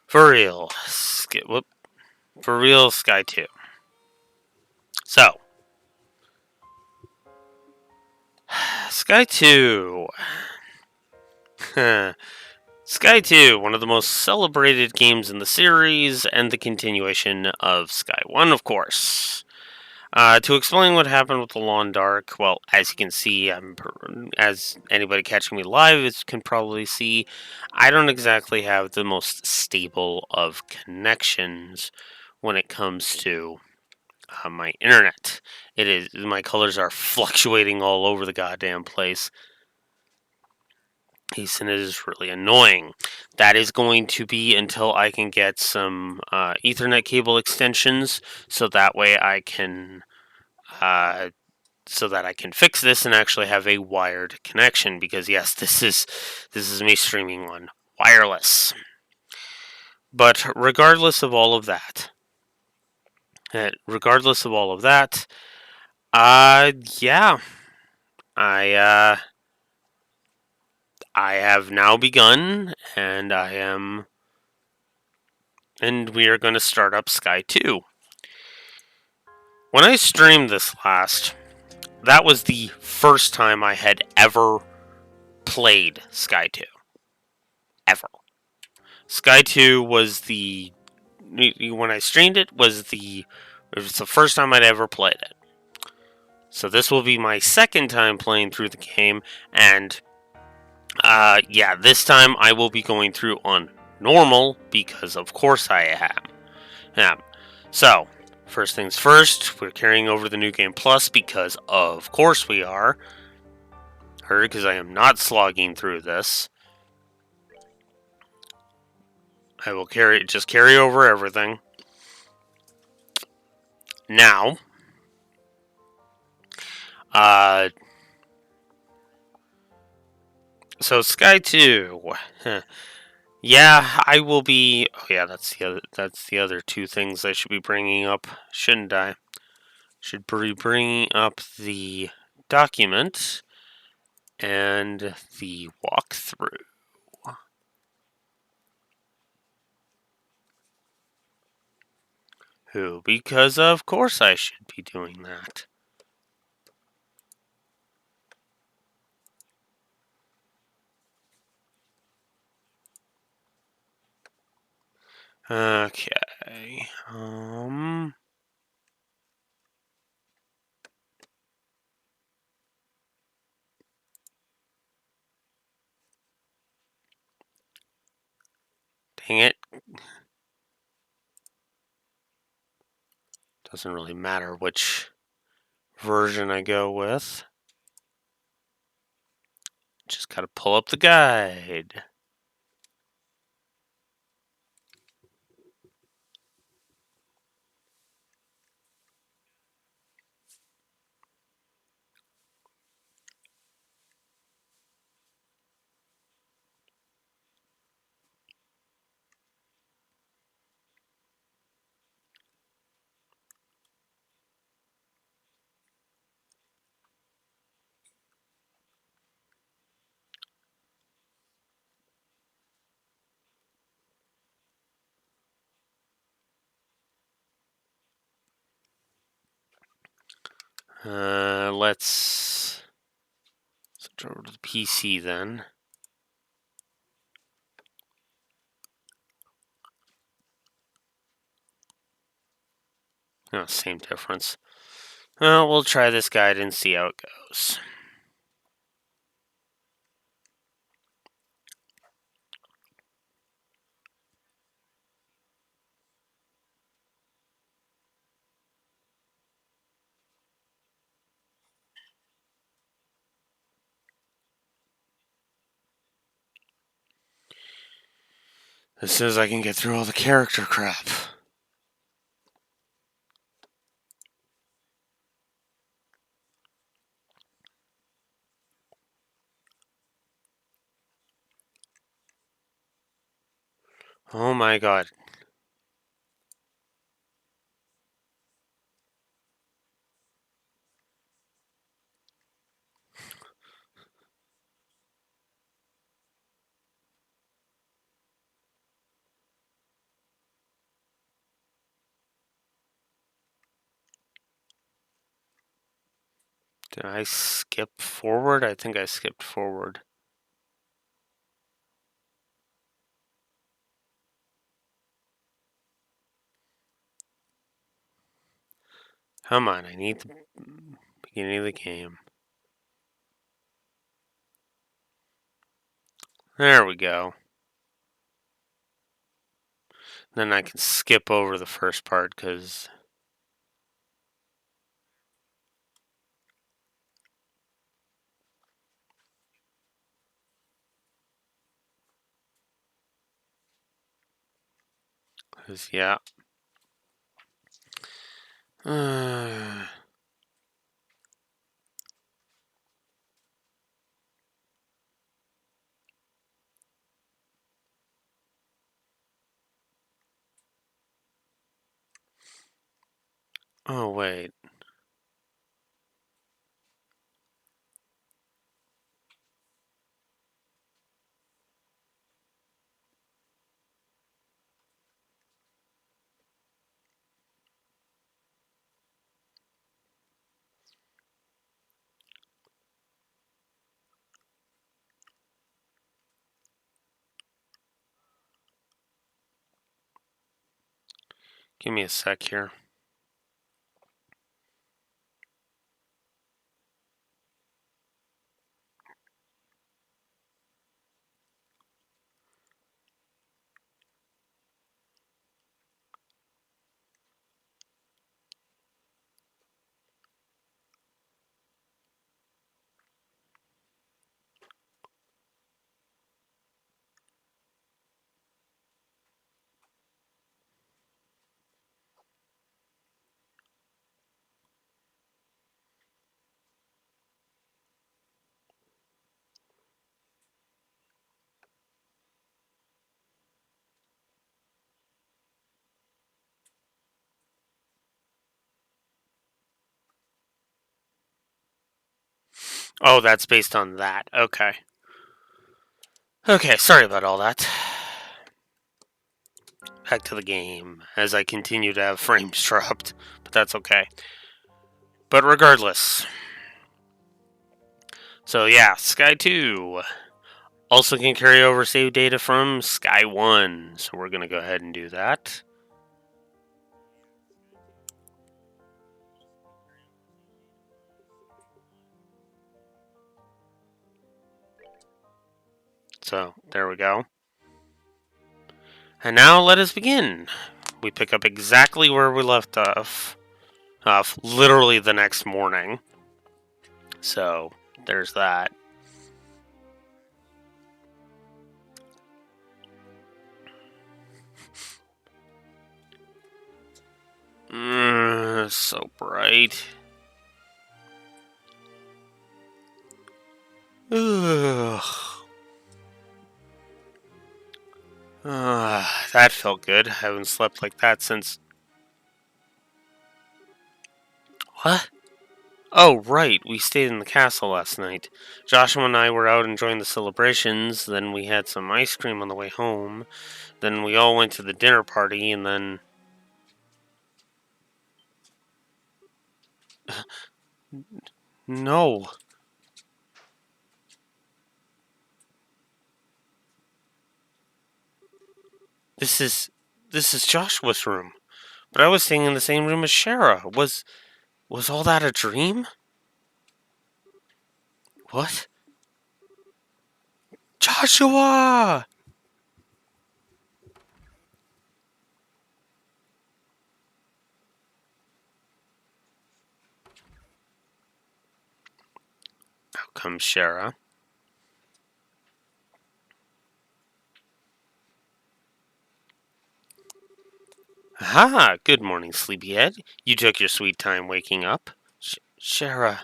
For real. Whoop. For real, Sky 2. So, Sky 2. Sky 2, one of the most celebrated games in the series, and the continuation of Sky 1, of course. To explain what happened with the Lawn Dark, well, as you can see, as anybody catching me live can probably see, I don't exactly have the most stable of connections when it comes to my internet. My colors are fluctuating all over the goddamn place. And it is really annoying. That is going to be until I can get some Ethernet cable extensions, so that way I can uh, fix this and actually have a wired connection. Because yes, this is me streaming on wireless. But regardless of all of that, yeah, I I have now begun, and we are going to start up Sky 2. When I streamed this last, that was the first time I had ever played Sky 2. Ever. Sky 2 was when I streamed it was the first time I'd ever played it. So this will be my second time playing through the game, and yeah, this time I will be going through on normal because of course I am. Yeah. So, first things first, we're carrying over the New Game Plus because of course we are. Because I am not slogging through this. I will carry over everything. Now, so Sky 2. Yeah, I will be. Oh yeah, that's the other two things I should be bringing up, shouldn't I? Should be bringing up the document and the walkthrough. Because of course I should be doing that. Okay. Dang it. Doesn't really matter which version I go with. Just gotta pull up the guide. Let's switch over to the PC then. Oh, same difference. Well, we'll try this guide and see how it goes. As soon as I can get through all the character crap. Oh my god. Did I skip forward? I think I skipped forward. Come on, I need the beginning of the game. There we go. Then I can skip over the first part because... yeah. Oh, wait. Give me a sec here. Oh, that's based on that. Okay. Okay, sorry about all that. Back to the game, as I continue to have frames dropped, but that's okay. But regardless. So yeah, Sky 2 also can carry over save data from Sky 1. So we're going to go ahead and do that. So there we go. And now let us begin. We pick up exactly where we left off, literally the next morning. So there's that. So bright. Ugh. That felt good. I haven't slept like that since... What? Oh, right. We stayed in the castle last night. Joshua and I were out enjoying the celebrations. Then we had some ice cream on the way home. Then we all went to the dinner party, and then... No. This is Joshua's room. But I was staying in the same room as Shara. Was all that a dream? What? Joshua! Out comes Shara. Ah, good morning, sleepyhead. You took your sweet time waking up. Shara,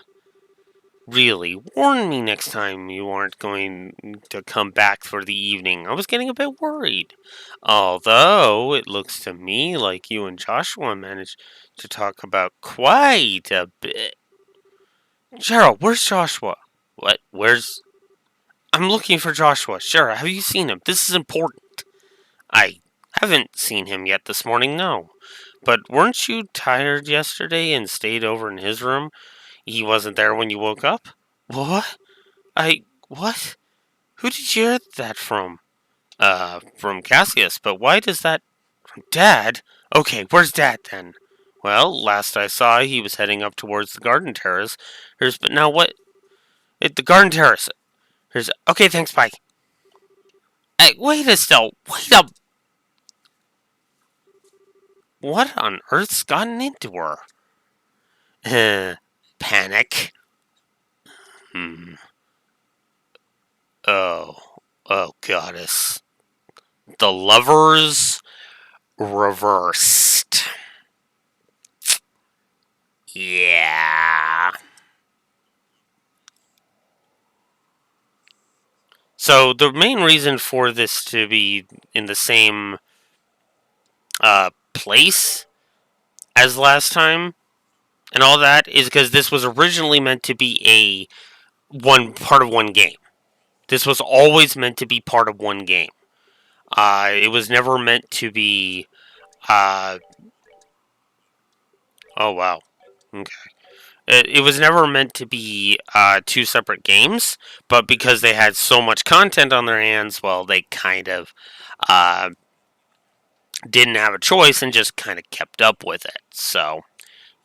really, warn me next time you aren't going to come back for the evening. I was getting a bit worried. Although, it looks to me like you and Joshua managed to talk about quite a bit. Shara, where's Joshua? What? Where's... I'm looking for Joshua. Shara, have you seen him? This is important. I haven't seen him yet this morning, no. But weren't you tired yesterday and stayed over in his room? He wasn't there when you woke up? What? What? Who did you hear that from? From Cassius, but why does that... From Dad? Okay, where's Dad then? Well, last I saw, he was heading up towards the garden terrace. But now what? The garden terrace. Okay, thanks, bye. Hey, wait a still. Wait up. What on earth's gotten into her? Panic. Oh. Oh, goddess. The lovers reversed. Yeah. So the main reason for this to be in the same place as last time and all that is because this was originally meant to be a one part of one game. This was always meant to be part of one game. It was never meant to be. Oh wow. Okay. It was never meant to be two separate games, but because they had so much content on their hands, well, they kind of didn't have a choice and just kind of kept up with it. So,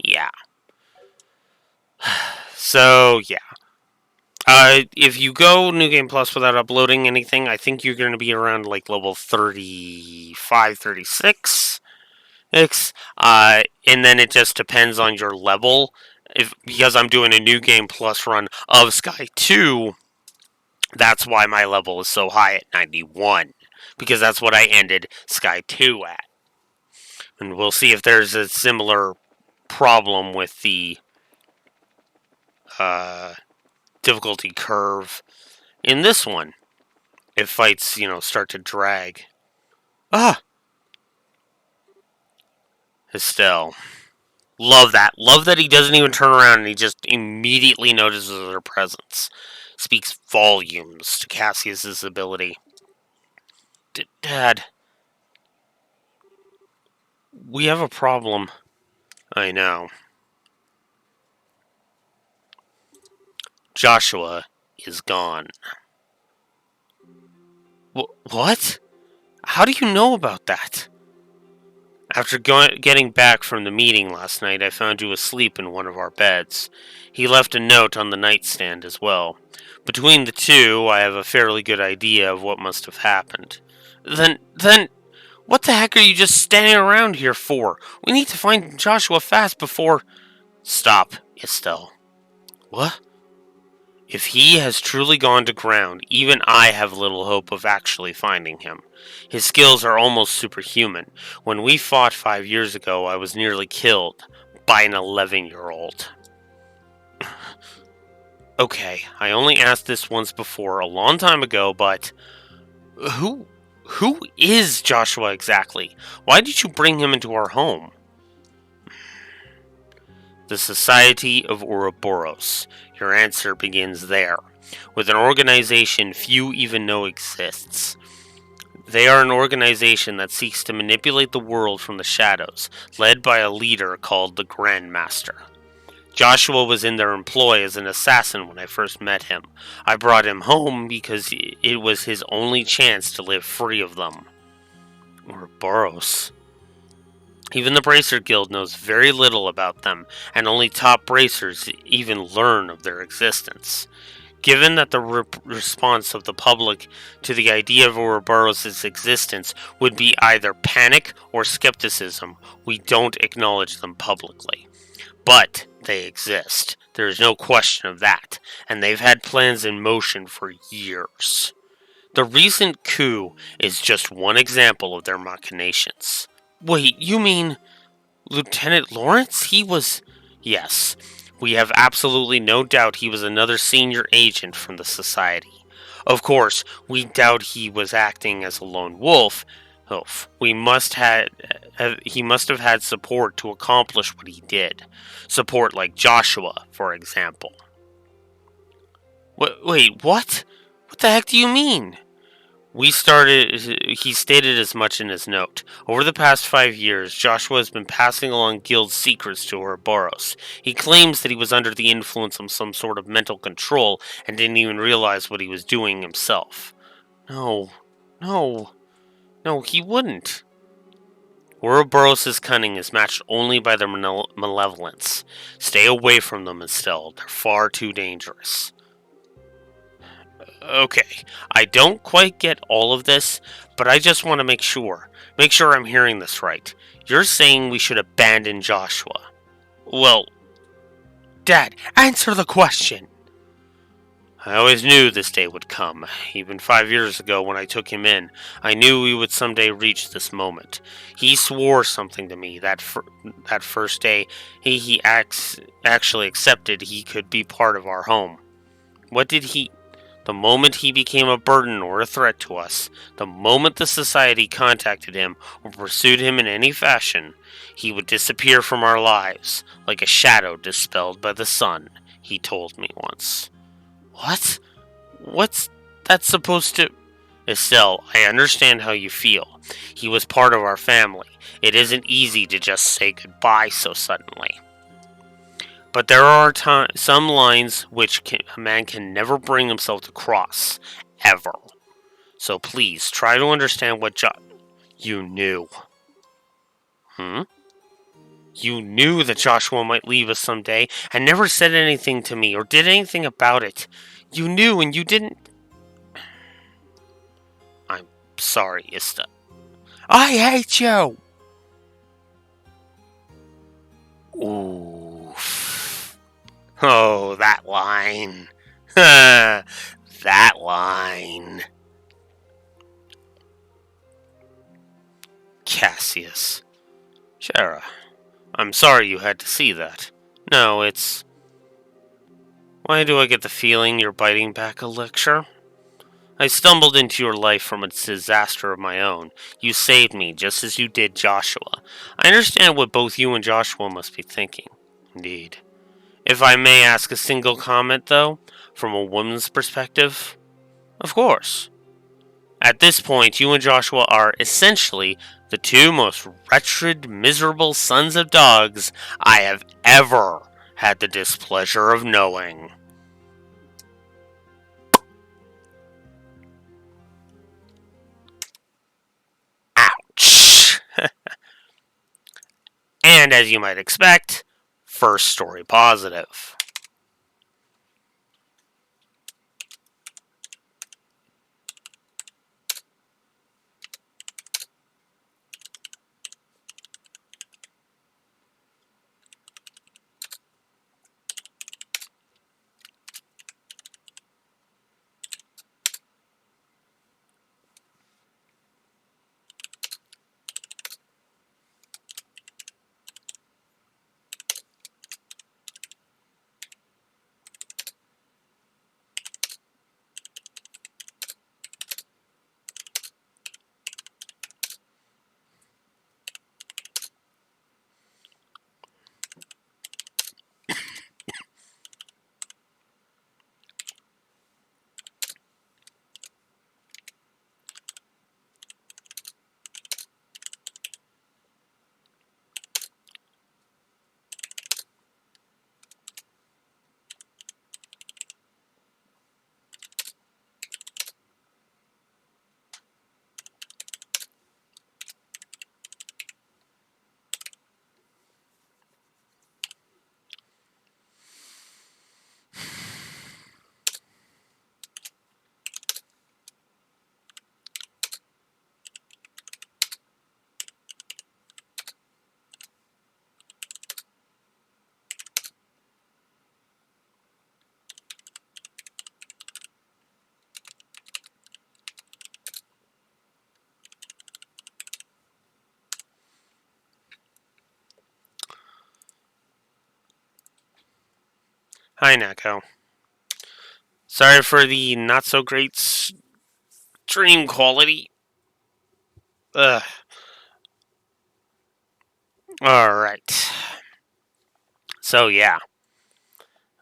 yeah. So, yeah. If you go New Game Plus without uploading anything, I think you're going to be around like level 35, 36. And then it just depends on your level. Because I'm doing a New Game Plus run of Sky 2, that's why my level is so high at 91. Because that's what I ended Sky 2 at. And we'll see if there's a similar problem with the difficulty curve in this one. If fights, start to drag. Estelle. Love that. Love that he doesn't even turn around and he just immediately notices her presence. Speaks volumes to Cassius's ability. Dad. We have a problem. I know. Joshua is gone. What? How do you know about that? After getting back from the meeting last night, I found you asleep in one of our beds. He left a note on the nightstand as well. Between the two, I have a fairly good idea of what must have happened. Then, what the heck are you just standing around here for? We need to find Joshua fast before... Stop, Estelle. What? If he has truly gone to ground, even I have little hope of actually finding him. His skills are almost superhuman. When we fought 5 years ago, I was nearly killed by an 11-year-old. Okay, I only asked this once before, a long time ago, but... Who is Joshua exactly? Why did you bring him into our home? The Society of Ouroboros. Your answer begins there. With an organization few even know exists. They are an organization that seeks to manipulate the world from the shadows, led by a leader called the Grandmaster. Joshua was in their employ as an assassin when I first met him. I brought him home because it was his only chance to live free of them. Ouroboros. Even the Bracer Guild knows very little about them, and only top bracers even learn of their existence. Given that the response of the public to the idea of Ouroboros' existence would be either panic or skepticism, we don't acknowledge them publicly. But they exist. There is no question of that, and they've had plans in motion for years. The recent coup is just one example of their machinations. Wait, you mean Lieutenant Lawrence? He was... Yes, we have absolutely no doubt he was another senior agent from the Society. Of course, we doubt he was acting as a lone wolf. He must have had support to accomplish what he did. Support like Joshua, for example. Wait, what? What the heck do you mean? He stated as much in his note. Over the past 5 years, Joshua has been passing along guild secrets to Ouroboros. He claims that he was under the influence of some sort of mental control and didn't even realize what he was doing himself. No, no, no, he wouldn't. Ouroboros' cunning is matched only by their malevolence. Stay away from them, Estelle. They're far too dangerous. Okay, I don't quite get all of this, but I just want to make sure. Make sure I'm hearing this right. You're saying we should abandon Joshua. Well, Dad, answer the question. I always knew this day would come. Even 5 years ago when I took him in, I knew we would someday reach this moment. He swore something to me that first day actually accepted he could be part of our home. What did he... The moment he became a burden or a threat to us, the moment the society contacted him or pursued him in any fashion, he would disappear from our lives, like a shadow dispelled by the sun, he told me once. What? What's that supposed to... Estelle, I understand how you feel. He was part of our family. It isn't easy to just say goodbye so suddenly. But there are some lines which a man can never bring himself to cross, ever. So please, try to understand what you knew. You knew that Joshua might leave us someday, and never said anything to me or did anything about it. You knew and you didn't... I'm sorry, Ista. I hate you! Oof. Oh, that line. That line. Cassius. Shara, I'm sorry you had to see that. No, it's... Why do I get the feeling you're biting back a lecture? I stumbled into your life from a disaster of my own. You saved me, just as you did Joshua. I understand what both you and Joshua must be thinking. Indeed. If I may ask a single comment, though, from a woman's perspective? Of course. At this point, you and Joshua are essentially the two most wretched, miserable sons of dogs I have ever had the displeasure of knowing. Ouch! And as you might expect, first story positive. Hi, Neko. Sorry for the not so great stream quality. Ugh. Alright. So, yeah.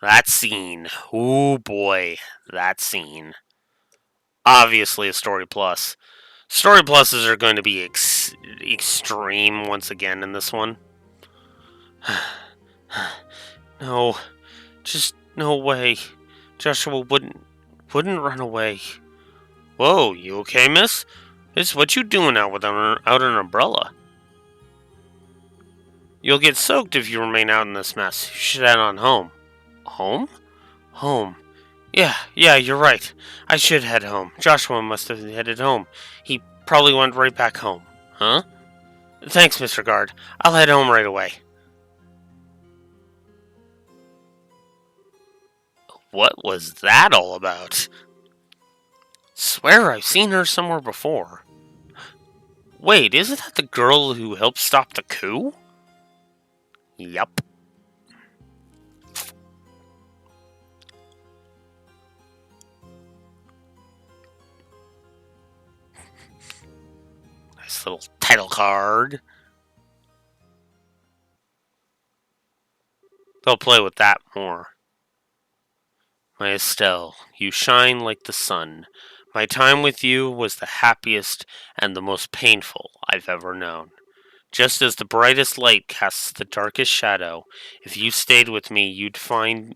That scene. Oh boy. That scene. Obviously, a Story Plus. Story Pluses are going to be extreme once again in this one. No, just no way. Joshua wouldn't run away. Whoa, you okay, miss? It's what you doing out without an umbrella? You'll get soaked if you remain out in this mess. You should head on home. Home? Home. Yeah, you're right. I should head home. Joshua must have headed home. He probably went right back home. Huh? Thanks, Mr. Guard. I'll head home right away. What was that all about? Swear I've seen her somewhere before. Wait, isn't that the girl who helped stop the coup? Yup. Nice little title card. They'll play with that more. My Estelle, you shine like the sun. My time with you was the happiest and the most painful I've ever known. Just as the brightest light casts the darkest shadow, if you stayed with me, you'd find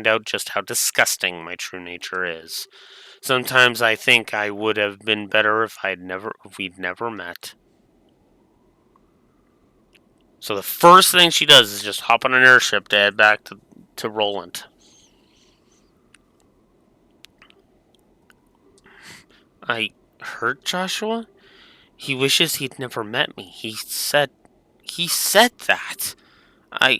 out just how disgusting my true nature is. Sometimes I think I would have been better if we'd never met. So the first thing she does is just hop on an airship to head back to Roland. I hurt Joshua? He wishes he'd never met me. He said that. I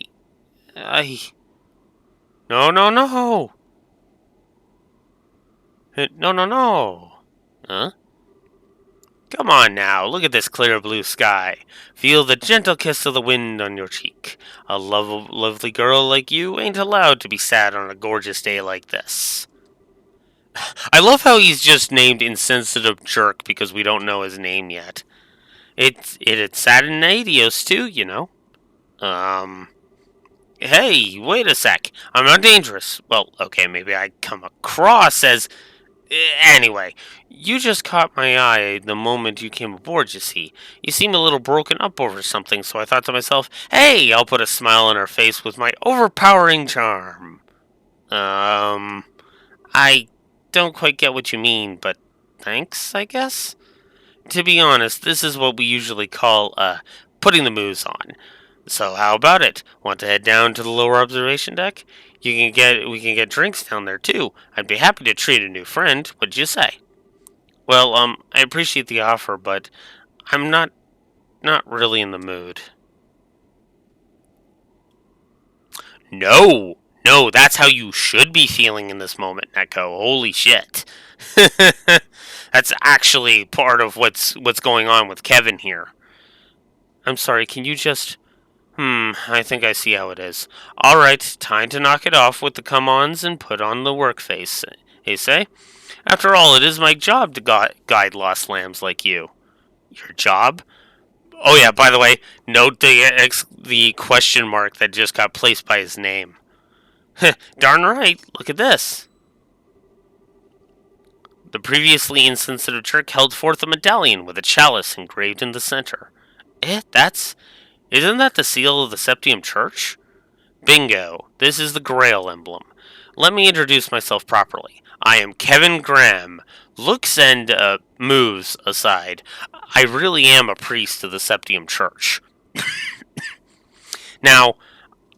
No, no, no. No, no, no. Huh? Come on now, look at this clear blue sky. Feel the gentle kiss of the wind on your cheek. A lovely girl like you ain't allowed to be sad on a gorgeous day like this. I love how he's just named Insensitive Jerk because we don't know his name yet. It's Saturn Adios too, you know. Hey, wait a sec. I'm not dangerous. Well, okay, maybe I come across as... Anyway, you just caught my eye the moment you came aboard, you see. You seem a little broken up over something, so I thought to myself, hey, I'll put a smile on her face with my overpowering charm. I don't quite get what you mean, but thanks, I guess? To be honest, this is what we usually call, putting the moves on. So how about it? Want to head down to the lower observation deck? We can get drinks down there too. I'd be happy to treat a new friend. What'd you say? Well, I appreciate the offer, but I'm not really in the mood. No, that's how you should be feeling in this moment, Neko. Holy shit. That's actually part of what's going on with Kevin here. I'm sorry, can you just... I think I see how it is. Alright, time to knock it off with the come-ons and put on the work face, eh say? After all, it is my job to guide lost lambs like you. Your job? Oh yeah, by the way, note the question mark that just got placed by his name. Darn right, look at this. The previously insensitive Jerk held forth a medallion with a chalice engraved in the center. Isn't that the seal of the Septium Church? Bingo, this is the Grail emblem. Let me introduce myself properly. I am Kevin Graham. Looks and moves aside, I really am a priest of the Septium Church. Now,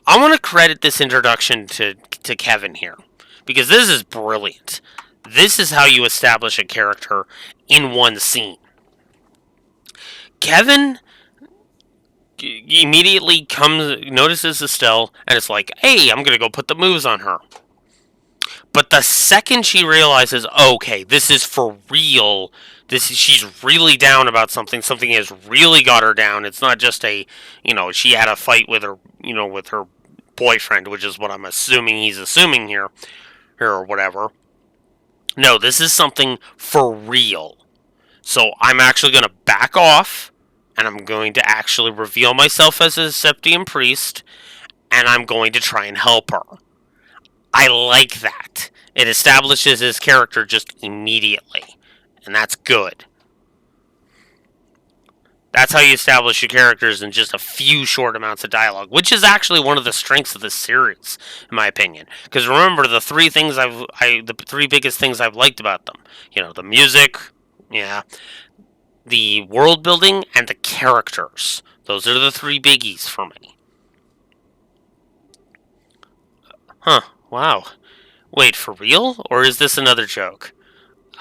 I want to credit this introduction to Kevin here, because this is brilliant. This is how you establish a character in one scene. Kevin immediately notices Estelle, and it's like, hey, I'm gonna go put the moves on her. But the second she realizes, okay, this is for real, she's really down about something has really got her down. It's not just she had a fight with her boyfriend, which is what I'm assuming he's assuming here or whatever. No, this is something for real. So I'm actually gonna back off, and I'm going to actually reveal myself as a Septium priest, and I'm going to try and help her. I like that. It establishes his character just immediately, and that's good. That's how you establish your characters in just a few short amounts of dialogue, which is actually one of the strengths of this series, in my opinion. Because remember, the three biggest things I've liked about them, the music, yeah, the world building, and the characters. Those are the three biggies for me. Huh? Wow. Wait, for real? Or is this another joke?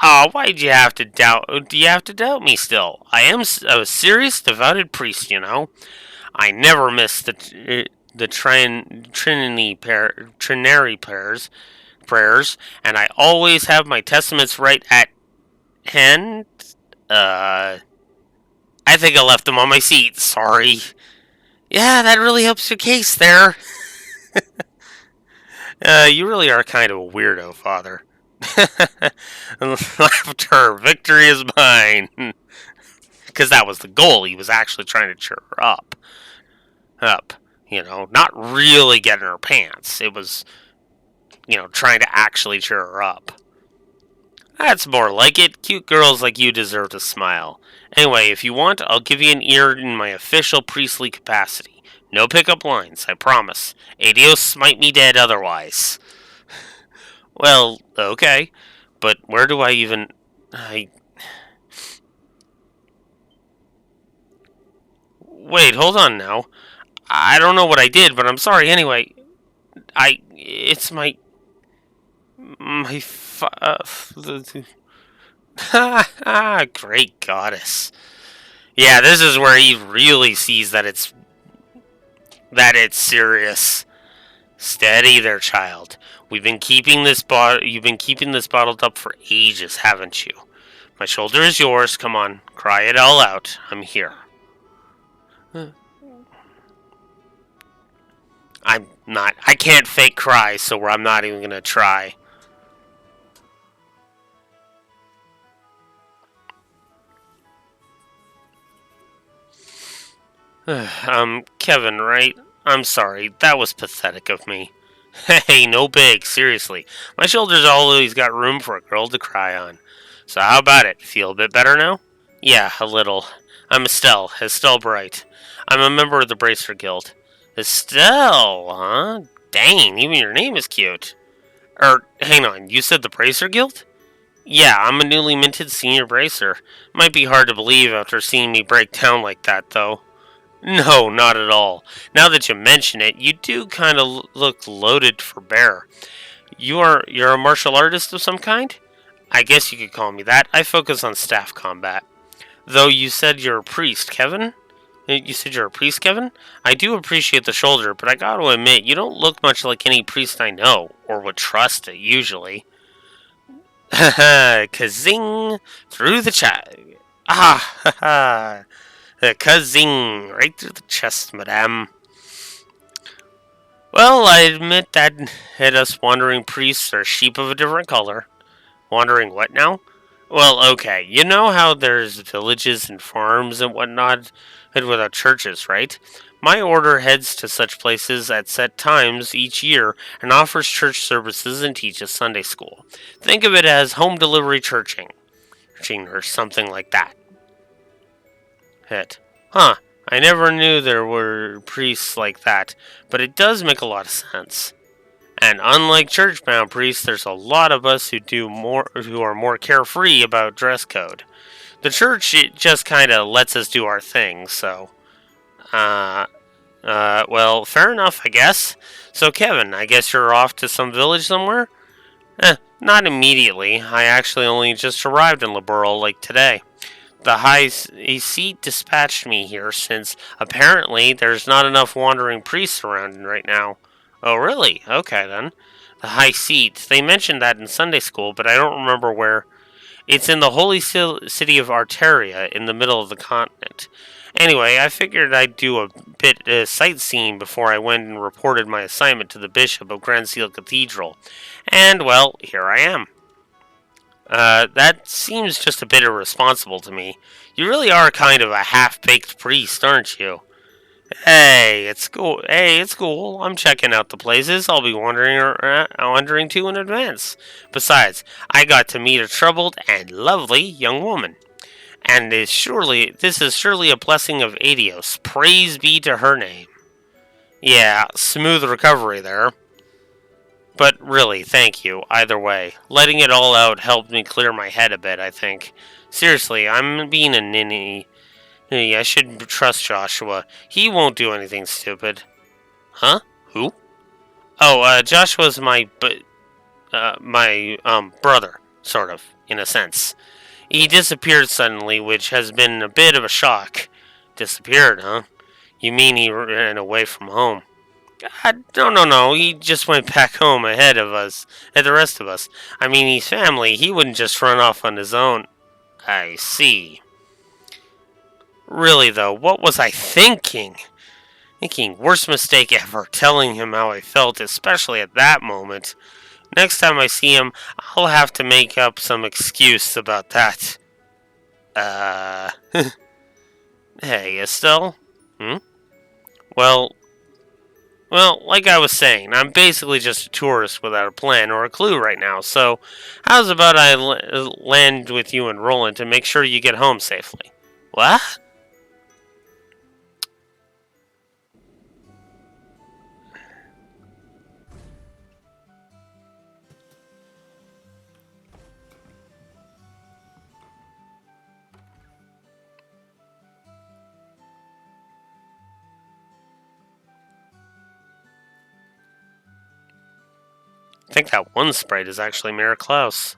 Oh, why'd you have to doubt? Do you have to doubt me still? I am a serious, devoted priest, I never miss the trinary prayers, and I always have my testaments right at hand. I think I left them on my seat. Sorry. Yeah, that really helps your case there. You really are kind of a weirdo, Father. Laughter, victory is mine. Because that was the goal. He was actually trying to cheer her up. Not really getting her pants. It was, trying to actually cheer her up. That's more like it. Cute girls like you deserve to smile. Anyway, if you want, I'll give you an ear in my official priestly capacity. No pickup lines, I promise. Adios smite me dead otherwise. Well, okay. But where do I even... Wait, hold on now. I don't know what I did, but I'm sorry anyway. It's my... My... Great goddess. Yeah, this is where he really sees that it's serious. Steady there, child. You've been keeping this bottled up for ages, haven't you? My shoulder is yours. Come on, cry it all out. I'm here. I'm not. I can't fake cry, so I'm not even gonna try. Kevin, right? I'm sorry. That was pathetic of me. Hey, no big. Seriously. My shoulder's always got room for a girl to cry on. So how about it? Feel a bit better now? Yeah, a little. I'm Estelle Bright. I'm a member of the Bracer Guild. Estelle, huh? Dang, even your name is cute. Hang on, you said the Bracer Guild? Yeah, I'm a newly minted senior bracer. Might be hard to believe after seeing me break down like that, though. No, not at all. Now that you mention it, you do kind of look loaded for bear. You're a martial artist of some kind? I guess you could call me that. I focus on staff combat. Though you said you're a priest, Kevin? You said you're a priest, Kevin? I do appreciate the shoulder, but I gotta admit, you don't look much like any priest I know, or would trust it, usually. Kazing! Through the chest. Ah, ha ha. Kazing! Right through the chest, madame. Well, I admit that hit us wandering priests are sheep of a different color. Wandering what now? Well, okay, you know how there's villages and farms and whatnot without churches, right? My order heads to such places at set times each year and offers church services and teaches Sunday school. Think of it as home delivery churching or something like that. Hit. Huh. I never knew there were priests like that, but it does make a lot of sense. And unlike church-bound priests, there's a lot of us who are more carefree about dress code. The church just kind of lets us do our thing, so well, fair enough, I guess. So Kevin, I guess you're off to some village somewhere? Not immediately. I actually only just arrived in Liberl like today. The High Seat dispatched me here since apparently there's not enough wandering priests around right now. Oh, really? Okay, then. The High Seat. They mentioned that in Sunday school, but I don't remember where. It's in the holy city of Arteria, in the middle of the continent. Anyway, I figured I'd do a bit sightseeing before I went and reported my assignment to the Bishop of Grand Seal Cathedral. And, well, here I am. That seems just a bit irresponsible to me. You really are kind of a half-baked priest, aren't you? Hey, it's cool. Hey, it's cool. I'm checking out the places. I'll be wandering to in advance. Besides, I got to meet a troubled and lovely young woman, and this is surely a blessing of Adios. Praise be to her name. Yeah, smooth recovery there. But really, thank you. Either way, letting it all out helped me clear my head a bit. I think. Seriously, I'm being a ninny. I should trust Joshua. He won't do anything stupid. Huh? Who? Oh, Joshua's my brother, sort of, in a sense. He disappeared suddenly, which has been a bit of a shock. Disappeared, huh? You mean he ran away from home? No. He just went back home ahead of us, and the rest of us. I mean, he's family. He wouldn't just run off on his own. I see. Really, though, what was I thinking? Thinking worst mistake ever, telling him how I felt, especially at that moment. Next time I see him, I'll have to make up some excuse about that. Uh. Hey, Estelle? Hmm? Well, like I was saying, I'm basically just a tourist without a plan or a clue right now, so how's about I land with you and Roland to make sure you get home safely? What? I think that one sprite is actually Mira Klaus.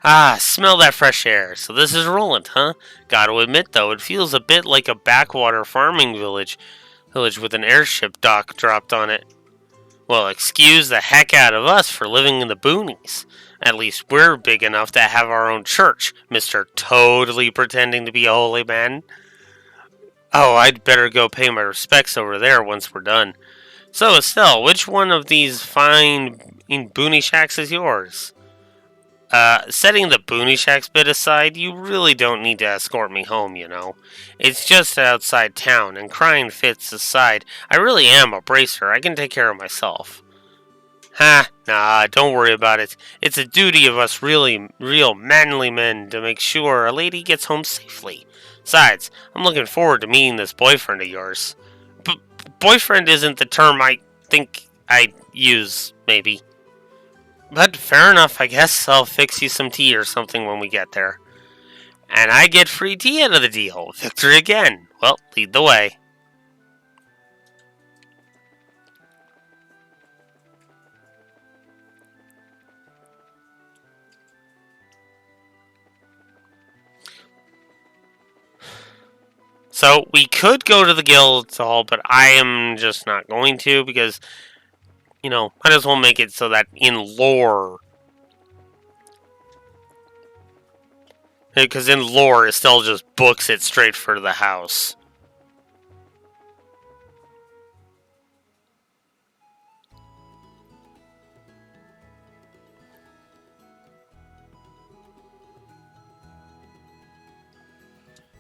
Ah, smell that fresh air. So this is Roland, huh? Gotta admit though, it feels a bit like a backwater farming village with an airship dock dropped on it. Well, excuse the heck out of us for living in the boonies. At least we're big enough to have our own church, Mr. Totally pretending to be a holy man. Oh, I'd better go pay my respects over there once we're done. So, Estelle, which one of these fine boonie shacks is yours? Setting the Boonie Shacks bit aside, you really don't need to escort me home, you know. It's just outside town, and crying fits aside, I really am a bracer. I can take care of myself. Ha, nah, don't worry about it. It's a duty of us real manly men to make sure a lady gets home safely. Besides, I'm looking forward to meeting this boyfriend of yours. Boyfriend isn't the term I think I'd use, maybe. But fair enough, I guess I'll fix you some tea or something when we get there. And I get free tea out of the deal. Victory again. Well, lead the way. So we could go to the guild hall, but I am just not going to because, might as well make it so that in lore. Because in lore, Estelle just books it straight for the house.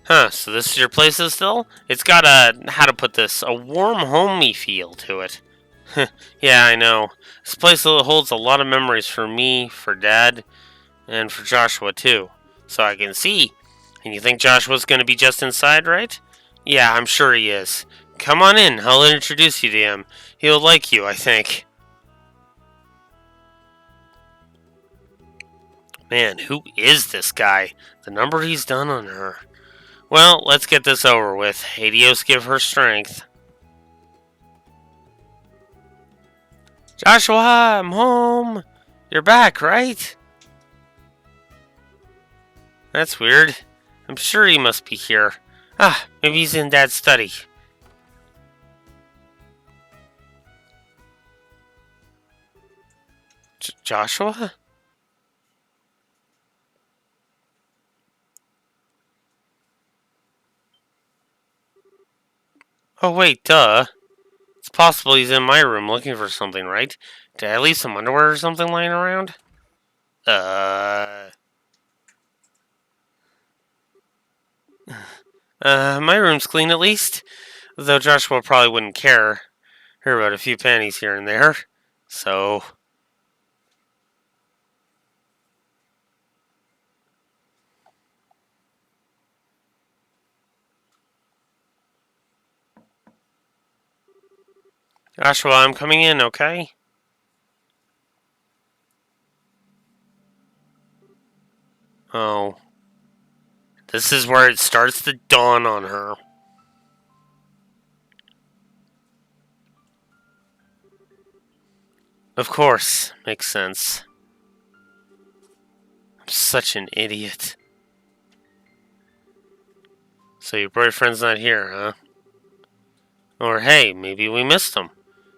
Huh, so this is your place still? It's got how to put this, a warm, homey feel to it. Yeah, I know. This place holds a lot of memories for me, for Dad, and for Joshua, too. So I can see. And you think Joshua's gonna be just inside, right? Yeah, I'm sure he is. Come on in, I'll introduce you to him. He'll like you, I think. Man, who is this guy? The number he's done on her. Well, let's get this over with. Adios give her strength. Joshua, I'm home. You're back, right? That's weird. I'm sure he must be here. Ah, maybe he's in Dad's study. Joshua? Oh, wait, duh. It's possible he's in my room looking for something, right? Did I leave some underwear or something lying around? My room's clean at least. Though Joshua probably wouldn't care. Hear about a few panties here and there. So. Joshua, I'm coming in, okay? Oh. This is where it starts to dawn on her. Of course. Makes sense. I'm such an idiot. So your boyfriend's not here, huh? Or hey, maybe we missed him.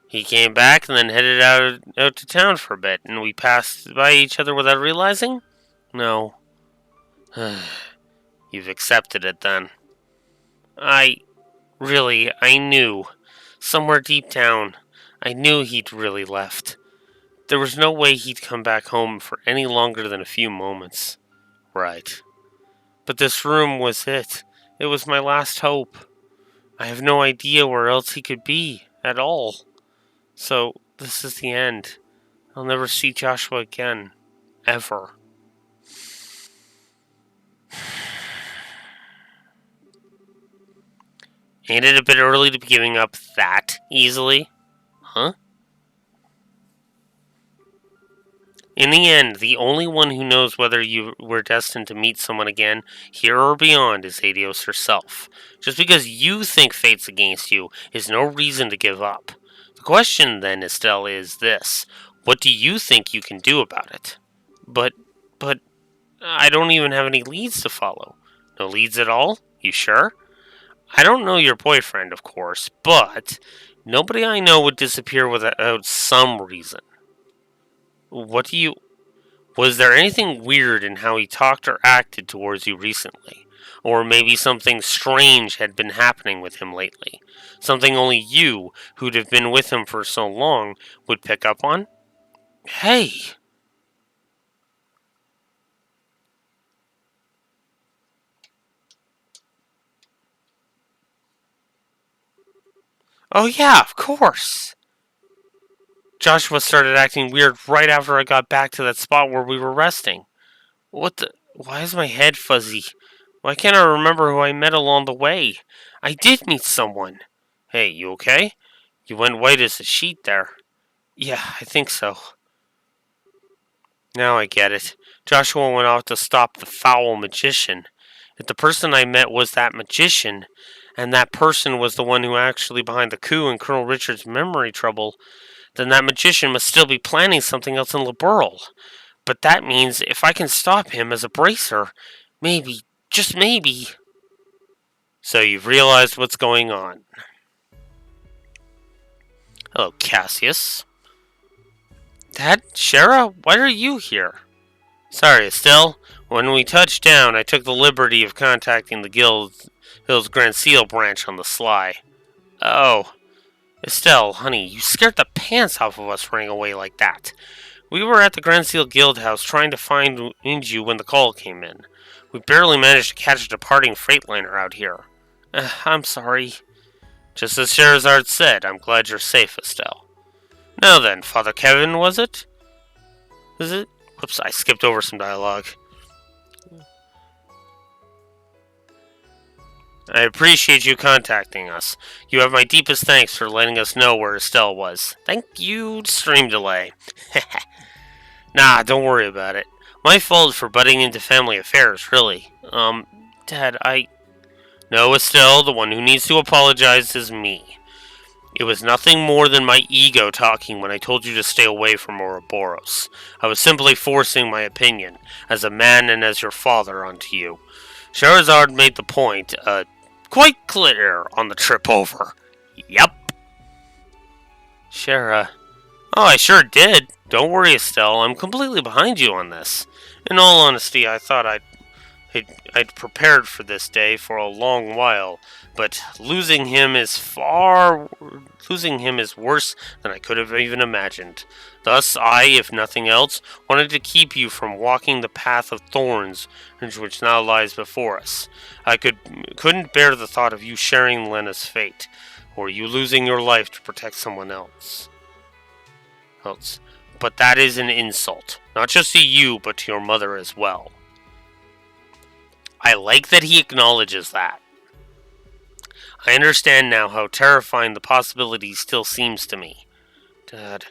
He came back and then headed out to town for a bit, and we passed by each other without realizing? No. You've accepted it then. I knew. Somewhere deep down, I knew he'd really left. There was no way he'd come back home for any longer than a few moments. Right. But this room was it. It was my last hope. I have no idea where else he could be, at all. So, this is the end. I'll never see Joshua again. Ever. Ain't it a bit early to be giving up that easily? Huh? In the end, the only one who knows whether you were destined to meet someone again, here or beyond, is Adios herself. Just because you think fate's against you is no reason to give up. The question then, Estelle, is this. What do you think you can do about it? But, I don't even have any leads to follow. No leads at all? You sure? I don't know your boyfriend, of course, but nobody I know would disappear without some reason. What do you... Was there anything weird in how he talked or acted towards you recently? Or maybe something strange had been happening with him lately? Something only you, who'd have been with him for so long, would pick up on? Hey! Oh yeah, of course! Joshua started acting weird right after I got back to that spot where we were resting. What the... Why is my head fuzzy? Why can't I remember who I met along the way? I did meet someone. Hey, you okay? You went white as a sheet there. Yeah, I think so. Now I get it. Joshua went off to stop the foul magician. If the person I met was that magician, and that person was the one who actually behind the coup and Colonel Richard's memory trouble, then that magician must still be planning something else in Liberl. But that means if I can stop him as a bracer, maybe, just maybe... So you've realized what's going on. Hello, Cassius. Dad? Shara? Why are you here? Sorry, Estelle. When we touched down, I took the liberty of contacting the Guild's Grand Seal branch on the sly. Oh. Estelle, honey, you scared the pants off of us running away like that. We were at the Grand Seal Guild House trying to find you when the call came in. We barely managed to catch a departing freightliner out here. I'm sorry. Just as Sherazard said, I'm glad you're safe, Estelle. Now then, Father Kevin, was it? Is it? Whoops, I skipped over some dialogue. I appreciate you contacting us. You have my deepest thanks for letting us know where Estelle was. Thank you, stream delay. Nah, don't worry about it. My fault for butting into family affairs, really. Dad, No, Estelle, the one who needs to apologize is me. It was nothing more than my ego talking when I told you to stay away from Ouroboros. I was simply forcing my opinion, as a man and as your father, onto you. Sherazard made the point, quite clear on the trip over. Yep. Shara. Oh, I sure did. Don't worry, Estelle. I'm completely behind you on this. In all honesty, I thought I'd... I'd prepared for this day for a long while, but losing him is worse than I could have even imagined. Thus, I, if nothing else, wanted to keep you from walking the path of thorns which now lies before us. I couldn't bear the thought of you sharing Lena's fate, or you losing your life to protect someone else. But that is an insult, not just to you, but to your mother as well. I like that he acknowledges that. I understand now how terrifying the possibility still seems to me. Dad,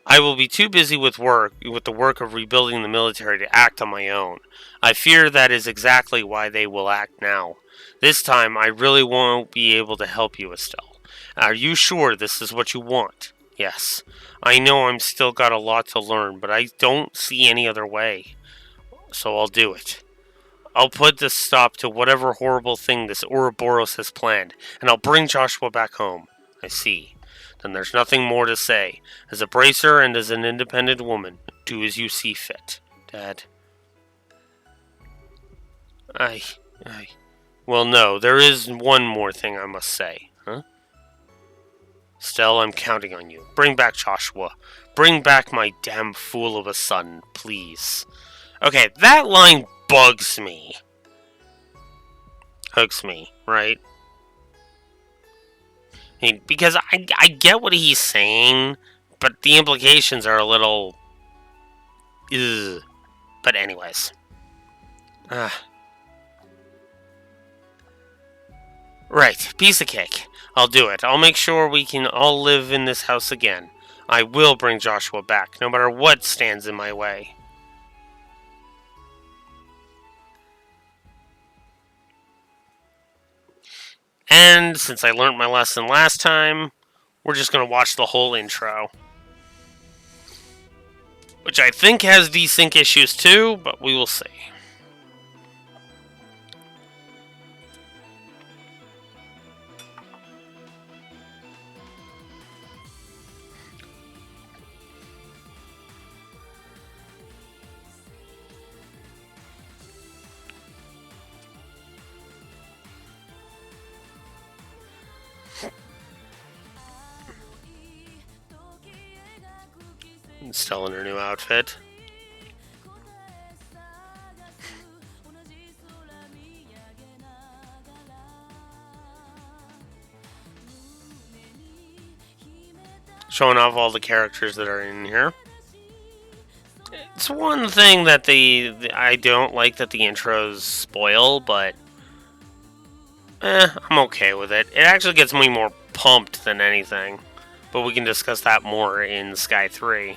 I will be too busy with the work of rebuilding the military to act on my own. I fear that is exactly why they will act now. This time, I really won't be able to help you, Estelle. Are you sure this is what you want? Yes. I know I'm still got a lot to learn, but I don't see any other way. So I'll do it. I'll put a stop to whatever horrible thing this Ouroboros has planned, and I'll bring Joshua back home. I see. Then there's nothing more to say. As a bracer and as an independent woman, do as you see fit. Dad. I. Well, no, there is one more thing I must say. Huh? Stell, I'm counting on you. Bring back Joshua. Bring back my damn fool of a son, please. Okay, that line bugs me. Hooks me, right? Because I get what he's saying, but the implications are a little... Ugh. But anyways. Right, piece of cake. I'll do it. I'll make sure we can all live in this house again. I will bring Joshua back, no matter what stands in my way. And since I learned my lesson last time, we're just going to watch the whole intro. Which I think has desync issues too, but we will see. Still in her new outfit. Showing off all the characters that are in here. It's one thing that I don't like that the intros spoil, but I'm okay with it. It actually gets me more pumped than anything. But we can discuss that more in Sky 3.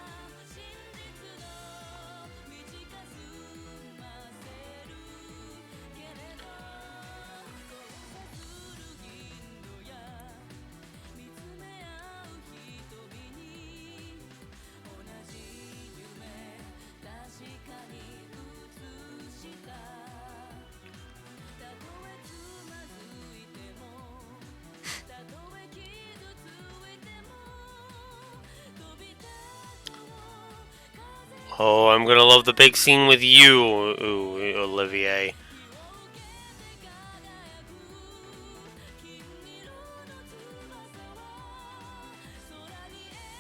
Oh, I'm gonna love the big scene with you, Olivier.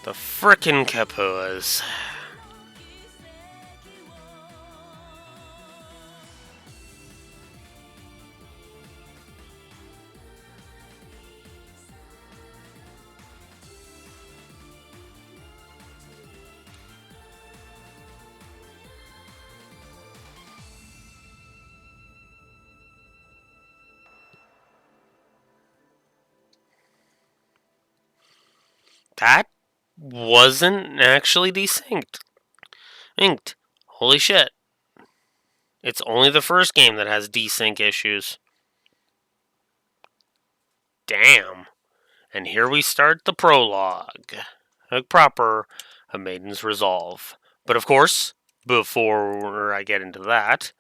The frickin' Capuas. That wasn't actually desynced. Inked. Holy shit. It's only the first game that has desync issues. Damn. And here we start the prologue. Proper, A Maiden's Resolve. But of course, before I get into that,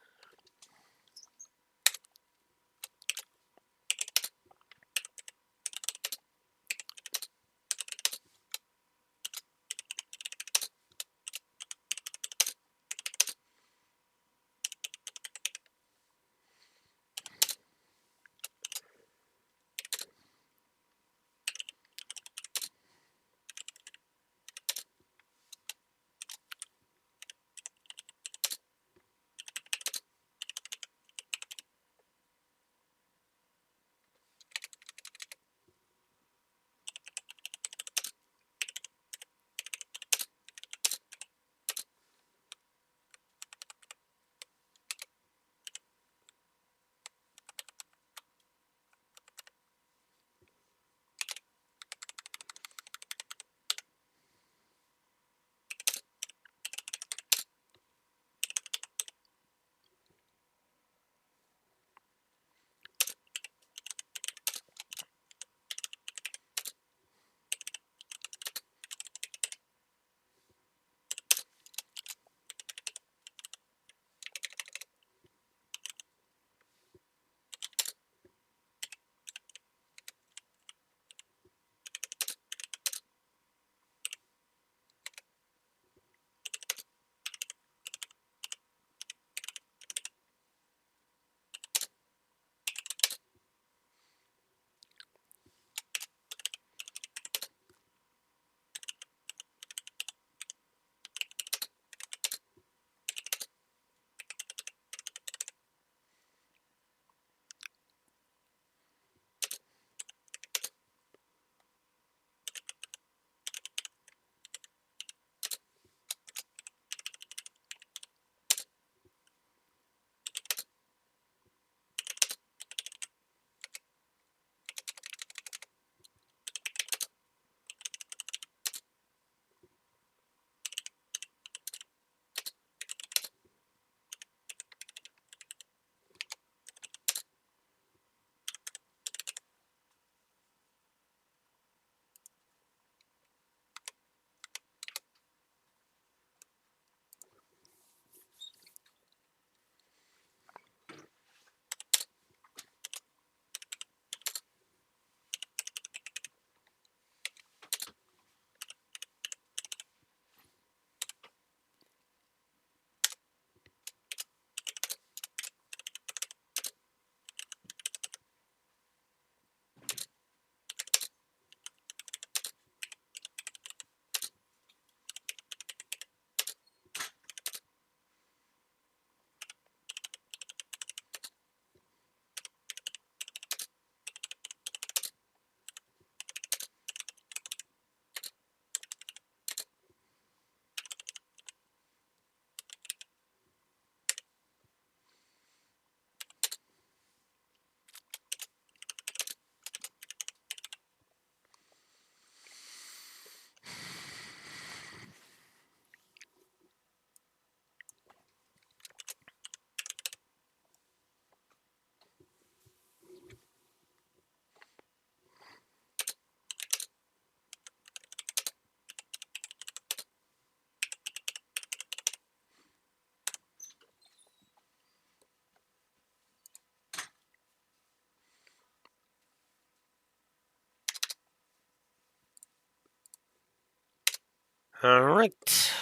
Alright.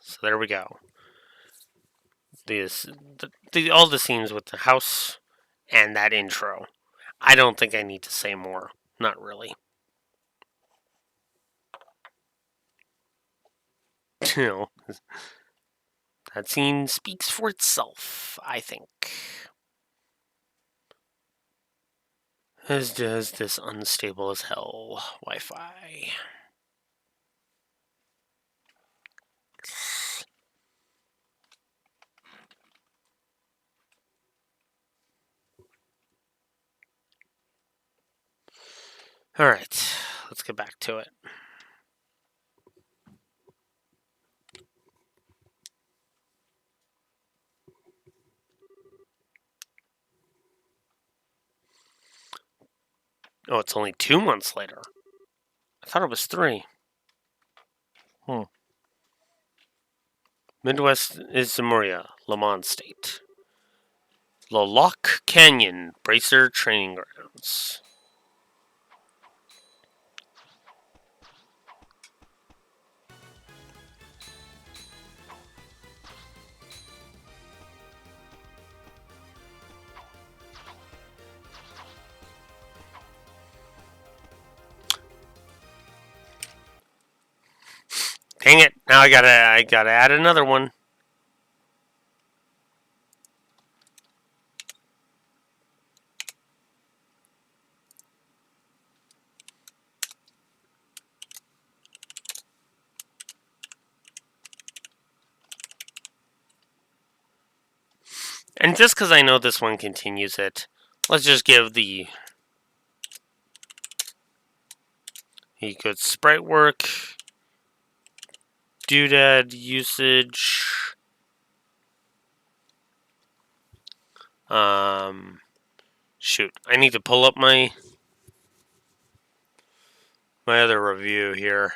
So there we go. All the scenes with the house and that intro. I don't think I need to say more. Not really. You know, that scene speaks for itself, I think. As does this unstable as hell Wi-Fi. Alright, let's get back to it. Oh, it's only 2 months later. I thought it was 3. Midwest is Zamuria, Lamont State. Lolock Canyon, Bracer Training Grounds. Dang it! Now I gotta add another one. And just because I know this one continues it, let's just give the good sprite work, doodad usage, shoot, I need to pull up my other review here.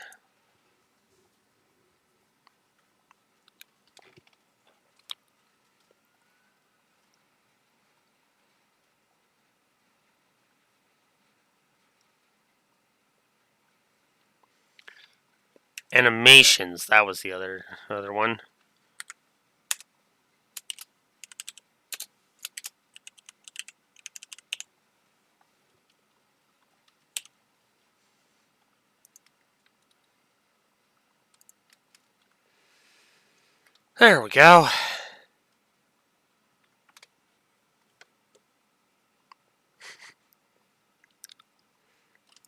Animations, that was the other one. There we go.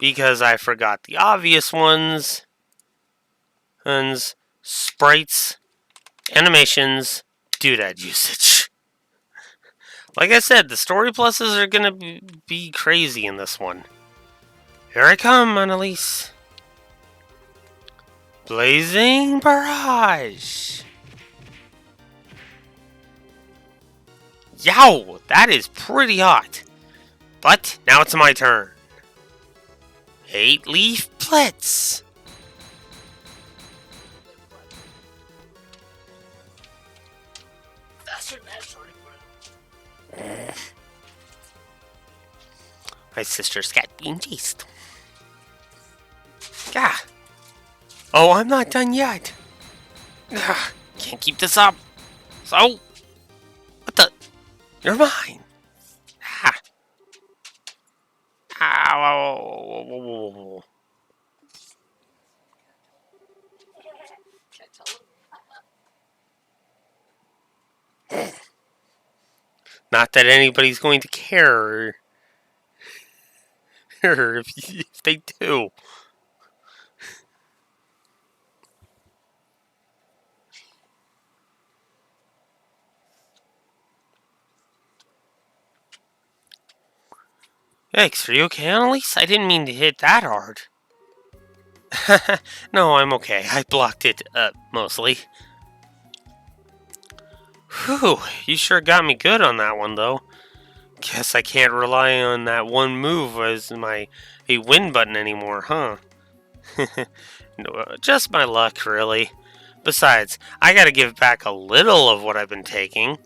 Because I forgot the obvious ones. And sprites, animations, doodad usage. Like I said, the story pluses are gonna be crazy in this one. Here I come, Annalise. Blazing Barrage. Yow, that is pretty hot. But now it's my turn. 8-leaf Blitz. My sister's cat being chased. Gah. Oh, I'm not done yet. Ugh, can't keep this up. So, what the? You're mine. Ah. Ow. Not that anybody's going to care if they do. Yikes, are you okay, Annalise? I didn't mean to hit that hard. No, I'm okay. I blocked it, mostly. Whew, you sure got me good on that one, though. Guess I can't rely on that one move as my win button anymore, huh? No, just my luck, really. Besides, I gotta give back a little of what I've been taking.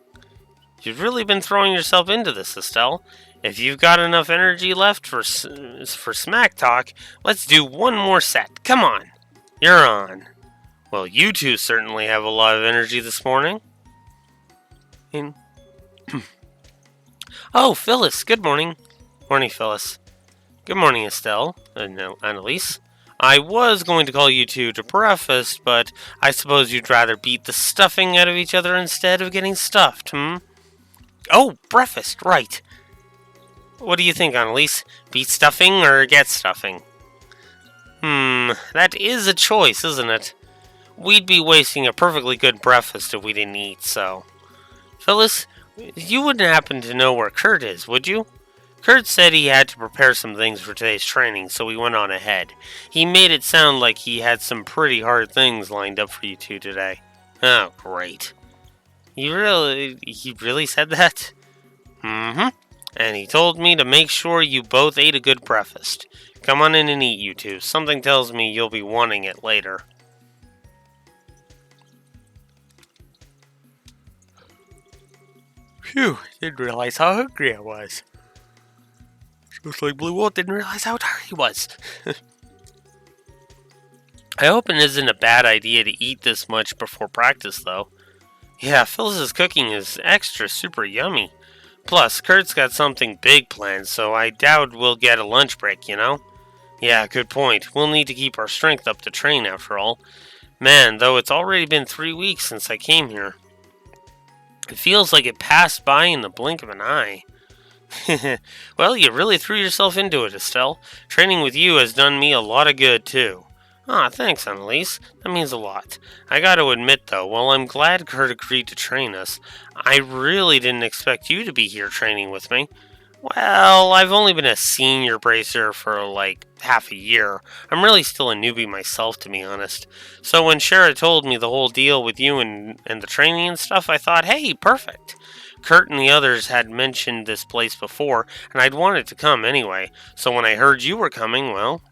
You've really been throwing yourself into this, Estelle. If you've got enough energy left for smack talk, let's do one more set. Come on. You're on. Well, you two certainly have a lot of energy this morning. And oh, Phyllis, good morning. Morning, Phyllis. Good morning, Estelle. No, Annalise. I was going to call you two to breakfast, but I suppose you'd rather beat the stuffing out of each other instead of getting stuffed, hmm? Oh, breakfast, right. What do you think, Annalise? Beat stuffing or get stuffing? That is a choice, isn't it? We'd be wasting a perfectly good breakfast if we didn't eat, so. Phyllis, you wouldn't happen to know where Kurt is, would you? Kurt said he had to prepare some things for today's training, so we went on ahead. He made it sound like he had some pretty hard things lined up for you two today. Oh, great. He really said that? Mm-hmm. And he told me to make sure you both ate a good breakfast. Come on in and eat, you two. Something tells me you'll be wanting it later. Phew, didn't realize how hungry I was. Just like Blue Wolf didn't realize how tired he was. I hope it isn't a bad idea to eat this much before practice, though. Yeah, Phyllis's cooking is extra super yummy. Plus, Kurt's got something big planned, so I doubt we'll get a lunch break, you know? Yeah, good point. We'll need to keep our strength up to train, after all. Man, though it's already been 3 weeks since I came here. It feels like it passed by in the blink of an eye. Well, you really threw yourself into it, Estelle. Training with you has done me a lot of good, too. Thanks, Annalise. That means a lot. I gotta admit, though, while I'm glad Kurt agreed to train us, I really didn't expect you to be here training with me. Well, I've only been a senior bracer for like half a year. I'm really still a newbie myself, to be honest. So when Shara told me the whole deal with you and the training and stuff, I thought, hey, perfect. Kurt and the others had mentioned this place before, and I'd wanted to come anyway. So when I heard you were coming, well...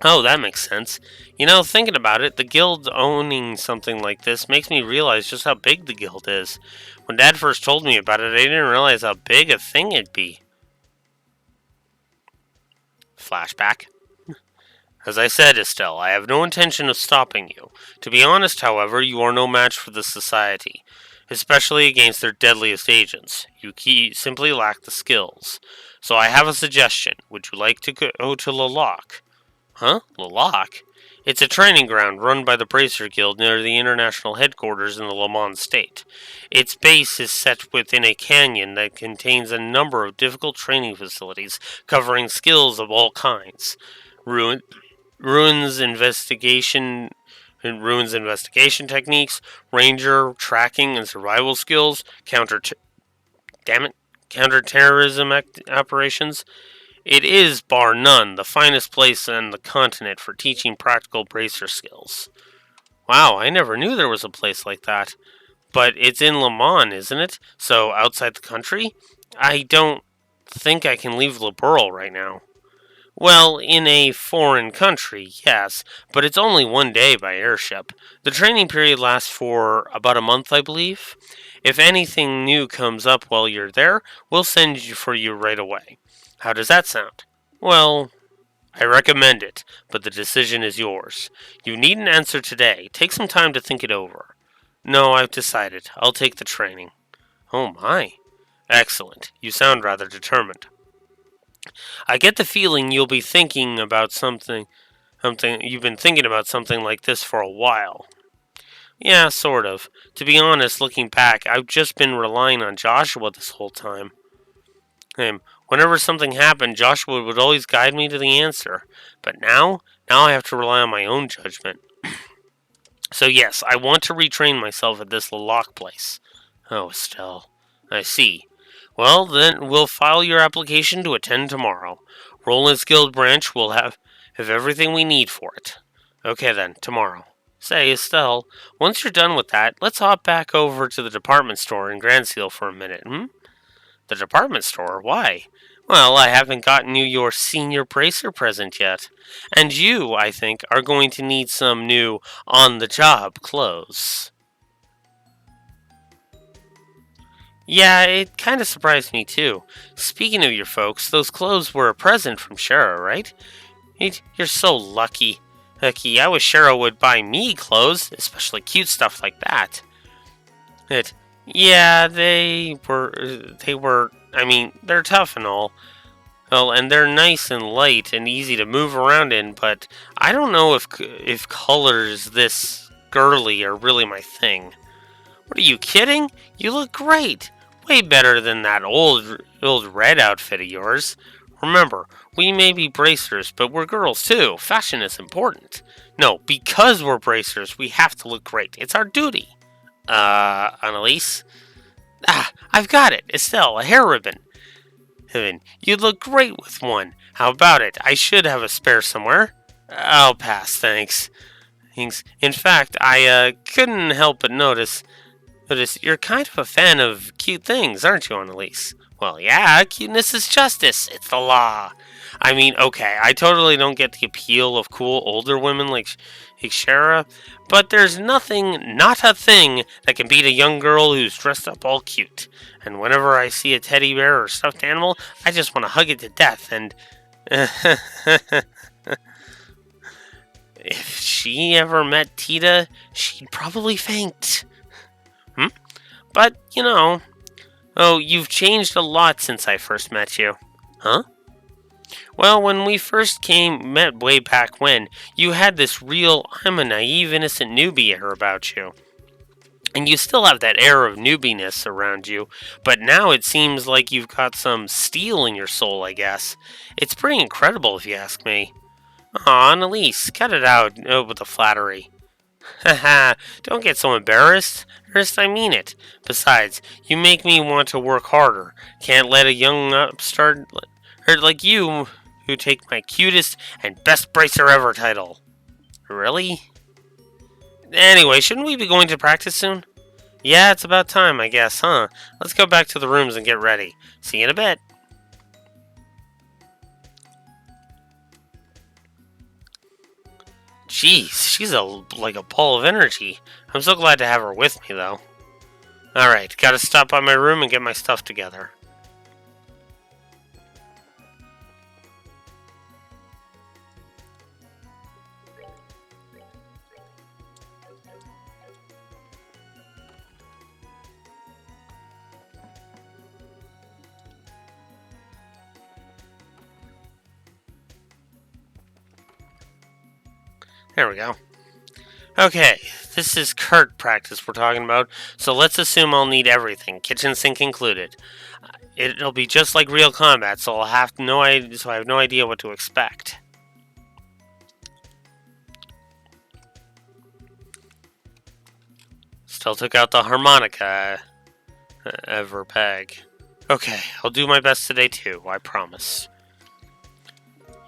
Oh, that makes sense. You know, thinking about it, the guild owning something like this makes me realize just how big the guild is. When Dad first told me about it, I didn't realize how big a thing it'd be. Flashback. As I said, Estelle, I have no intention of stopping you. To be honest, however, you are no match for the Society, especially against their deadliest agents. You simply lack the skills. So I have a suggestion. Would you like to go to Lalak? Huh? Lalak? It's a training ground run by the Bracer Guild near the international headquarters in the Le Mans state. Its base is set within a canyon that contains a number of difficult training facilities covering skills of all kinds. Ruins investigation techniques, ranger tracking and survival skills, counterterrorism operations. It is, bar none, the finest place on the continent for teaching practical bracer skills. Wow, I never knew there was a place like that. But it's in Le Mans, isn't it? So outside the country? I don't think I can leave Le Burle right now. Well, in a foreign country, yes, but it's only 1 day by airship. The training period lasts for about a month, I believe. If anything new comes up while you're there, we'll send you for you right away. How does that sound? Well, I recommend it, but the decision is yours. You needn't answer today. Take some time to think it over. No, I've decided. I'll take the training. Oh my. Excellent. You sound rather determined. I get the feeling you'll be thinking about something you've been thinking about something like this for a while. Yeah, sort of. To be honest, looking back, I've just been relying on Joshua this whole time. Whenever something happened, Joshua would always guide me to the answer. But now I have to rely on my own judgment. So yes, I want to retrain myself at this Lalak place. Oh, Estelle. I see. Well, then we'll file your application to attend tomorrow. Roland's Guild branch will have everything we need for it. Okay then, tomorrow. Say, Estelle, once you're done with that, let's hop back over to the department store in Grand Seal for a minute, The department store? Why? Well, I haven't gotten you your senior bracer present yet. And you, I think, are going to need some new on-the-job clothes. Yeah, it kind of surprised me too. Speaking of your folks, those clothes were a present from Shara, right? You're so lucky. Hecky, I wish Cheryl would buy me clothes, especially cute stuff like that. It, yeah, I mean, they're tough and all. Well, and they're nice and light and easy to move around in, but I don't know if colors this girly are really my thing. What are you kidding? You look great. Way better than that old red outfit of yours. Remember, we may be bracers, but we're girls too. Fashion is important. No, because we're bracers, we have to look great. It's our duty. Annalise? Ah, I've got it. Estelle, a hair ribbon. You'd look great with one. How about it? I should have a spare somewhere. I'll pass, thanks. In fact, I couldn't help but notice you're kind of a fan of cute things, aren't you, Annalise? Well, yeah, cuteness is justice. It's the law. I mean, okay, I totally don't get the appeal of cool older women like Shara, but there's not a thing that can beat a young girl who's dressed up all cute. And whenever I see a teddy bear or stuffed animal, I just want to hug it to death and. If she ever met Tita, she'd probably faint. But, oh, you've changed a lot since I first met you. Huh? Well, when we first met way back when, you had this real, I'm a naive, innocent newbie air about you. And you still have that air of newbiness around you, but now it seems like you've got some steel in your soul, I guess. It's pretty incredible if you ask me. Aw, Annalise, cut it out with the flattery. Haha, don't get so embarrassed. Ernest, I mean it. Besides, you make me want to work harder. Can't let a young upstart like you who take my cutest and best bracer ever title. Really? Anyway, shouldn't we be going to practice soon? Yeah, it's about time, I guess, huh? Let's go back to the rooms and get ready. See you in a bit. Jeez, she's like a ball of energy. I'm so glad to have her with me, though. Alright, gotta stop by my room and get my stuff together. There we go. Okay, this is Kurt practice we're talking about, so let's assume I'll need everything, kitchen sink included. It'll be just like real combat, so I have no idea what to expect. Still took out the harmonica ever peg. Okay, I'll do my best today too, I promise.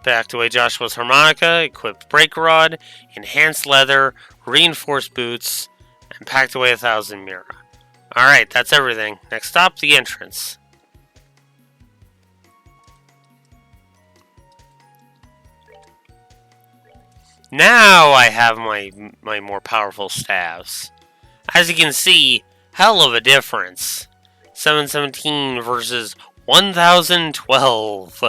Packed away Joshua's harmonica, equipped brake rod, enhanced leather, reinforced boots, and packed away 1,000 Mira. Alright, that's everything. Next stop, the entrance. Now I have my more powerful staves. As you can see, hell of a difference. 717 versus 1012.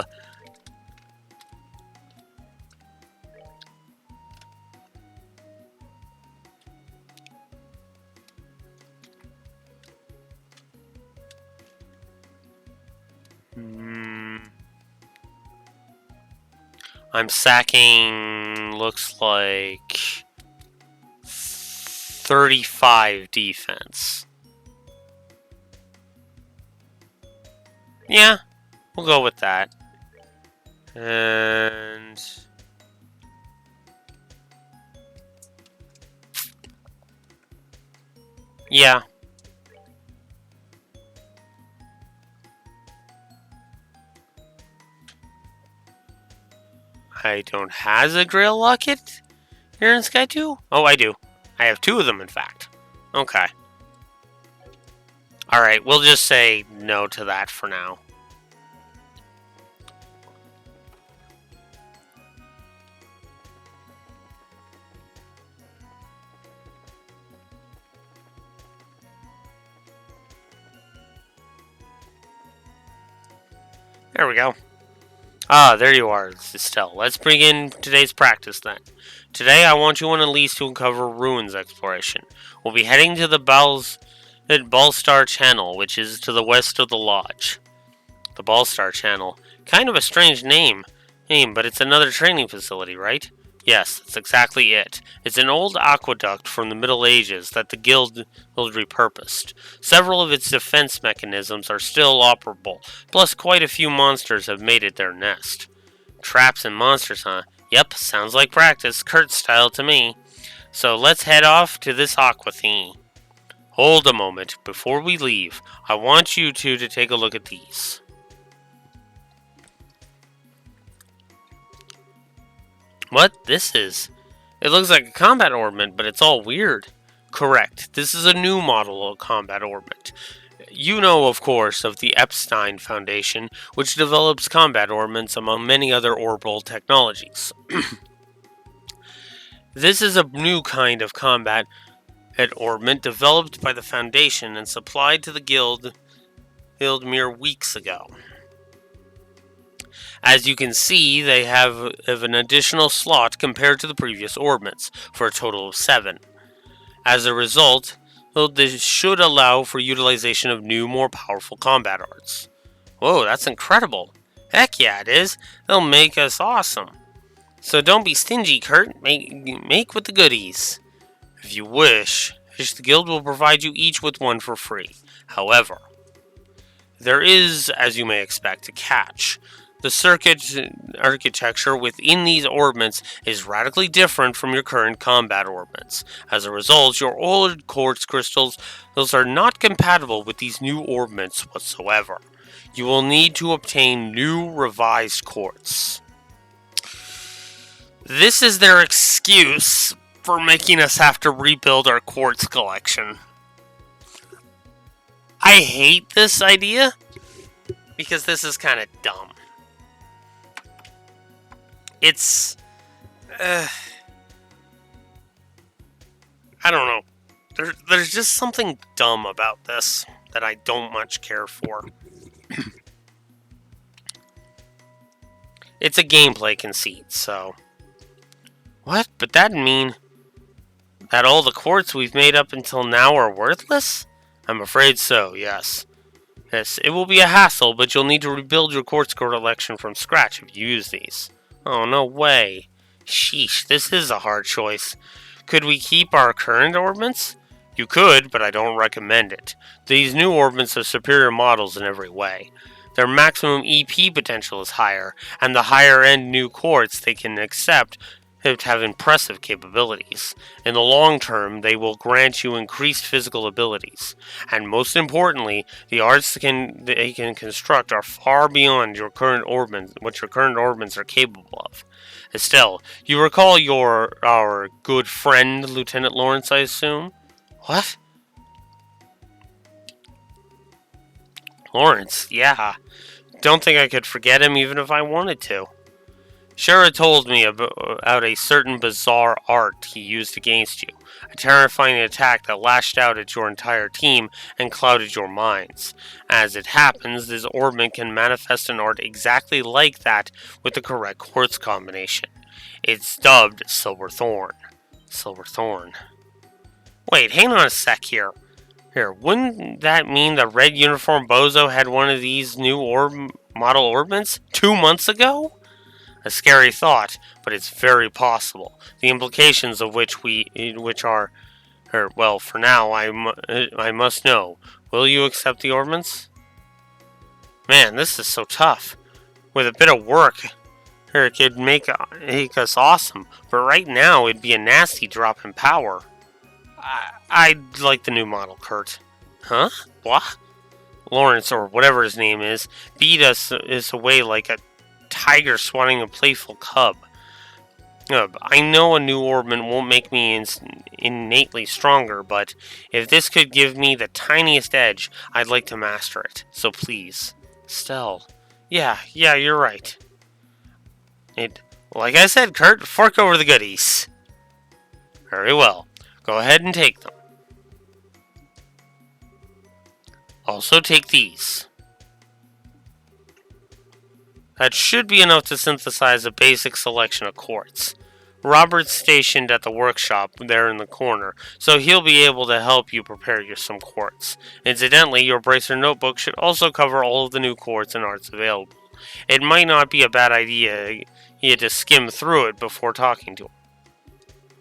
I'm sacking, looks like 35 defense. Yeah, we'll go with that. And yeah. I don't have a Grail Locket here in Sky 2? Oh, I do. I have 2 of them, in fact. Okay. Alright, we'll just say no to that for now. There we go. Ah, there you are, Estelle. Let's begin today's practice then. Today I want you on a lease to uncover ruins exploration. We'll be heading to the Balstar Channel, which is to the west of the lodge. The Balstar Channel. Kind of a strange name, but it's another training facility, right? Yes, that's exactly it. It's an old aqueduct from the Middle Ages that the guild repurposed. Several of its defense mechanisms are still operable, plus quite a few monsters have made it their nest. Traps and monsters, huh? Yep, sounds like practice, Kurt style to me. So let's head off to this aqua theme. Hold a moment. Before we leave, I want you two to take a look at these. What? This is... It looks like a combat ornament, but it's all weird. Correct. This is a new model of combat ornament. You know, of course, of the Epstein Foundation, which develops combat ornaments among many other orbital technologies. This is a new kind of combat ornament developed by the Foundation and supplied to the guild mere weeks ago. As you can see, they have an additional slot compared to the previous ornaments, for a total of 7. As a result, this should allow for utilization of new, more powerful combat arts. Whoa, that's incredible. Heck yeah, it is. They'll make us awesome. So don't be stingy, Kurt. Make with the goodies. If you wish, the guild will provide you each with one for free. However, there is, as you may expect, a catch. The circuit architecture within these ornaments is radically different from your current combat ornaments. As a result, your old quartz crystals, those are not compatible with these new ornaments whatsoever. You will need to obtain new revised quartz. This is their excuse for making us have to rebuild our quartz collection. I hate this idea because this is kind of dumb. It's... I don't know. There's just something dumb about this that I don't much care for. It's a gameplay conceit, so... What? But that'd mean that all the quartz we've made up until now are worthless? I'm afraid so, yes. Yes, it will be a hassle, but you'll need to rebuild your quartz collection from scratch if you use these. Oh, no way. Sheesh, this is a hard choice. Could we keep our current ornaments? You could, but I don't recommend it. These new ornaments are superior models in every way. Their maximum EP potential is higher, and the higher-end new quartz they can accept have impressive capabilities. In the long term, they will grant you increased physical abilities. And most importantly, the arts they can construct are far beyond your current ornaments, what your current ornaments are capable of. Estelle, you recall our good friend, Lieutenant Lawrence, I assume? What? Lawrence, yeah. Don't think I could forget him even if I wanted to. Shara told me about a certain bizarre art he used against you, a terrifying attack that lashed out at your entire team and clouded your minds. As it happens, this ornament can manifest an art exactly like that with the correct quartz combination. It's dubbed Silverthorn. Silverthorn. Wait, hang on a sec here. Wouldn't that mean the red uniform bozo had one of these new model ornaments 2 months ago? A scary thought, but it's very possible. The implications of which are, well, for now, I must know. Will you accept the ornaments? Man, this is so tough. With a bit of work, it could make us awesome, but right now, it'd be a nasty drop in power. I'd like the new model, Kurt. Huh? What? Lawrence, or whatever his name is, beat us away like a tiger swatting a playful cub. I know a new ornament won't make me innately stronger, but if this could give me the tiniest edge, I'd like to master it. So please, Stell. Yeah, you're right. Like I said, Kurt, fork over the goodies. Very well. Go ahead and take them. Also take these. That should be enough to synthesize a basic selection of quartz. Robert's stationed at the workshop there in the corner, so he'll be able to help you prepare some quartz. Incidentally, your bracer notebook should also cover all of the new quartz and arts available. It might not be a bad idea to skim through it before talking to him.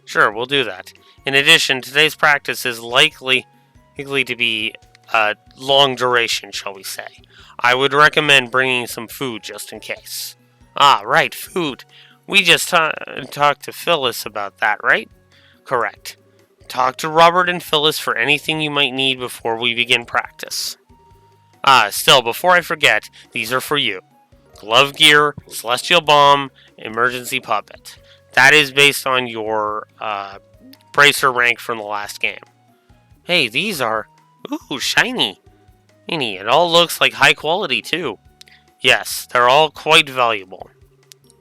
Sure, we'll do that. In addition, today's practice is likely to be long duration, shall we say. I would recommend bringing some food just in case. Ah, right, food. We just talked to Phyllis about that, right? Correct. Talk to Robert and Phyllis for anything you might need before we begin practice. Still, before I forget, these are for you. Glove gear, celestial bomb, emergency puppet. That is based on your bracer rank from the last game. Hey, these are... Ooh, shiny. It all looks like high quality, too. Yes, they're all quite valuable.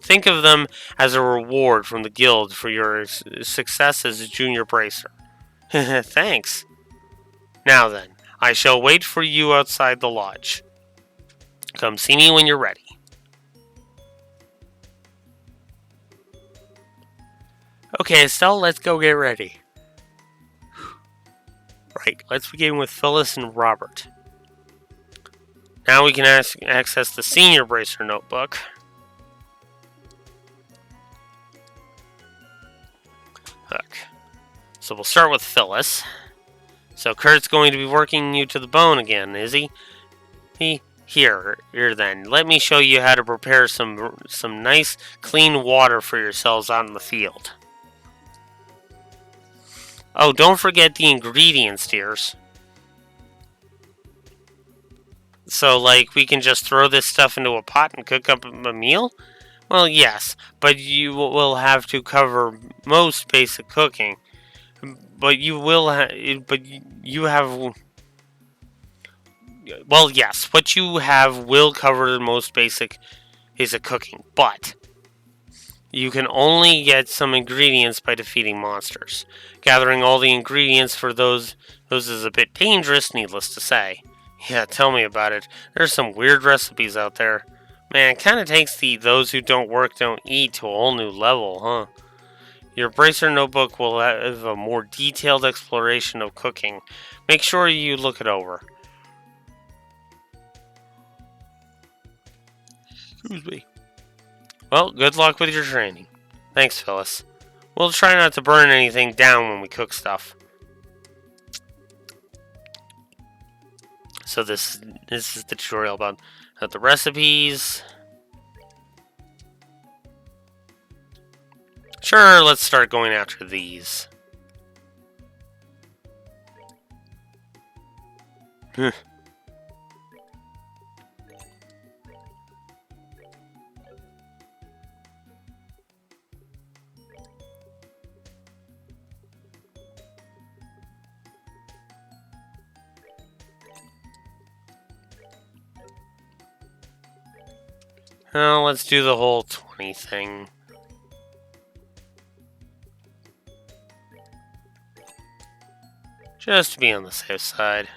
Think of them as a reward from the guild for your success as a junior bracer. Thanks. Now then, I shall wait for you outside the lodge. Come see me when you're ready. Okay, Estelle, let's go get ready. Right, let's begin with Phyllis and Robert. Now we can access the senior bracer notebook. Look. So we'll start with Phyllis. So Kurt's going to be working you to the bone again, is he? Here then. Let me show you how to prepare some nice, clean water for yourselves out in the field. Oh, don't forget the ingredients, dears. So, we can just throw this stuff into a pot and cook up a meal? Well, yes, but you will have to cover most basic cooking. But you have... Well, yes, what you have will cover the most basic cooking, but... You can only get some ingredients by defeating monsters. Gathering all the ingredients for those is a bit dangerous, needless to say. Yeah, tell me about it. There's some weird recipes out there. Man, it kind of takes the those who don't work don't eat to a whole new level, huh? Your bracer notebook will have a more detailed exploration of cooking. Make sure you look it over. Excuse me. Well, good luck with your training. Thanks, Phyllis. We'll try not to burn anything down when we cook stuff. So this is the tutorial about the recipes. Sure, let's start going after these. Well, let's do the whole 20 thing. Just to be on the safe side.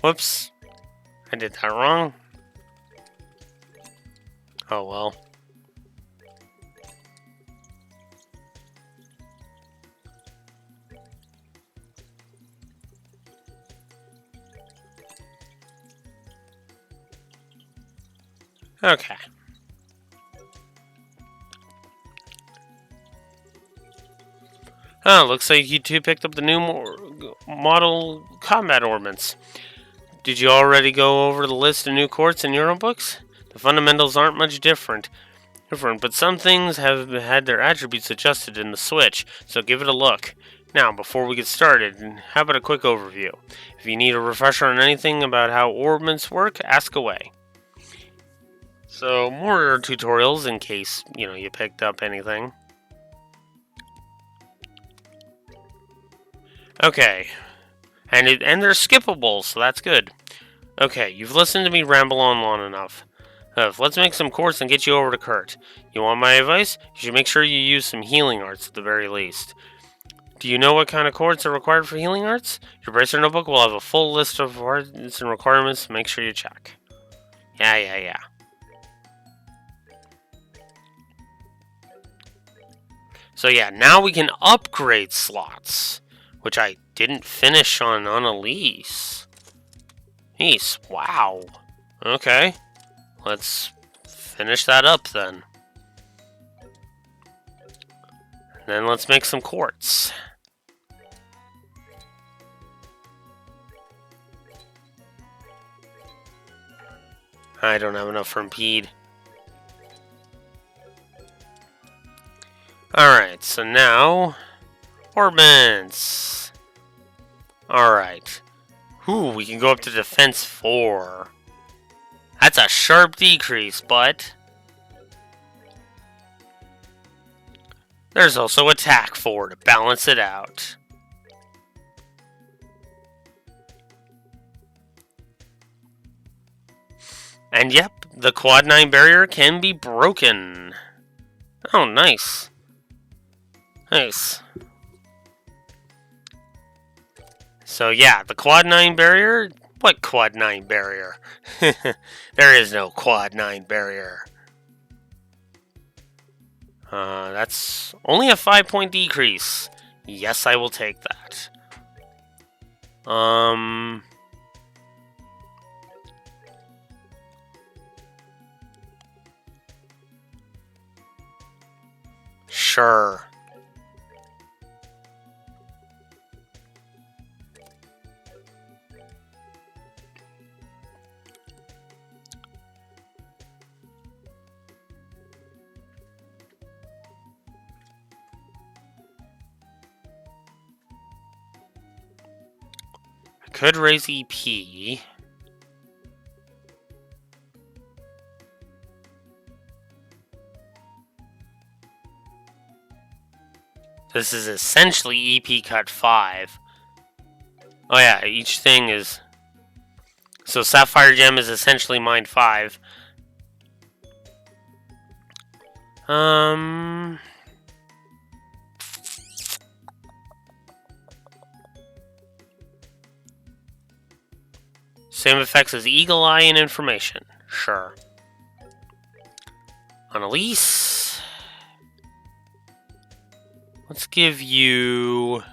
Whoops. I did that wrong. Oh well. Okay. Oh, looks like you two picked up the new model combat ornaments. Did you already go over the list of new quartz in your own books? The fundamentals aren't much different, but some things have had their attributes adjusted in the Switch, so give it a look. Now, before we get started, how about a quick overview? If you need a refresher on anything about how orbments work, ask away. So, more tutorials in case, you picked up anything. Okay. And they're skippable, so that's good. Okay, you've listened to me ramble on long enough. Let's make some quartz and get you over to Kurt. You want my advice? You should make sure you use some healing arts at the very least. Do you know what kind of quartz are required for healing arts? Your bracer notebook will have a full list of arts and requirements, so make sure you check. Yeah. So yeah, now we can upgrade slots, which I didn't finish on Annalise. Nice, wow. Okay, let's finish that up then. And then let's make some quartz. I don't have enough for Impede. Alright, so now... Orbments! Alright. Ooh, we can go up to Defense 4. That's a sharp decrease, but... there's also Attack 4 to balance it out. And yep, the Quad 9 barrier can be broken. Oh, nice. Nice. So yeah, the Quad 9 barrier... what Quad 9 barrier? There is no Quad 9 barrier. That's only a 5-point decrease. Yes, I will take that. Sure. I could raise EP. This is essentially EP cut 5. Oh yeah, each thing is... so Sapphire Gem is essentially mine 5. Same effects as Eagle Eye and Information. Sure. Annalise. Let's give you...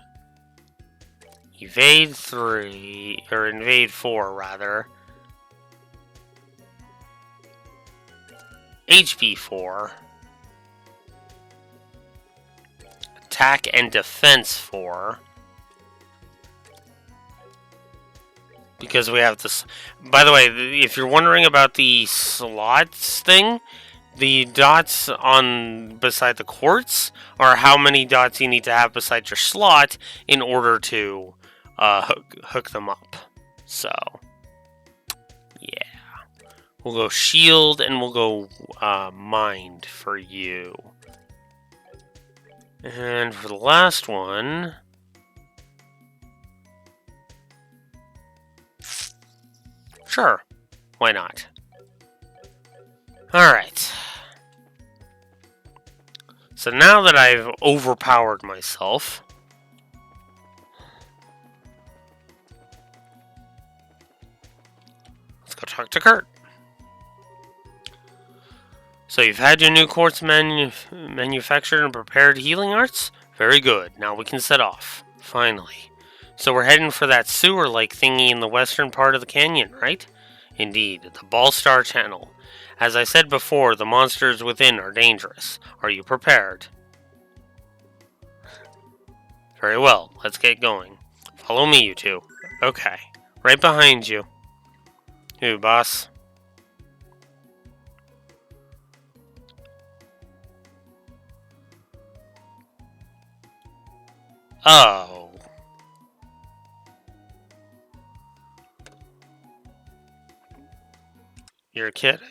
Evade 3, or Invade 4, rather. HP 4. Attack and Defense 4. Because we have this... by the way, if you're wondering about the slots thing, the dots on beside the quartz are how many dots you need to have beside your slot in order to hook them up. So, yeah. We'll go shield and we'll go mind for you. And for the last one... sure, why not? Alright. So now that I've overpowered myself... let's go talk to Kurt. So you've had your new quartz manufactured and prepared healing arts? Very good, now we can set off. Finally. So we're heading for that sewer-like thingy in the western part of the canyon, right? Indeed, the Ballstar Channel. As I said before, the monsters within are dangerous. Are you prepared? Very well, let's get going. Follow me, you two. Okay, right behind you. Ooh, boss. Oh. You're kidding.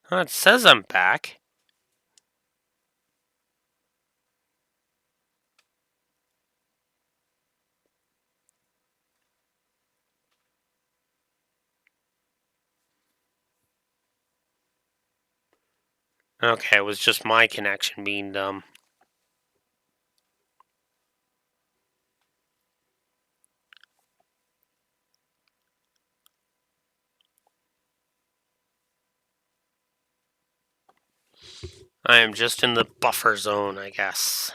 Oh, it says I'm back. Okay, it was just my connection being dumb. I am just in the buffer zone, I guess.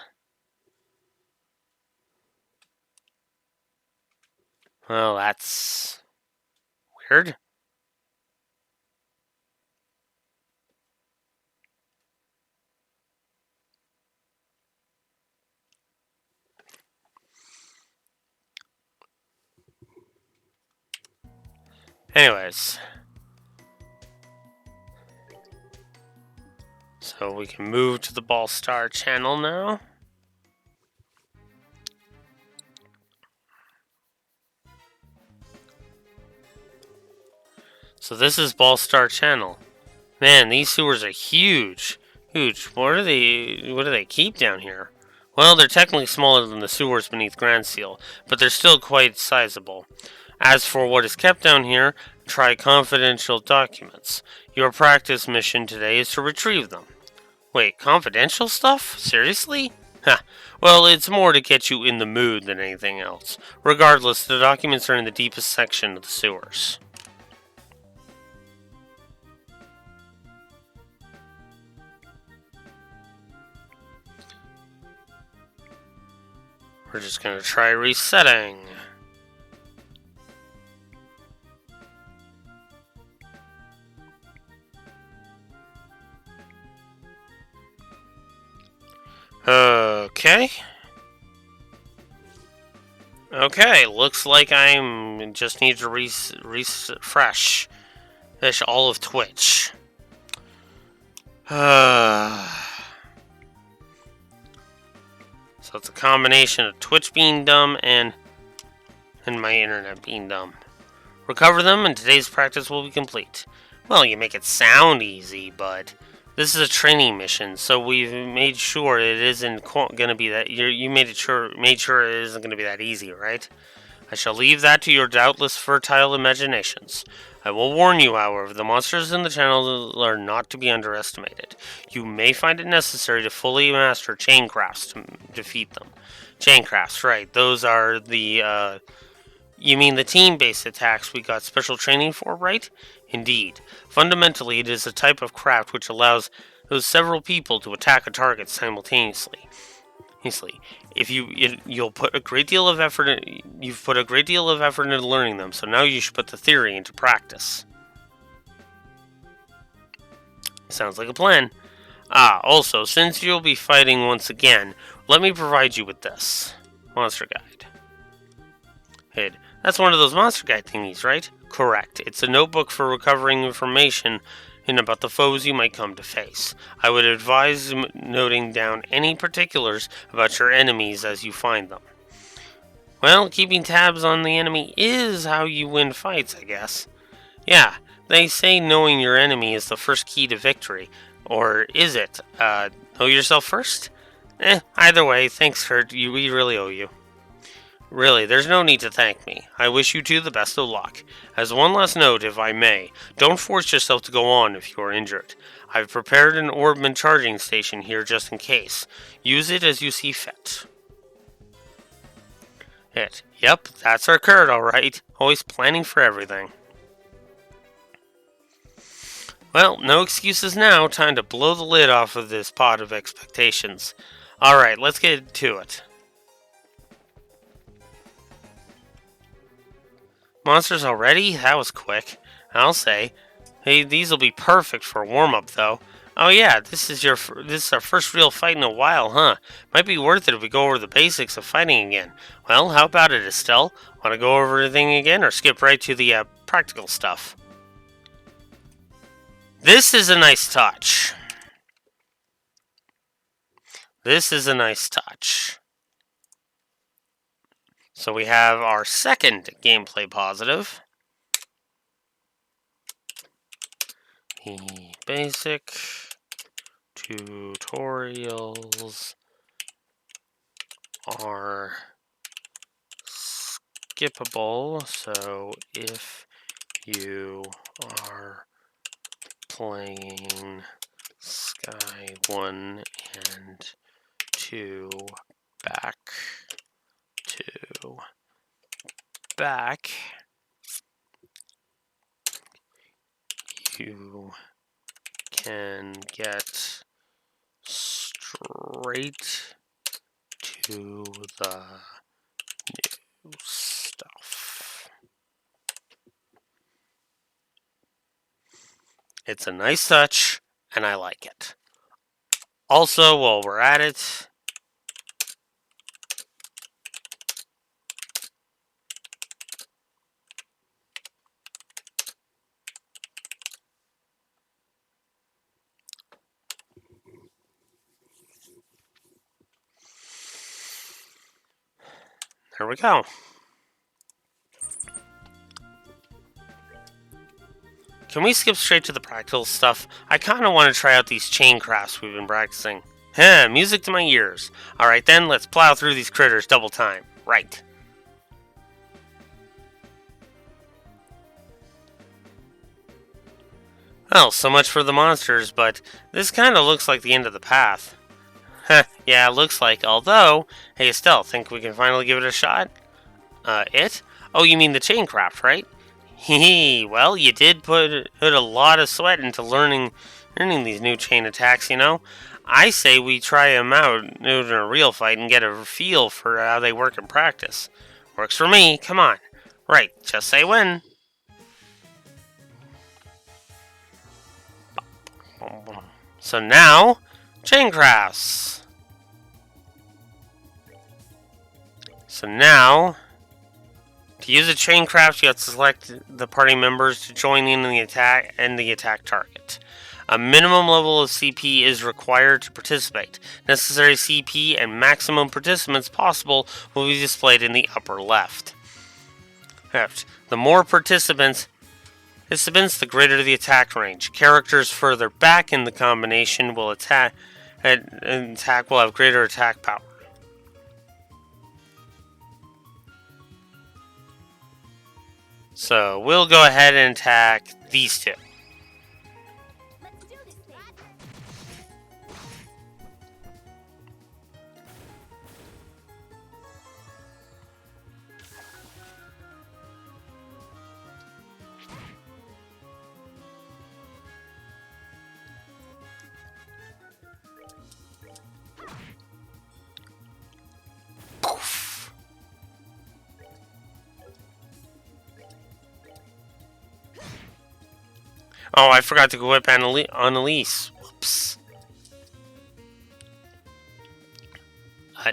Well, that's weird. Anyways. So we can move to the Ballstar channel now. So this is Ballstar channel. Man, these sewers are huge. Huge. What do they keep down here? Well, they're technically smaller than the sewers beneath Grand Seal, but they're still quite sizable. As for what is kept down here, try confidential documents. Your practice mission today is to retrieve them. Wait, confidential stuff? Seriously? Ha. Well, it's more to get you in the mood than anything else. Regardless, the documents are in the deepest section of the sewers. We're just gonna try resetting. Okay. Okay, looks like I'm just need to refresh all of Twitch. So it's a combination of Twitch being dumb and my internet being dumb. Recover them and today's practice will be complete. Well, you make it sound easy, but this is a training mission, so we've made sure it isn't going to be that. You made sure it isn't going to be that easy, right? I shall leave that to your doubtless fertile imaginations. I will warn you, however, the monsters in the channel are not to be underestimated. You may find it necessary to fully master chain crafts to defeat them. Chain crafts, right? Those are the. You mean the team-based attacks we got special training for, right? Indeed. Fundamentally, it is a type of craft which allows those several people to attack a target simultaneously. If you'll put a great deal of effort, you've put a great deal of effort into learning them, so now you should put the theory into practice. Sounds like a plan. Also, since you'll be fighting once again, let me provide you with this monster guide. Hey, that's one of those monster guide thingies, right? Correct. It's a notebook for recovering information about the foes you might come to face. I would advise noting down any particulars about your enemies as you find them. Well, keeping tabs on the enemy is how you win fights, I guess. Yeah, they say knowing your enemy is the first key to victory. Or is it? Know yourself first? Either way, thanks, Kurt. We really owe you. Really, there's no need to thank me. I wish you two the best of luck. As one last note, if I may, don't force yourself to go on if you are injured. I've prepared an Orbman charging station here just in case. Use it as you see fit. Yep, that's our Kurt, alright. Always planning for everything. Well, no excuses now. Time to blow the lid off of this pot of expectations. Alright, let's get to it. Monsters already? That was quick. I'll say. Hey, these'll be perfect for a warm-up, though. Oh yeah, this is our first real fight in a while, huh? Might be worth it if we go over the basics of fighting again. Well, how about it, Estelle? Want to go over everything again, or skip right to the practical stuff? This is a nice touch. This is a nice touch. So we have our second gameplay positive. The basic tutorials are skippable, so if you are playing Sky 1 and 2 back to back, you can get straight to the new stuff. It's a nice touch, and I like it. Also, while we're at it, there we go. Can we skip straight to the practical stuff? I kind of want to try out these chain crafts we've been practicing. Huh, music to my ears. Alright then, let's plow through these critters double time. Right. Well, so much for the monsters, but this kind of looks like the end of the path. Heh, yeah, looks like. Although, hey Estelle, think we can finally give it a shot? It? Oh, you mean the chain craft, right? Hee, well, you did put a lot of sweat into learning these new chain attacks, you know? I say we try them out in a real fight and get a feel for how they work in practice. Works for me, come on. Right, just say when. So now, chain crafts. So now, to use a chain craft, you have to select the party members to join in the attack target. A minimum level of CP is required to participate. Necessary CP and maximum participants possible will be displayed in the upper left. The more participants, the greater the attack range. Characters further back in the combination will attack will have greater attack power. So we'll go ahead and attack these two. Poof. Oh, I forgot to whip Annalise. Whoops.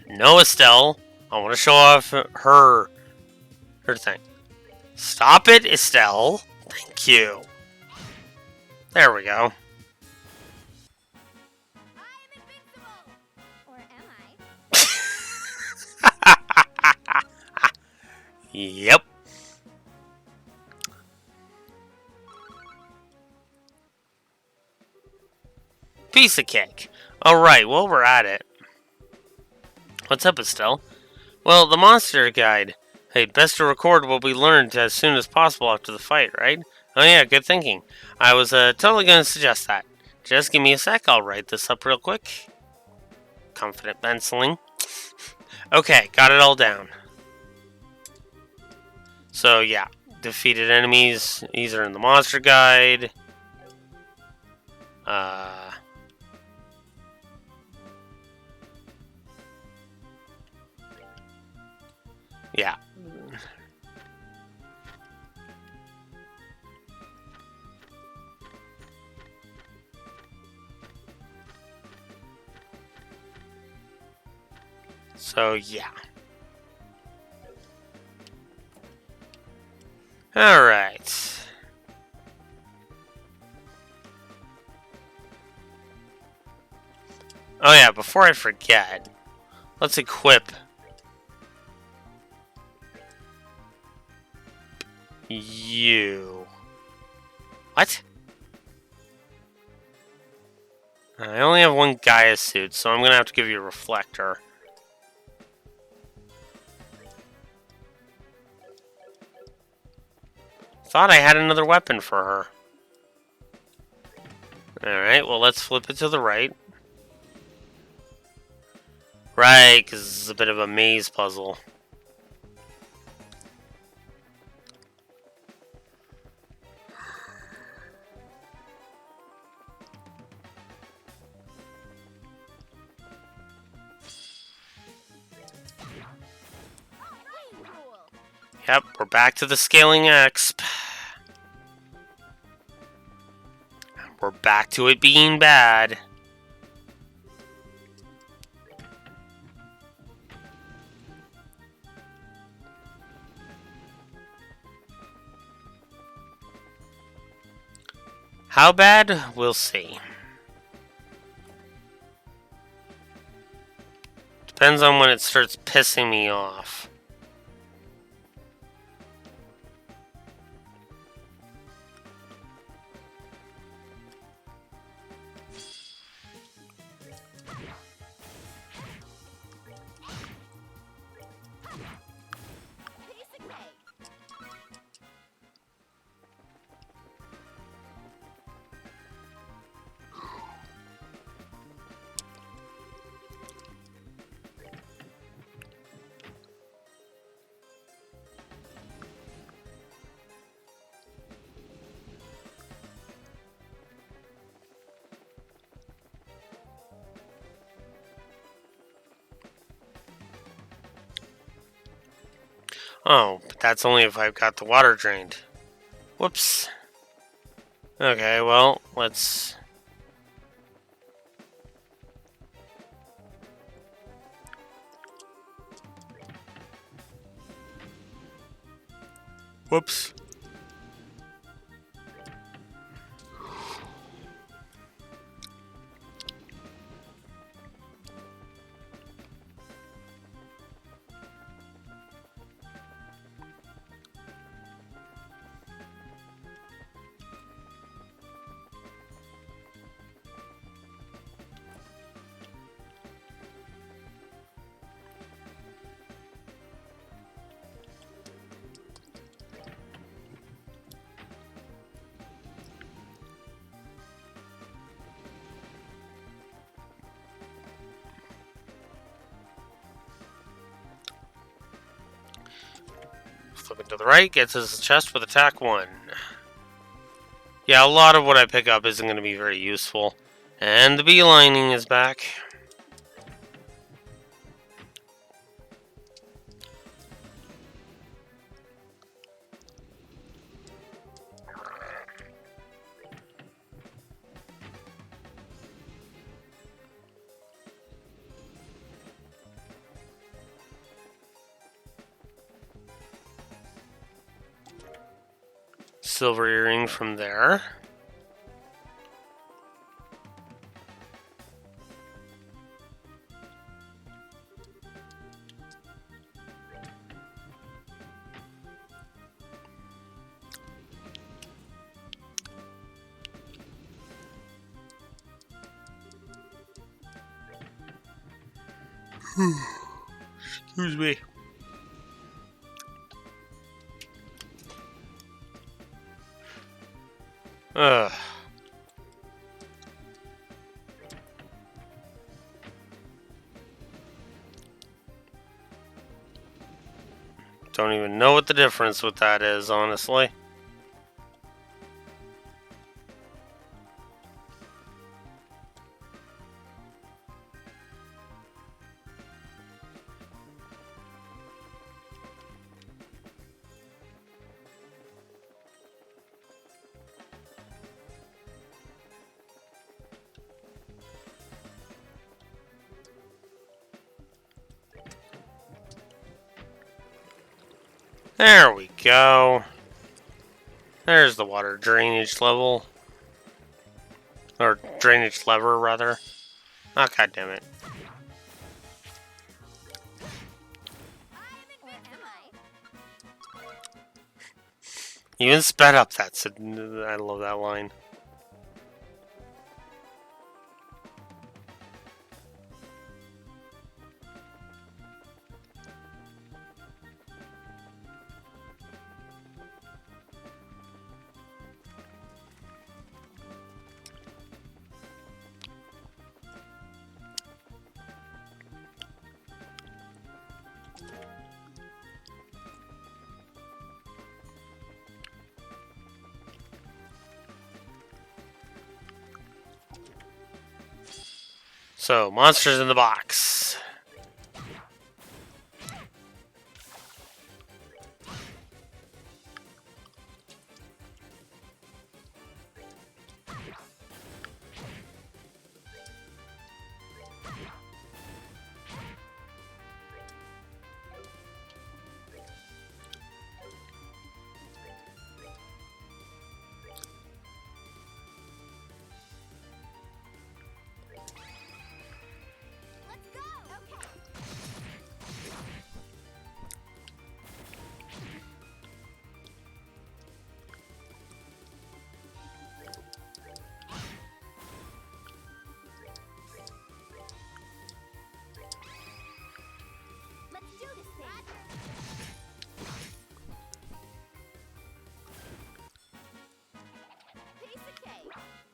No, Estelle. I want to show off her thing. Stop it, Estelle. Thank you. There we go. Yep. Piece of cake. Alright, well, we're at it. What's up, Estelle? Well, the monster guide. Hey, best to record what we learned as soon as possible after the fight, right? Oh yeah, good thinking. I was totally going to suggest that. Just give me a sec, I'll write this up real quick. Confident penciling. Okay, got it all down. So yeah, defeated enemies. These are in the monster guide. Yeah. So yeah. Alright. Oh yeah, before I forget, let's equip you. What? I only have one Gaia suit, so I'm gonna have to give you a reflector. Thought I had another weapon for her. Alright, well, let's flip it to the right. Right, because this is a bit of a maze puzzle. Yep, we're back to the scaling exp. We're back to it being bad. How bad? We'll see. Depends on when it starts pissing me off. Oh, but that's only if I've got the water drained. Whoops. Okay, well, let's... Whoops. Flipping to the right gets us a chest with attack 1. Yeah, a lot of what I pick up isn't going to be very useful. And the beelining is back. Silver earring from there. Excuse me. Ugh. Don't even know what the difference with that is, honestly. There we go. There's the water drainage level. Or drainage lever, rather. Oh, god damn it. Even sped up that. I love that line. So, monsters in the box.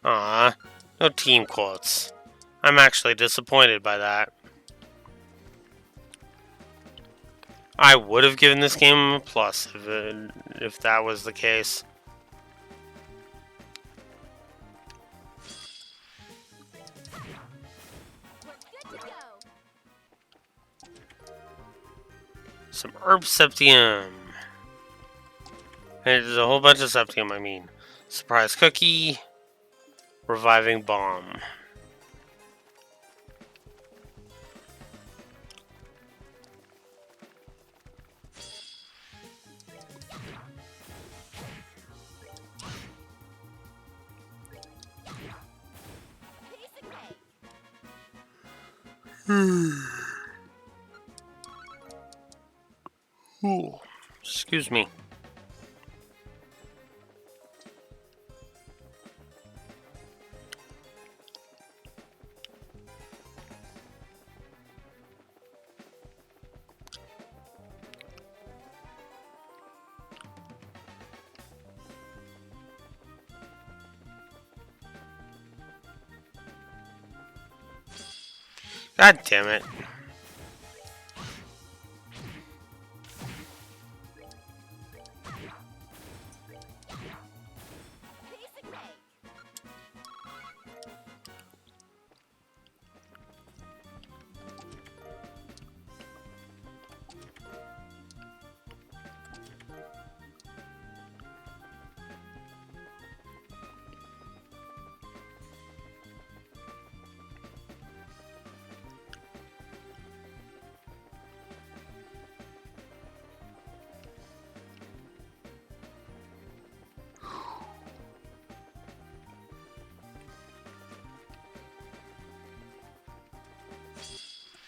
Aw, no team quotes. I'm actually disappointed by that. I would have given this game a plus if that was the case. Some Herb Septium. There's a whole bunch of Septium, I mean. Surprise Cookie. Reviving Bomb. Ooh. Excuse me. God damn it.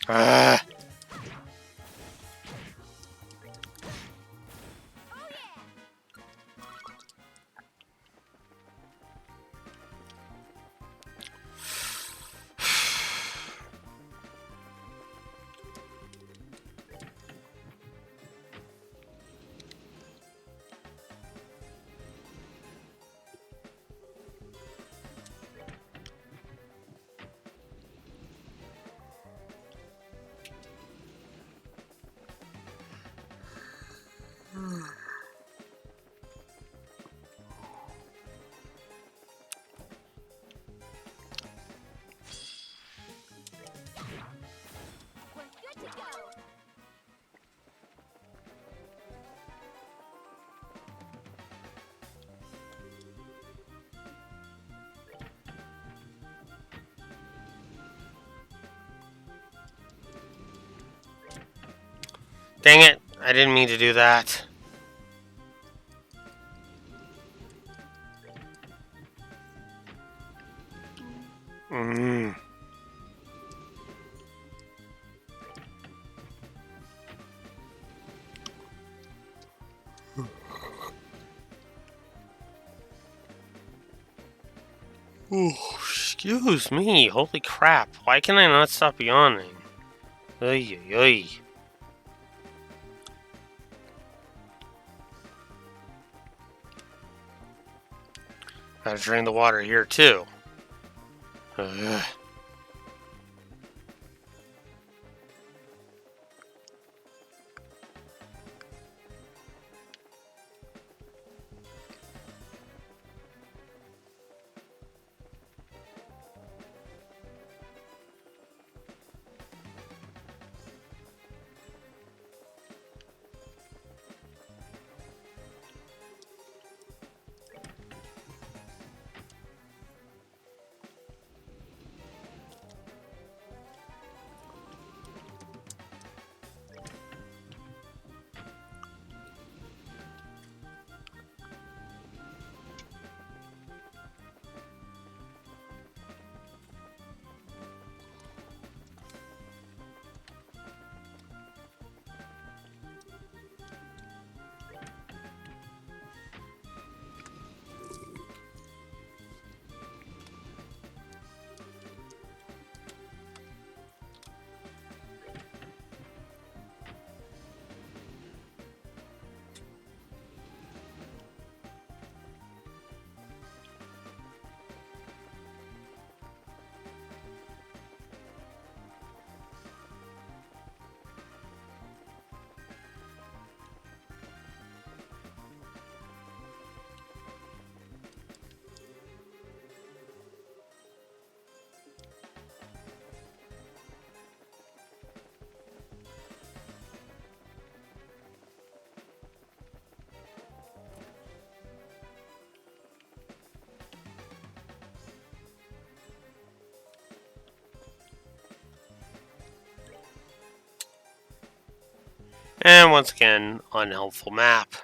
Ah. Dang it. I didn't mean to do that. Ooh, excuse me. Holy crap. Why can I not stop yawning? Ay, ay, ay. Gotta drain the water here, too. Ugh. And once again, unhelpful map.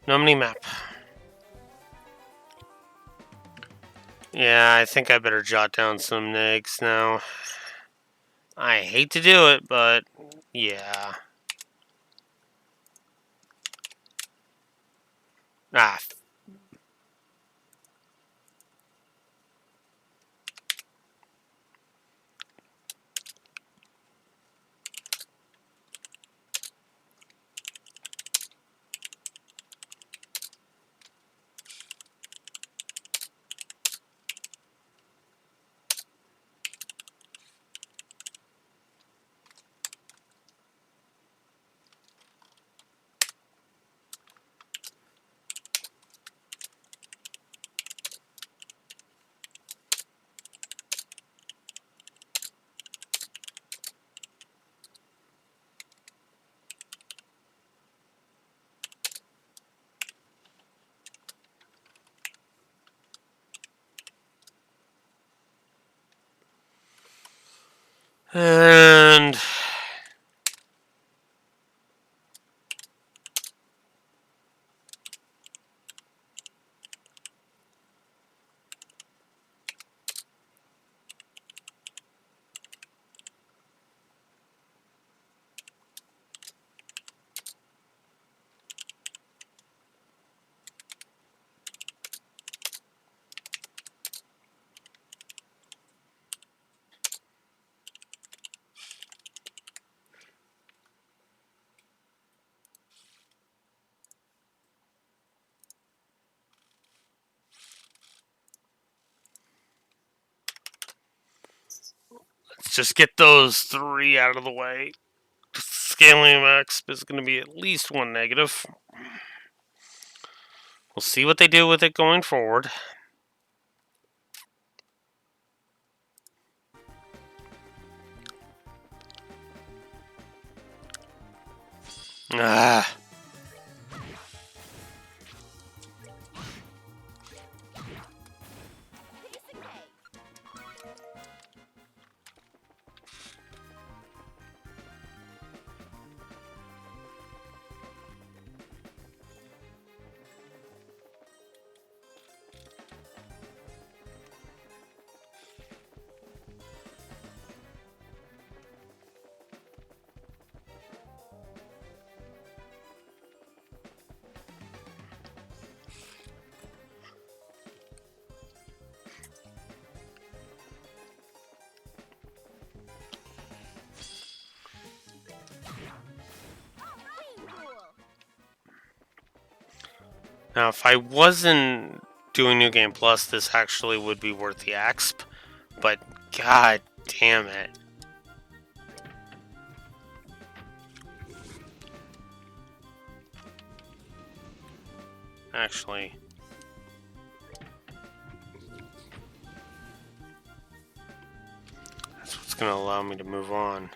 Nomini map. Yeah, I think I better jot down some negs now. I hate to do it, but yeah. Ah, and let's just get those 3 out of the way. Scaling max is going to be at least 1 negative. We'll see what they do with it going forward. Ah. Now, if I wasn't doing New Game Plus, this actually would be worth the exp, but god damn it. Actually, that's what's gonna allow me to move on.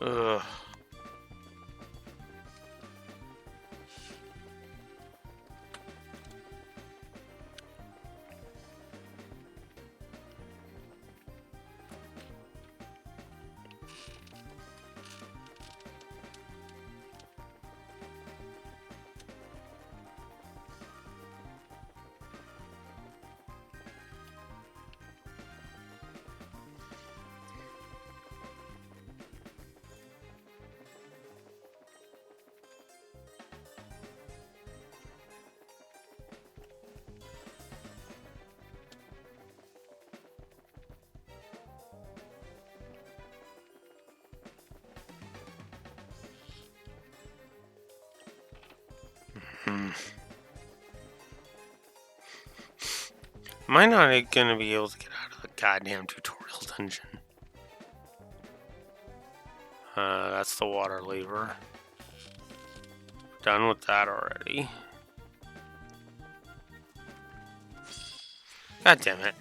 Ugh. Am I not gonna be able to get out of the goddamn tutorial dungeon? That's the water lever. Done with that already. God damn it.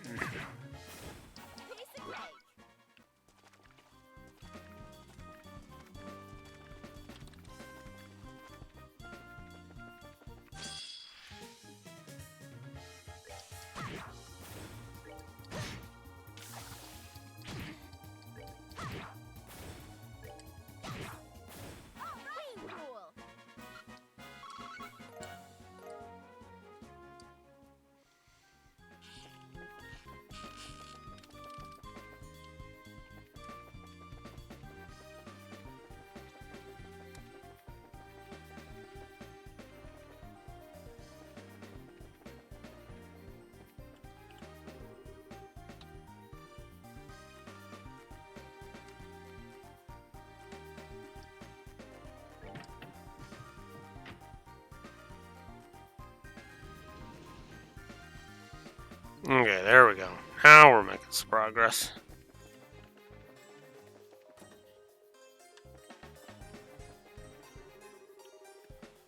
Okay, there we go. Now we're making some progress.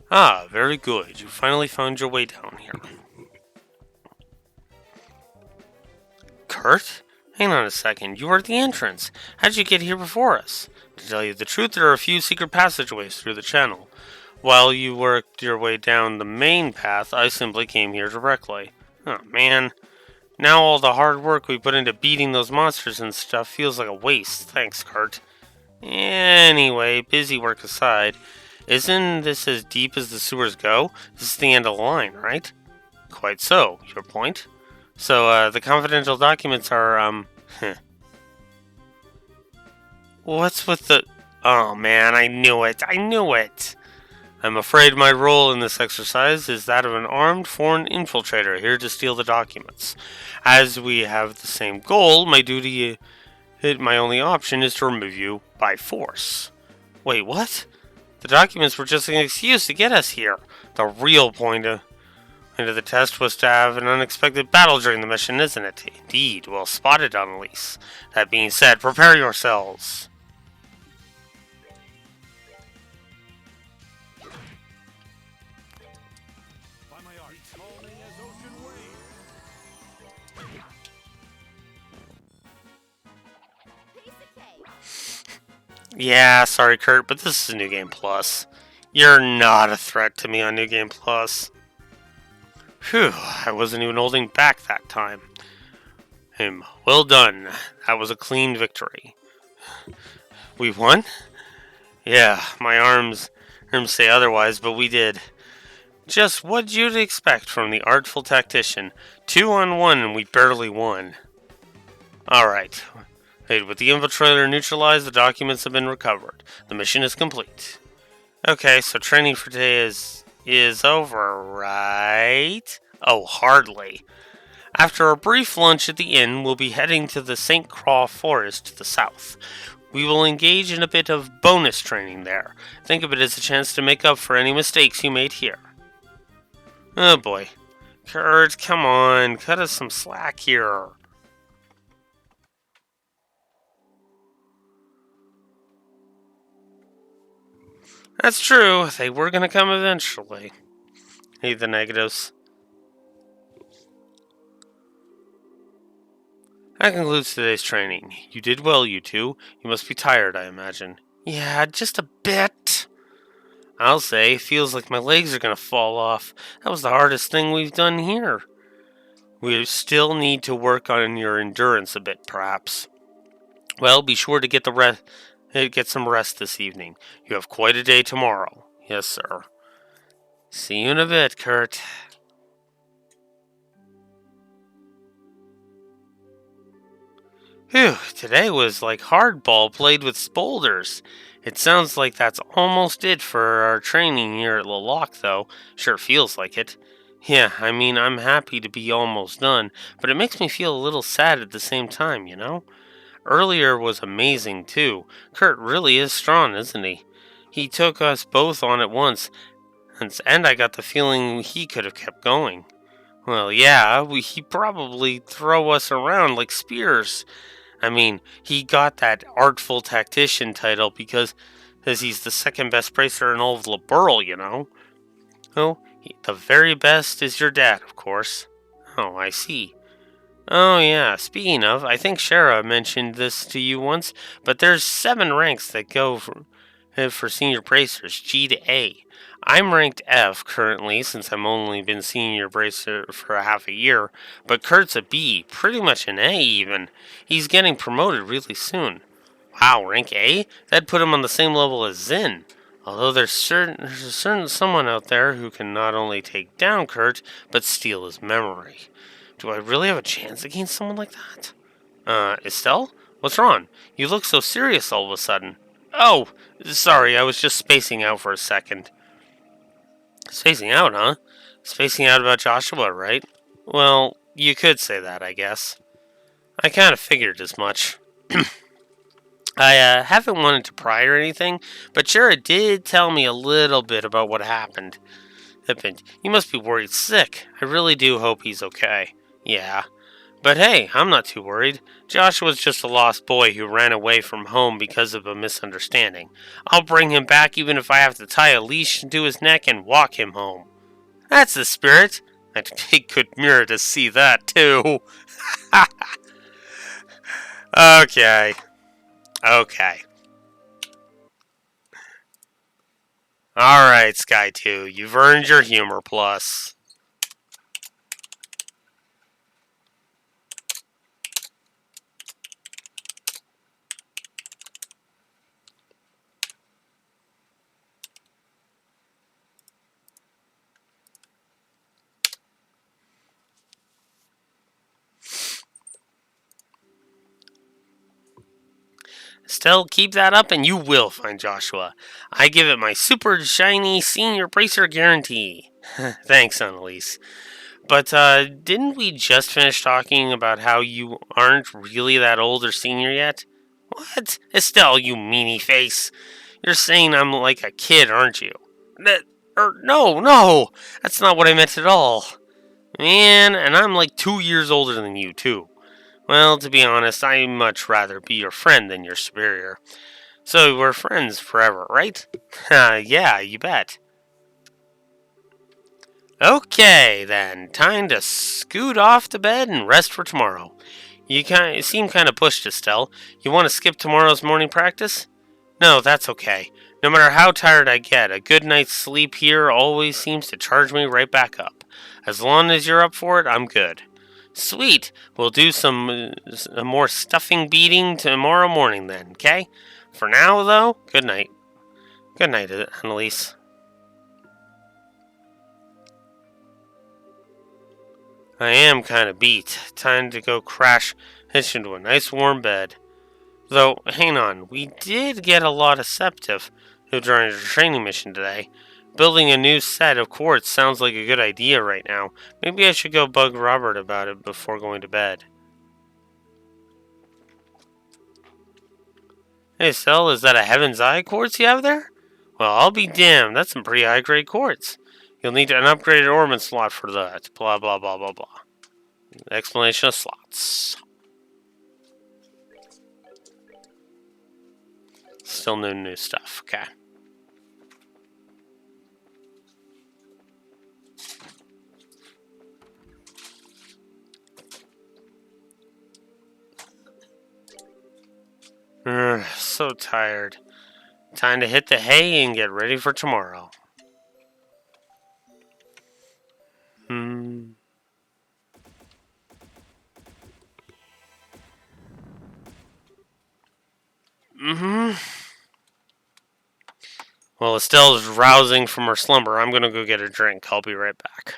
Ah, very good. You finally found your way down here. Kurt? Hang on a second. You were at the entrance. How did you get here before us? To tell you the truth, there are a few secret passageways through the channel. While you worked your way down the main path, I simply came here directly. Oh, man. Now all the hard work we put into beating those monsters and stuff feels like a waste. Thanks, Kurt. Anyway, busy work aside, isn't this as deep as the sewers go? This is the end of the line, right? Quite so. Your point? So, the confidential documents are, What's with the... Oh, man, I knew it. I knew it. I'm afraid my role in this exercise is that of an armed foreign infiltrator here to steal the documents. As we have the same goal, my only option is to remove you by force. Wait, what? The documents were just an excuse to get us here. The real point of the test was to have an unexpected battle during the mission, isn't it? Indeed, well spotted, Annalise. That being said, prepare yourselves. Yeah, sorry, Kurt, but this is New Game Plus. You're not a threat to me on New Game Plus. Phew, I wasn't even holding back that time. Well done. That was a clean victory. We won? Yeah, my arms say otherwise, but we did. Just what you'd expect from the artful tactician. 2-on-1 and we barely won. Alright. With the infiltrator neutralized, the documents have been recovered. The mission is complete. Okay, so training for today is over, right? Oh, hardly. After a brief lunch at the inn, we'll be heading to the St. Croix Forest to the south. We will engage in a bit of bonus training there. Think of it as a chance to make up for any mistakes you made here. Oh boy. Kurt, come on. Cut us some slack here. That's true. They were going to come eventually. Hey, the negatives. That concludes today's training. You did well, you two. You must be tired, I imagine. Yeah, just a bit. I'll say, feels like my legs are going to fall off. That was the hardest thing we've done here. We still need to work on your endurance a bit, perhaps. Well, be sure to get some rest this evening. You have quite a day tomorrow. Yes, sir. See you in a bit, Kurt. Phew, today was like hardball played with boulders. It sounds like that's almost it for our training here at Laloc, though. Sure feels like it. Yeah, I mean, I'm happy to be almost done, but it makes me feel a little sad at the same time, you know? Earlier was amazing, too. Kurt really is strong, isn't he? He took us both on at once, and I got the feeling he could have kept going. Well, yeah, he'd probably throw us around like spears. I mean, he got that artful tactician title because he's the second best bracer in all of Laburl, you know. Oh, the very best is your dad, of course. Oh, I see. Oh, yeah, speaking of, I think Shara mentioned this to you once, but there's 7 ranks that go for senior bracers, G to A. I'm ranked F currently since I'm only been senior bracer for half a year, but Kurt's a B, pretty much an A even. He's getting promoted really soon. Wow, rank A? That'd put him on the same level as Zin. Although there's a certain someone out there who can not only take down Kurt, but steal his memory. Do I really have a chance against someone like that? Estelle? What's wrong? You look so serious all of a sudden. Oh, sorry, I was just spacing out for a second. Spacing out, huh? Spacing out about Joshua, right? Well, you could say that, I guess. I kind of figured as much. I haven't wanted to pry or anything, but Shara did tell me a little bit about what happened. You must be worried sick. I really do hope he's okay. Yeah. But hey, I'm not too worried. Joshua's just a lost boy who ran away from home because of a misunderstanding. I'll bring him back even if I have to tie a leash to his neck and walk him home. That's the spirit. I'd take good mirror to see that, too. Okay. Okay. Alright, Sky 2. You've earned your humor plus. Still, keep that up and you will find Joshua. I give it my super shiny senior bracer guarantee. Thanks, Annalise. But didn't we just finish talking about how you aren't really that old or senior yet? What? Estelle, you meanie face. You're saying I'm like a kid, aren't you? No. That's not what I meant at all. Man, and I'm like 2 years older than you, too. Well, to be honest, I'd much rather be your friend than your superior. So we're friends forever, right? Yeah, you bet. Okay, then. Time to scoot off to bed and rest for tomorrow. You seem kind of pushed, Estelle. You want to skip tomorrow's morning practice? No, that's okay. No matter how tired I get, a good night's sleep here always seems to charge me right back up. As long as you're up for it, I'm good. Sweet. We'll do some more stuffing beating tomorrow morning then, okay? For now, though, good night. Good night, Annalise. I am kind of beat. Time to go crash hitch into a nice warm bed. Though, hang on, we did get a lot of Septif during our training mission today. Building a new set of quartz sounds like a good idea right now. Maybe I should go bug Robert about it before going to bed. Hey, Sel, is that a Heaven's Eye quartz you have there? Well, I'll be damned, that's some pretty high-grade quartz. You'll need an upgraded ornament slot for that. Blah, blah, blah, blah, blah. Explanation of slots. Still no new stuff. Okay. So tired. Time to hit the hay and get ready for tomorrow. Well, Estelle is rousing from her slumber. I'm gonna go get a drink. I'll be right back.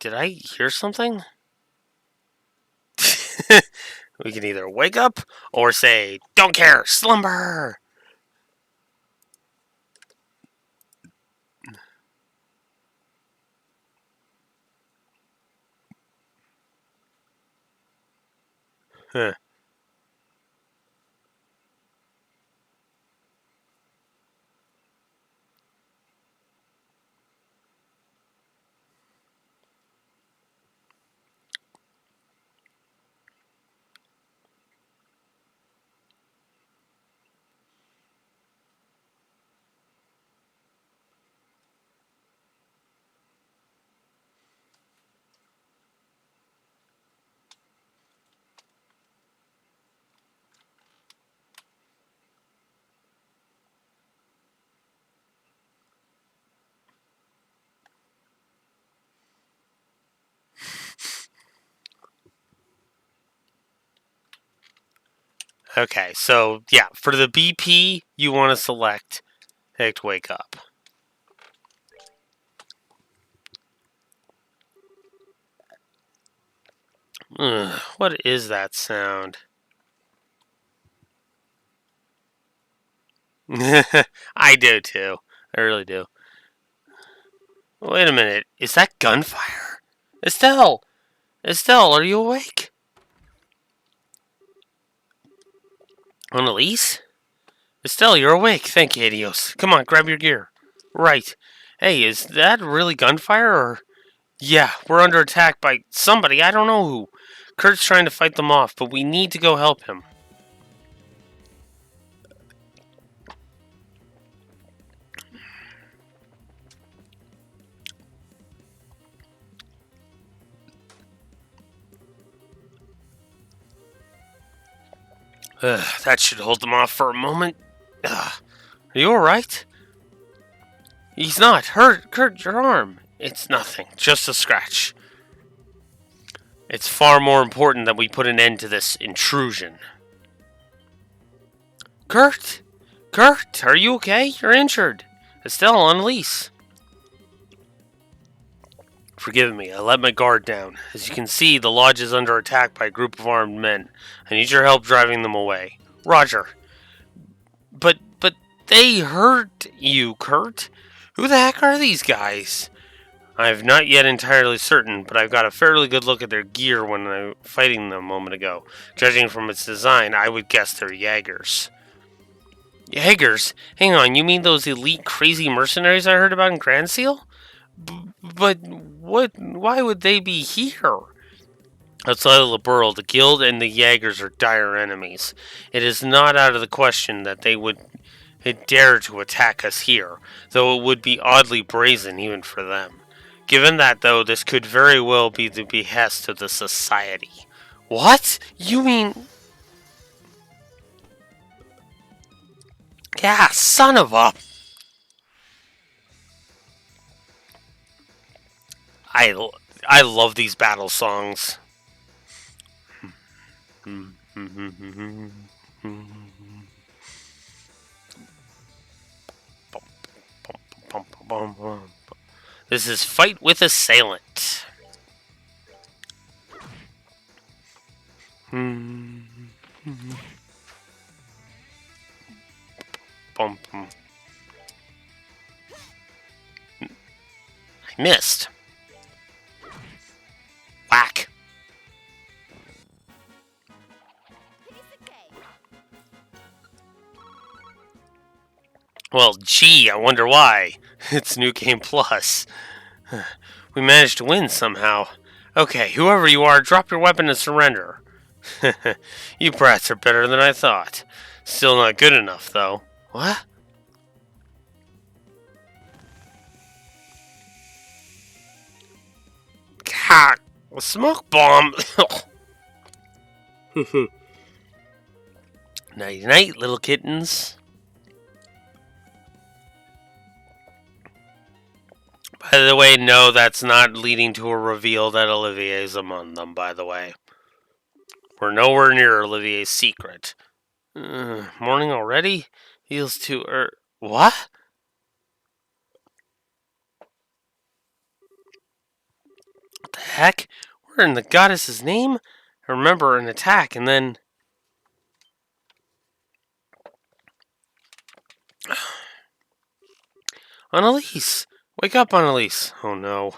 Did I hear something? We can either wake up or say, "Don't care, slumber." Huh. Okay, so yeah, for the BP, you want to select wake up. What is that sound? I do too. I really do. Wait a minute. Is that gunfire? Estelle! Estelle, are you awake? Annalise? Estelle, you're awake. Thank you, Adios. Come on, grab your gear. Right. Hey, is that really gunfire or... Yeah, we're under attack by somebody. I don't know who. Kurt's trying to fight them off, but we need to go help him. That should hold them off for a moment. Are you alright? He's not. Hurt. Kurt, your arm. It's nothing. Just a scratch. It's far more important that we put an end to this intrusion. Kurt! Kurt, are you okay? You're injured. Estelle, Annalise. Forgive me, I let my guard down. As you can see, the lodge is under attack by a group of armed men. I need your help driving them away. Roger. But they hurt you, Kurt. Who the heck are these guys? I'm not yet entirely certain, but I've got a fairly good look at their gear when I was fighting them a moment ago. Judging from its design, I would guess they're Jaegers. Jaegers? Hang on, you mean those elite crazy mercenaries I heard about in Grand Seal? But why would they be here? Outside of Liberl, the Guild and the Jaegers are dire enemies. It is not out of the question that they would dare to attack us here, though it would be oddly brazen even for them. Given that, though, this could very well be the behest of the Society. What? You mean... Yeah, son of a... I love these battle songs. This is Fight with Assailant. I missed. Whack. Well, gee, I wonder why. It's New Game Plus. We managed to win somehow. Okay, whoever you are, drop your weapon and surrender. You brats are better than I thought. Still not good enough, though. What? God, a smoke bomb. Nighty night, little kittens. By the way, no, that's not leading to a reveal that Olivier's among them, by the way. We're nowhere near Olivier's secret. Morning already? Feels too what? What the heck? We're in the goddess's name? I remember an attack and then... Annalise! Wake up, Annalise! Oh no.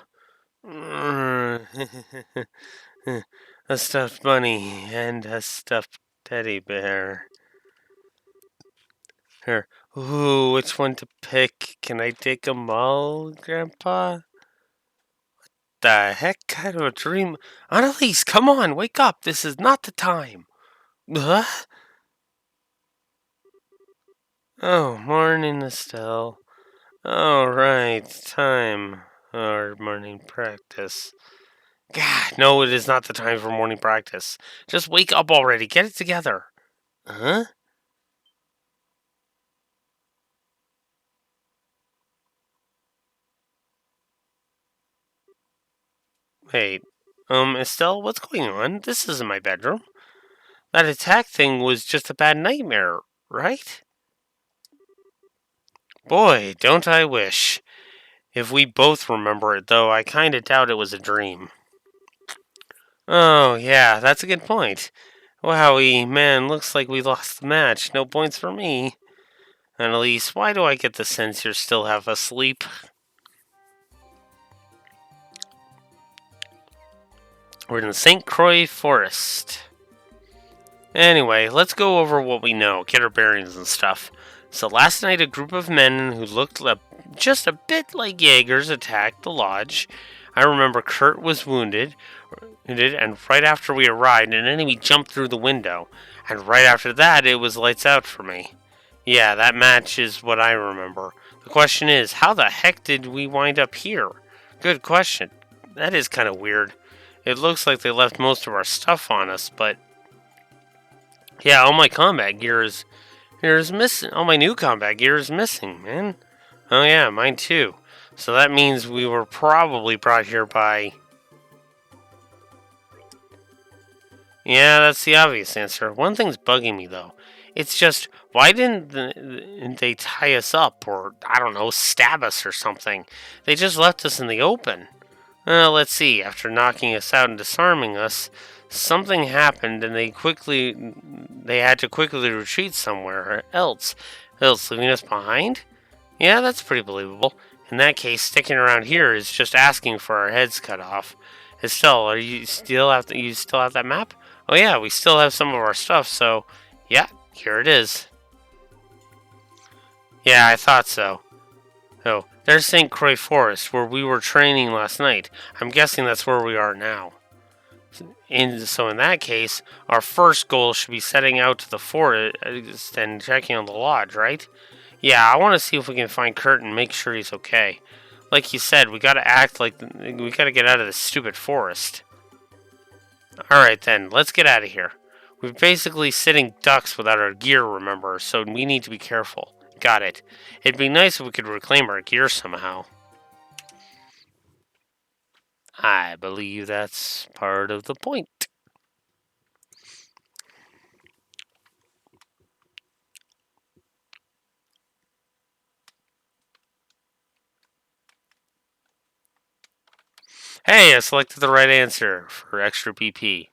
A stuffed bunny and a stuffed teddy bear. Here. Ooh, which one to pick? Can I take them all, Grandpa? What the heck kind of a dream? Annalise, come on, wake up. This is not the time. Huh? Oh, morning, Estelle. All right, time. Or morning practice. God, no, it is not the time for morning practice. Just wake up already. Get it together. Huh? Wait. Estelle, what's going on? This isn't my bedroom. That attack thing was just a bad nightmare, right? Boy, don't I wish. If we both remember it, though, I kinda doubt it was a dream. Oh, yeah, that's a good point. Wowie, man, looks like we lost the match. No points for me. Annalise, why do I get the sense you're still half asleep? We're in the St. Croix Forest. Anyway, let's go over what we know, get our bearings and stuff. So last night a group of men who looked just a bit like Jaegers attacked the lodge. I remember Kurt was wounded, and right after we arrived, an enemy jumped through the window. And right after that, it was lights out for me. Yeah, that match is what I remember. The question is, how the heck did we wind up here? Good question. That is kind of weird. It looks like they left most of our stuff on us, but... Yeah, all my combat gear is missing. All my new combat gear is missing, man. Oh yeah, mine too. So that means we were probably brought here by... Yeah, that's the obvious answer. One thing's bugging me though. It's just why didn't they tie us up or I don't know, stab us or something? They just left us in the open. Let's see. After knocking us out and disarming us, something happened, and they had to quickly retreat somewhere else, leaving us behind. Yeah, that's pretty believable. In that case, sticking around here is just asking for our heads cut off. Estelle, are you still have that map? Oh yeah, we still have some of our stuff. So, yeah, here it is. Yeah, I thought so. Oh, there's St. Croix Forest, where we were training last night. I'm guessing that's where we are now. So in that case, our first goal should be setting out to the forest and checking on the lodge, right? Yeah, I want to see if we can find Kurt and make sure he's okay. Like you said, we gotta act like we gotta get out of this stupid forest. Alright then, let's get out of here. We're basically sitting ducks without our gear, remember, so we need to be careful. Got it. It'd be nice if we could reclaim our gear somehow. I believe that's part of the point. Hey, I selected the right answer for extra BP.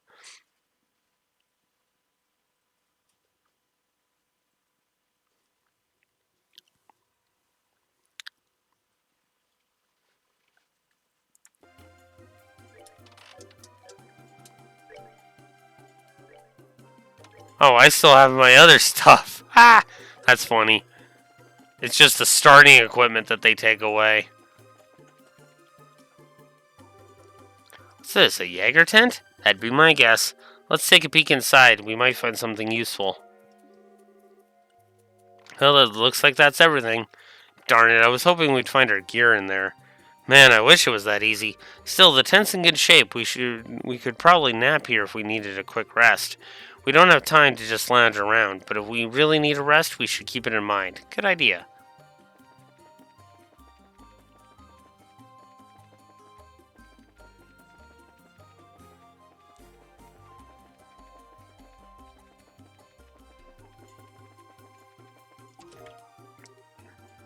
Oh, I still have my other stuff. Ah, that's funny. It's just the starting equipment that they take away. What's this, a Jaeger tent? That'd be my guess. Let's take a peek inside. We might find something useful. Well, it looks like that's everything. Darn it, I was hoping we'd find our gear in there. Man, I wish it was that easy. Still, the tent's in good shape. We could probably nap here if we needed a quick rest. We don't have time to just lounge around, but if we really need a rest, we should keep it in mind. Good idea.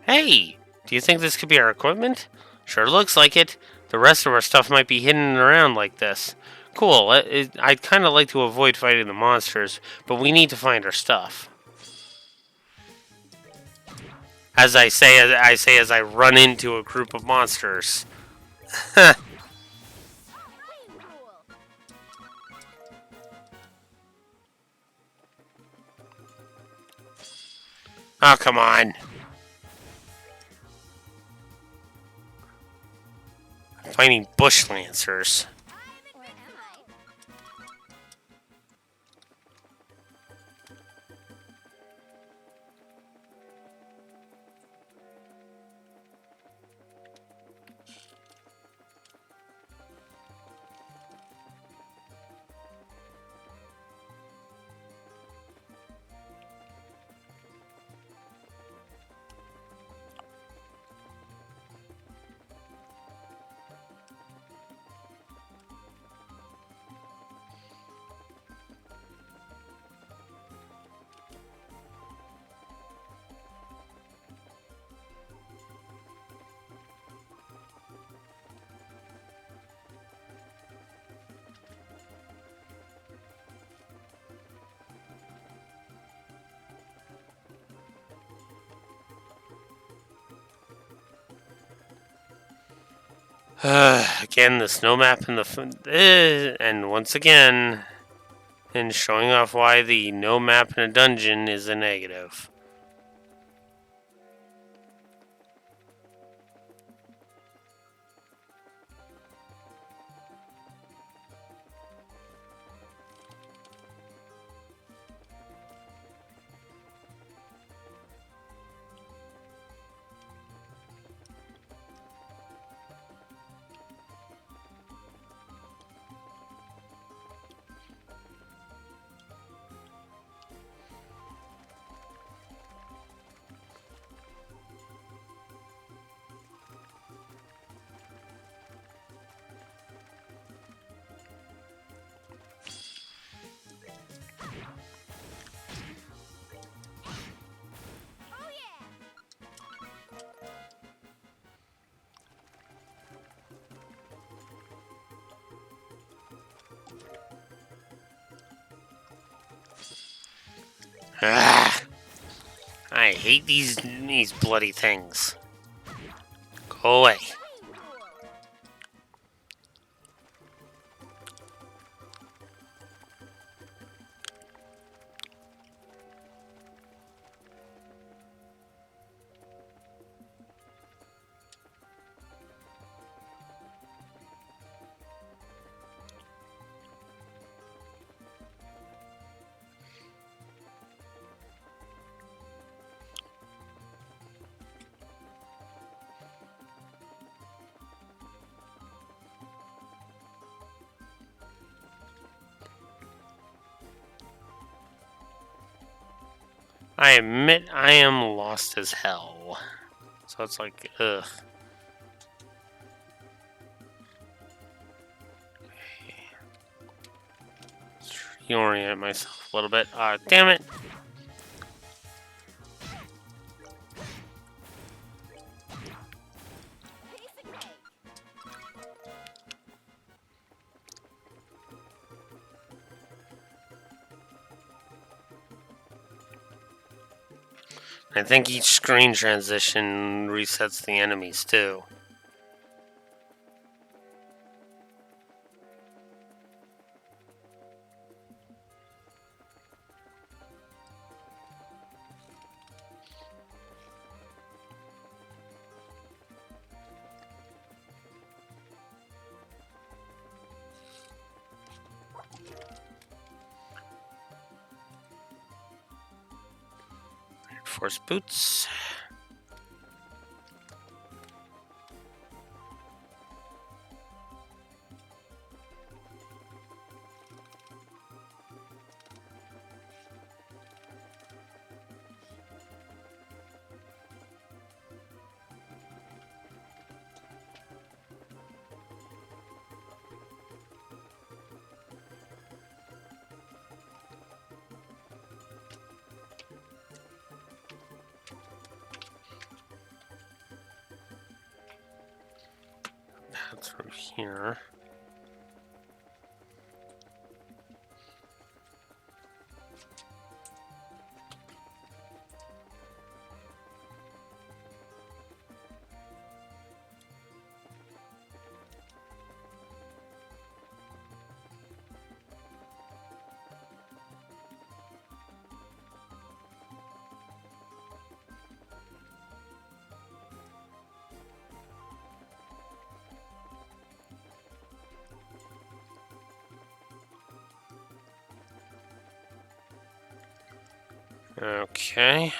Hey, do you think this could be our equipment? Sure looks like it. The rest of our stuff might be hidden around like this. Cool. I'd kind of like to avoid fighting the monsters, but we need to find our stuff. As I run into a group of monsters. Oh, come on. Finding bush lancers. Again, the snow map and and once again, and showing off why the no map in a dungeon is a negative. Ah, I hate these bloody things. Go away. I admit I am lost as hell. So it's like, ugh. Let's reorient myself a little bit. Damn it. I think each screen transition resets the enemies too. Force boots. Through here. Okay.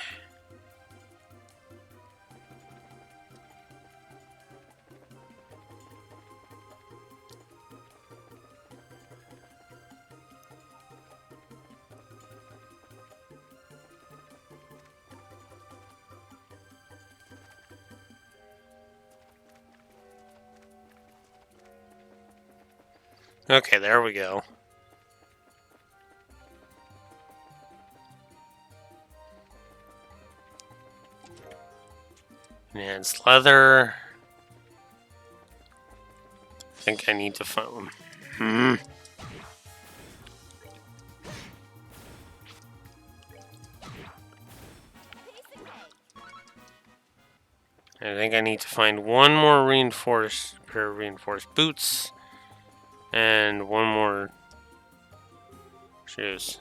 Okay, there we go. Enhanced leather. I think I need to find. I think I need to find one more pair of reinforced boots, and one more shoes.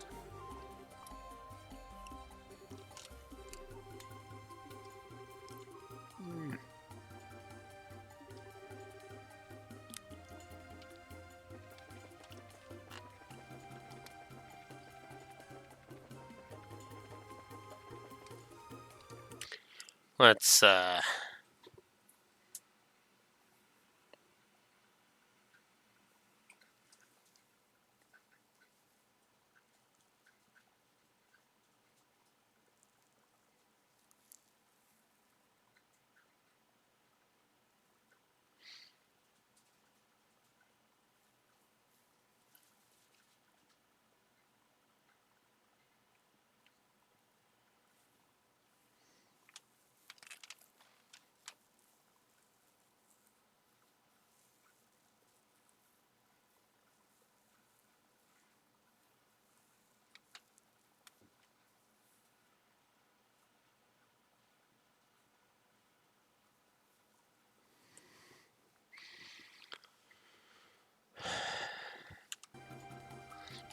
Let's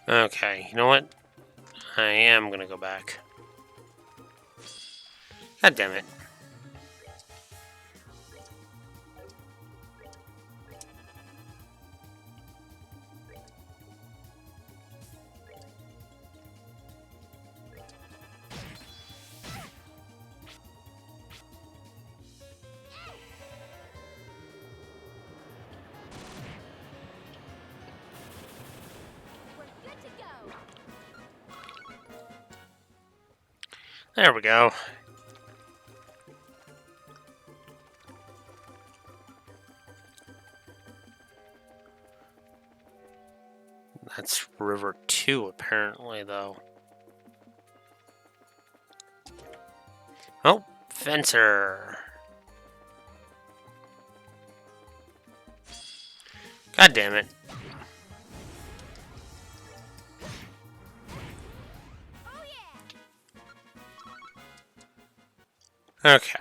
Okay, you know what? I am gonna go back. God damn it. There we go. That's River 2, apparently, though. Oh, Fencer. God damn it. Okay.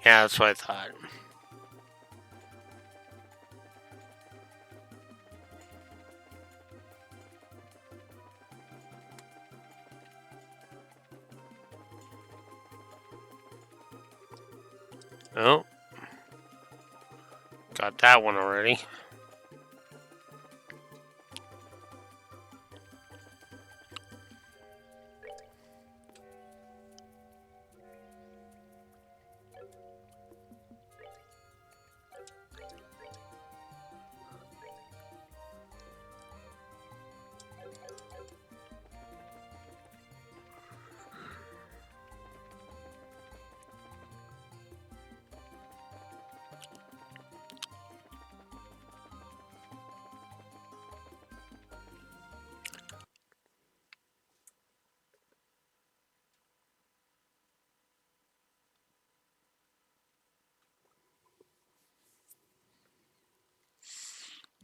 Yeah, that's what I thought. Oh. Got that one already.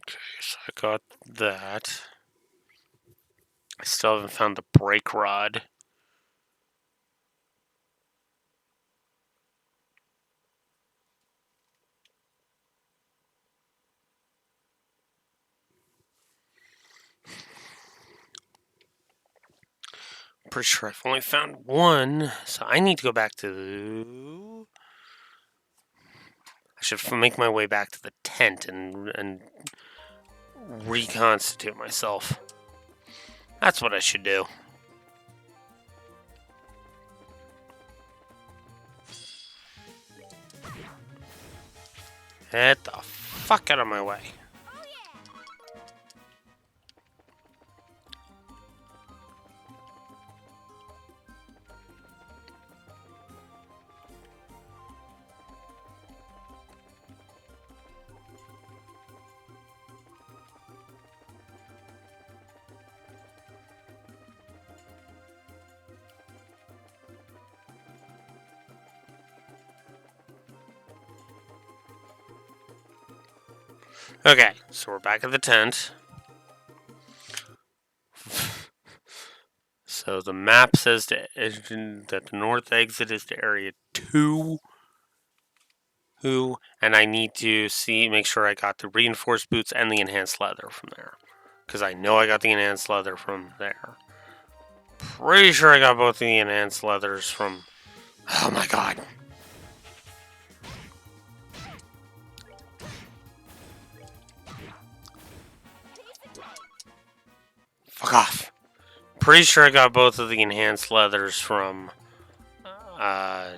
Okay, so I got that. I still haven't found the brake rod. Pretty sure I've only found one, so I need to go back to. I should make my way back to the tent and reconstitute myself. That's what I should do. Get the fuck out of my way. Okay, so we're back at the tent. So the map says that the north exit is to area 2. And I need to make sure I got the reinforced boots and the enhanced leather from there. Because I know I got the enhanced leather from there. Pretty sure I got both the enhanced leathers from. Oh my god. Fuck off. Pretty sure I got both of the enhanced leathers from. Or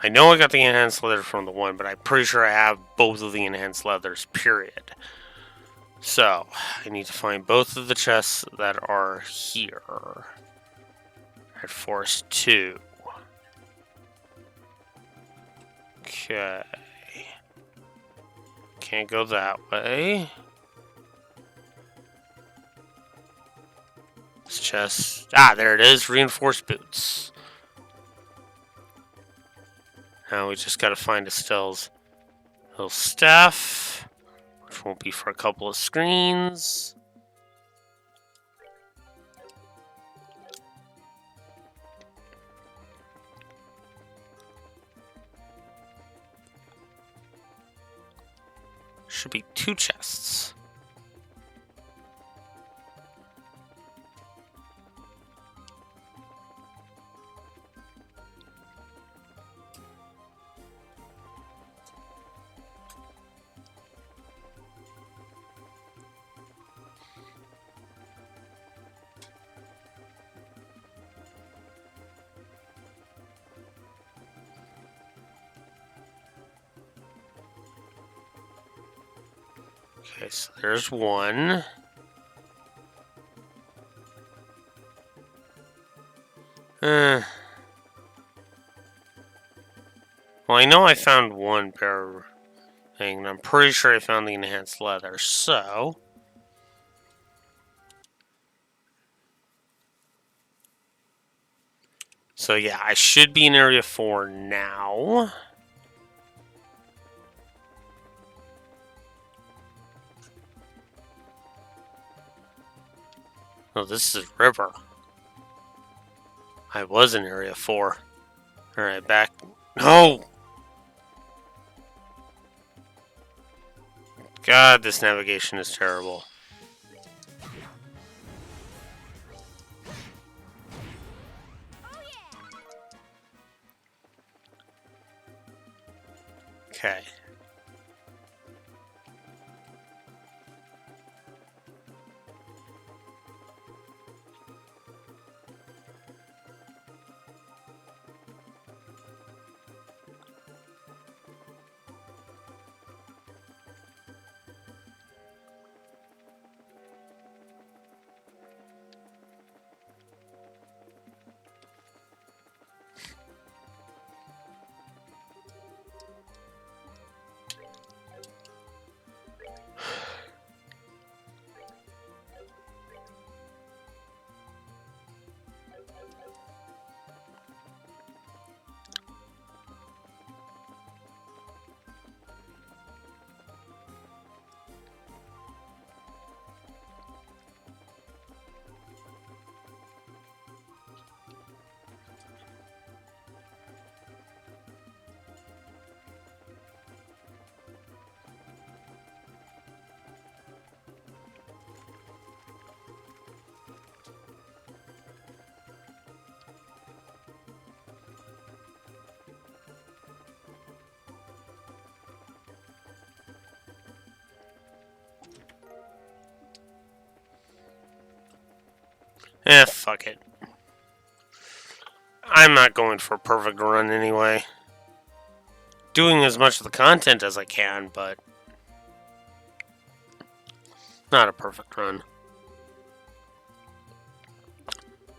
I know I got the enhanced leather from the one, but I'm pretty sure I have both of the enhanced leathers, period. So, I need to find both of the chests that are here. At Forest 2. Okay. Can't go that way. This chest. Ah, there it is. Reinforced boots. Now we just gotta find Estelle's little staff, which won't be for a couple of screens. Should be 2 chests. Okay, so there's one. Well, I know I found one pair thing, and I'm pretty sure I found the enhanced leather, so... So yeah, I should be in Area 4 now. Oh, this is River. I was in Area 4. Alright, back... No! God, this navigation is terrible. Okay. Fuck it. I'm not going for a perfect run anyway. Doing as much of the content as I can, but... not a perfect run.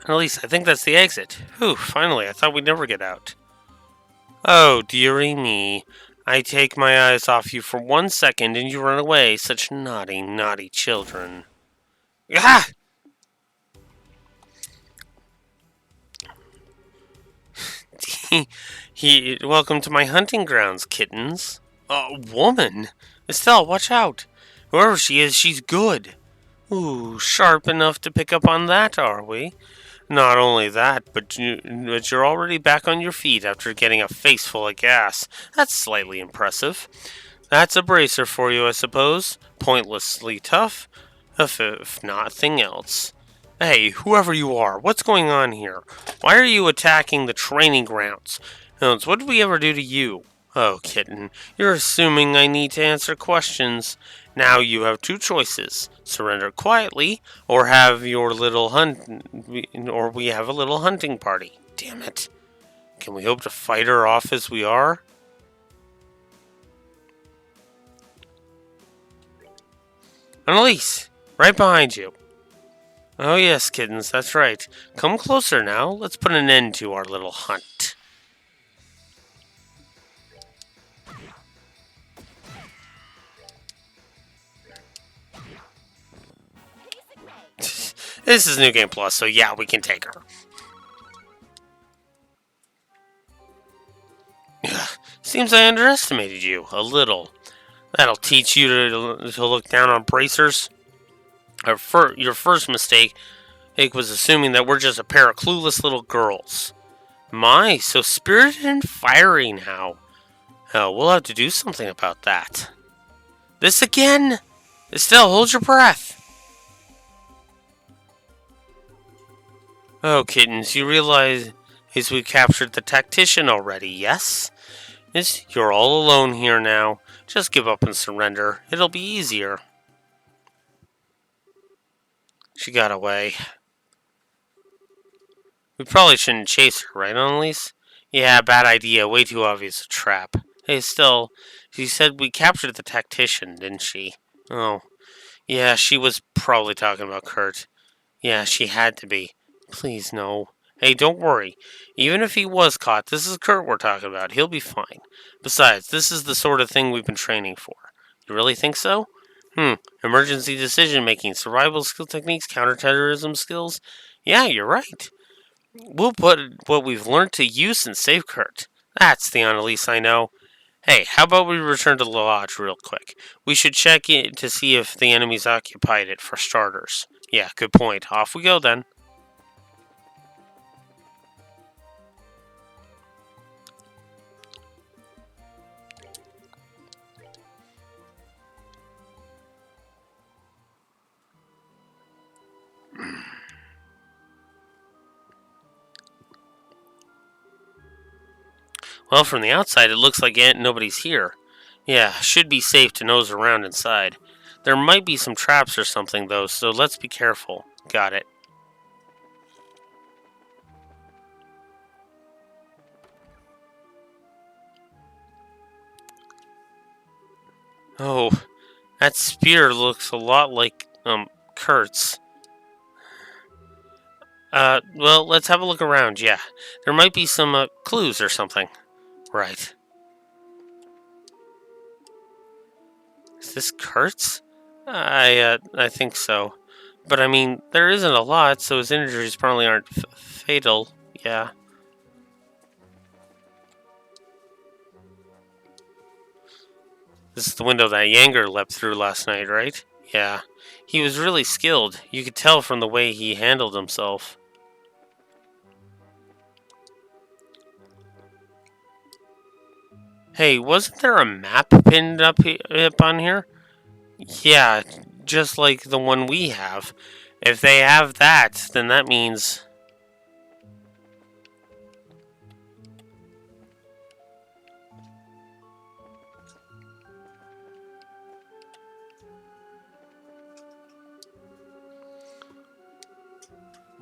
At least I think that's the exit. Whew, finally, I thought we'd never get out. Oh, dearie me. I take my eyes off you for 1 second and you run away. Such naughty, naughty children. Ah! Welcome to my hunting grounds, kittens. Woman! Estelle, watch out! Whoever she is, she's good. Ooh, sharp enough to pick up on that, are we? Not only that, but you're already back on your feet after getting a face full of gas. That's slightly impressive. That's a bracer for you, I suppose. Pointlessly tough, if nothing else. Hey, whoever you are, what's going on here? Why are you attacking the training grounds? What did we ever do to you? Oh, kitten, you're assuming I need to answer questions. Now you have 2 choices: surrender quietly, or have your little or we have a little hunting party. Damn it! Can we hope to fight her off as we are? Annalise, right behind you. Oh yes, kittens, that's right. Come closer now. Let's put an end to our little hunt. This is New Game Plus, so yeah, we can take her. Seems I underestimated you a little. That'll teach you to look down on bracers. Your first mistake was assuming that we're just a pair of clueless little girls. My, so spirited and fiery now. Hell, we'll have to do something about that. This again? Estelle, hold your breath. Oh, kittens, you realize we captured the tactician already, yes? You're all alone here now. Just give up and surrender. It'll be easier. She got away. We probably shouldn't chase her, right, Annalise? Yeah, bad idea. Way too obvious a trap. Hey, still, she said we captured the tactician, didn't she? Oh, yeah, she was probably talking about Kurt. Yeah, she had to be. Please, no. Hey, don't worry. Even if he was caught, this is Kurt we're talking about. He'll be fine. Besides, this is the sort of thing we've been training for. You really think so? Emergency decision making, survival skill techniques, counterterrorism skills. Yeah, you're right. We'll put what we've learned to use and save Kurt. That's the Annalise I know. Hey, how about we return to the lodge real quick? We should check in to see if the enemy's occupied it, for starters. Yeah, good point. Off we go then. Well, from the outside, it looks like nobody's here. Yeah, should be safe to nose around inside. There might be some traps or something, though, so let's be careful. Got it. Oh, that spear looks a lot like, Kurt's. Well, let's have a look around, yeah. There might be some, clues or something. Right. Is this Kurt's? I think so. But I mean, there isn't a lot, so his injuries probably aren't fatal. Yeah. This is the window that Yanger leapt through last night, right? Yeah. He was really skilled. You could tell from the way he handled himself. Hey, wasn't there a map pinned up on here? Yeah, just like the one we have. If they have that, then that means...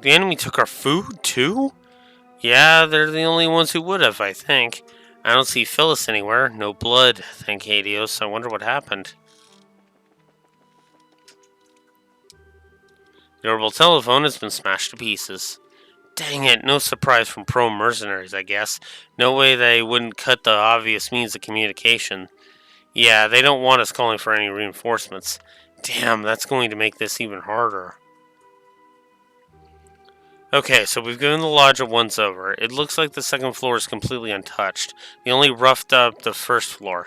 The enemy took our food, too? Yeah, they're the only ones who would have, I think. I don't see Phyllis anywhere. No blood, thank Hadios. I wonder what happened. The orbital telephone has been smashed to pieces. Dang it, no surprise from pro mercenaries, I guess. No way they wouldn't cut the obvious means of communication. Yeah, they don't want us calling for any reinforcements. Damn, that's going to make this even harder. Okay, so we've given the lodge a once over. It looks like the second floor is completely untouched. They only roughed up the first floor.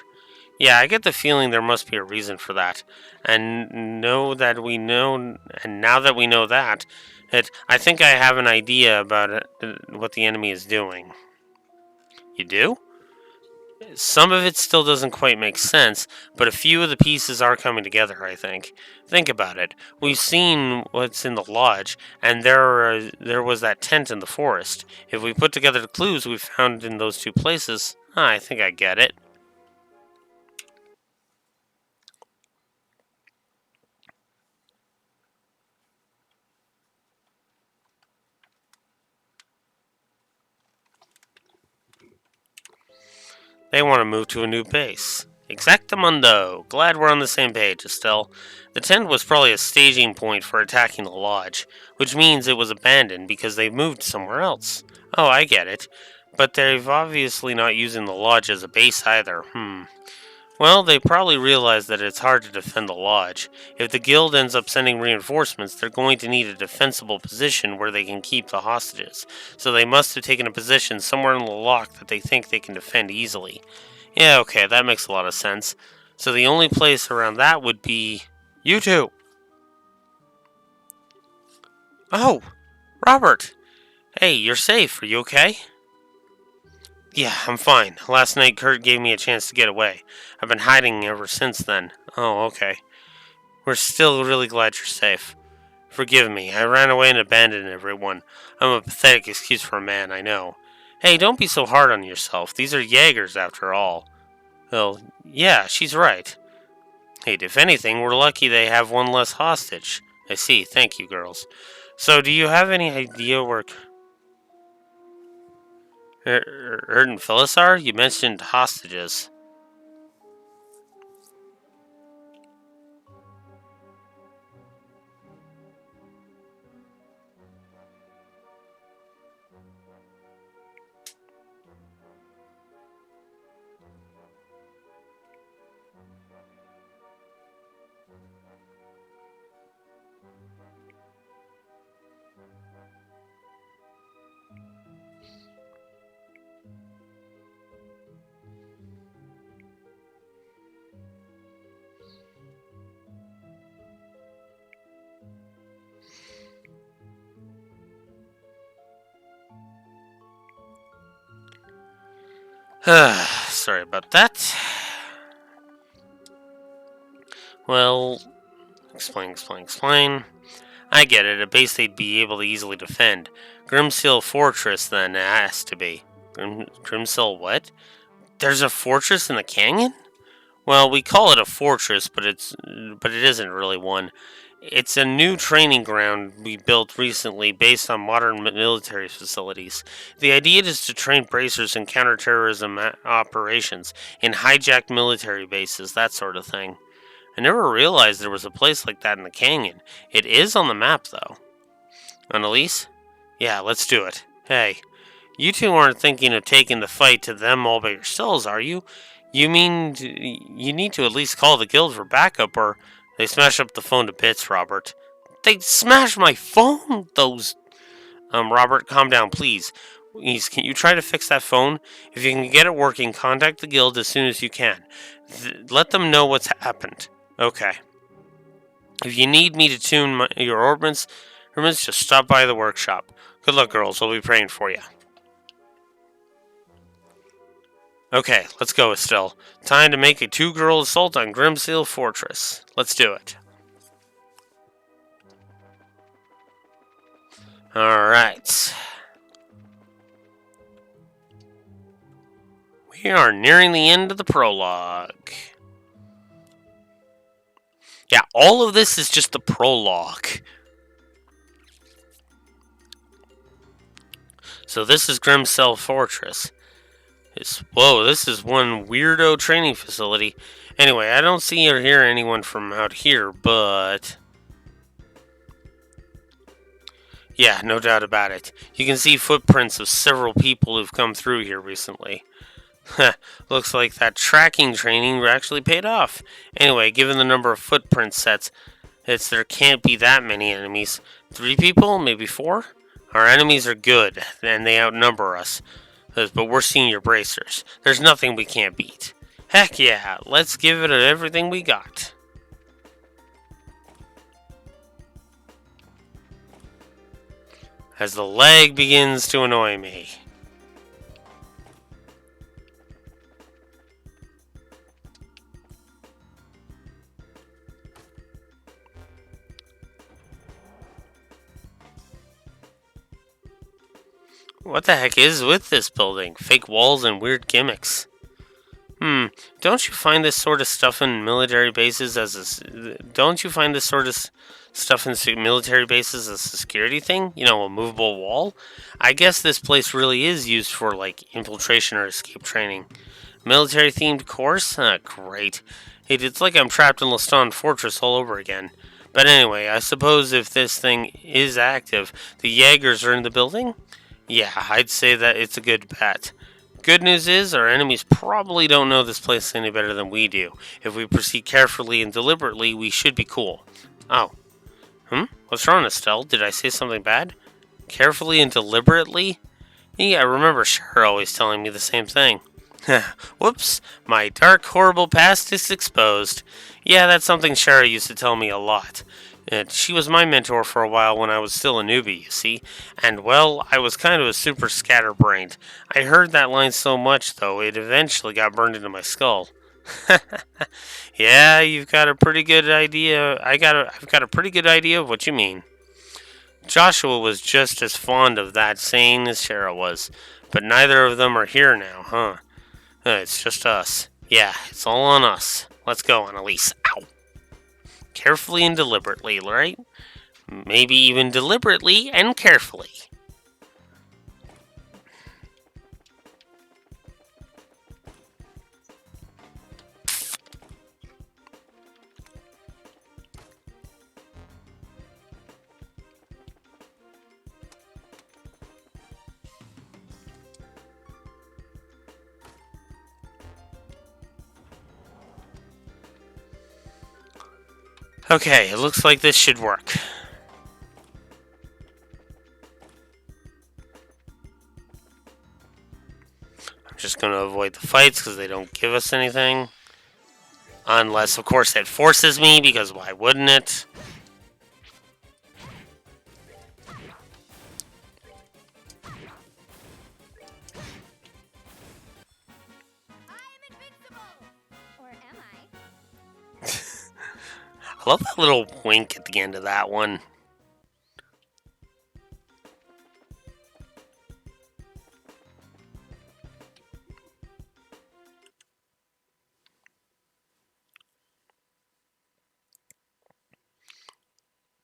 Yeah, I get the feeling there must be a reason for that. And now that we know that, I think I have an idea about what the enemy is doing. You do? Some of it still doesn't quite make sense, but a few of the pieces are coming together, I think. Think about it. We've seen what's in the lodge, and there was that tent in the forest. If we put together the clues we found in those two places, I think I get it. They want to move to a new base. Exactamundo. Glad we're on the same page, Estelle. The tent was probably a staging point for attacking the lodge, which means it was abandoned because they moved somewhere else. Oh, I get it. But they've obviously not using the lodge as a base either. Well, they probably realize that it's hard to defend the lodge. If the guild ends up sending reinforcements, they're going to need a defensible position where they can keep the hostages. So they must have taken a position somewhere in the lock that they think they can defend easily. Yeah, okay, that makes a lot of sense. So the only place around that would be you two. Oh, Robert. Hey, you're safe. Are you okay? Yeah, I'm fine. Last night Kurt gave me a chance to get away. I've been hiding ever since then. Oh, okay. We're still really glad you're safe. Forgive me, I ran away and abandoned everyone. I'm a pathetic excuse for a man, I know. Hey, don't be so hard on yourself. These are Jaegers, after all. Well, yeah, she's right. Hey, if anything, we're lucky they have one less hostage. I see, thank you, girls. So, do you have any idea where Herd and Phyllis are? You mentioned hostages. Sorry about that. Well, explain. I get it. A base they'd be able to easily defend. Grimseal Fortress, then, it has to be. Grimseal what? There's a fortress in the canyon? Well, we call it a fortress, but it isn't really one. It's a new training ground we built recently based on modern military facilities. The idea is to train bracers in counterterrorism operations, in hijacked military bases, that sort of thing. I never realized there was a place like that in the canyon. It is on the map, though. Annalise? Yeah, let's do it. Hey, you two aren't thinking of taking the fight to them all by yourselves, are you? You mean you need to at least call the guild for backup, or they smash up the phone to bits, Robert. They smashed my phone? Those... Robert, calm down, please. Can you try to fix that phone? If you can get it working, contact the guild as soon as you can. Let them know what's happened. Okay. If you need me to tune your orbits, just stop by the workshop. Good luck, girls. We'll be praying for you. Okay, let's go, Estelle. Time to make a two-girl assault on Grimseal Fortress. Let's do it. Alright. We are nearing the end of the prologue. Yeah, all of this is just the prologue. So this is Grimseal Fortress. Whoa, this is one weirdo training facility. Anyway, I don't see or hear anyone from out here, but... yeah, no doubt about it. You can see footprints of several people who've come through here recently. Looks like that tracking training actually paid off. Anyway, given the number of footprint sets, there can't be that many enemies. 3 people? Maybe 4? Our enemies are good, and they outnumber us. But we're senior bracers. There's nothing we can't beat. Heck yeah, let's give it everything we got. As the lag begins to annoy me. What the heck is with this building? Fake walls and weird gimmicks. Don't you find this sort of stuff in military bases as a... don't you find this sort of stuff in military bases as a security thing? You know, a movable wall? I guess this place really is used for, like, infiltration or escape training. Military-themed course? Great. It's like I'm trapped in Leston Fortress all over again. But anyway, I suppose if this thing is active, the Jaegers are in the building? Yeah, I'd say that it's a good bet. Good news is, our enemies probably don't know this place any better than we do. If we proceed carefully and deliberately, we should be cool. Oh. What's wrong, Estelle? Did I say something bad? Carefully and deliberately? Yeah, I remember Cher always telling me the same thing. Whoops, my dark, horrible past is exposed. Yeah, that's something Shara used to tell me a lot. She was my mentor for a while when I was still a newbie, you see. And, well, I was kind of a super scatterbrained. I heard that line so much, though, it eventually got burned into my skull. Yeah, you've got a pretty good idea. I've got a pretty good idea of what you mean. Joshua was just as fond of that saying as Shara was, but neither of them are here now, huh? It's just us. Yeah, it's all on us. Let's go, Annalise. Ow! Carefully and deliberately, right? Maybe even deliberately and carefully. Okay, it looks like this should work. I'm just going to avoid the fights because they don't give us anything. Unless, of course, it forces me, because why wouldn't it? I love that little wink at the end of that one.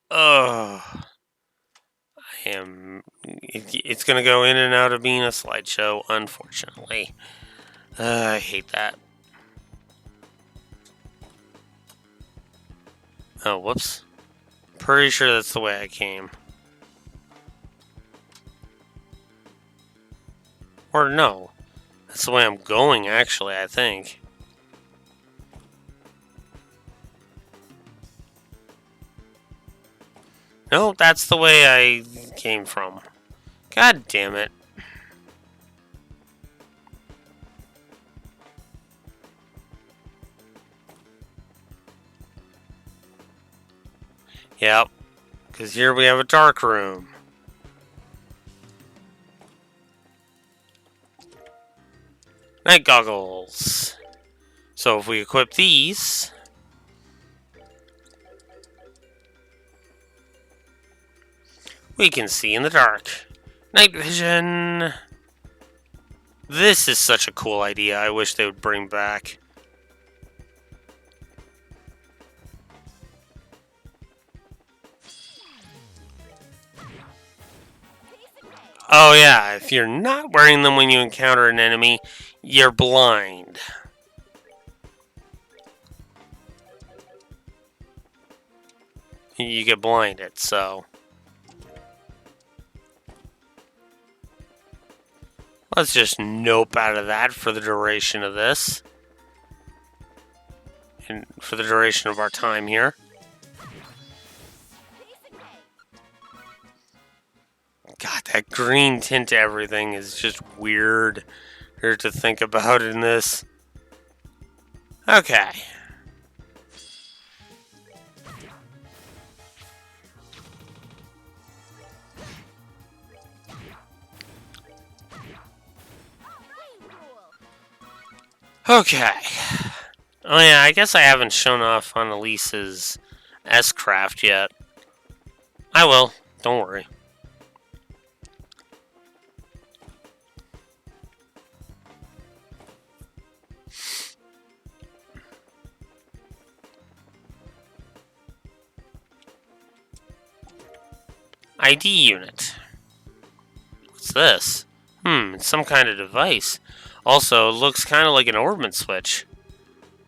Oh, it's going to go in and out of being a slideshow, unfortunately. I hate that. Oh, whoops. Pretty sure that's the way I came. Or no. That's the way I'm going, actually, I think. No, that's the way I came from. God damn it. Yep. Because here we have a dark room. Night goggles. So if we equip these, we can see in the dark. Night vision. This is such a cool idea. I wish they would bring back. Oh yeah, if you're not wearing them when you encounter an enemy, you're blind. You get blinded, so. Let's just nope out of that for the duration of this. And for the duration of our time here. God, that green tint to everything is just weird to think about in this. Okay. Okay. Oh yeah, I guess I haven't shown off on Elise's S-Craft yet. I will. Don't worry. ID unit. What's this? It's some kind of device. Also, it looks kind of like an orbit switch.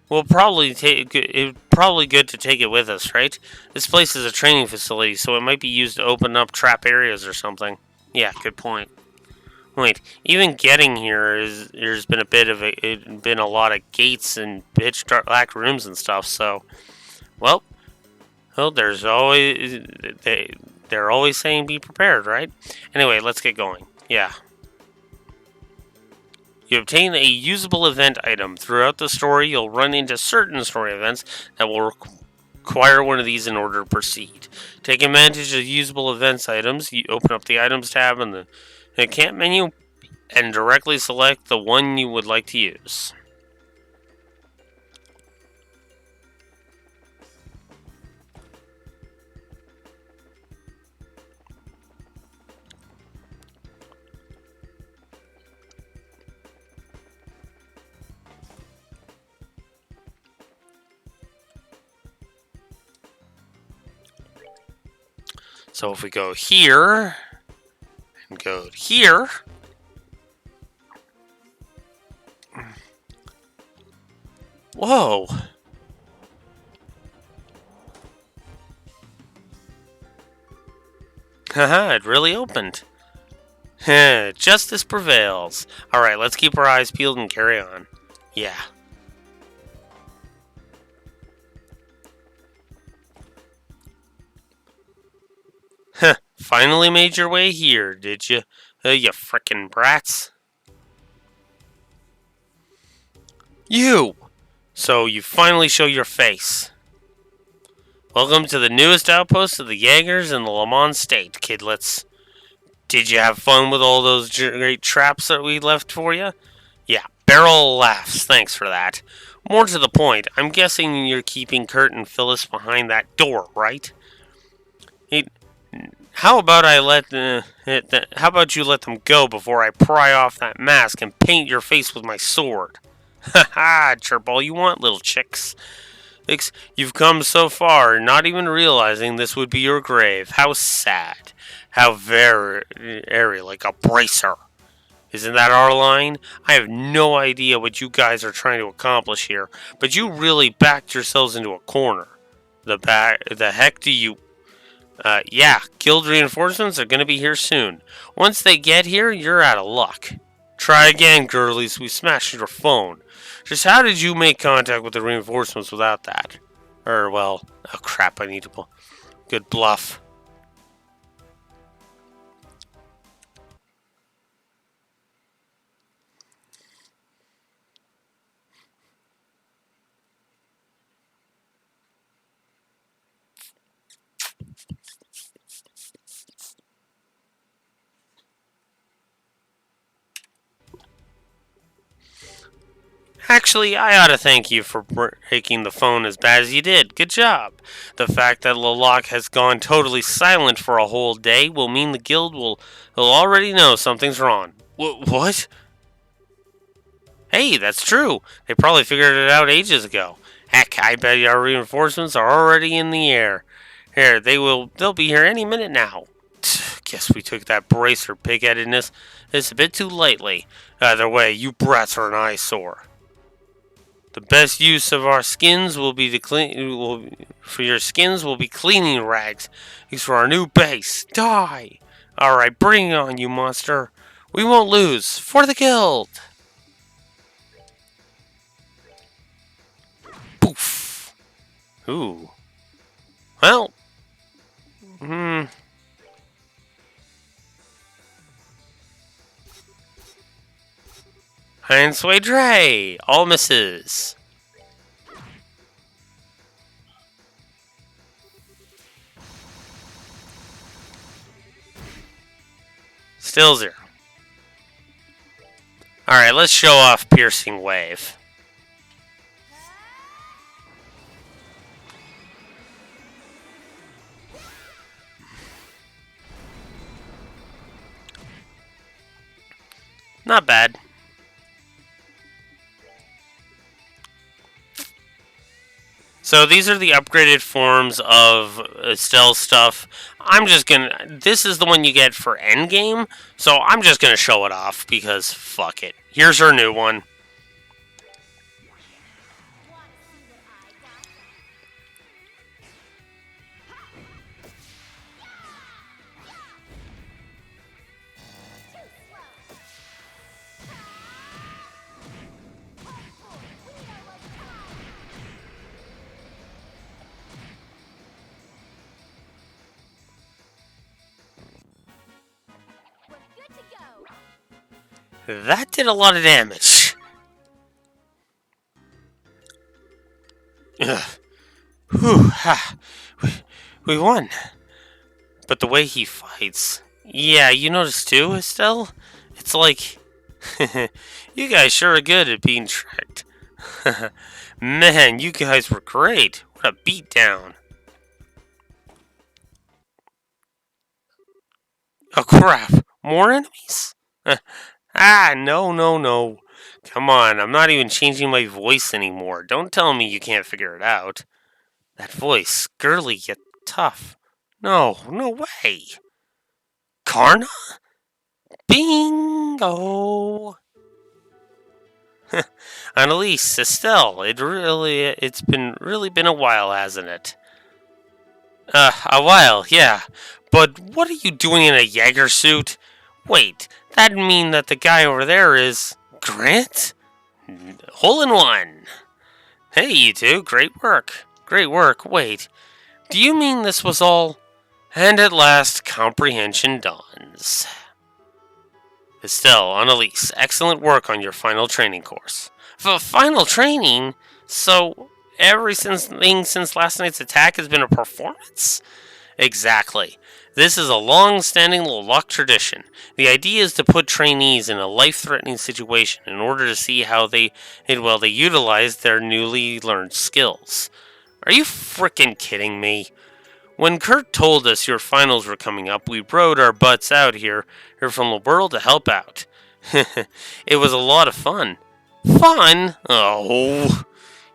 We'll probably take it. Probably good to take it with us, right? This place is a training facility, so it might be used to open up trap areas or something. Yeah, good point. Wait, even getting here there's been been a lot of gates and pitch black rooms and stuff. So, well, there's always they're always saying be prepared, right? Anyway, let's get going. Yeah. You obtain a usable event item. Throughout the story, you'll run into certain story events that will require one of these in order to proceed. Take advantage of usable events items. You open up the items tab in the camp menu and directly select the one you would like to use. So if we go here and go here, whoa. Haha, it really opened. Justice prevails. Alright, let's keep our eyes peeled and carry on. Yeah. Huh, finally made your way here, did you? You frickin' brats. You! So you finally show your face. Welcome to the newest outpost of the Jaegers in the Lamont State, kidlets. Did you have fun with all those great traps that we left for you? Yeah, barrel laughs, thanks for that. More to the point, I'm guessing you're keeping Kurt and Phyllis behind that door, right? How about how about you let them go before I pry off that mask and paint your face with my sword? Ha ha! Chirp all you want, little chicks. You've come so far, not even realizing this would be your grave. How sad. How very airy, like a bracer. Isn't that our line? I have no idea what you guys are trying to accomplish here, but you really backed yourselves into a corner. The heck do you... yeah, guild reinforcements are gonna be here soon. Once they get here, you're out of luck. Try again, girlies. We smashed your phone. Just how did you make contact with the reinforcements without that? Oh crap, I need to pull. Good bluff. Actually, I ought to thank you for breaking the phone as bad as you did. Good job. The fact that Lalak has gone totally silent for a whole day will mean the guild will already know something's wrong. What? Hey, that's true. They probably figured it out ages ago. Heck, I bet our reinforcements are already in the air. Here, they'll be here any minute now. Guess we took that bracer pig-headedness a bit too lightly. Either way, you brats are an eyesore. The best use of our skins will be for your skins will be cleaning rags. These for our new base. Die! Alright, bring it on, you monster. We won't lose. For the guild! Poof! Ooh. Well. Hein Sway Dre! All misses. Still 0. Alright, let's show off Piercing Wave. Not bad. So these are the upgraded forms of stealth stuff. This is the one you get for endgame, so I'm just gonna show it off because fuck it. Here's her new one. That did a lot of damage. Ugh. Whew, ha. We won. But the way he fights. Yeah, you noticed too, Estelle? It's like. You guys sure are good at being tricked. Man, you guys were great. What a beatdown. Oh crap. More enemies? No, no, no. Come on, I'm not even changing my voice anymore. Don't tell me you can't figure it out. That voice, girly yet tough. No, no way. Karna? Bingo! Annalise, Estelle, it's been really been a while, hasn't it? A while, yeah. But what are you doing in a Jaeger suit? Wait, that'd mean that the guy over there is Grant? Hole in one. Hey, you two, great work. Great work. Wait, do you mean this was all? And at last, comprehension dawns. Estelle, Annalise, excellent work on your final training course. Final training? So, everything since last night's attack has been a performance? Exactly. This is a long-standing Locke tradition. The idea is to put trainees in a life-threatening situation in order to see how they utilize their newly learned skills. Are you frickin' kidding me? When Kurt told us your finals were coming up, we rode our butts out here from Liberl to help out. It was a lot of fun. Fun? Oh,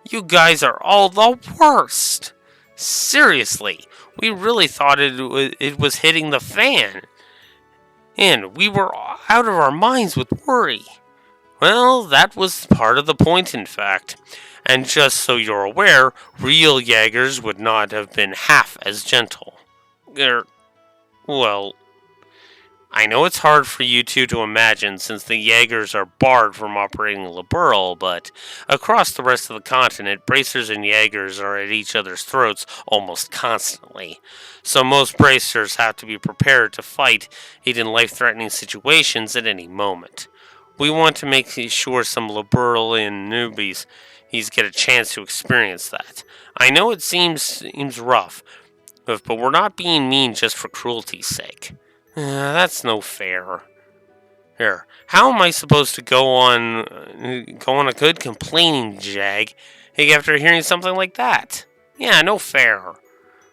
you guys are all the worst. Seriously, we really thought it was hitting the fan. And we were out of our minds with worry. Well, that was part of the point, in fact. And just so you're aware, real Jaegers would not have been half as gentle. Well, I know it's hard for you two to imagine since the Jaegers are barred from operating Liberl, but across the rest of the continent, bracers and Jaegers are at each other's throats almost constantly. So most bracers have to be prepared to fight in life-threatening situations at any moment. We want to make sure some Liberlian newbies get a chance to experience that. I know it seems rough, but we're not being mean just for cruelty's sake. That's no fair. Here, how am I supposed to go on a good complaining jag after hearing something like that? Yeah, no fair.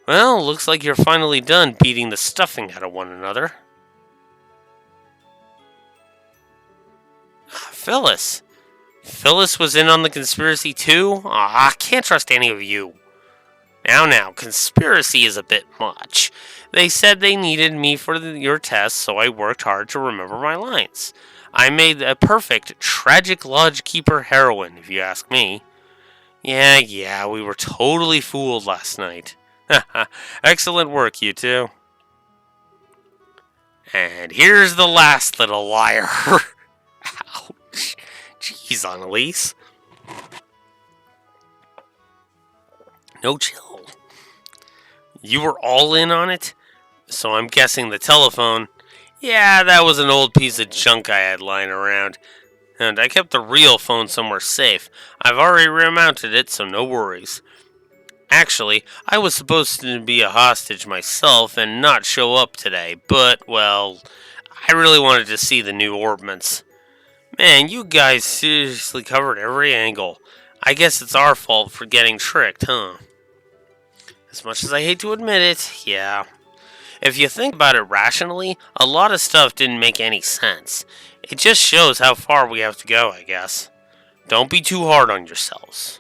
Well, looks like you're finally done beating the stuffing out of one another. Phyllis. Phyllis was in on the conspiracy too? I can't trust any of you. Now, conspiracy is a bit much. They said they needed me for your test, so I worked hard to remember my lines. I made a perfect tragic lodge keeper heroine, if you ask me. Yeah, we were totally fooled last night. Excellent work, you two. And here's the last little liar. Ouch. Jeez, Annalise. No chill. You were all in on it? So I'm guessing the telephone. Yeah, that was an old piece of junk I had lying around. And I kept the real phone somewhere safe. I've already remounted it, so no worries. Actually, I was supposed to be a hostage myself and not show up today, but, well, I really wanted to see the new orbments. Man, you guys seriously covered every angle. I guess it's our fault for getting tricked, huh? As much as I hate to admit it, yeah. If you think about it rationally, a lot of stuff didn't make any sense. It just shows how far we have to go, I guess. Don't be too hard on yourselves.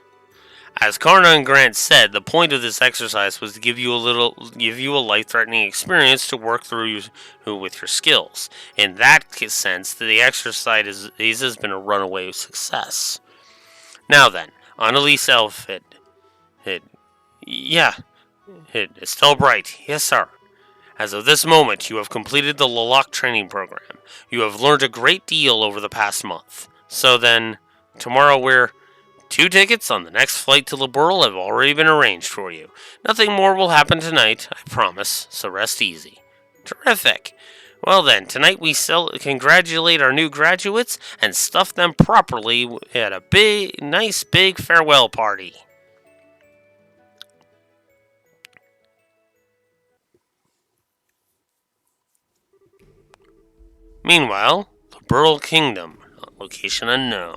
As Karna and Grant said, the point of this exercise was to give you a life-threatening experience to work through with your skills. In that sense, the exercise has been a runaway success. Now then, Annalise Elfit. Estelle Bright. Yes, sir. As of this moment, you have completed the Locke training program. You have learned a great deal over the past month. So then, tomorrow we're... 2 tickets on the next flight to Liberl have already been arranged for you. Nothing more will happen tonight, I promise, so rest easy. Terrific. Well then, tonight we congratulate our new graduates and stuff them properly at a nice big farewell party. Meanwhile, the Burl Kingdom, location unknown.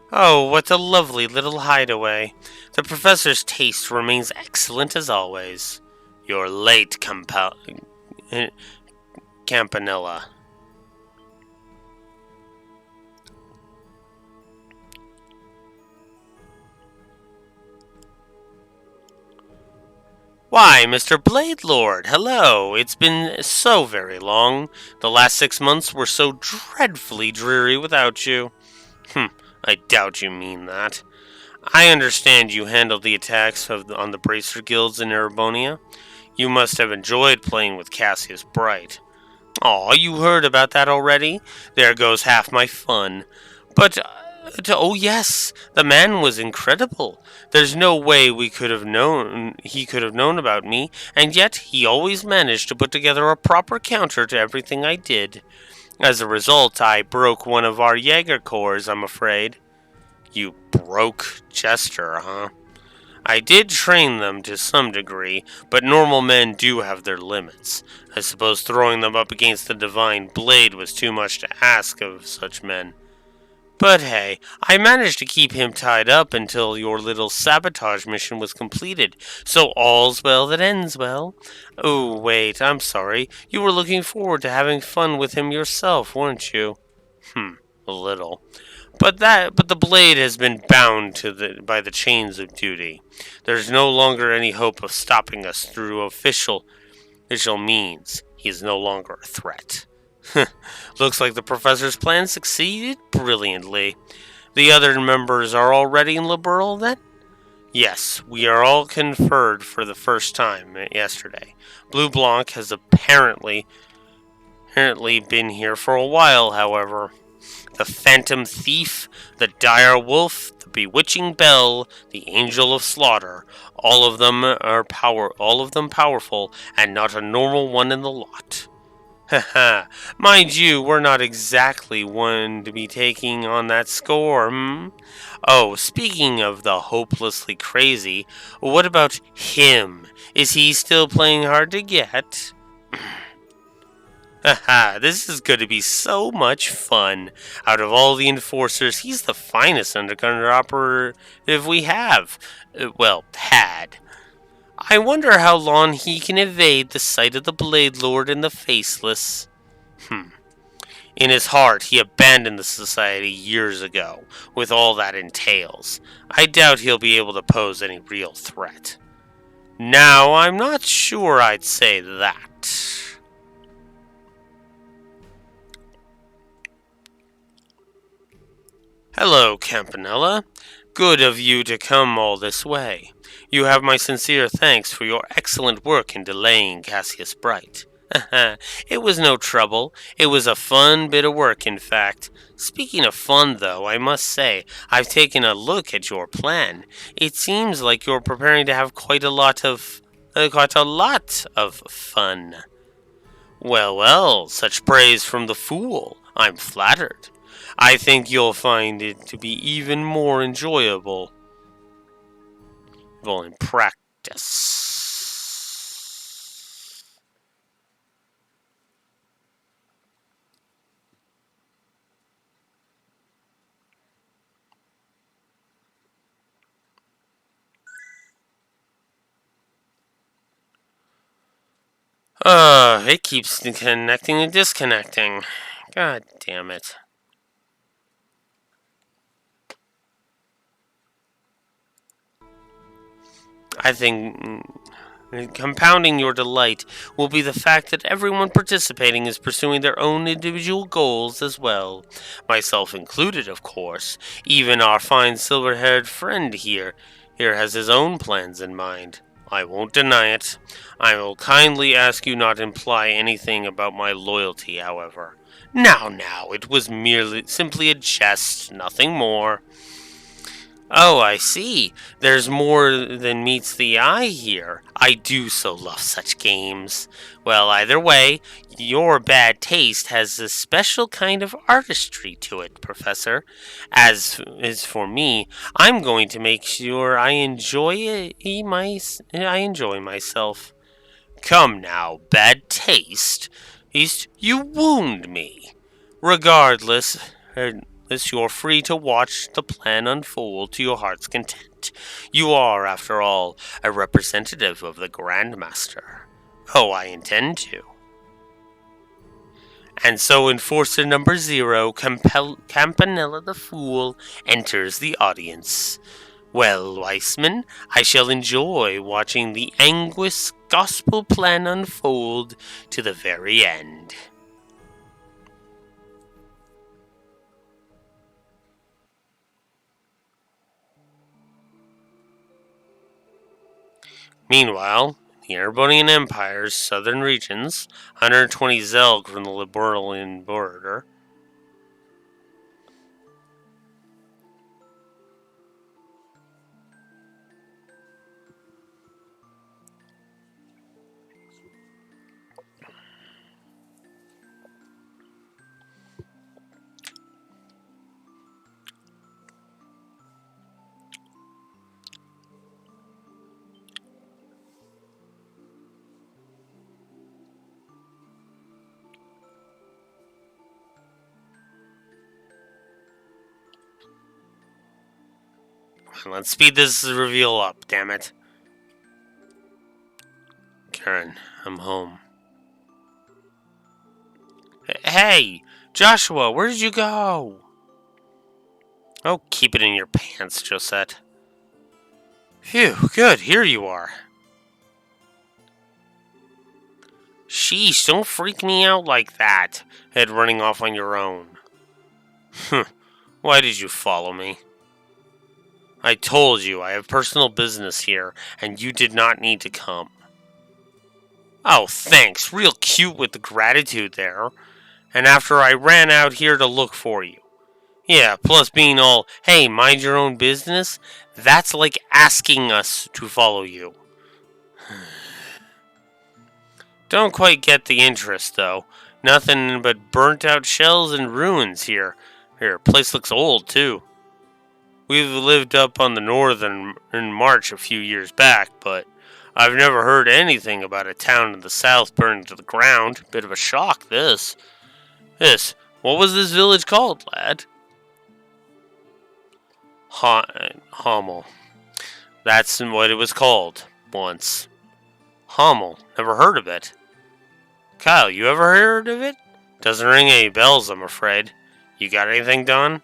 Oh, what a lovely little hideaway. The professor's taste remains excellent as always. You're late, Campanella. Why, Mr. Blade Lord, hello. It's been so very long. The last 6 months were so dreadfully dreary without you. I doubt you mean that. I understand you handled the attacks on the Bracer Guilds in Erebonia. You must have enjoyed playing with Cassius Bright. Aw, you heard about that already? There goes half my fun. But, oh yes, the man was incredible. There's no way he could have known about me, and yet he always managed to put together a proper counter to everything I did. As a result, I broke one of our Jaeger cores, I'm afraid. You broke Jester, huh? I did train them to some degree, but normal men do have their limits. I suppose throwing them up against the Divine Blade was too much to ask of such men. But hey, I managed to keep him tied up until your little sabotage mission was completed, so all's well that ends well. Oh, wait, I'm sorry. You were looking forward to having fun with him yourself, weren't you? A little. But the blade has been bound by the chains of duty. There's no longer any hope of stopping us through official means. He is no longer a threat. Looks like the professor's plan succeeded brilliantly. The other members are already in Liberl, then? Yes, we are all conferred for the first time yesterday. Blue Blanc has apparently been here for a while, however. The Phantom Thief, the Dire Wolf, the Bewitching Bell, the Angel of Slaughter, all of them powerful, and not a normal one in the lot. Haha, mind you, we're not exactly one to be taking on that score, Oh, speaking of the hopelessly crazy, what about him? Is he still playing hard to get? Haha, this is going to be so much fun. Out of all the enforcers, he's the finest undercover operative we have. Had. I wonder how long he can evade the sight of the Blade Lord and the Faceless. In his heart, he abandoned the society years ago, with all that entails. I doubt he'll be able to pose any real threat. Now, I'm not sure I'd say that. Hello, Campanella. Good of you to come all this way. You have my sincere thanks for your excellent work in delaying Cassius Bright. It was no trouble. It was a fun bit of work, in fact. Speaking of fun, though, I must say, I've taken a look at your plan. It seems like you're preparing to have quite a lot of fun. Well, such praise from the fool. I'm flattered. I think you'll find it to be even more enjoyable. Well, in practice. It keeps connecting and disconnecting. God damn it. I think compounding your delight will be the fact that everyone participating is pursuing their own individual goals as well. Myself included, of course. Even our fine silver-haired friend here. here has his own plans in mind. I won't deny it. I will kindly ask you not to imply anything about my loyalty, however. Now, it was simply a jest, nothing more. Oh, I see. There's more than meets the eye here. I do so love such games. Well, either way, your bad taste has a special kind of artistry to it, Professor. As is for me, I'm going to make sure I enjoy myself. Come now, bad taste. You wound me. Regardless, you're free to watch the plan unfold to your heart's content. You are, after all, a representative of the Grandmaster. Oh, I intend to. And so Enforcer number 0, Campanella the Fool, enters the audience. Well, Weissman, I shall enjoy watching the Anguis gospel plan unfold to the very end. Meanwhile, the Erebonian Empire's southern regions, 120 Zelg from the Liberalian border, let's speed this reveal up, damn it. Karen, I'm home. Hey, Joshua, where did you go? Oh, keep it in your pants, Josette. Phew, good, here you are. Sheesh, don't freak me out like that. Head running off on your own. Why did you follow me? I told you I have personal business here, and you did not need to come. Oh, thanks. Real cute with the gratitude there. And after I ran out here to look for you. Yeah, plus being all, hey, mind your own business, that's like asking us to follow you. Don't quite get the interest, though. Nothing but burnt out shells and ruins here. Here, place looks old, too. We've lived up on the northern in March a few years back, but I've never heard anything about a town in the south burned to the ground. Bit of a shock, this. What was this village called, lad? Hommel. That's what it was called, once. Hommel. Never heard of it. Kyle, you ever heard of it? Doesn't ring any bells, I'm afraid. You got anything done?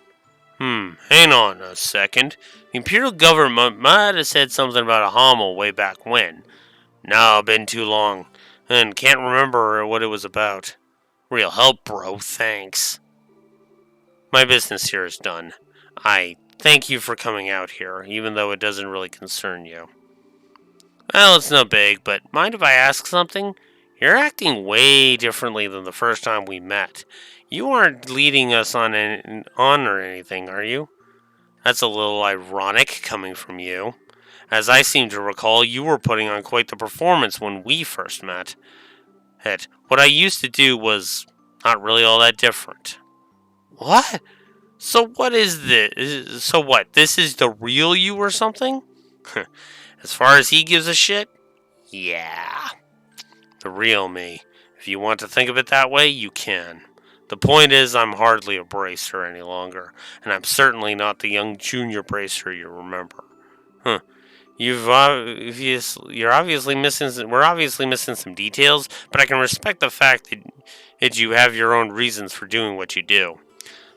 Hang on a second. The Imperial government might have said something about a Hommel way back when. No, been too long, and can't remember what it was about. Real help, bro, thanks. My business here is done. I thank you for coming out here, even though it doesn't really concern you. Well, it's no big, but mind if I ask something? You're acting way differently than the first time we met. You aren't leading us on or anything, are you? That's a little ironic coming from you. As I seem to recall, you were putting on quite the performance when we first met. Heck, what I used to do was not really all that different. What? So what is this? So what? This is the real you or something? As far as he gives a shit? Yeah. The real me. If you want to think of it that way, you can. The point is, I'm hardly a bracer any longer, and I'm certainly not the young junior bracer you remember. We're obviously missing some details, but I can respect the fact that you have your own reasons for doing what you do.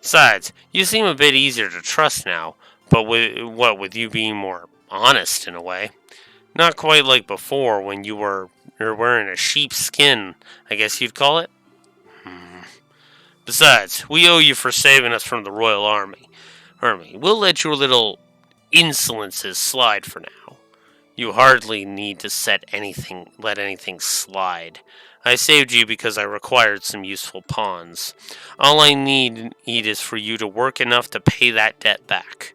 Besides, you seem a bit easier to trust now, but with you being more honest in a way. Not quite like before when you're wearing a sheep's skin, I guess you'd call it. Besides, we owe you for saving us from the Royal Army. We'll let your little insolences slide for now. You hardly need to let anything slide. I saved you because I required some useful pawns. All I need is for you to work enough to pay that debt back.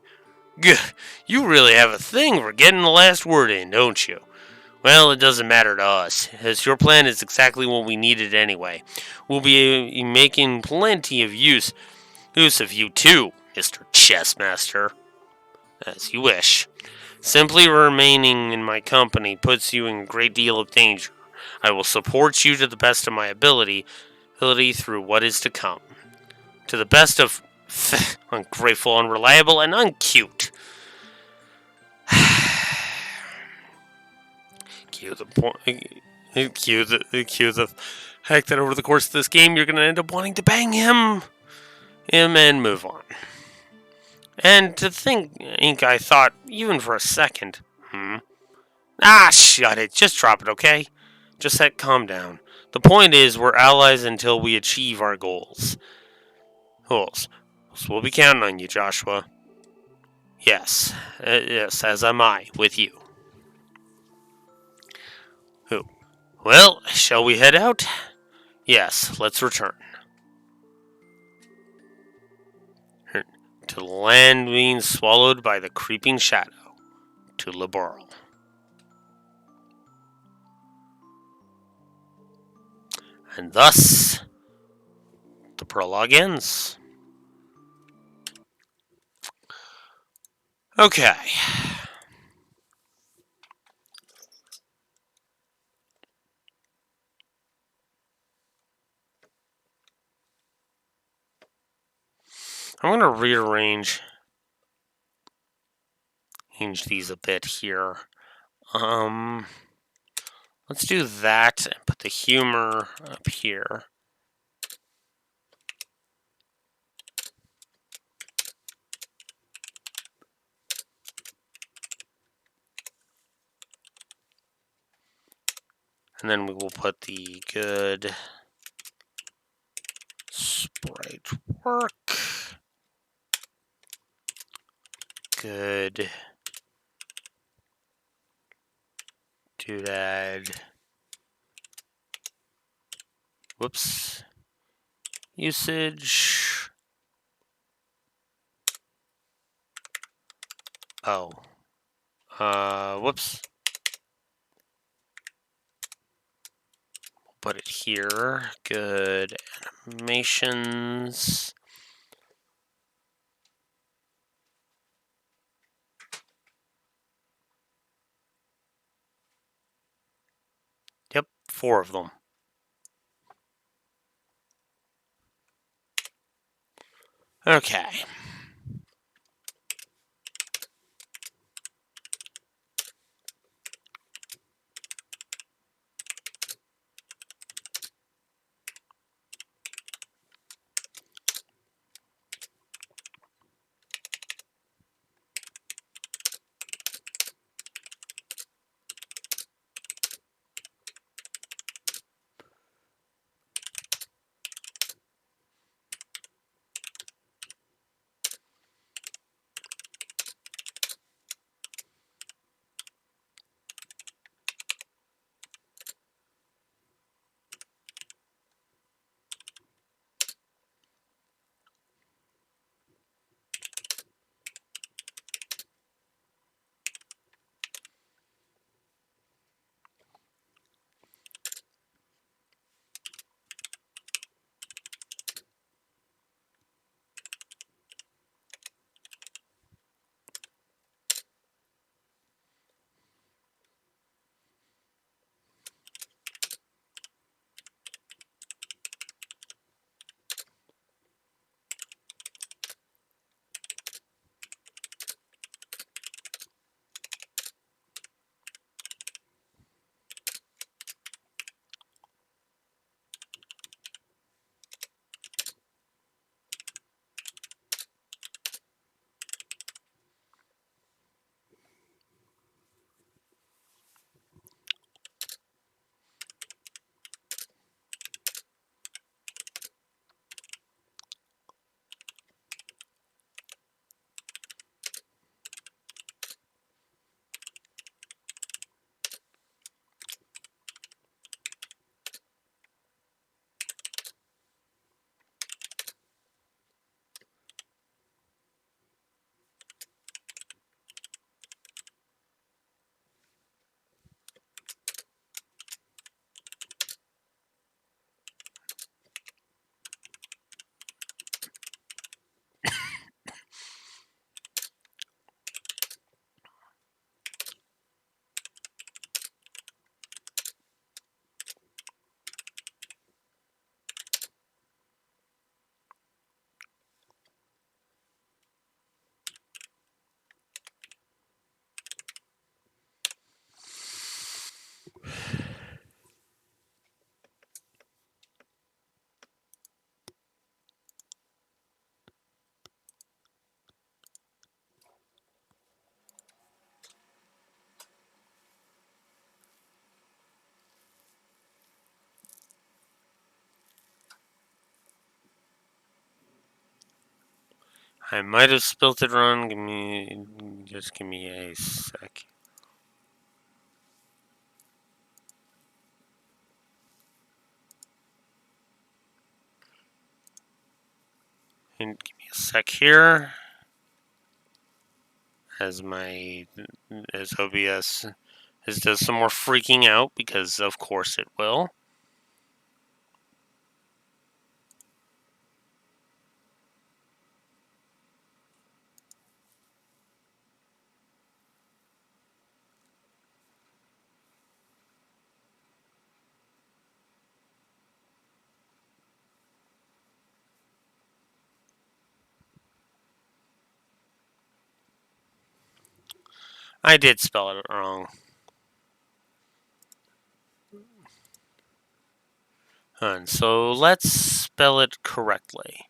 Gah, you really have a thing for getting the last word in, don't you? Well, it doesn't matter to us, as your plan is exactly what we needed anyway. We'll be making plenty of use of you too, Mr. Chessmaster. As you wish. Simply remaining in my company puts you in a great deal of danger. I will support you to the best of my ability through what is to come. To the best of ungrateful, unreliable, and uncute. Cue the point. Cue the fact that over the course of this game, you're going to end up wanting to bang him, and move on. And to think, I thought, even for a second, shut it. Just drop it, okay? Just calm down. The point is, we're allies until we achieve our goals. So we'll be counting on you, Joshua. Yes, as am I, with you. Who? Well, shall we head out? Yes, let's return. To the land being swallowed by the creeping shadow. To Laboral. And thus, the prologue ends. Okay. I'm going to rearrange these a bit here. Let's do that and put the humor up here. And then we will put the good sprite work. Good doodad. Whoops. Usage. Oh. Whoops. Put it here. Good animations. Yep, 4 of them. Okay. I might have spelled it wrong. Just give me a sec. And give me a sec here. As OBS does some more freaking out, because of course it will. I did spell it wrong. So let's spell it correctly.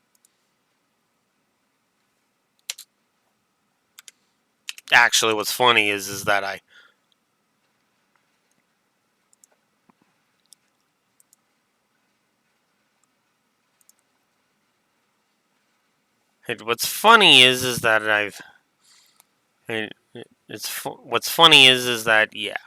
Actually, what's funny is that what's funny is that I've. What's funny is that, yeah.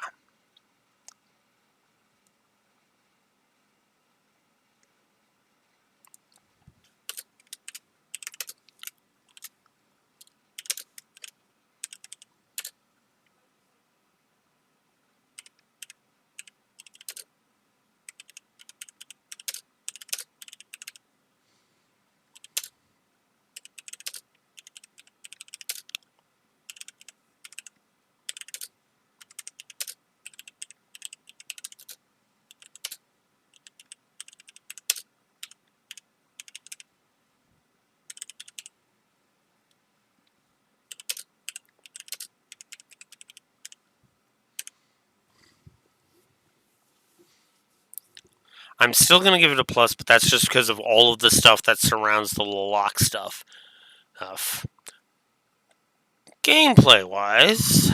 I'm still going to give it a plus, but that's just because of all of the stuff that surrounds the lock stuff. Gameplay wise,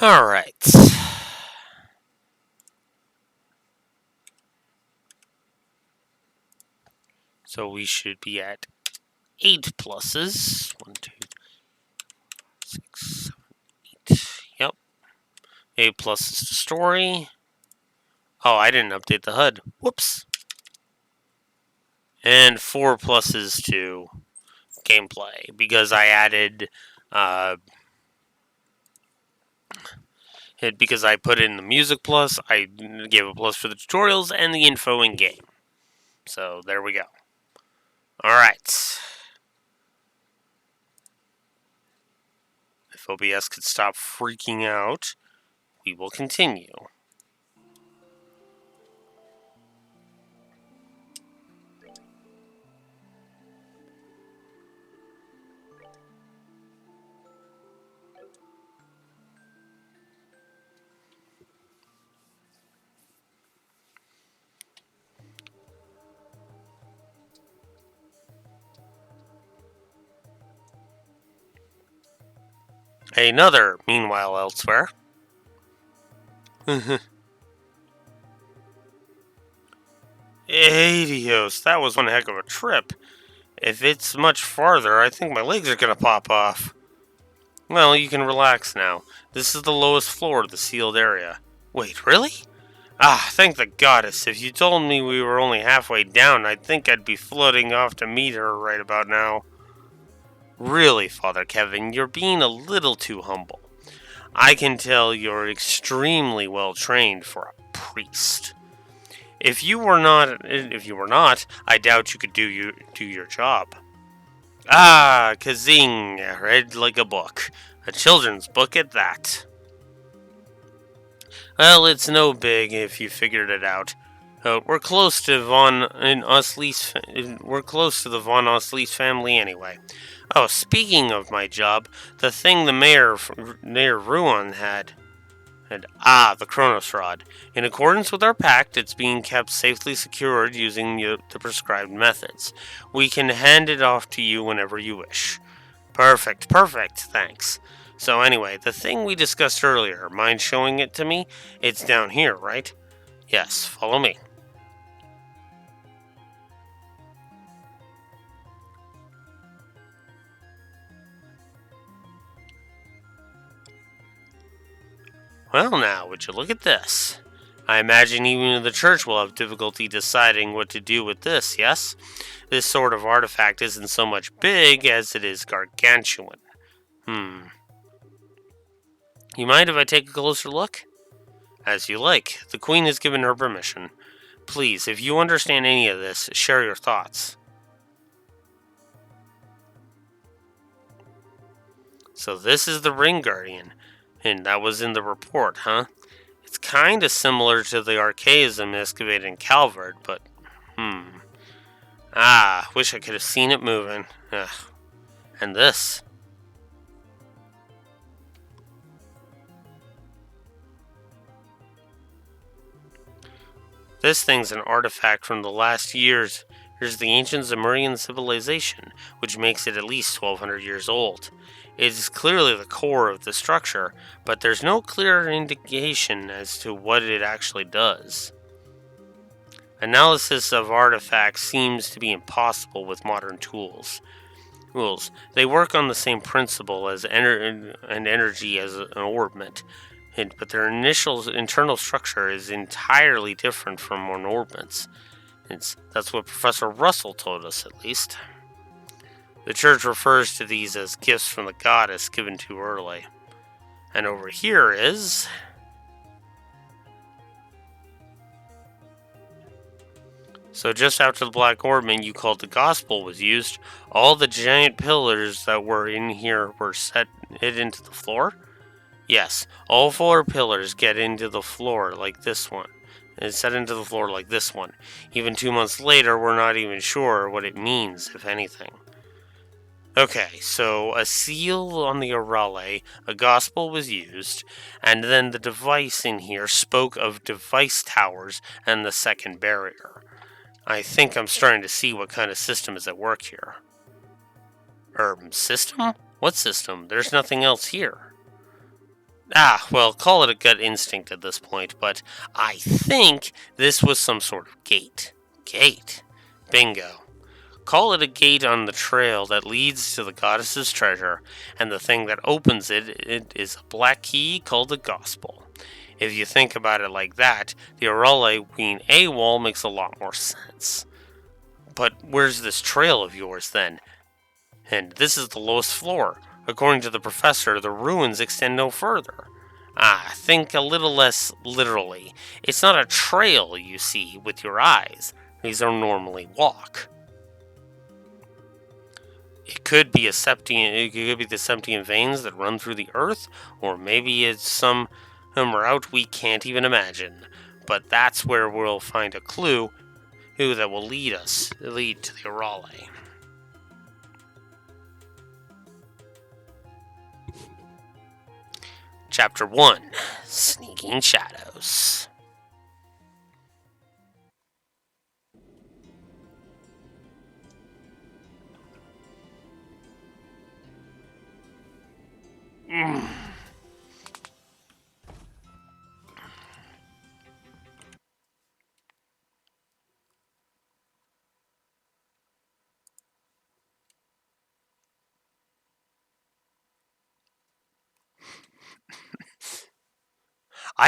all right. So we should be at 8 pluses. 1, 2, 6, 7, 8. Yep. 8 pluses to story. Oh, I didn't update the HUD. Whoops. And 4 pluses to gameplay, because I added. Because I put in the music plus, I gave a plus for the tutorials and the info in game. So there we go. Alright. If OBS could stop freaking out, we will continue. Another, meanwhile, elsewhere. Adios, that was one heck of a trip. If it's much farther, I think my legs are gonna pop off. Well, you can relax now. This is the lowest floor of the sealed area. Wait, really? Ah, thank the goddess. If you told me we were only halfway down, I'd think I'd be floating off to meet her right about now. Really, Father Kevin, you're being a little too humble. I can tell you're extremely well trained for a priest. If you were not, I doubt you could do your job. Ah, kazing! Read like a book, a children's book at that. Well, it's no big if you figured it out. We're close to We're close to the Von Oslees family anyway. Oh, speaking of my job, the thing the mayor near Ruan had. The Kronos Rod. In accordance with our pact, it's being kept safely secured using the prescribed methods. We can hand it off to you whenever you wish. Perfect, thanks. So anyway, the thing we discussed earlier, mind showing it to me? It's down here, right? Yes, follow me. Well now, would you look at this? I imagine even the church will have difficulty deciding what to do with this, yes? This sort of artifact isn't so much big as it is gargantuan. You mind if I take a closer look? As you like. The Queen has given her permission. Please, if you understand any of this, share your thoughts. So this is the Ring Guardian, and that was in the report, huh? It's kinda similar to the archaism excavated in Calvard, but wish I could have seen it moving. Ugh. And this. This thing's an artifact from the last years. Here's the ancient Zemurian civilization, which makes it at least 1200 years old. It is clearly the core of the structure, but there's no clear indication as to what it actually does. Analysis of artifacts seems to be impossible with modern tools. They work on the same principle as energy as an orbment, but their initial internal structure is entirely different from an orbment's. That's what Professor Russell told us, at least. The church refers to these as gifts from the goddess given too early. And over here is... So just after the Black Orbment you called the Gospel was used, all the giant pillars that were in here were hit into the floor? Yes, all 4 pillars get into the floor like this one. It's set into the floor like this one. Even 2 months later, we're not even sure what it means, if anything. Okay, so a seal on the Orale, a gospel was used, and then the device in here spoke of device towers and the second barrier. I think I'm starting to see what kind of system is at work here. System? What system? There's nothing else here. Well, call it a gut instinct at this point, but I think this was some sort of gate. Gate? Bingo. Call it a gate on the trail that leads to the goddess's treasure, and the thing that opens it is a black key called the Gospel. If you think about it like that, the Orale being AWOL makes a lot more sense. But where's this trail of yours then? And this is the lowest floor. According to the professor, the ruins extend no further. Think a little less literally. It's not a trail you see with your eyes. These are normally walk. It could be the Septian veins that run through the earth, or maybe it's some route we can't even imagine. But that's where we'll find a clue that will lead to the Orale. Chapter 1: Sneaking Shadows. I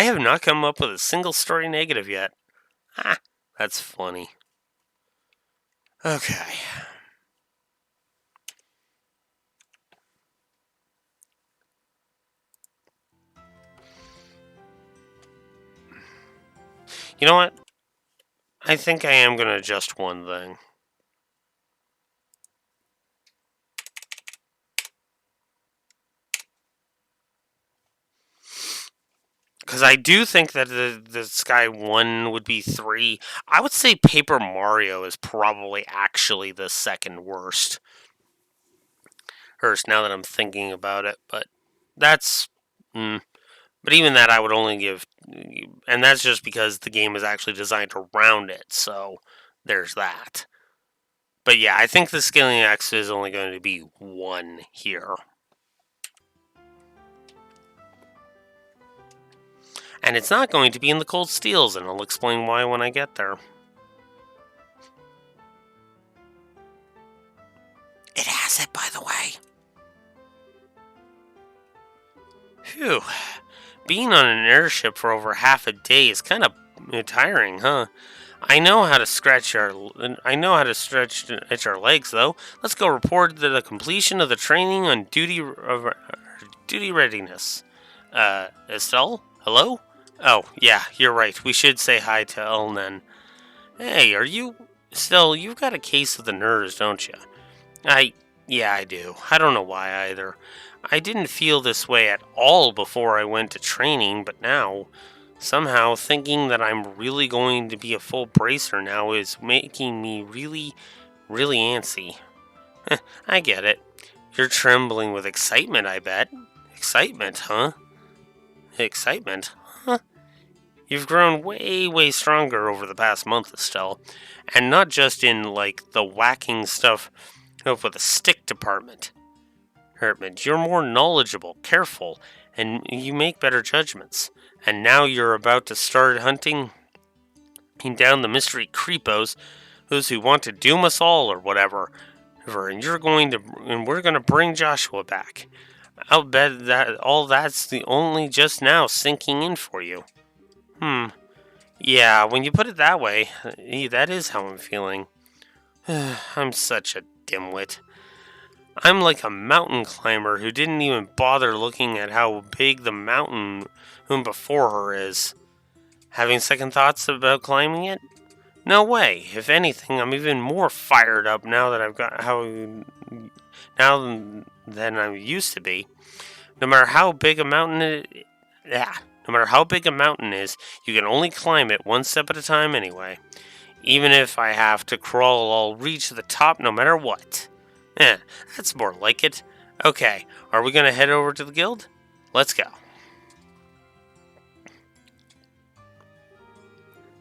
have not come up with a single story negative yet. Ah, that's funny. Okay. You know what? I think I am going to adjust one thing. Because I do think that the Sky 1 would be 3. I would say Paper Mario is probably actually the second worst. Now that I'm thinking about it. But that's. But even that I would only give. And that's just because the game is actually designed around it. So there's that. But yeah, I think the Scaling X is only going to be 1 here. And it's not going to be in the Cold Steels, and I'll explain why when I get there. It has it, by the way. Phew. Being on an airship for over half a day is kind of tiring, huh? I know how to stretch our legs, though. Let's go report the completion of the training on duty readiness. Estelle? Hello? Oh, yeah, you're right. We should say hi to Elnan. Hey, are you... Still, you've got a case of the nerves, don't you? Yeah, I do. I don't know why either. I didn't feel this way at all before I went to training, but now, somehow thinking that I'm really going to be a full bracer now is making me really, really antsy. I get it. You're trembling with excitement, I bet. Excitement, huh? Excitement? Huh? You've grown way, way stronger over the past month, Estelle. And not just in, like, the whacking stuff with the stick department. Hertman, you're more knowledgeable, careful, and you make better judgments. And now you're about to start hunting down the mystery creepos, those who want to doom us all or whatever. And we're going to bring Joshua back. I'll bet that all that's the only just now sinking in for you. Yeah, when you put it that way, that is how I'm feeling. I'm such a dimwit. I'm like a mountain climber who didn't even bother looking at how big the mountain before her is. Having second thoughts about climbing it? No way. If anything, I'm even more fired up now that I've got than I used to be. No matter how big a mountain no matter how big a mountain is, you can only climb it one step at a time anyway. Even if I have to crawl, I'll reach the top no matter what. That's more like it. Okay, are we going to head over to the guild? Let's go.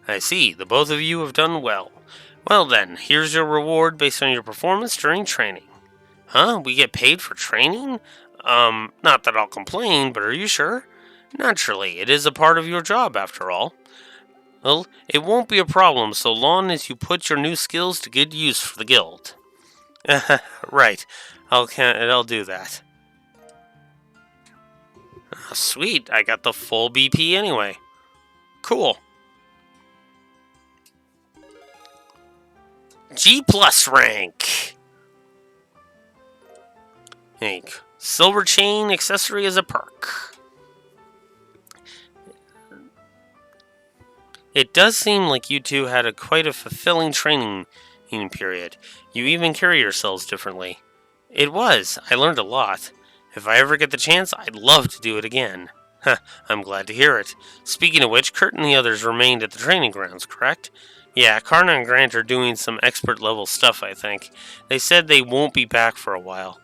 I see, the both of you have done well. Well then, here's your reward based on your performance during training. Huh? We get paid for training? Not that I'll complain, but are you sure? Naturally, it is a part of your job after all. Well, it won't be a problem so long as you put your new skills to good use for the guild. Right. I'll do that. Sweet, I got the full BP anyway. Cool. G+ rank. Hank. Silver chain accessory as a perk. It does seem like you two had quite a fulfilling training period. You even carry yourselves differently. It was. I learned a lot. If I ever get the chance, I'd love to do it again. I'm glad to hear it. Speaking of which, Kurt and the others remained at the training grounds, correct? Yeah, Karna and Grant are doing some expert level stuff, I think. They said they won't be back for a while.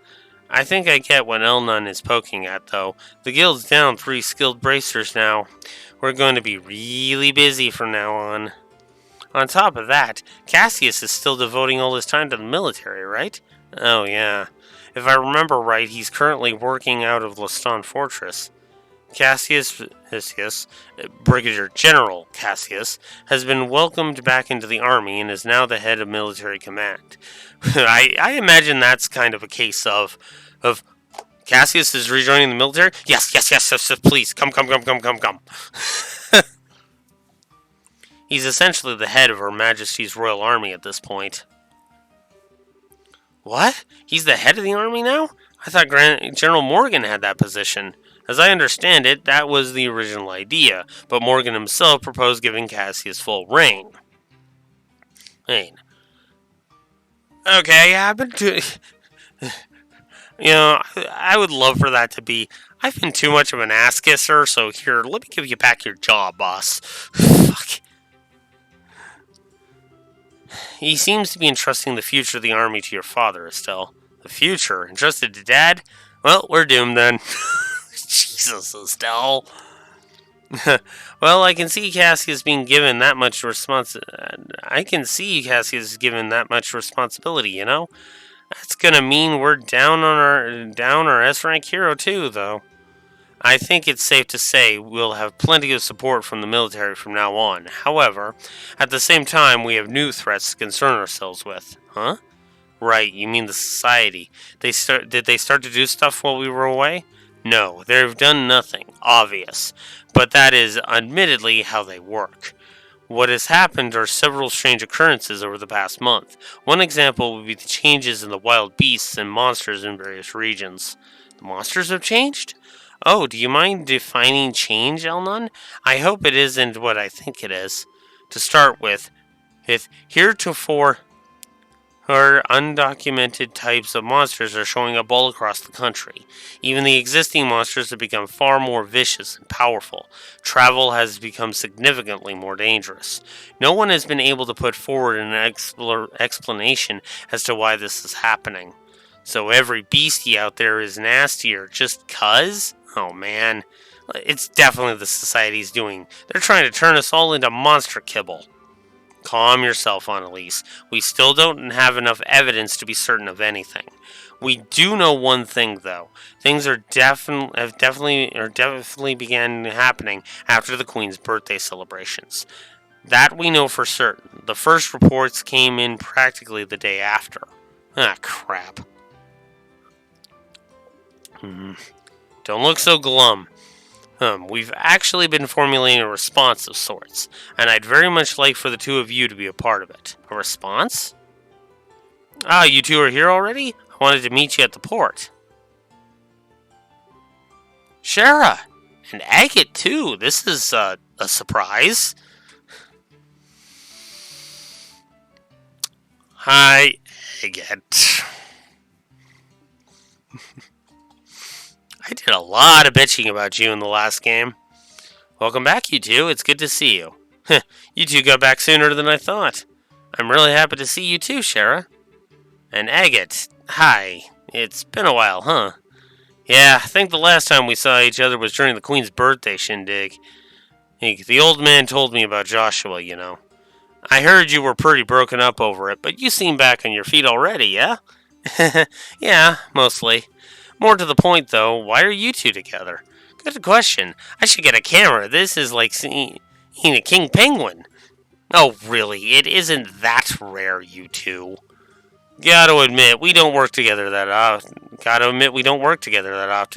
I think I get what Elnun is poking at, though. The guild's down 3 skilled bracers now. We're going to be really busy from now on. On top of that, Cassius is still devoting all his time to the military, right? Oh, yeah. If I remember right, he's currently working out of Leston Fortress. Cassius, Brigadier General Cassius, has been welcomed back into the army and is now the head of military command. I imagine that's kind of a case of Cassius is rejoining the military. Yes, please come. He's essentially the head of Her Majesty's Royal Army at this point. What? He's the head of the army now? I thought General Morgan had that position. As I understand it, that was the original idea, but Morgan himself proposed giving Cassius full reign. Okay, I've been too... I would love for that to be... I've been too much of an ass kisser, so here, let me give you back your job, boss. Fuck. He seems to be entrusting the future of the army to your father, Estelle. The future? Entrusted to Dad? Well, we're doomed then. Jesus, Estelle. Well, I can see Cassius being given that much responsibility, you know? That's gonna mean we're down our S-rank hero too, though. I think it's safe to say we'll have plenty of support from the military from now on. However, at the same time, we have new threats to concern ourselves with. Huh? Right, you mean the society. Did they start to do stuff while we were away? No, they've done nothing, obvious. But that is, admittedly, how they work. What has happened are several strange occurrences over the past month. One example would be the changes in the wild beasts and monsters in various regions. The monsters have changed? Oh, do you mind defining change, Elnon? I hope it isn't what I think it is. To start with, heretofore undocumented types of monsters are showing up all across the country. Even the existing monsters have become far more vicious and powerful. Travel has become significantly more dangerous. No one has been able to put forward an explanation as to why this is happening. So every beastie out there is nastier just 'cause? Oh man, it's definitely the society's doing. They're trying to turn us all into monster kibble. Calm yourself, Annalise. We still don't have enough evidence to be certain of anything. We do know one thing, though. Things have definitely began happening after the Queen's birthday celebrations. That we know for certain. The first reports came in practically the day after. Ah, crap. Don't look so glum. We've actually been formulating a response of sorts, and I'd very much like for the two of you to be a part of it. A response? Ah, you two are here already? I wanted to meet you at the port. Shara! And Agate, too. This is, a surprise. Hi, Agate. I did a lot of bitching about you in the last game. Welcome back, you two. It's good to see you. You two got back sooner than I thought. I'm really happy to see you too, Shara. And Agate, hi. It's been a while, huh? Yeah, I think the last time we saw each other was during the Queen's birthday shindig. The old man told me about Joshua, you know. I heard you were pretty broken up over it, but you seem back on your feet already, yeah? Yeah, mostly. More to the point, though, why are you two together? Good question. I should get a camera. This is like seeing a king penguin. Oh, really? It isn't that rare, you two. Gotta admit, we don't work together that often,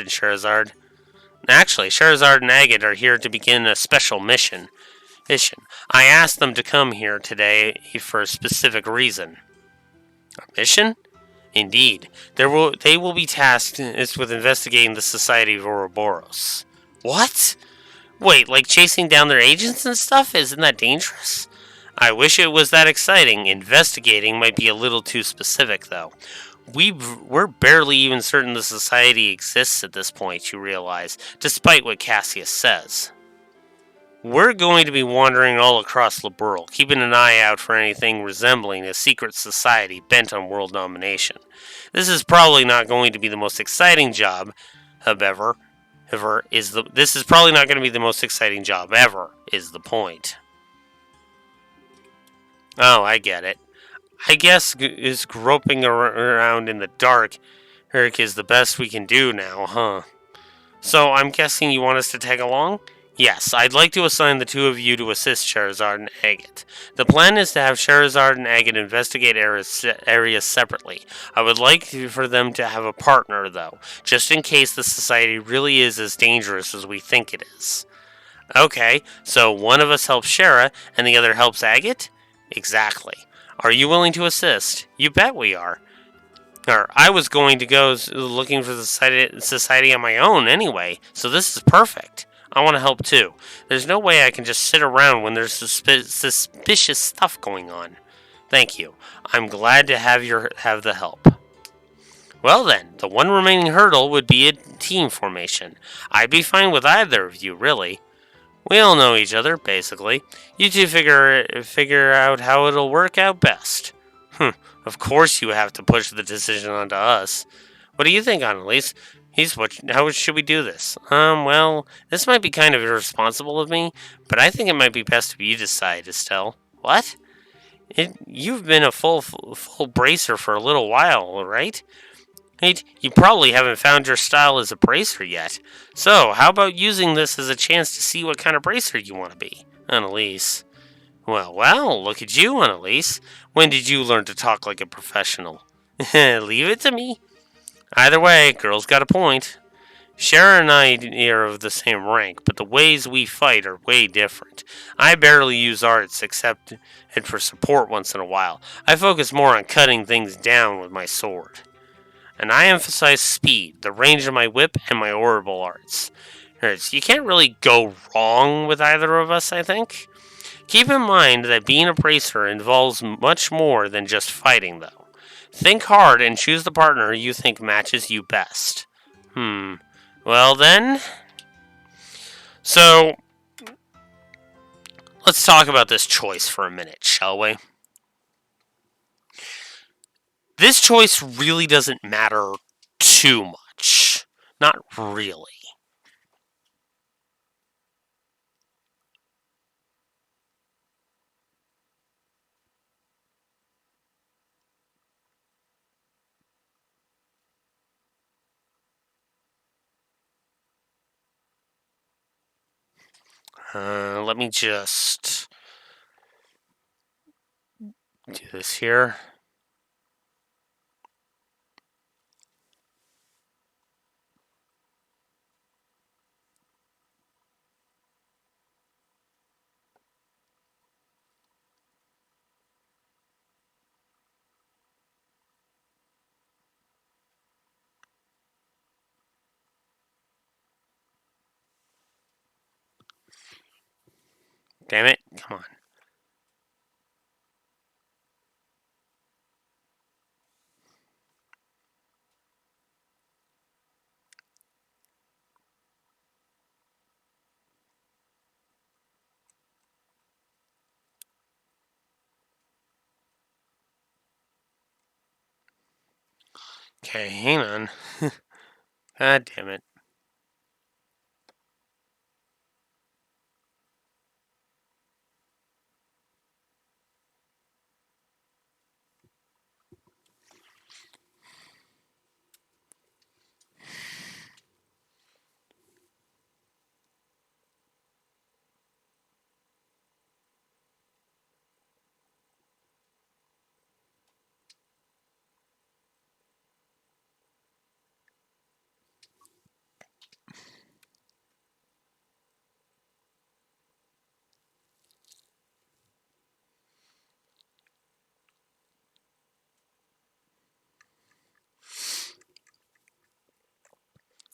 Scheherazade. Actually, Scheherazade and Agate are here to begin a special mission. I asked them to come here today for a specific reason. A mission? Indeed. They will be tasked with investigating the Society of Ouroboros. What? Wait, like chasing down their agents and stuff? Isn't that dangerous? I wish it was that exciting. Investigating might be a little too specific, though. We're barely even certain the Society exists at this point, you realize, despite what Cassius says. We're going to be wandering all across Liberl, keeping an eye out for anything resembling a secret society bent on world domination. This is probably not going to be the most exciting job, this is probably not going to be the most exciting job ever, is the point. Oh, I get it. I guess is groping around in the dark Herrick is the best we can do now, huh? So I'm guessing you want us to tag along? Yes, I'd like to assign the two of you to assist Scheherazade and Agate. The plan is to have Scheherazade and Agate investigate areas separately. I would like for them to have a partner, though, just in case the society really is as dangerous as we think it is. Okay, so one of us helps Shara and the other helps Agate? Exactly. Are you willing to assist? You bet we are. Or I was going to go looking for the society on my own anyway, so this is perfect. I want to help too. There's no way I can just sit around when there's suspicious stuff going on. Thank you. I'm glad to have the help. Well then, the one remaining hurdle would be a team formation. I'd be fine with either of you, really. We all know each other, basically. You two figure out how it'll work out best. Of course you have to push the decision onto us. What do you think, Annalise? How should we do this? Well, this might be kind of irresponsible of me, but I think it might be best if you decide, Estelle. What? You've been a full bracer for a little while, right? You probably haven't found your style as a bracer yet. So, how about using this as a chance to see what kind of bracer you want to be? Annalise. Well, look at you, Annalise. When did you learn to talk like a professional? Leave it to me. Either way, girl's got a point. Sharon and I are of the same rank, but the ways we fight are way different. I barely use arts except it for support once in a while. I focus more on cutting things down with my sword. And I emphasize speed, the range of my whip, and my orbital arts. You can't really go wrong with either of us, I think. Keep in mind that being a bracer involves much more than just fighting, though. Think hard and choose the partner you think matches you best. Well then. So, let's talk about this choice for a minute, shall we? This choice really doesn't matter too much. Not really. Let me just do this here. Damn it, come on. Okay, hang on. God damn it.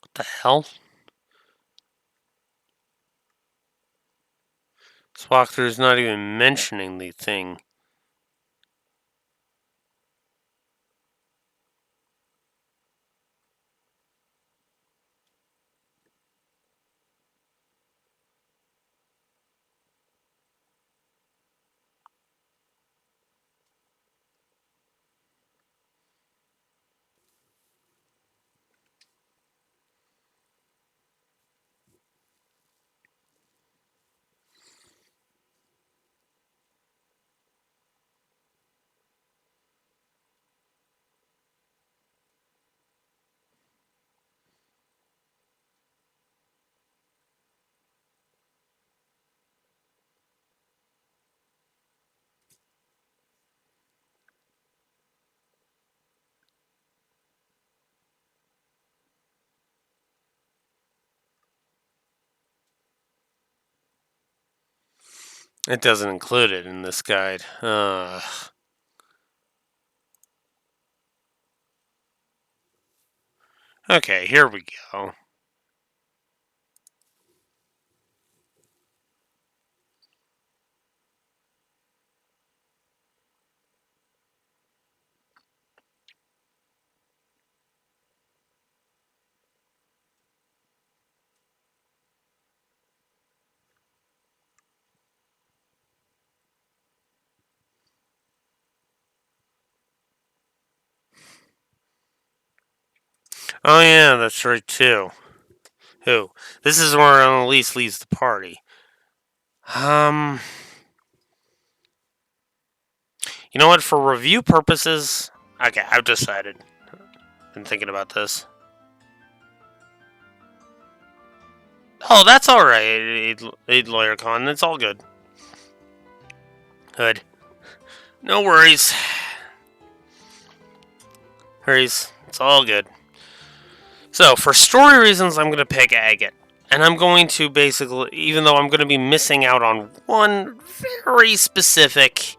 What the hell? This walkthrough is not even mentioning the thing. It doesn't include it in this guide. Okay, here we go. Oh yeah, that's right too. Who? This is where Annalise leaves the party. Um, you know what? For review purposes, okay, I've decided. Been thinking about this. Oh, that's all right, Lawyer Con. It's all good. Good. No worries. Worries. It's all good. So, for story reasons, I'm going to pick Agate. And I'm going to basically, even though I'm going to be missing out on one very specific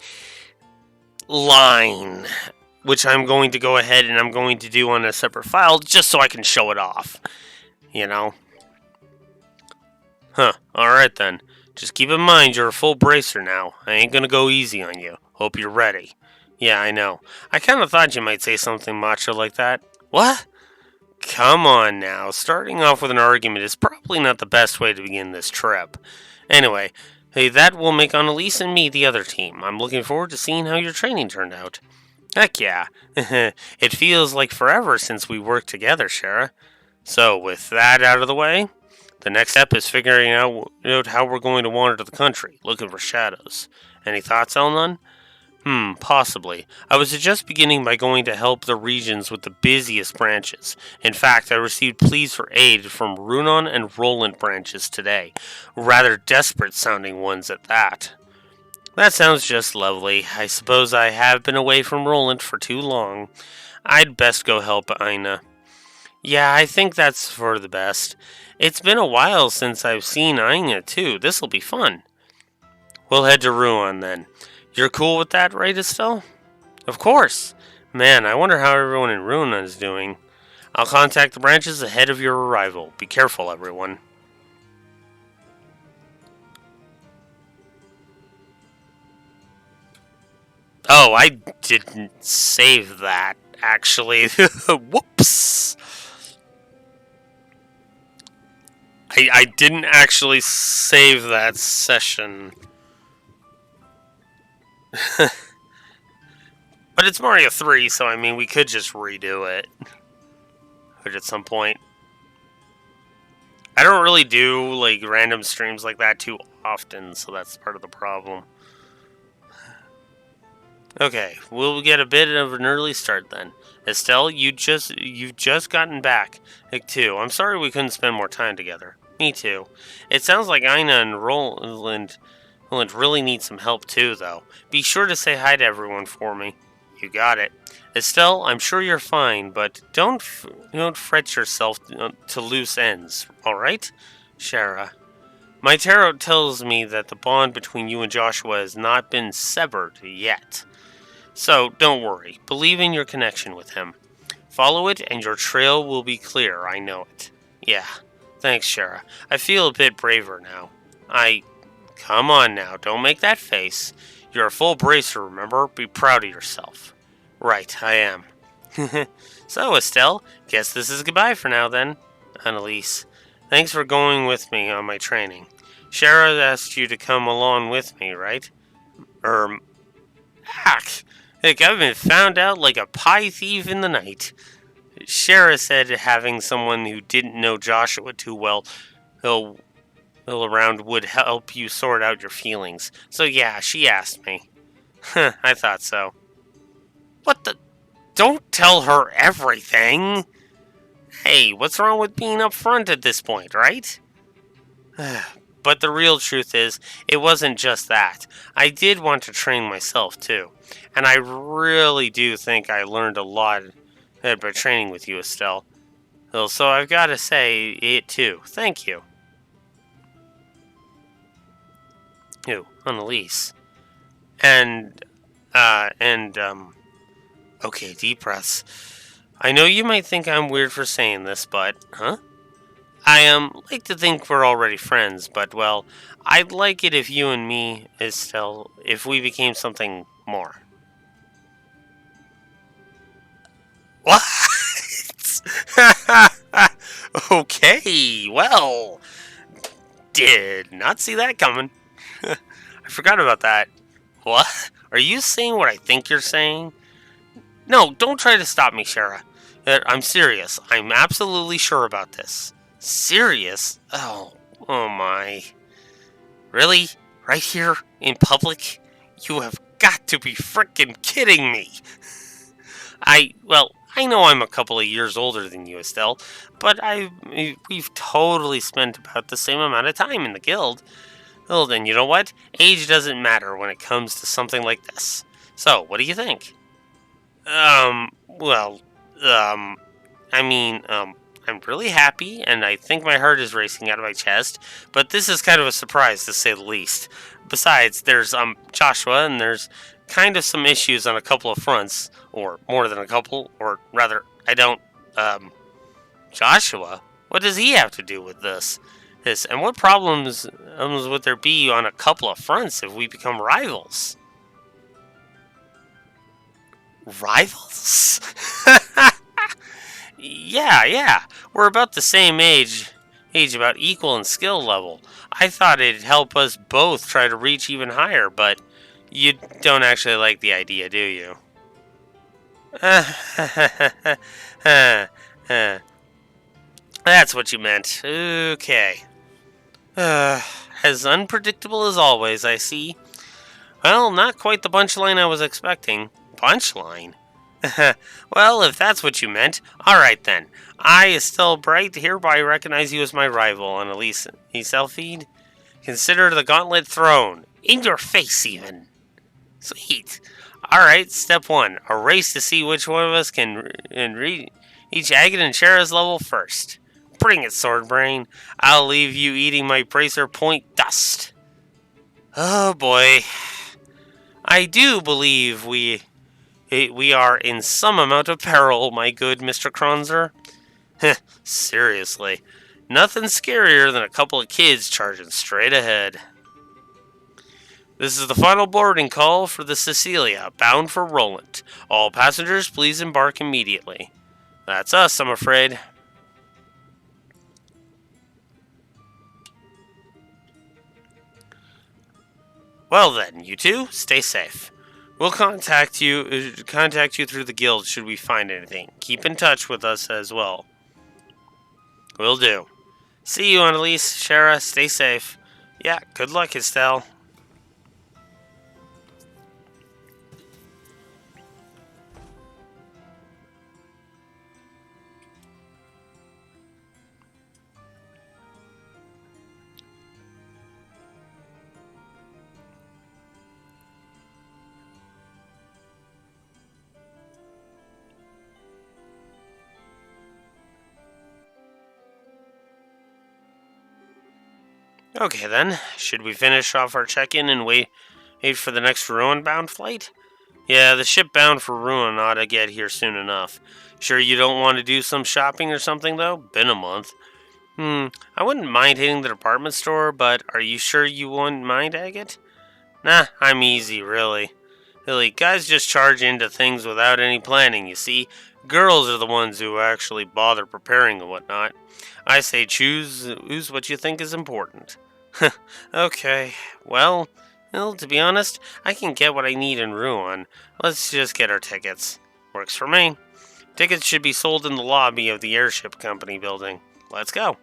line, which I'm going to go ahead and I'm going to do on a separate file just so I can show it off. You know? Huh. Alright then. Just keep in mind you're a full bracer now. I ain't going to go easy on you. Hope you're ready. Yeah, I know. I kind of thought you might say something macho like that. What? Come on now. Starting off with an argument is probably not the best way to begin this trip. Anyway, hey, that will make Annalise and me the other team. I'm looking forward to seeing how your training turned out. Heck yeah. It feels like forever since we worked together, Shara. So, with that out of the way, the next step is figuring out how we're going to wander the country, looking for shadows. Any thoughts, Elnon? Possibly. I was just beginning by going to help the regions with the busiest branches. In fact, I received pleas for aid from Runon and Roland branches today. Rather desperate sounding ones at that. That sounds just lovely. I suppose I have been away from Roland for too long. I'd best go help Aina. Yeah, I think that's for the best. It's been a while since I've seen Aina, too. This'll be fun. We'll head to Ruon then. You're cool with that, right, Estelle? Of course. Man, I wonder how everyone in Ruon is doing. I'll contact the branches ahead of your arrival. Be careful, everyone. Oh, I didn't save that, actually. Whoops. I didn't actually save that session. But it's Mario 3, so I mean, we could just redo it. At some point. I don't really do, like, random streams like that too often, so that's part of the problem. Okay, we'll get a bit of an early start then. Estelle, you've just gotten back. Like, too. I'm sorry we couldn't spend more time together. Me too. It sounds like Aina and Roland really need some help too, though. Be sure to say hi to everyone for me. You got it. Estelle, I'm sure you're fine, but don't fret yourself to loose ends, all right? Shara. My tarot tells me that the bond between you and Joshua has not been severed yet. So, don't worry. Believe in your connection with him. Follow it, and your trail will be clear. I know it. Yeah. Thanks, Shara. I feel a bit braver now. Come on now. Don't make that face. You're a full bracer, remember? Be proud of yourself. Right, I am. So, Estelle, guess this is goodbye for now, then. Annalise, thanks for going with me on my training. Shara asked you to come along with me, right? Hack! Heck, I've been found out like a pie thief in the night. Shara said having someone who didn't know Joshua too well around would help you sort out your feelings. So yeah, she asked me. I thought so. What the? Don't tell her everything! Hey, what's wrong with being upfront at this point, right? But the real truth is, it wasn't just that. I did want to train myself, too. And I really do think I learned a lot by training with you, Estelle. So I've got to say it, too. Thank you. Annalise. And okay, deep breaths. I know you might think I'm weird for saying this, but, huh? I like to think we're already friends, but well, I'd like it if you and me, Estelle, if we became something more. What? Okay, well, did not see that coming. I forgot about that. What? Are you saying what I think you're saying? No, don't try to stop me, Shara. I'm serious. I'm absolutely sure about this. Serious? Oh my. Really? Right here in public? You have got to be frickin' kidding me. I know I'm a couple of years older than you, Estelle, but we've totally spent about the same amount of time in the guild. Well, then, you know what? Age doesn't matter when it comes to something like this. So, what do you think? Well, um, I'm really happy, and I think my heart is racing out of my chest, but this is kind of a surprise, to say the least. Besides, there's, Joshua, and there's kind of some issues on a couple of fronts, or more than a couple, or rather, I don't, Joshua? What does he have to do with this, and what problems would there be on a couple of fronts if we become rivals? Rivals? Yeah. We're about the same age about equal in skill level. I thought it'd help us both try to reach even higher, but you don't actually like the idea, do you? That's what you meant. Okay. As unpredictable as always, I see. Well, not quite the punchline I was expecting. Punchline? Well, if that's what you meant, alright then. I, Estelle Bright, hereby recognize you as my rival, Annalise Eselfide. Consider the gauntlet thrown. In your face, even. Sweet. Alright, step one. A race to see which one of us can reach Agate and Shara's level first. Bring it, Swordbrain. I'll leave you eating my bracer point dust. Oh boy. I do believe we are in some amount of peril, my good Mr. Kronzer. Seriously. Nothing scarier than a couple of kids charging straight ahead. This is the final boarding call for the Cecilia, bound for Roland. All passengers, please embark immediately. That's us, I'm afraid. Well then, you two, stay safe. We'll contact you through the guild should we find anything. Keep in touch with us as well. Will do. See you, Annalise. Shara, stay safe. Yeah, good luck, Estelle. Okay then, should we finish off our check-in and wait for the next Ruin-bound flight? Yeah, the ship bound for Ruin ought to get here soon enough. Sure you don't want to do some shopping or something, though? Been a month. I wouldn't mind hitting the department store, but are you sure you wouldn't mind, Agate? Nah, I'm easy, really. Really, guys just charge into things without any planning, you see. Girls are the ones who actually bother preparing and whatnot. I say choose what you think is important. Okay, well, to be honest, I can get what I need in Ruin. Let's just get our tickets. Works for me. Tickets should be sold in the lobby of the airship company building. Let's go.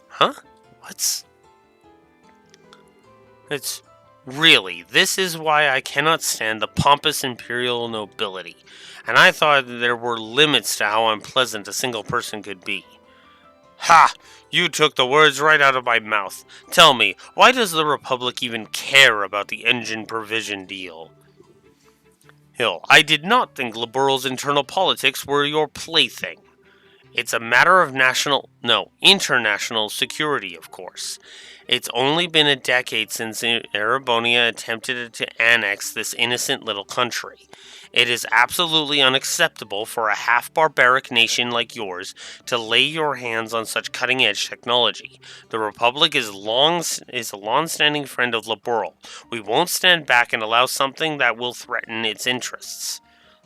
Huh? It's really, this is why I cannot stand the pompous imperial nobility, and I thought there were limits to how unpleasant a single person could be. Ha! You took the words right out of my mouth. Tell me, why does the Republic even care about the engine provision deal? Hill, I did not think liberals' internal politics were your plaything. It's a matter of international security, of course. It's only been a decade since Erebonia attempted to annex this innocent little country. It is absolutely unacceptable for a half barbaric nation like yours to lay your hands on such cutting edge technology. The Republic is a long-standing friend of Liberal. We won't stand back and allow something that will threaten its interests.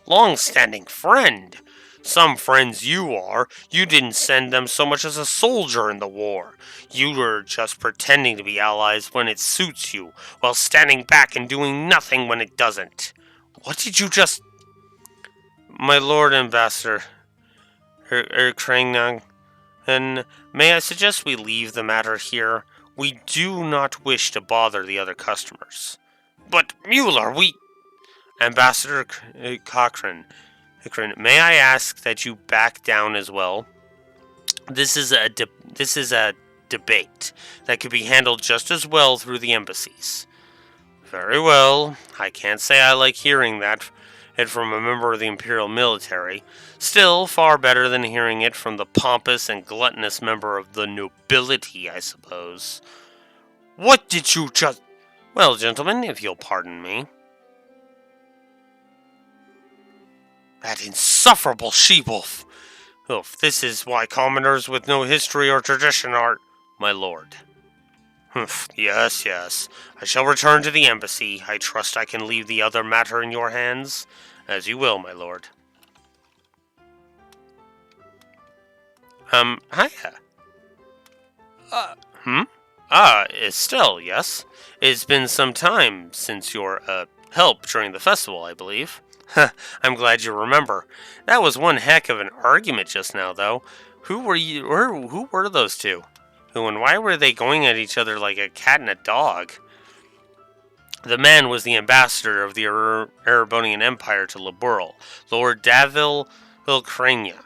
Long-standing friend? Some friends you are. You didn't send them so much as a soldier in the war. You were just pretending to be allies when it suits you, while standing back and doing nothing when it doesn't. What did you just... My Lord Ambassador, Krangnang, and may I suggest we leave the matter here? We do not wish to bother the other customers. But, Mueller, we... Ambassador Cochrane, may I ask that you back down as well? This is a debate that could be handled just as well through the embassies. Very well. I can't say I like hearing it from a member of the Imperial military. Still, far better than hearing it from the pompous and gluttonous member of the nobility, I suppose. What did you just... Well, gentlemen, if you'll pardon me. That insufferable she-wolf! Oof, this is why commoners with no history or tradition are... My lord. Humph, yes. I shall return to the embassy. I trust I can leave the other matter in your hands. As you will, my lord. Hiya. Estelle, yes? It's been some time since your, help during the festival, I believe. I'm glad you remember. That was one heck of an argument just now, though. Who were those two? Who and why were they going at each other like a cat and a dog? The man was the ambassador of the Erebonian Empire to Liberl, Lord Davil Vilcrania.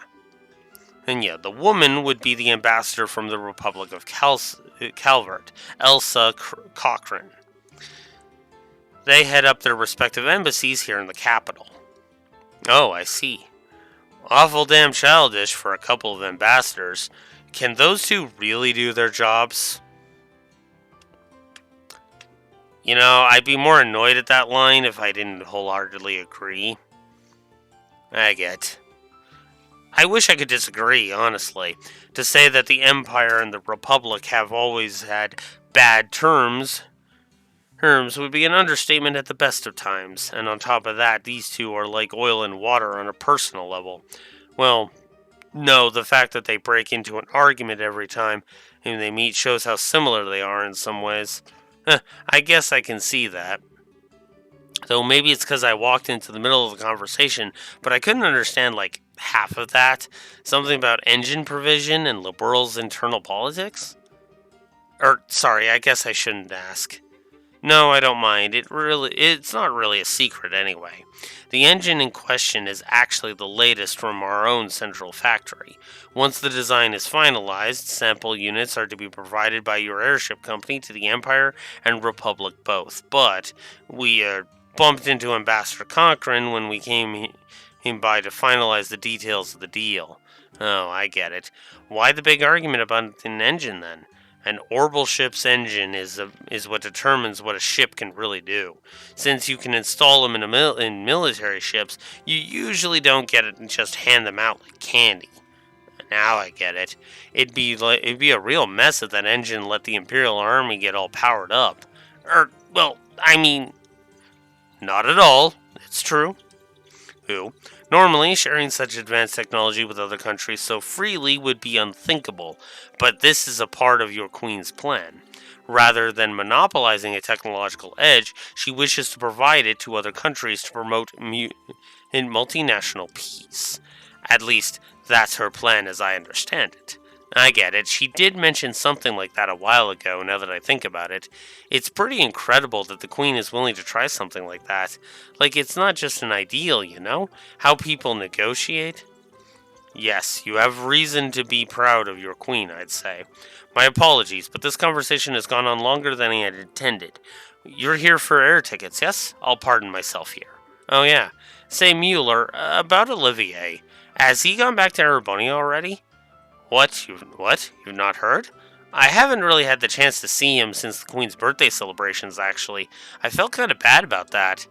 And yeah, the woman would be the ambassador from the Republic of Calvert, Elsa Cochrane. They head up their respective embassies here in the capital. Oh, I see. Awful damn childish for a couple of ambassadors. Can those two really do their jobs? You know, I'd be more annoyed at that line if I didn't wholeheartedly agree. I wish I could disagree, honestly. To say that the Empire and the Republic have always had bad terms would be an understatement at the best of times, and on top of that, these two are like oil and water on a personal level. Well, no, the fact that they break into an argument every time they meet shows how similar they are in some ways. I guess I can see that. Though maybe it's because I walked into the middle of the conversation, but I couldn't understand like half of that. Something about engine provision and Liberal's internal politics? Sorry, I guess I shouldn't ask. No, I don't mind. It's not really a secret anyway. The engine in question is actually the latest from our own central factory. Once the design is finalized, sample units are to be provided by your airship company to the Empire and Republic both. But we bumped into Ambassador Cochrane when we came by to finalize the details of the deal. Oh, I get it. Why the big argument about an engine then? An orbital ship's engine is what determines what a ship can really do. Since you can install them in military ships, you usually don't get it and just hand them out like candy. Now I get it. It'd be a real mess if that engine let the Imperial Army get all powered up. Not at all. It's true. Normally, sharing such advanced technology with other countries so freely would be unthinkable, but this is a part of your Queen's plan. Rather than monopolizing a technological edge, she wishes to provide it to other countries to promote multinational peace. At least, that's her plan as I understand it. I get it. She did mention something like that a while ago, now that I think about it. It's pretty incredible that the Queen is willing to try something like that. Like, it's not just an ideal, you know? How people negotiate. Yes, you have reason to be proud of your queen, I'd say. My apologies, but this conversation has gone on longer than I had intended. You're here for air tickets, yes? I'll pardon myself here. Oh, yeah. Say, Mueller, about Olivier. Has he gone back to Arabonia already? What? You've not heard? I haven't really had the chance to see him since the Queen's birthday celebrations, actually. I felt kind of bad about that.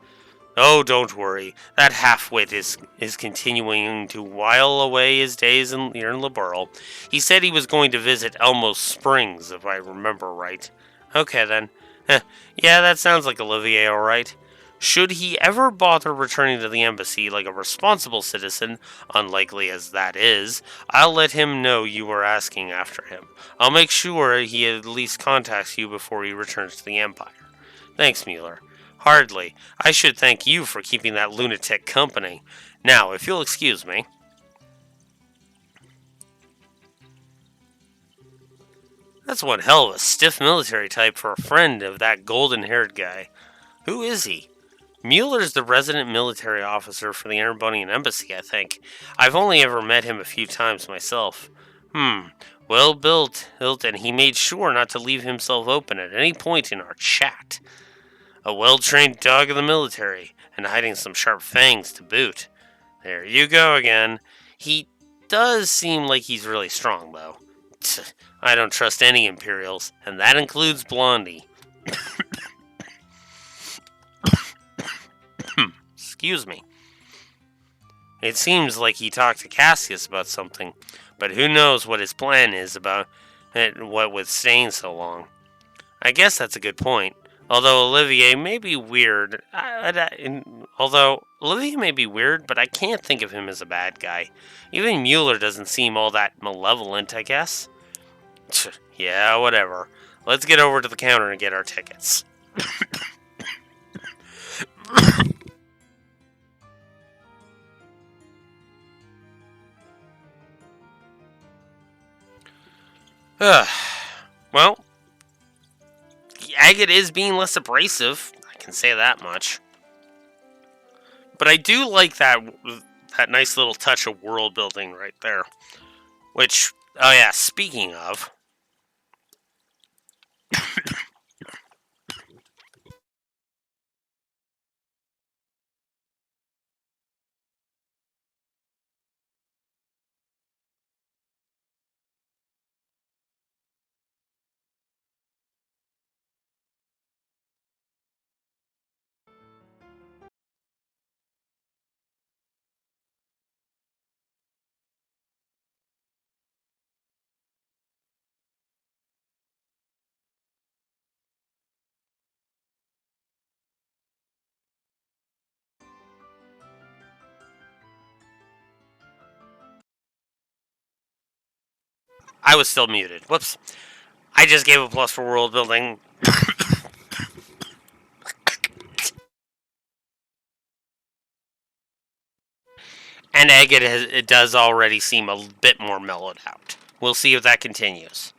Oh, don't worry. That half-wit is continuing to while away his days here in Liberl. He said he was going to visit Elmo Springs, if I remember right. Okay, then. Yeah, that sounds like Olivier, all right. Should he ever bother returning to the embassy like a responsible citizen, unlikely as that is, I'll let him know you were asking after him. I'll make sure he at least contacts you before he returns to the Empire. Thanks, Mueller. Hardly. I should thank you for keeping that lunatic company. Now, if you'll excuse me. That's one hell of a stiff military type for a friend of that golden haired guy. Who is he? Mueller's the resident military officer for the Erebonian embassy, I think. I've only ever met him a few times myself. Well built, and he made sure not to leave himself open at any point in our chat. A well trained dog of the military, and hiding some sharp fangs to boot. There you go again. He does seem like he's really strong, though. I don't trust any Imperials, and that includes Blondie. Excuse me. It seems like he talked to Cassius about something, but who knows what his plan is about it, what with staying so long. I guess that's a good point. Although Olivier may be weird, but I can't think of him as a bad guy. Even Mueller doesn't seem all that malevolent, I guess. Yeah, whatever. Let's get over to the counter and get our tickets. Well, Agate is being less abrasive. I can say that much. But I do like that nice little touch of world building right there. Which, oh yeah, speaking of, I was still muted. Whoops. I just gave a plus for world building. And it does already seem a bit more mellowed out. We'll see if that continues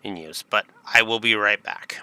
in use, but I will be right back.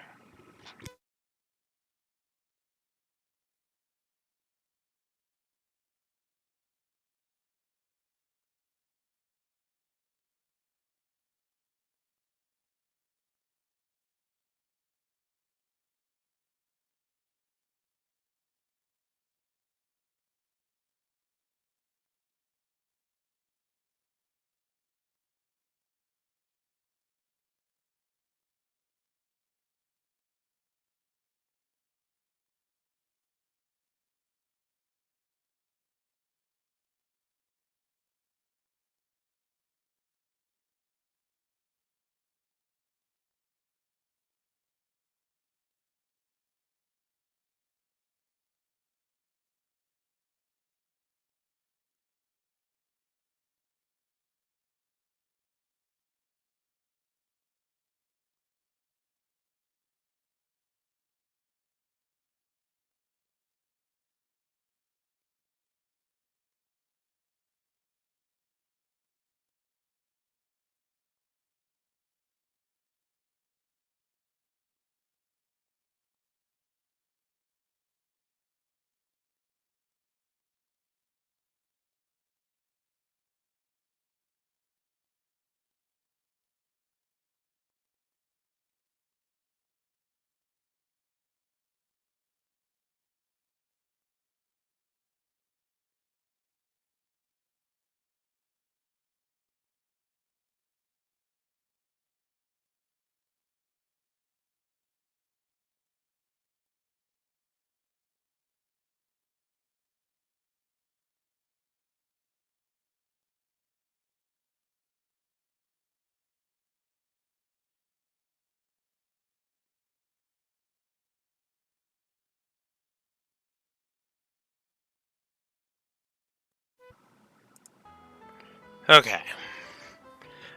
Okay.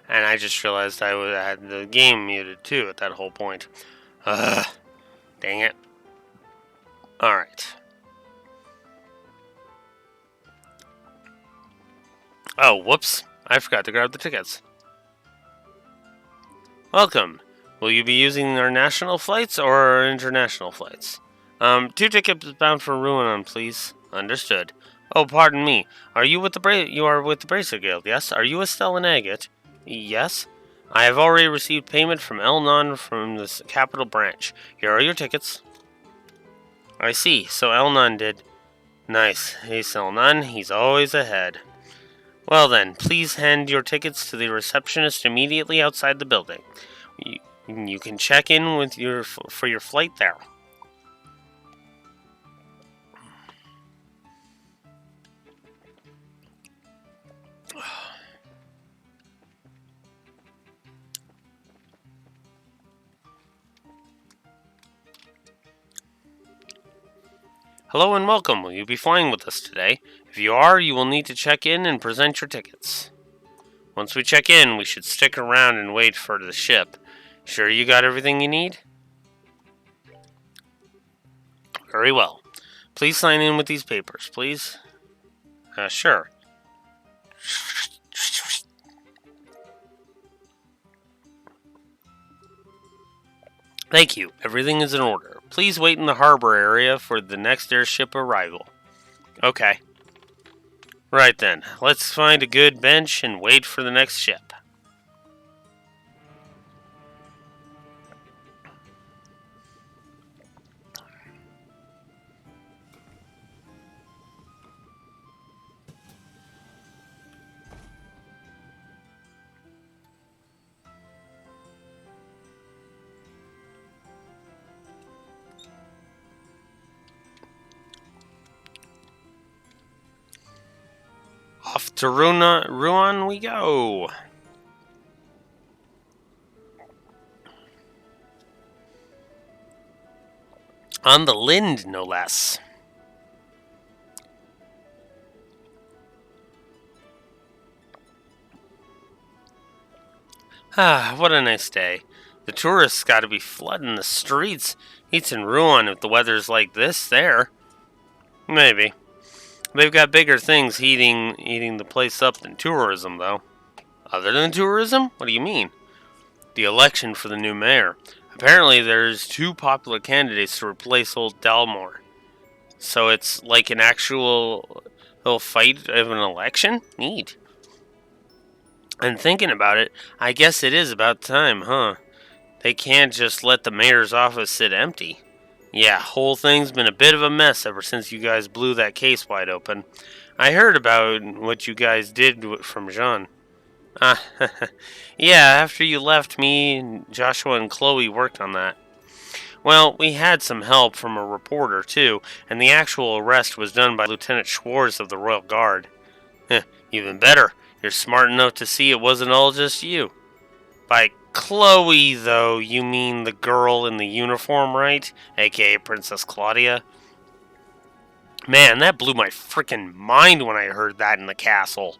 And I just realized I had the game muted too at that whole point. Ugh. Dang it. Alright. Oh, whoops. I forgot to grab the tickets. Welcome. Will you be using our national flights or our international flights? 2 tickets bound for Ruanon, please. Understood. Oh, pardon me. Are you with the You are with the Bracer Guild, yes? Are you Estelle and Agate? Yes. I have already received payment from Elnon from the capital branch. Here are your tickets. I see. So Elnon did. Nice. He's Elnon. He's always ahead. Well then, please hand your tickets to the receptionist immediately outside the building. You can check in with for your flight there. Hello and welcome. Will you be flying with us today? If you are, you will need to check in and present your tickets. Once we check in, we should stick around and wait for the ship. Sure you got everything you need? Very well. Please sign in with these papers, please. Sure. Thank you. Everything is in order. Please wait in the harbor area for the next airship arrival. Okay. Right then. Let's find a good bench and wait for the next ship. Off to Ruan we go. On the Lind, no less. Ah, what a nice day. The tourists gotta be flooding the streets. It's in Ruan if the weather's like this there. Maybe. They've got bigger things eating the place up than tourism, though. Other than tourism? What do you mean? The election for the new mayor. Apparently, there's 2 popular candidates to replace old Dalmore. So it's like an actual little fight of an election? Neat. And thinking about it, I guess it is about time, huh? They can't just let the mayor's office sit empty. Yeah, whole thing's been a bit of a mess ever since you guys blew that case wide open. I heard about what you guys did from Jean. Ah, yeah, after you left, me, Joshua, and Chloe worked on that. Well, we had some help from a reporter, too, and the actual arrest was done by Lieutenant Schwartz of the Royal Guard. Even better, you're smart enough to see it wasn't all just you. By Chloe, though, you mean the girl in the uniform, right? AKA Princess Claudia? Man, that blew my frickin' mind when I heard that in the castle.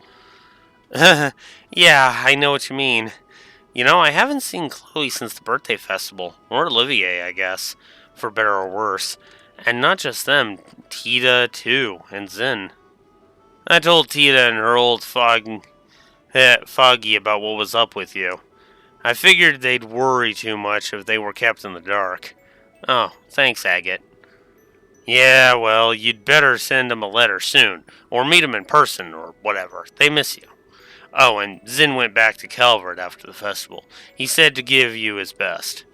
Yeah, I know what you mean. You know, I haven't seen Chloe since the birthday festival. Or Olivier, I guess. For better or worse. And not just them, Tita, too, and Zin. I told Tita and her old Foggy about what was up with you. I figured they'd worry too much if they were kept in the dark. Oh, thanks, Agate. Yeah, well, you'd better send them a letter soon, or meet them in person, or whatever. They miss you. Oh, and Zin went back to Calvert after the festival. He said to give you his best.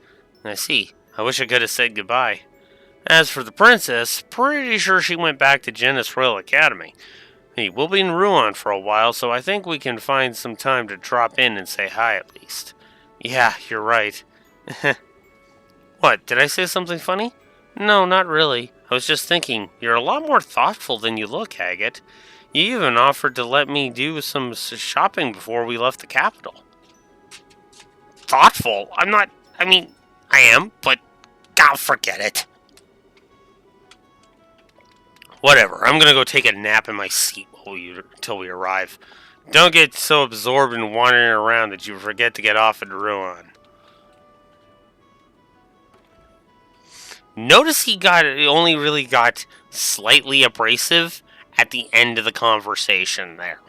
I see. I wish I could have said goodbye. As for the princess, pretty sure she went back to Genis Royal Academy. Hey, we'll be in Ruan for a while, so I think we can find some time to drop in and say hi at least. Yeah, you're right. What, did I say something funny? No, not really. I was just thinking, you're a lot more thoughtful than you look, Agate. You even offered to let me do some shopping before we left the capital. Thoughtful? I am, but I'll forget it. Whatever, I'm gonna go take a nap in my seat until we arrive. Don't get so absorbed in wandering around that you forget to get off at Ruan. Notice he only really got slightly abrasive at the end of the conversation there.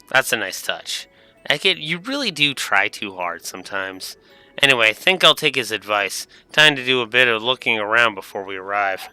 That's a nice touch. Ekid, you really do try too hard sometimes. Anyway, I think I'll take his advice. Time to do a bit of looking around before we arrive.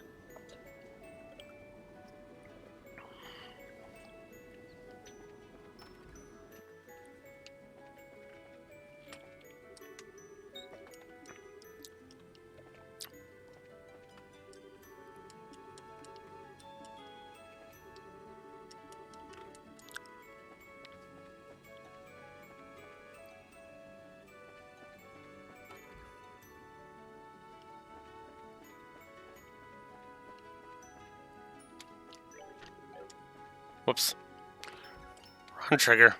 Whoops. Run trigger.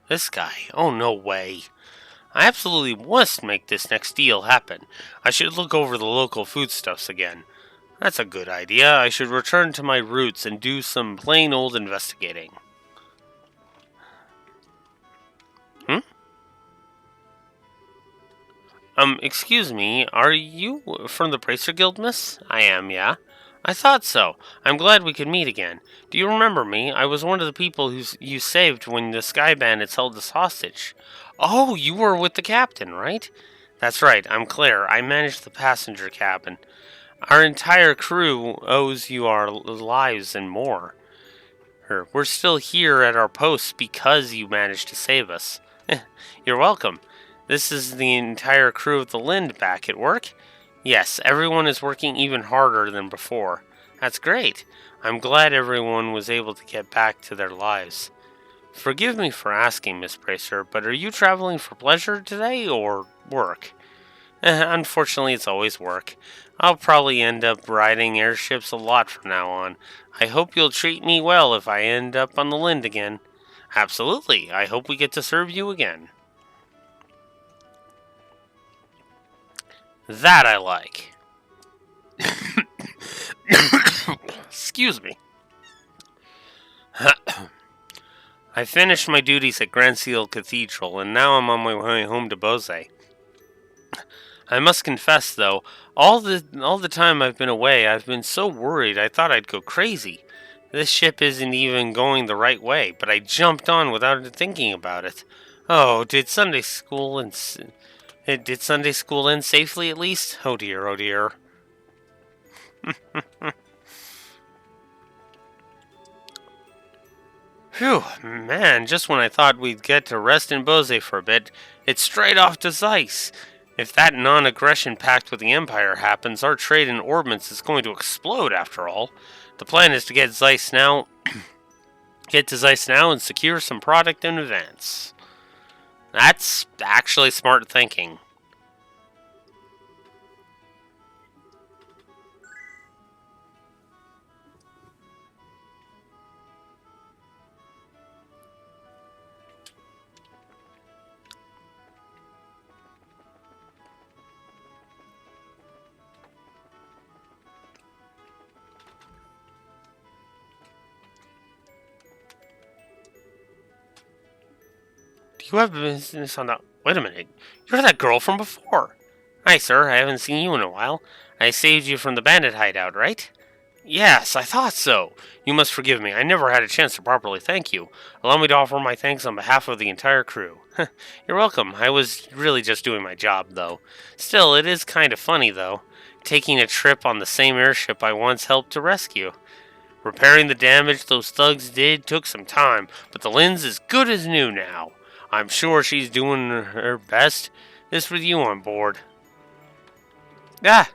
This guy. Oh, no way. I absolutely must make this next deal happen. I should look over the local foodstuffs again. That's a good idea. I should return to my roots and do some plain old investigating. Hmm? Excuse me, are you from the Bracer Guild, miss? I am, yeah. I thought so. I'm glad we could meet again. Do you remember me? I was one of the people you saved when the Sky Bandits held us hostage. Oh, you were with the captain, right? That's right, I'm Claire. I manage the passenger cabin. Our entire crew owes you our lives and more. We're still here at our posts because you managed to save us. You're welcome. This is the entire crew of the Lind back at work? Yes, everyone is working even harder than before. That's great. I'm glad everyone was able to get back to their lives. Forgive me for asking, Miss Bracer, but are you traveling for pleasure today or work? Unfortunately, it's always work. I'll probably end up riding airships a lot from now on. I hope you'll treat me well if I end up on the Lind again. Absolutely. I hope we get to serve you again. That I like. Excuse me. I finished my duties at Grand Seal Cathedral, and now I'm on my way home to Bose. I must confess, though, all the time I've been away, I've been so worried I thought I'd go crazy. This ship isn't even going the right way, but I jumped on without thinking about it. Oh, did Sunday school end safely at least? Oh dear, oh dear. Phew, man, just when I thought we'd get to rest in Bose for a bit, it's straight off to Zeiss. If that non-aggression pact with the Empire happens, our trade in ordnance is going to explode after all. The plan is to get to Zeiss now and secure some product in advance. That's actually smart thinking. Do you have business on that? Wait a minute. You're that girl from before. Hi, sir. I haven't seen you in a while. I saved you from the bandit hideout, right? Yes, I thought so. You must forgive me. I never had a chance to properly thank you. Allow me to offer my thanks on behalf of the entire crew. You're welcome. I was really just doing my job, though. Still, it is kind of funny, though. Taking a trip on the same airship I once helped to rescue. Repairing the damage those thugs did took some time, but the Lind's as good as new now. I'm sure she's doing her best. This with you on board. Ah,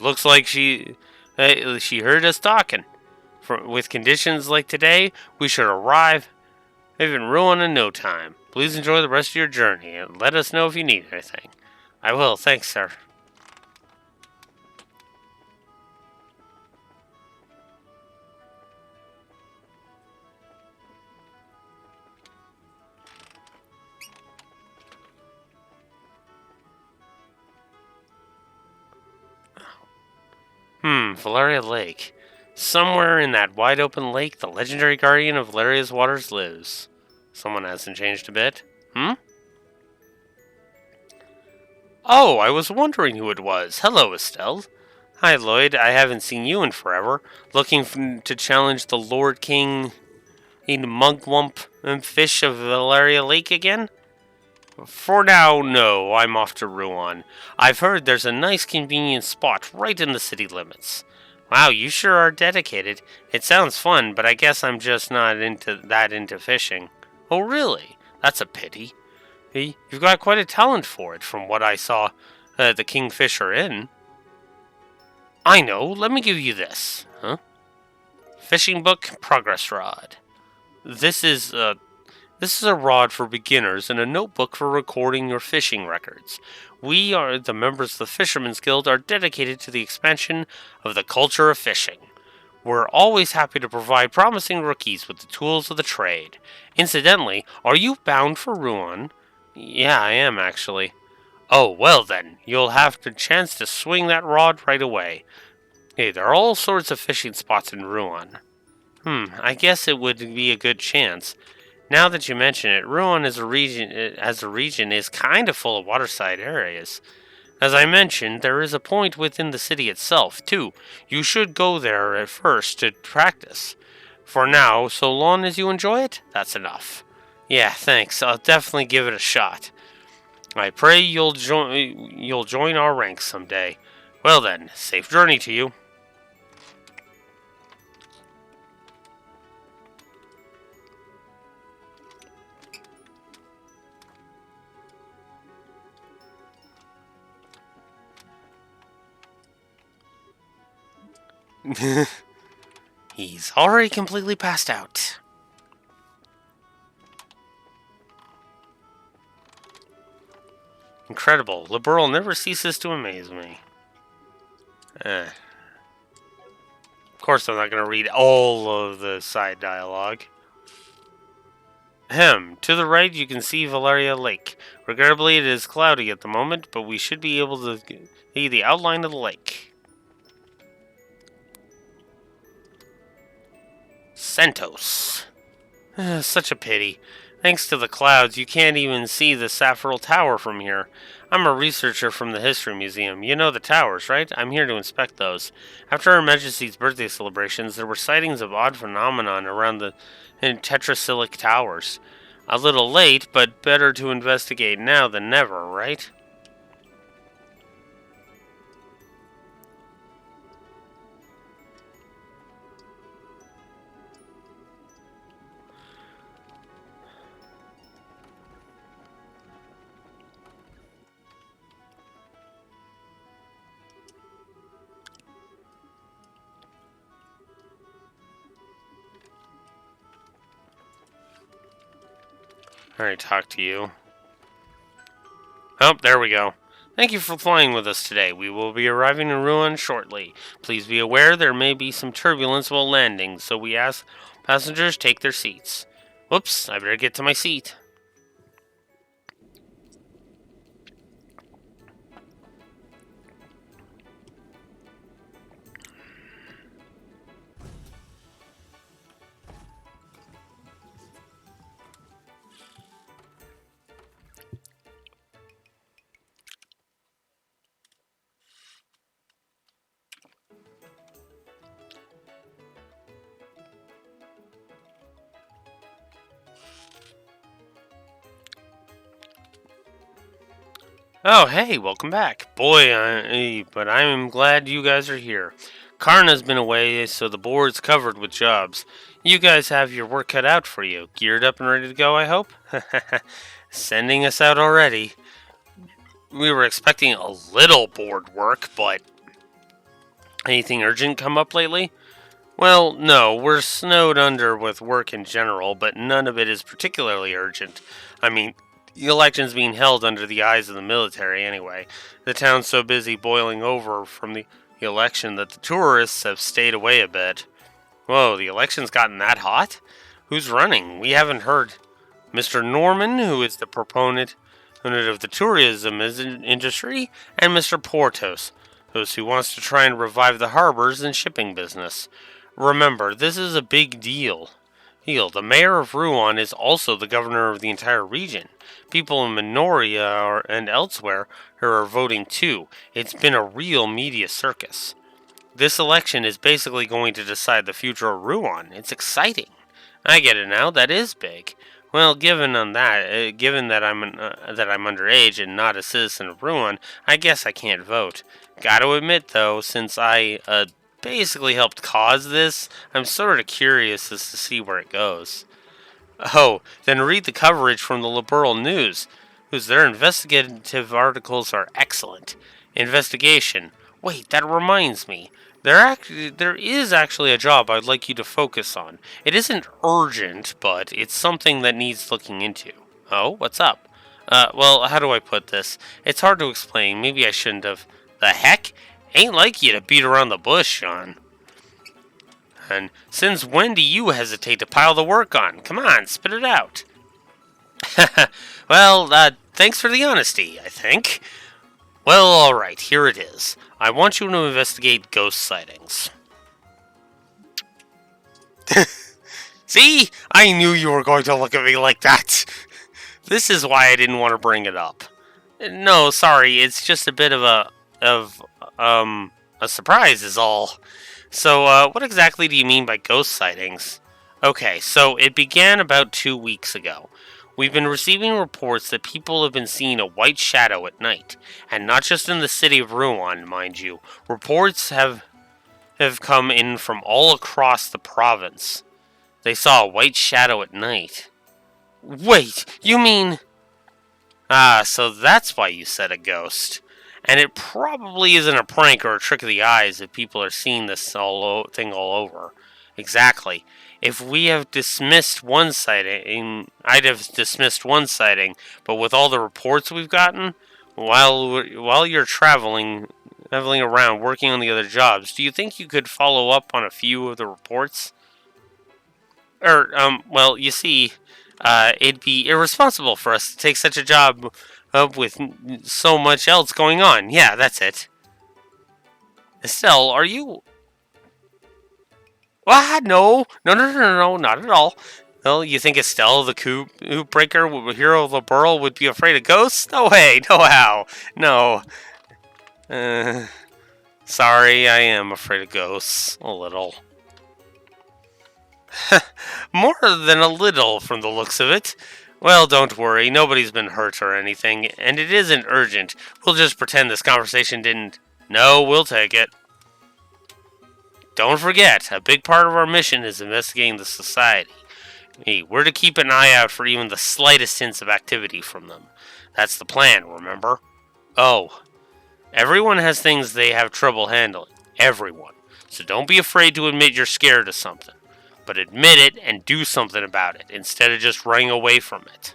looks like she heard us talking. With conditions like today, we should arrive in Ruin in no time. Please enjoy the rest of your journey and let us know if you need anything. I will, thanks, sir. Valeria Lake. Somewhere in that wide open lake, the legendary guardian of Valeria's waters lives. Someone hasn't changed a bit. Hmm? Oh, I was wondering who it was. Hello, Estelle. Hi, Lloyd. I haven't seen you in forever. Looking to challenge the Lord King in Mugwump and Fish of Valeria Lake again? For now, no. I'm off to Ruan. I've heard there's a nice convenient spot right in the city limits. Wow, you sure are dedicated. It sounds fun, but I guess I'm just not into fishing. Oh, really? That's a pity. Hey, you've got quite a talent for it, from what I saw the Kingfisher Inn. I know. Let me give you this. Huh? Fishing book, progress rod. This is a rod for beginners and a notebook for recording your fishing records. We are the members of the Fishermen's Guild are dedicated to the expansion of the culture of fishing. We're always happy to provide promising rookies with the tools of the trade. Incidentally, are you bound for Ruan? Yeah, I am actually. Oh, well then, you'll have the chance to swing that rod right away. Hey, there are all sorts of fishing spots in Ruan. I guess it would be a good chance. Now that you mention it, Ruan as a region is kind of full of waterside areas. As I mentioned, there is a point within the city itself, too. You should go there at first to practice. For now, so long as you enjoy it, that's enough. Yeah, thanks. I'll definitely give it a shot. I pray you'll join our ranks someday. Well then, safe journey to you. He's already completely passed out. Incredible. Liberal never ceases to amaze me. Of course I'm not going to read all of the side dialogue. To the right you can see Valeria Lake. Regrettably it is cloudy at the moment, but we should be able to see the outline of the lake. Santos. Such a pity. Thanks to the clouds, you can't even see the Saffrel Tower from here. I'm a researcher from the History Museum. You know the towers, right? I'm here to inspect those. After Her Majesty's birthday celebrations, there were sightings of odd phenomenon around the tetracyclic towers. A little late, but better to investigate now than never, right? Alright, talk to you. Oh, there we go. Thank you for flying with us today. We will be arriving in Ruan shortly. Please be aware there may be some turbulence while landing, so we ask passengers take their seats. Whoops, I better get to my seat. Oh, hey, welcome back. Boy, but I'm glad you guys are here. Karna's been away, so the board's covered with jobs. You guys have your work cut out for you. Geared up and ready to go, I hope? Sending us out already. We were expecting a little board work, but anything urgent come up lately? Well, no, we're snowed under with work in general, but none of it is particularly urgent. I mean, the election's being held under the eyes of the military anyway. The town's so busy boiling over from the election that the tourists have stayed away a bit. Whoa, the election's gotten that hot? Who's running? We haven't heard. Mr. Norman, who is the proponent of the tourism industry, and Mr. Portos, Those who wants to try and revive the harbors and shipping business. Remember, this is a big deal. The mayor of Rouen is also the governor of the entire region. People in Minoria and elsewhere who are voting too. It's been a real media circus. This election is basically going to decide the future of Rouen. It's exciting. I get it now. That is big. Well, given that I'm underage and not a citizen of Rouen, I guess I can't vote. Got to admit though, since I basically helped cause this, I'm sort of curious as to see where it goes. Oh, then read the coverage from the Liberal News, whose their investigative articles are excellent. Investigation. Wait, that reminds me. There is actually a job I'd like you to focus on. It isn't urgent, but it's something that needs looking into. Oh, what's up? Well, how do I put this? It's hard to explain. Maybe I shouldn't have. The heck? Ain't like you to beat around the bush, Sean. And since when do you hesitate to pile the work on? Come on, spit it out. Well, thanks for the honesty, I think. Well, alright, here it is. I want you to investigate ghost sightings. See? I knew you were going to look at me like that. This is why I didn't want to bring it up. No, sorry, it's just a bit of a surprise is all. So, what exactly do you mean by ghost sightings? Okay, so it began about 2 weeks ago. We've been receiving reports that people have been seeing a white shadow at night, and not just in the city of Rouen, mind you. Reports have come in from all across the province. They saw a white shadow at night. Wait, you mean... Ah, so that's why you said a ghost. And it probably isn't a prank or a trick of the eyes if people are seeing this thing all over. Exactly. If we have dismissed one sighting, I'd have dismissed one sighting, but with all the reports we've gotten, while you're traveling around working on the other jobs, do you think you could follow up on a few of the reports? Well, you see, it'd be irresponsible for us to take such a job up with so much else going on. Yeah, that's it. Estelle, are you... What? No, not at all. Well, you think Estelle, the coup breaker, hero of the Burl, would be afraid of ghosts? No way, no how. No. Sorry, I am afraid of ghosts. A little. More than a little from the looks of it. Well, don't worry, nobody's been hurt or anything, and it isn't urgent. We'll just pretend this conversation didn't... No, we'll take it. Don't forget, a big part of our mission is investigating the society. We're to keep an eye out for even the slightest hints of activity from them. That's the plan, remember? Oh, everyone has things they have trouble handling. Everyone. So don't be afraid to admit you're scared of something. But admit it and do something about it, instead of just running away from it.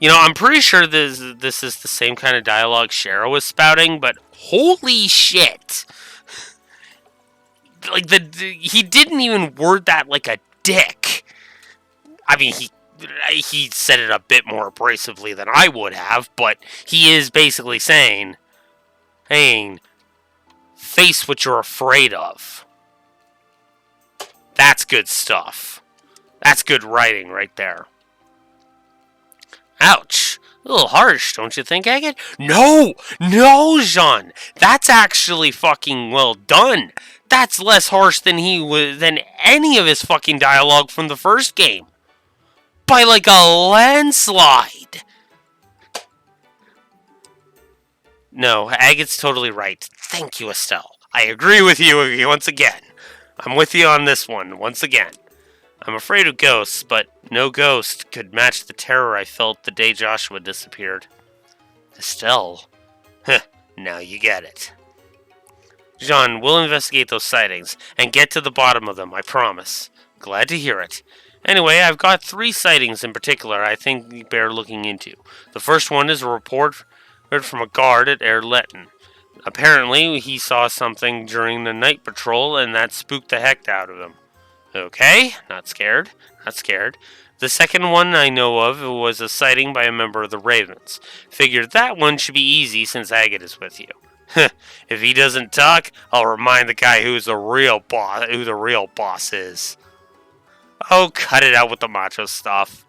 I'm pretty sure this is the same kind of dialogue Shara was spouting, but holy shit! Like, he didn't even word that like a dick. I mean, he said it a bit more abrasively than I would have, but he is basically saying, hey, face what you're afraid of. That's good stuff. That's good writing right there. Ouch. A little harsh, don't you think, Agate? No, Jean. That's actually fucking well done. That's less harsh than any of his fucking dialogue from the first game. By like a landslide. No, Agate's totally right. Thank you, Estelle. I agree with you once again. I'm with you on this one, once again. I'm afraid of ghosts, but no ghost could match the terror I felt the day Joshua disappeared. Estelle? Now you get it. Jean, we'll investigate those sightings and get to the bottom of them, I promise. Glad to hear it. Anyway, I've got 3 sightings in particular I think bear looking into. The first one is a report from a guard at Erletten. Apparently, he saw something during the night patrol, and that spooked the heck out of him. Okay, not scared. Not scared. The second one I know of was a sighting by a member of the Ravens. Figured that one should be easy since Agate is with you. If he doesn't talk, I'll remind the guy who the real boss is. Oh, cut it out with the macho stuff.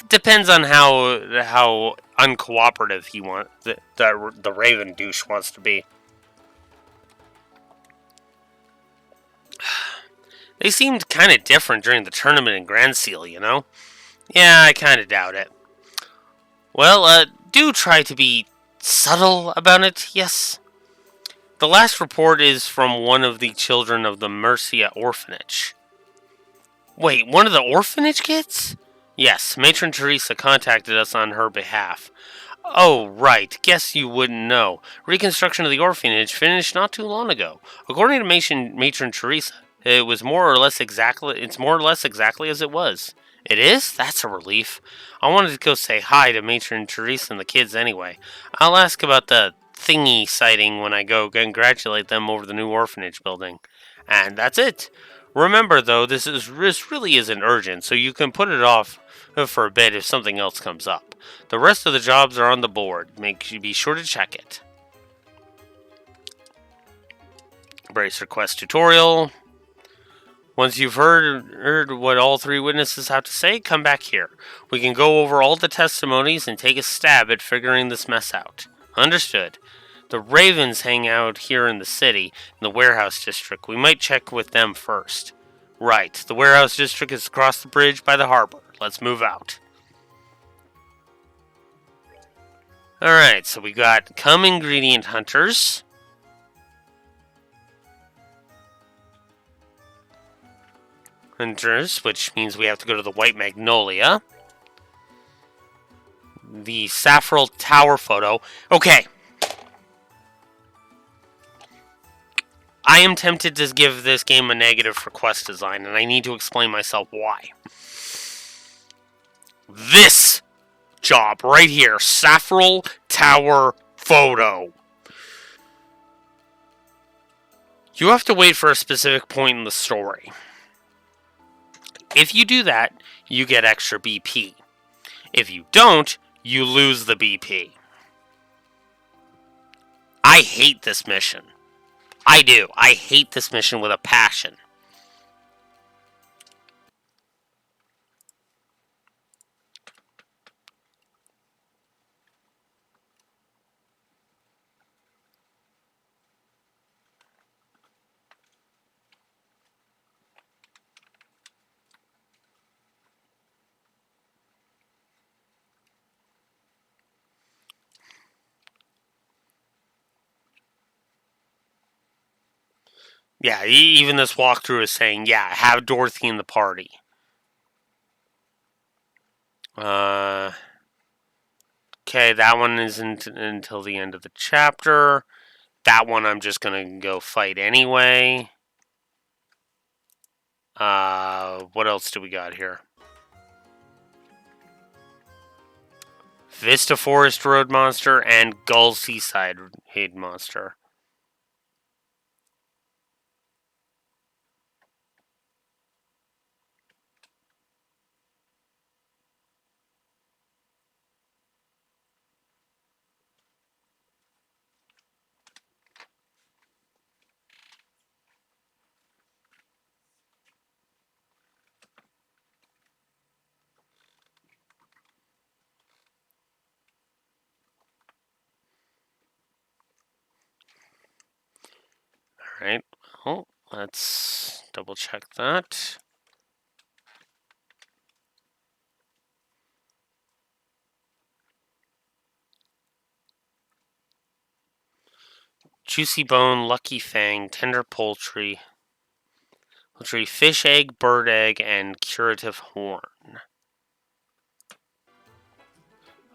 Depends on how uncooperative he wants the Raven douche wants to be. They seemed kind of different during the tournament in Grand Seal, you know? Yeah, I kind of doubt it. Well, do try to be subtle about it, yes? The last report is from one of the children of the Mercia orphanage. Wait, one of the orphanage kids? Yes, Matron Teresa contacted us on her behalf. Oh, right. Guess you wouldn't know. Reconstruction of the orphanage finished not too long ago. According to Matron Teresa, it's more or less exactly as it was. It is? That's a relief. I wanted to go say hi to Matron Teresa and the kids anyway. I'll ask about the thingy sighting when I go congratulate them over the new orphanage building. And that's it. Remember, though, this really isn't urgent, so you can put it off for a bit if something else comes up. The rest of the jobs are on the board. Be sure to check it. Brace request tutorial. Once you've heard what all three witnesses have to say, come back here. We can go over all the testimonies and take a stab at figuring this mess out. Understood. The Ravens hang out here in the city, in the warehouse district. We might check with them first. Right. The warehouse district is across the bridge by the harbor. Let's move out. Alright, so we got Come Ingredient Hunters. Which means we have to go to the White Magnolia. The Saffrel Tower photo. Okay. I am tempted to give this game a negative for quest design, and I need to explain myself why. This job right here, Saffrel Tower photo. You have to wait for a specific point in the story. If you do that, you get extra BP. If you don't, you lose the BP. I hate this mission. I do. I hate this mission with a passion. Yeah, even this walkthrough is saying, yeah, have Dorothy in the party. Okay, that one isn't until the end of the chapter. That one I'm just gonna go fight anyway. What else do we got here? Vista Forest Road Monster and Gull Seaside Raid Monster. Alright, well, let's double check that. Juicy Bone, Lucky Fang, Tender Poultry, Fish Egg, Bird Egg, and Curative Horn.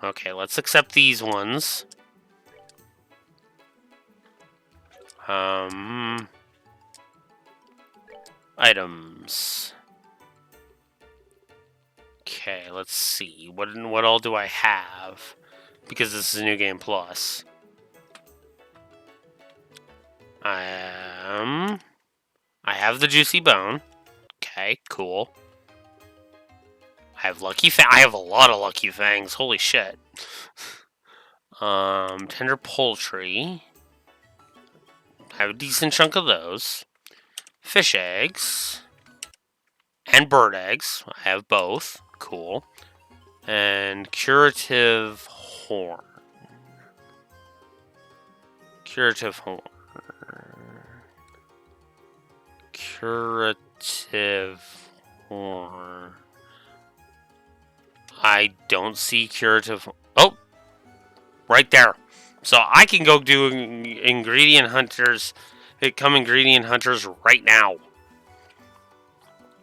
Okay, let's accept these ones. Items. Okay, let's see. What all do I have? Because this is a New Game Plus. I have the juicy bone. Okay, cool. I have lucky I have a lot of lucky fangs. Holy shit. Tender poultry. I have a decent chunk of those. Fish eggs. And bird eggs. I have both. Cool. And curative horn. Curative horn. Curative horn. I don't see curative. Oh! Right there. So I can go do ingredient hunters. Become ingredient hunters right now.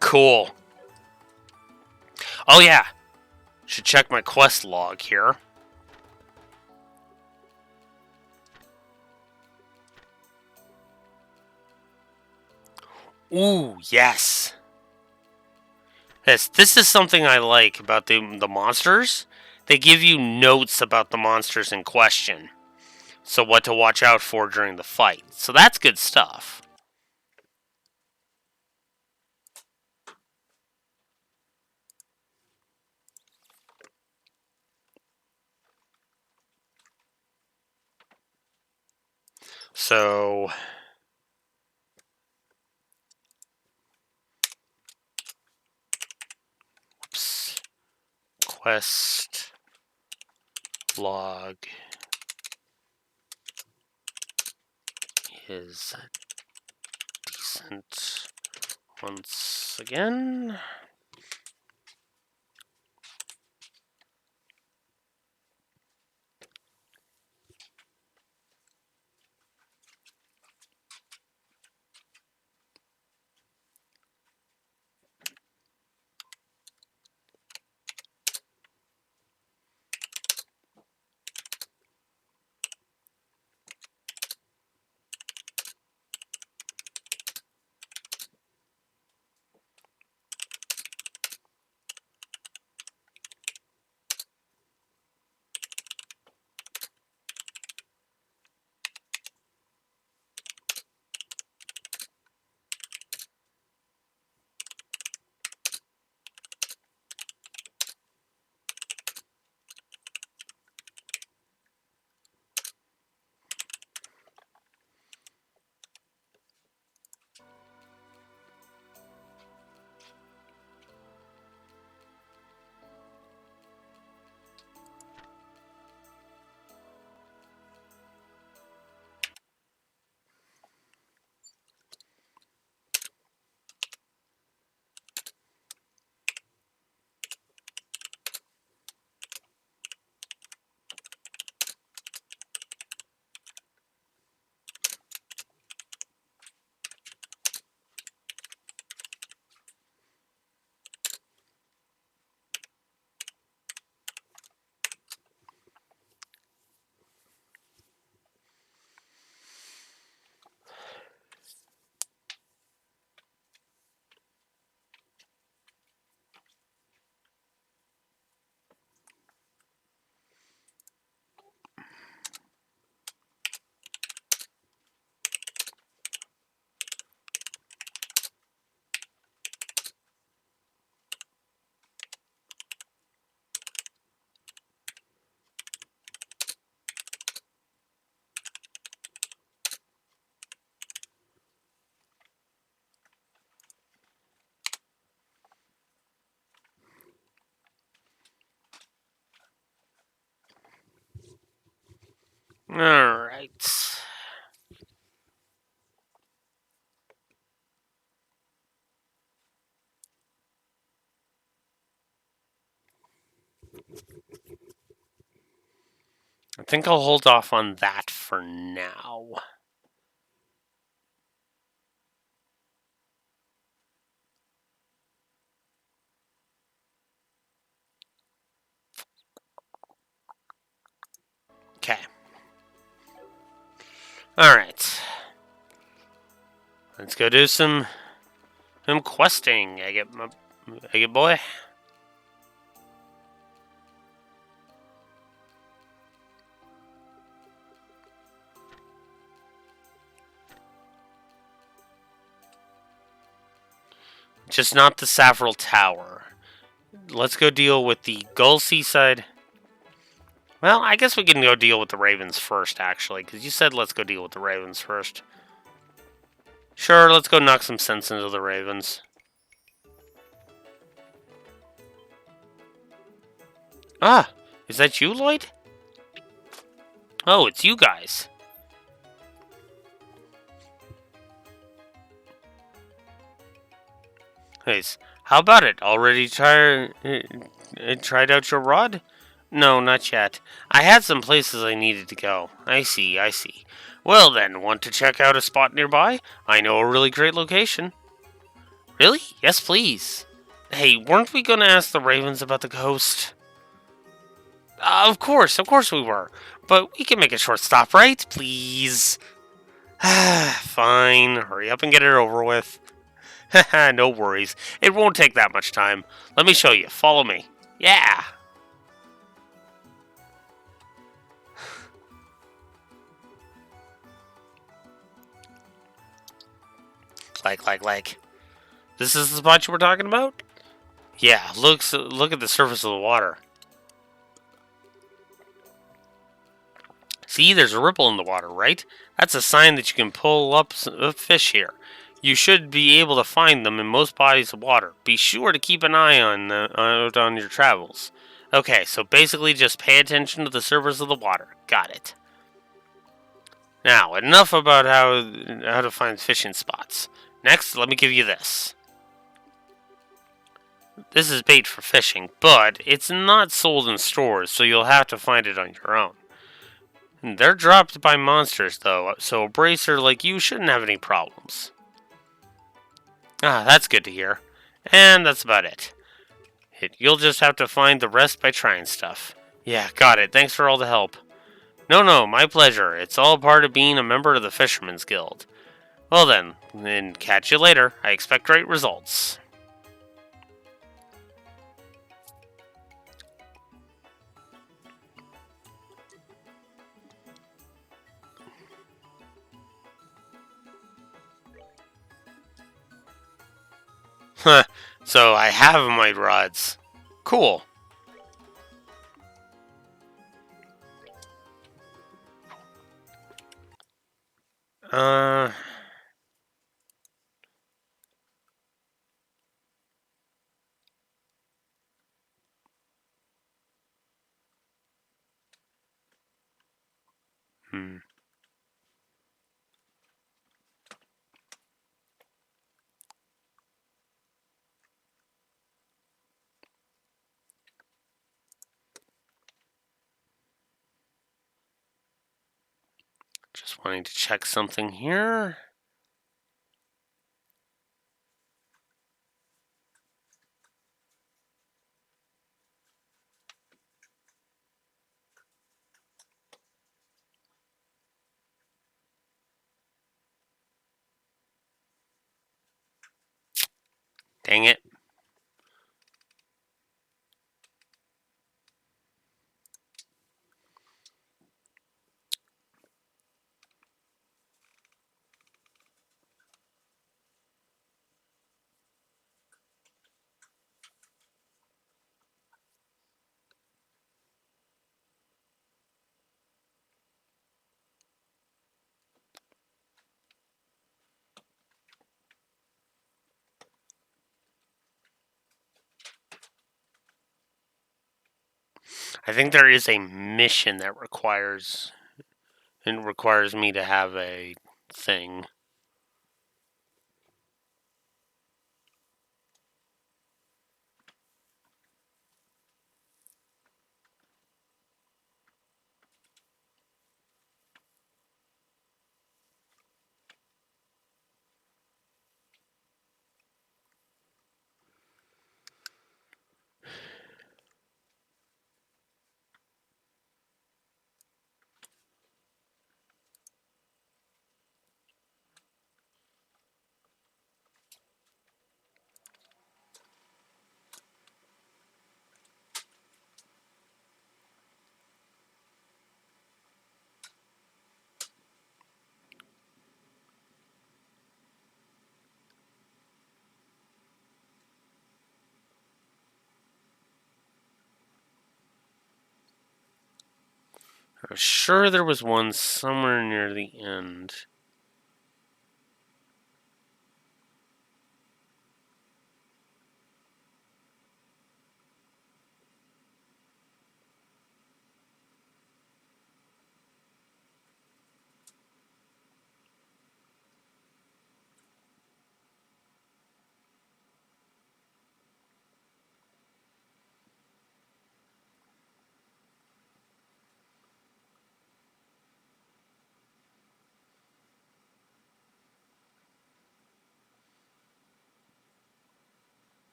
Cool. Oh yeah. Should check my quest log here. Ooh, yes. This is something I like about the monsters. They give you notes about the monsters in question. So what to watch out for during the fight. So that's good stuff. So whoops. Quest log is decent once again. Alright. I think I'll hold off on that for now. Okay. Alright. Let's go do some questing. I get boy. just not the Savril Tower. Let's go deal with the Gull Seaside. Well, I guess we can go deal with the Ravens first, actually, because you said let's go deal with the Ravens first. Sure, let's go knock some sense into the Ravens. Ah, is that you, Lloyd? Oh, it's you guys. Nice. How about it? Already tried out your rod? No, not yet. I had some places I needed to go. I see, I see. Well then, want to check out a spot nearby? I know a really great location. Really? Yes, please. Hey, weren't we going to ask the Ravens about the ghost? Of course we were. But we can make a short stop, right? Please. Fine, hurry up and get it over with. Haha, no worries. It won't take that much time. Let me show you. Follow me. Yeah. Like. This is the spot you were talking about? Yeah, look at the surface of the water. See, there's a ripple in the water, right? That's a sign that you can pull up a fish here. You should be able to find them in most bodies of water. Be sure to keep an eye on your travels. Okay, so basically just pay attention to the surface of the water. Got it. Now, enough about how to find fishing spots. Next, let me give you this. This is bait for fishing, but it's not sold in stores, so you'll have to find it on your own. They're dropped by monsters, though, so a bracer like you shouldn't have any problems. Ah, that's good to hear. And that's about it. You'll just have to find the rest by trying stuff. Yeah, got it. Thanks for all the help. No, my pleasure. It's all part of being a member of the Fisherman's Guild. Well then catch you later. I expect great results. Huh, so I have my rods. Cool. Uh... Hmm. Just wanting to check something here. Dang it. I think there is a mission that requires me to have a thing. I was sure there was one somewhere near the end.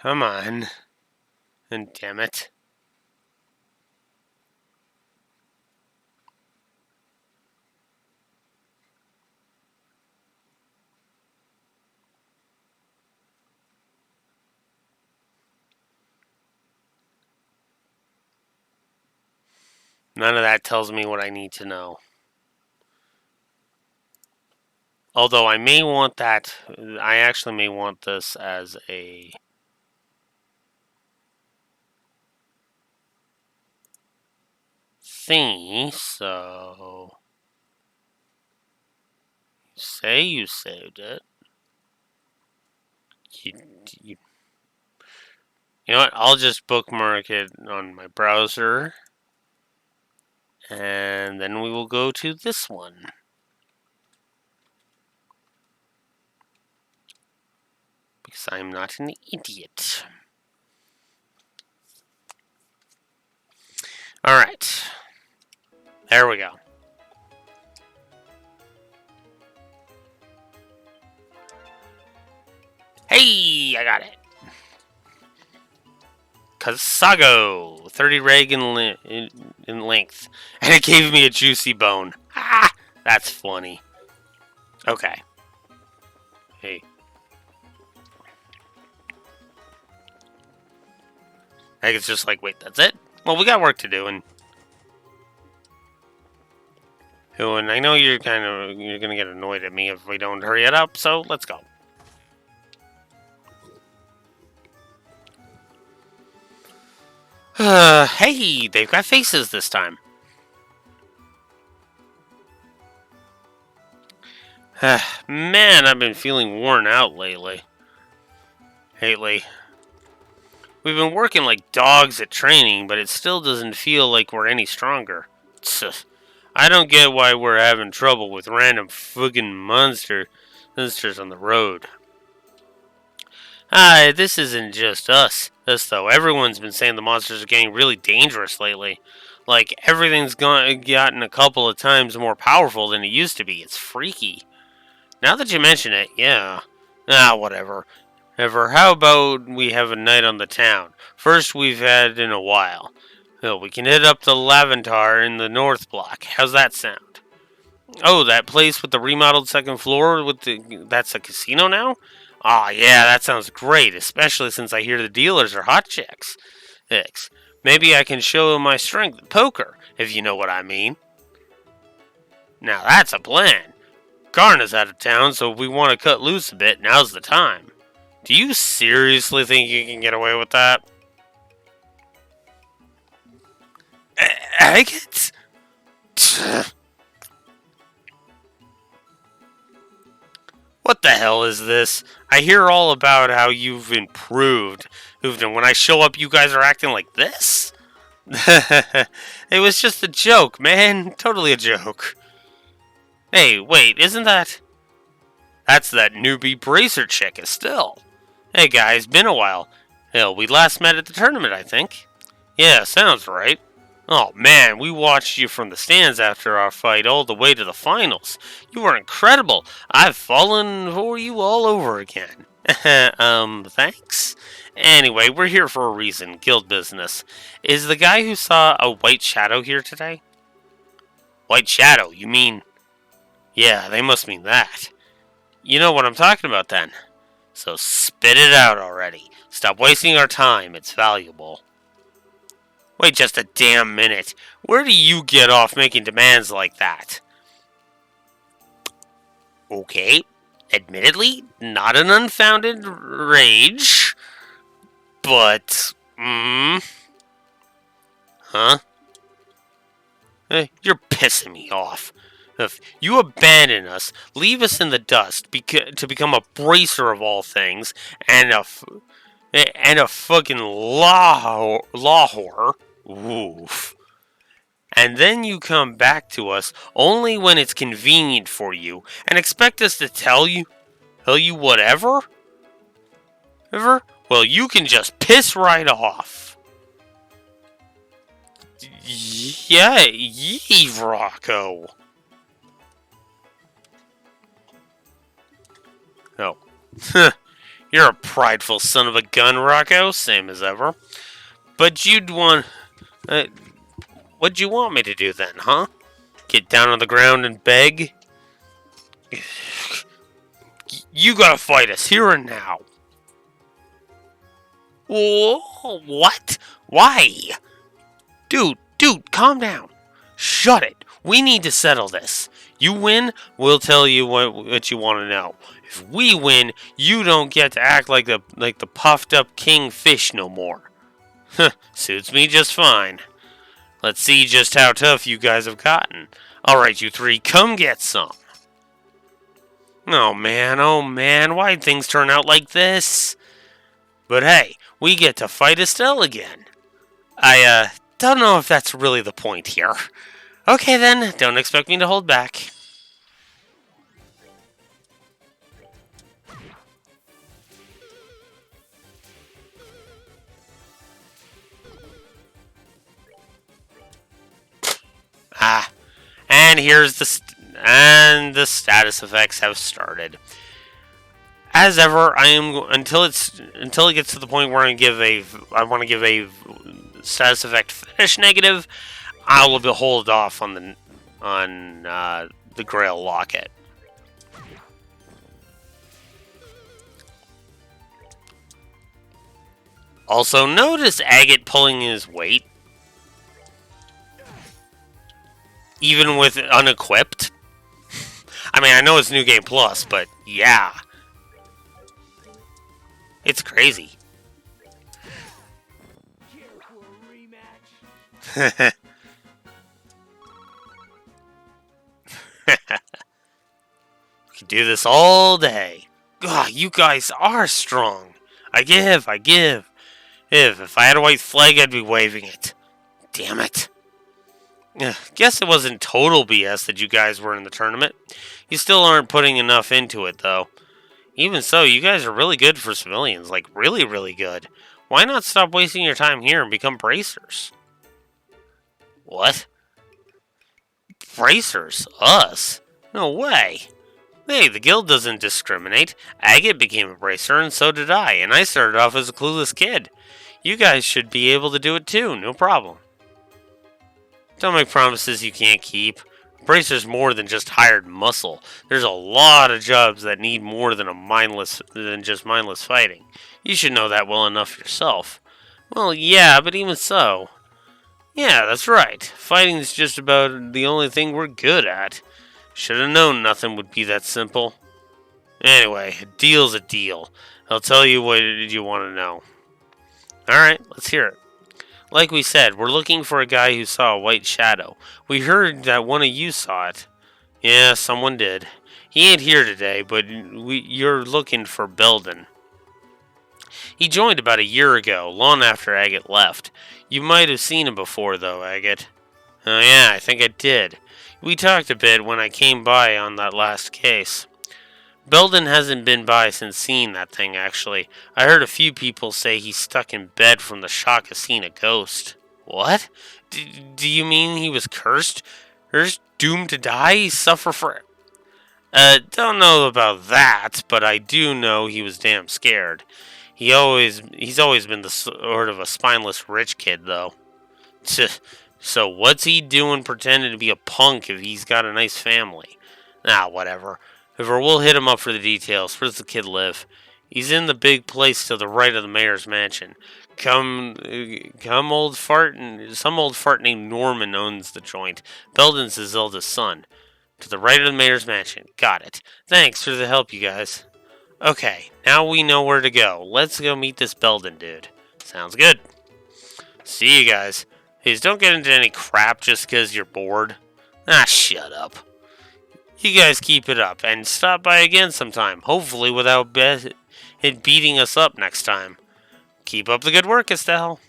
Come on. And damn it. None of that tells me what I need to know. Although I may want that. I actually may want this as a thingy, so. Say you saved it. You know what? I'll just bookmark it on my browser. And then we will go to this one. Because I'm not an idiot. Alright. There we go. Hey, I got it. Kasago, 30 reg in length. And it gave me a juicy bone. Ah, that's funny. Okay. Hey. I think it's just like, wait, that's it? Well, we got work to do, and I know you're gonna get annoyed at me if we don't hurry it up, so let's go. Hey, they've got faces this time. Man, I've been feeling worn out lately. We've been working like dogs at training, but it still doesn't feel like we're any stronger. I don't get why we're having trouble with random friggin' monsters on the road. This isn't just us, though. Everyone's been saying the monsters are getting really dangerous lately. Like, everything's gotten a couple of times more powerful than it used to be. It's freaky. Now that you mention it, yeah. Whatever. How about we have a night on the town? First we've had in a while. We can hit up the Laventar in the North Block. How's that sound? Oh, that place with the remodeled second floor that's a casino now? Aw, yeah, that sounds great, especially since I hear the dealers are hot chicks. Maybe I can show my strength at poker, if you know what I mean. Now that's a plan. Garna's out of town, so if we want to cut loose a bit, now's the time. Do you seriously think you can get away with that? Agate? What the hell is this? I hear all about how you've improved. And when I show up, you guys are acting like this? It was just a joke, man. Totally a joke. Hey, wait, isn't that... That's that newbie bracer chick, Estelle. Hey guys, been a while. Hell, we last met at the tournament, I think. Yeah, sounds right. Oh man, we watched you from the stands after our fight all the way to the finals. You were incredible. I've fallen for you all over again. Thanks. Anyway, we're here for a reason. Guild business. Is the guy who saw a white shadow here today? White shadow, you mean? Yeah, they must mean that. You know what I'm talking about then. So spit it out already. Stop wasting our time, it's valuable. Wait just a damn minute. Where do you get off making demands like that? Okay, admittedly, not an unfounded rage, but, huh? Hey, you're pissing me off. If you abandon us, leave us in the dust to become a bracer of all things, and a fucking law whore, oof. And then you come back to us only when it's convenient for you, and expect us to tell you whatever? Ever? Well, you can just piss right off. Yeah, yee, Rocco. Oh. You're a prideful son of a gun, Rocco, same as ever. But you'd want... what'd you want me to do then, huh? Get down on the ground and beg? You gotta fight us here and now. Whoa, what? Why? Dude, calm down. Shut it. We need to settle this. You win, we'll tell you what you want to know. If we win, you don't get to act like the puffed up kingfish no more. Suits me just fine. Let's see just how tough you guys have gotten. Alright, you three, come get some. Oh man, why'd things turn out like this? But hey, we get to fight Estelle again. I don't know if that's really the point here. Okay then, don't expect me to hold back. And here's the status effects have started. As ever, I am until it gets to the point where I want to give a status effect finish negative. I will hold off on the Grail Locket. Also, notice Agate pulling his weight, even with unequipped. I mean, I know it's New Game Plus, but yeah. It's crazy. We can do this all day. God, you guys are strong. I give. If I had a white flag, I'd be waving it. Damn it. Guess it wasn't total BS that you guys were in the tournament. You still aren't putting enough into it, though. Even so, you guys are really good for civilians. Like, really, really good. Why not stop wasting your time here and become bracers? What? Bracers? Us? No way. Hey, the guild doesn't discriminate. Agate became a bracer, and so did I, and I started off as a clueless kid. You guys should be able to do it too, no problem. Don't make promises you can't keep. A bracer's more than just hired muscle. There's a lot of jobs that need more than just mindless fighting. You should know that well enough yourself. Well, yeah, but even so. Yeah, that's right. Fighting's just about the only thing we're good at. Should have known nothing would be that simple. Anyway, a deal's a deal. I'll tell you what you want to know. Alright, let's hear it. Like we said, we're looking for a guy who saw a white shadow. We heard that one of you saw it. Yeah, someone did. He ain't here today, but you're looking for Belden. He joined about a year ago, long after Agate left. You might have seen him before, though, Agate. Oh yeah, I think I did. We talked a bit when I came by on that last case. Belden hasn't been by since seeing that thing, actually. I heard a few people say he's stuck in bed from the shock of seeing a ghost. What? Do you mean he was cursed? Or doomed to die? Suffer for... Don't know about that, but I do know he was damn scared. He's always been the sort of a spineless rich kid, though. So what's he doing pretending to be a punk if he's got a nice family? Nah, whatever. We'll hit him up for the details. Where does the kid live? He's in the big place to the right of the mayor's mansion. Some old fart named Norman owns the joint. Belden's his eldest son. To the right of the mayor's mansion. Got it. Thanks for the help, you guys. Okay, now we know where to go. Let's go meet this Belden dude. Sounds good. See you guys. Please don't get into any crap just because you're bored. Ah, shut up. You guys keep it up and stop by again sometime. Hopefully without it beating us up next time. Keep up the good work, Estelle.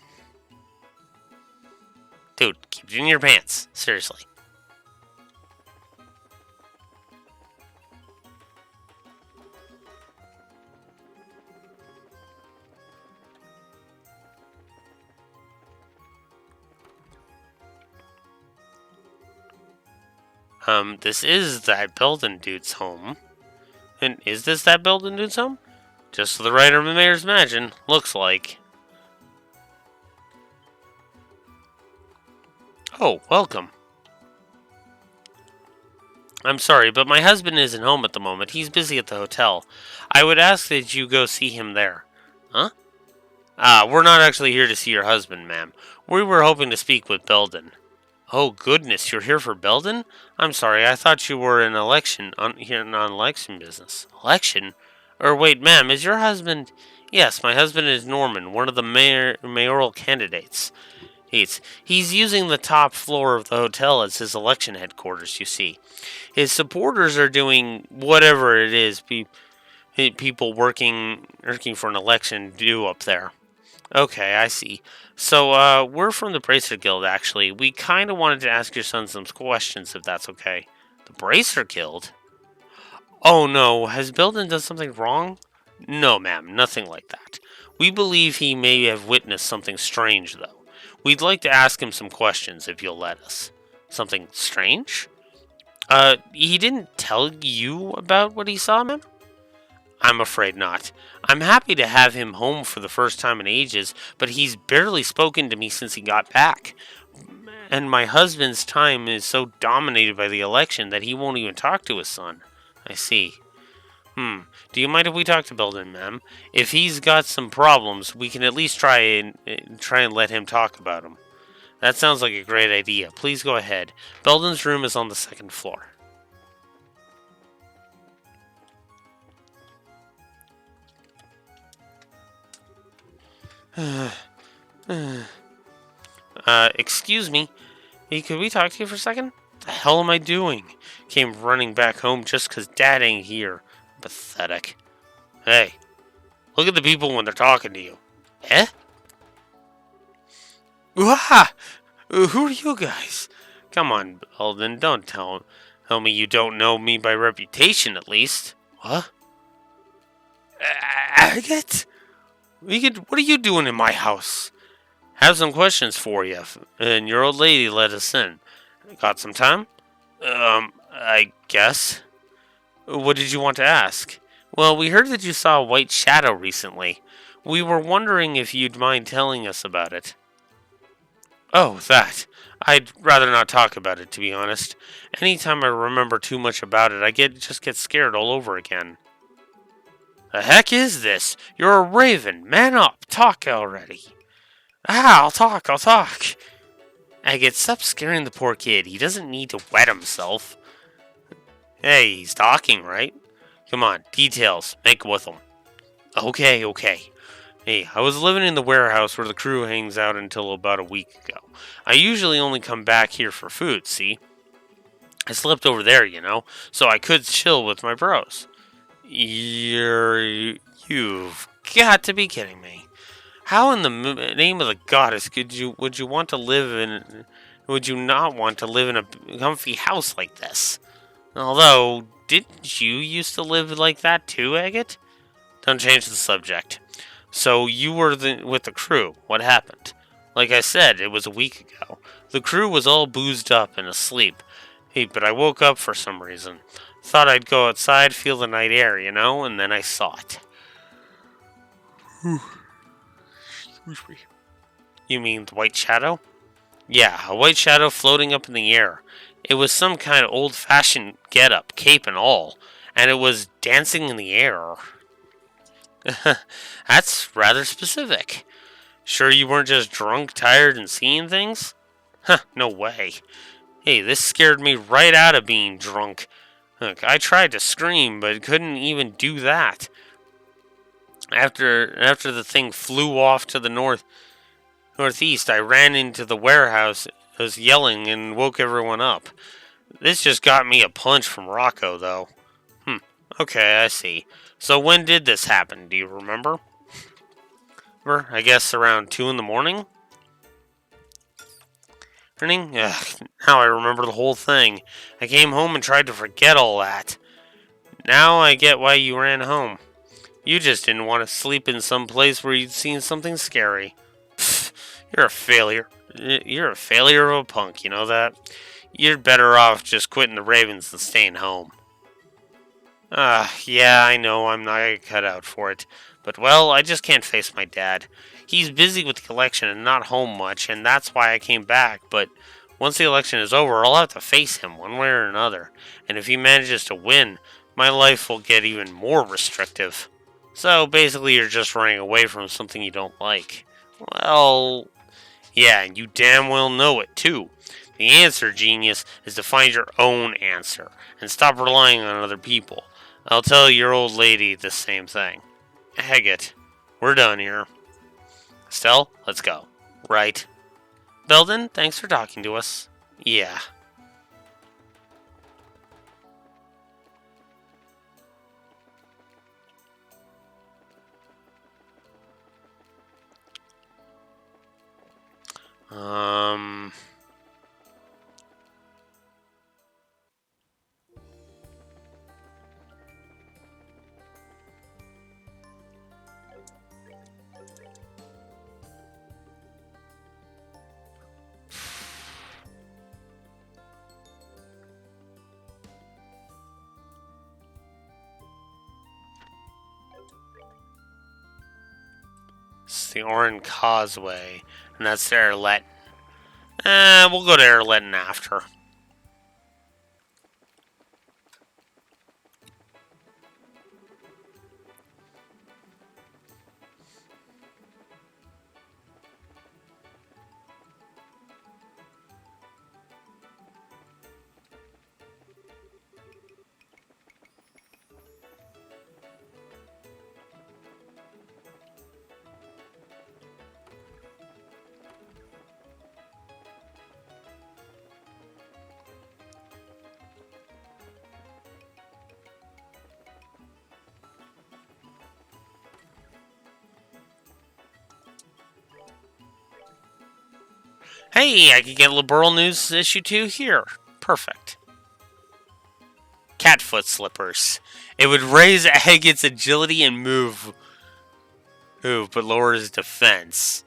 Dude, keep it in your pants. Seriously. This is that Belden dude's home. And is this that Belden dude's home? Just to the right of the mayor's mansion, looks like. Oh, welcome. I'm sorry, but my husband isn't home at the moment. He's busy at the hotel. I would ask that you go see him there. Huh? We're not actually here to see your husband, ma'am. We were hoping to speak with Belden. Oh, goodness, you're here for Belden? I'm sorry, I thought you were in here on election business. Election? Or wait, ma'am, is your husband... Yes, my husband is Norman, one of the mayoral candidates. He's using the top floor of the hotel as his election headquarters, you see. His supporters are doing whatever it is people working for an election do up there. Okay, I see. So, we're from the Bracer Guild, actually. We kind of wanted to ask your son some questions, if that's okay. The Bracer Guild? Oh no, has Belden done something wrong? No, ma'am, nothing like that. We believe he may have witnessed something strange, though. We'd like to ask him some questions, if you'll let us. Something strange? He didn't tell you about what he saw, ma'am? I'm afraid not. I'm happy to have him home for the first time in ages, but he's barely spoken to me since he got back. And my husband's time is so dominated by the election that he won't even talk to his son. I see. Do you mind if we talk to Belden, ma'am? If he's got some problems, we can at least try and let him talk about them. That sounds like a great idea. Please go ahead. Belden's room is on the second floor. Excuse me. Hey, could we talk to you for a second? The hell am I doing? Came running back home just 'cause Dad ain't here. Pathetic. Hey, look at the people when they're talking to you. Eh? Wah! Who are you guys? Come on, Belden, don't tell me you don't know me by reputation, at least. What? Agate? What are you doing in my house? Have some questions for you, and your old lady let us in. Got some time? I guess. What did you want to ask? Well, we heard that you saw a white shadow recently. We were wondering if you'd mind telling us about it. Oh, that. I'd rather not talk about it, to be honest. Anytime I remember too much about it, I just get scared all over again. The heck is this? You're a raven. Man up. Talk already. I'll talk. Agate, stop scaring the poor kid. He doesn't need to wet himself. Hey, he's talking, right? Come on, details. Make with him. Okay. Hey, I was living in the warehouse where the crew hangs out until about a week ago. I usually only come back here for food, see? I slept over there, so I could chill with my bros. You've got to be kidding me. How in the name of the goddess would you not want to live in a comfy house like this? Although, didn't you used to live like that too, Agate? Don't change the subject. So you were with the crew. What happened? Like I said, it was a week ago. The crew was all boozed up and asleep. Hey, but I woke up for some reason. Thought I'd go outside, feel the night air, and then I saw it. You mean the white shadow? Yeah, a white shadow floating up in the air. It was some kind of old-fashioned get-up, cape and all, and it was dancing in the air. That's rather specific. Sure you weren't just drunk, tired, and seeing things? Huh, no way. Hey, this scared me right out of being drunk. Look, I tried to scream, but couldn't even do that. After the thing flew off to the northeast, I ran into the warehouse. I was yelling and woke everyone up. This just got me a punch from Rocco, though. Okay, I see. So when did this happen? Do you remember? I guess around 2 in the morning? Ugh, now I remember the whole thing. I came home and tried to forget all that. Now I get why you ran home. You just didn't want to sleep in some place where you'd seen something scary. Pfft, you're a failure. You're a failure of a punk, you know that? You're better off just quitting the Ravens than staying home. Yeah, I know I'm not cut out for it. But, well, I just can't face my dad. He's busy with the election and not home much, and that's why I came back. But once the election is over, I'll have to face him one way or another. And if he manages to win, my life will get even more restrictive. So, basically, you're just running away from something you don't like. Well, yeah, and you damn well know it, too. The answer, genius, is to find your own answer and stop relying on other people. I'll tell your old lady the same thing. Heck it. We're done here. Estelle, let's go. Right. Belden, thanks for talking to us. Yeah. Um... It's the Oran Causeway, and that's the Erlet. We'll go to Erletten after. Hey, I can get Liberal News issue 2 here. Perfect. Catfoot slippers. It would raise Agit's agility and move, but lower his defense.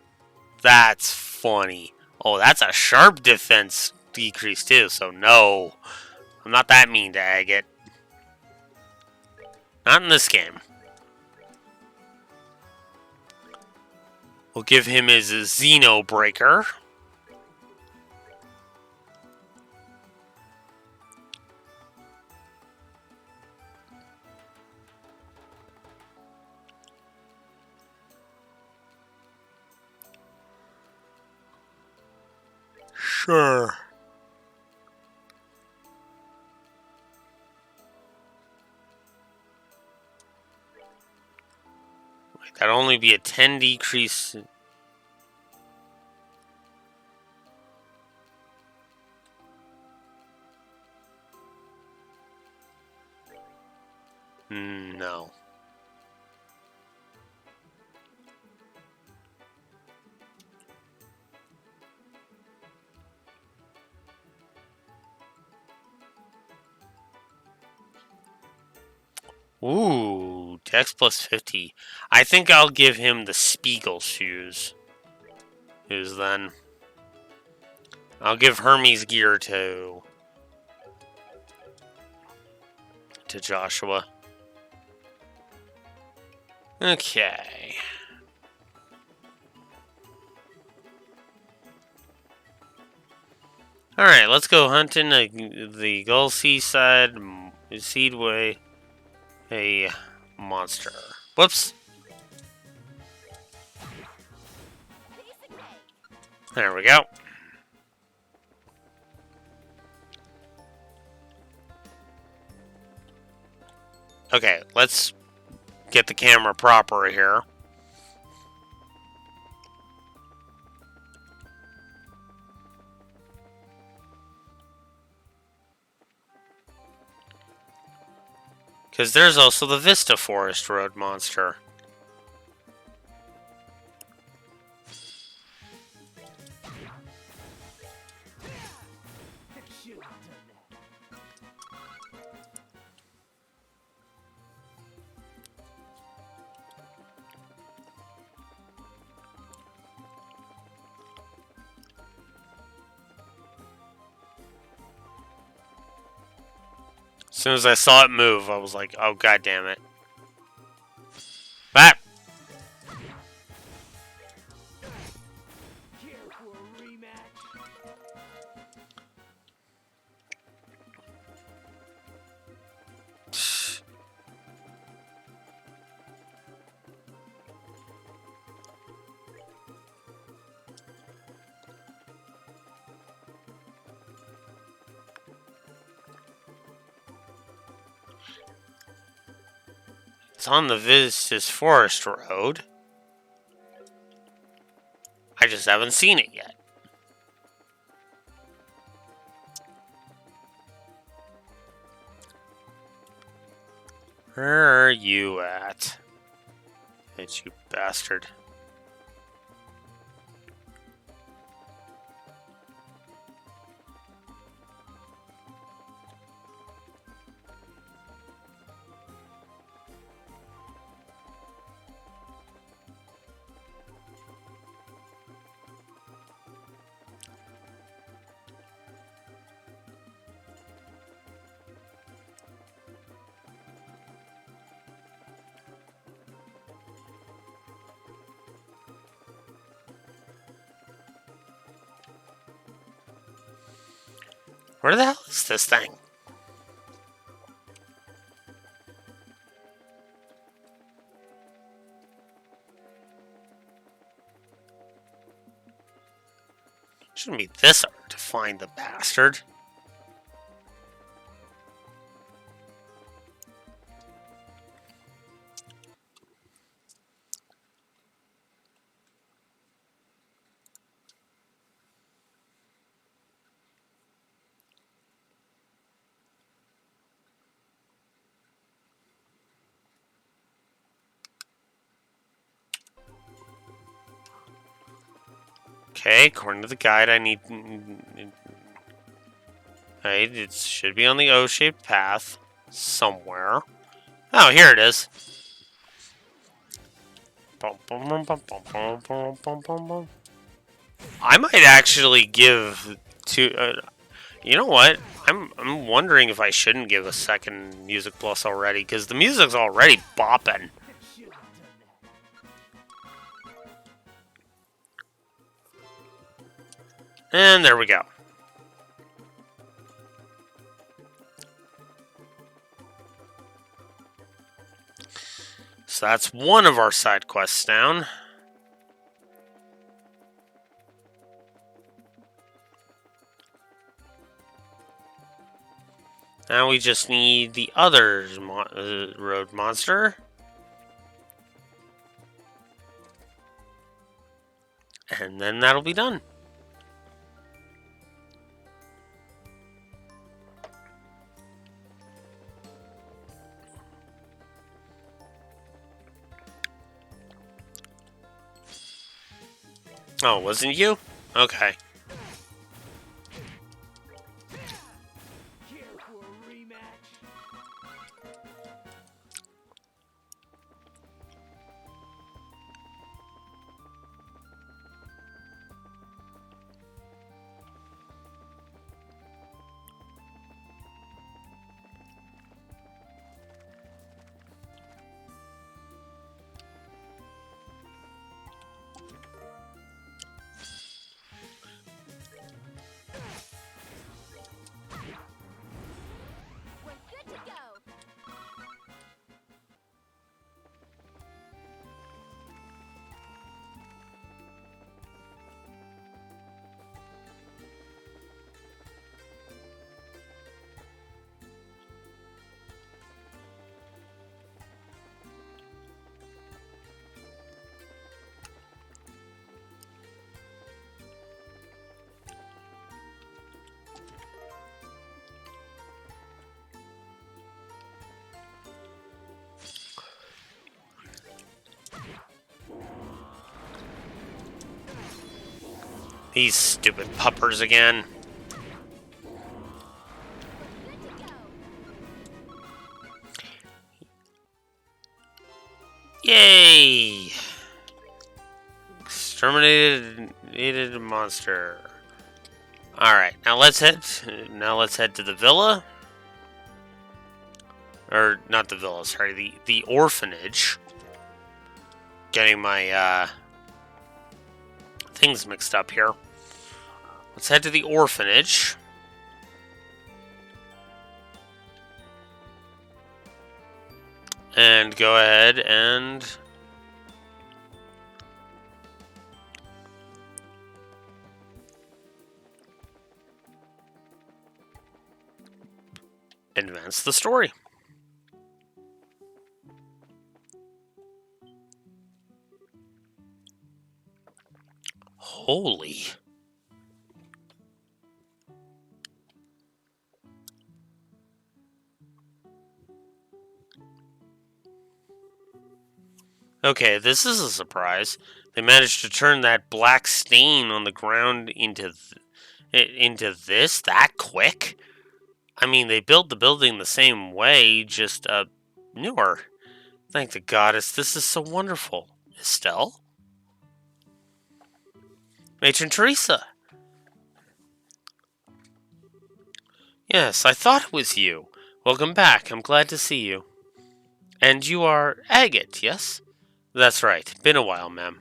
That's funny. Oh, that's a sharp defense decrease too, so no. I'm not that mean to Agit. Not in this game. We'll give him his Xeno Breaker. Sure. That'd only be a 10 decrease. No. Ooh, Dex plus 50. I think I'll give him the Spiegel shoes. Then. I'll give Hermes gear to Joshua. Okay. Alright, let's go hunting the Gull Seaside Seedway a monster. Whoops. There we go. Okay, let's get the camera proper here. Because there's also the Vista Forest Road monster. As soon as I saw it move, I was like, oh, god damn it. Back! It's on the Vistas Forest Road. I just haven't seen it yet. Where are you at? It's you bastard. Where the hell is this thing? Shouldn't be this hard to find the bastard. Okay, according to the guide, I need... Right, it should be on the O-shaped path somewhere. Oh, here it is. I might actually give to... you know what? I'm wondering if I shouldn't give a second Music Plus already, because the music's already bopping. And there we go. So that's one of our side quests down. Now we just need the other road monster. And then that'll be done. Oh, wasn't you? Okay. These stupid puppers again. Yay! Exterminated monster. Alright, now let's head to the villa. Or not the villa, sorry, the orphanage. Getting my things mixed up here. Let's head to the orphanage. And go ahead and advance the story. Holy. Okay, this is a surprise. They managed to turn that black stain on the ground into this that quick? I mean, they built the building the same way, just newer. Thank the goddess, this is so wonderful. Estelle? Matron Teresa. Yes, I thought it was you. Welcome back. I'm glad to see you. And you are Agate, yes? That's right. Been a while, ma'am.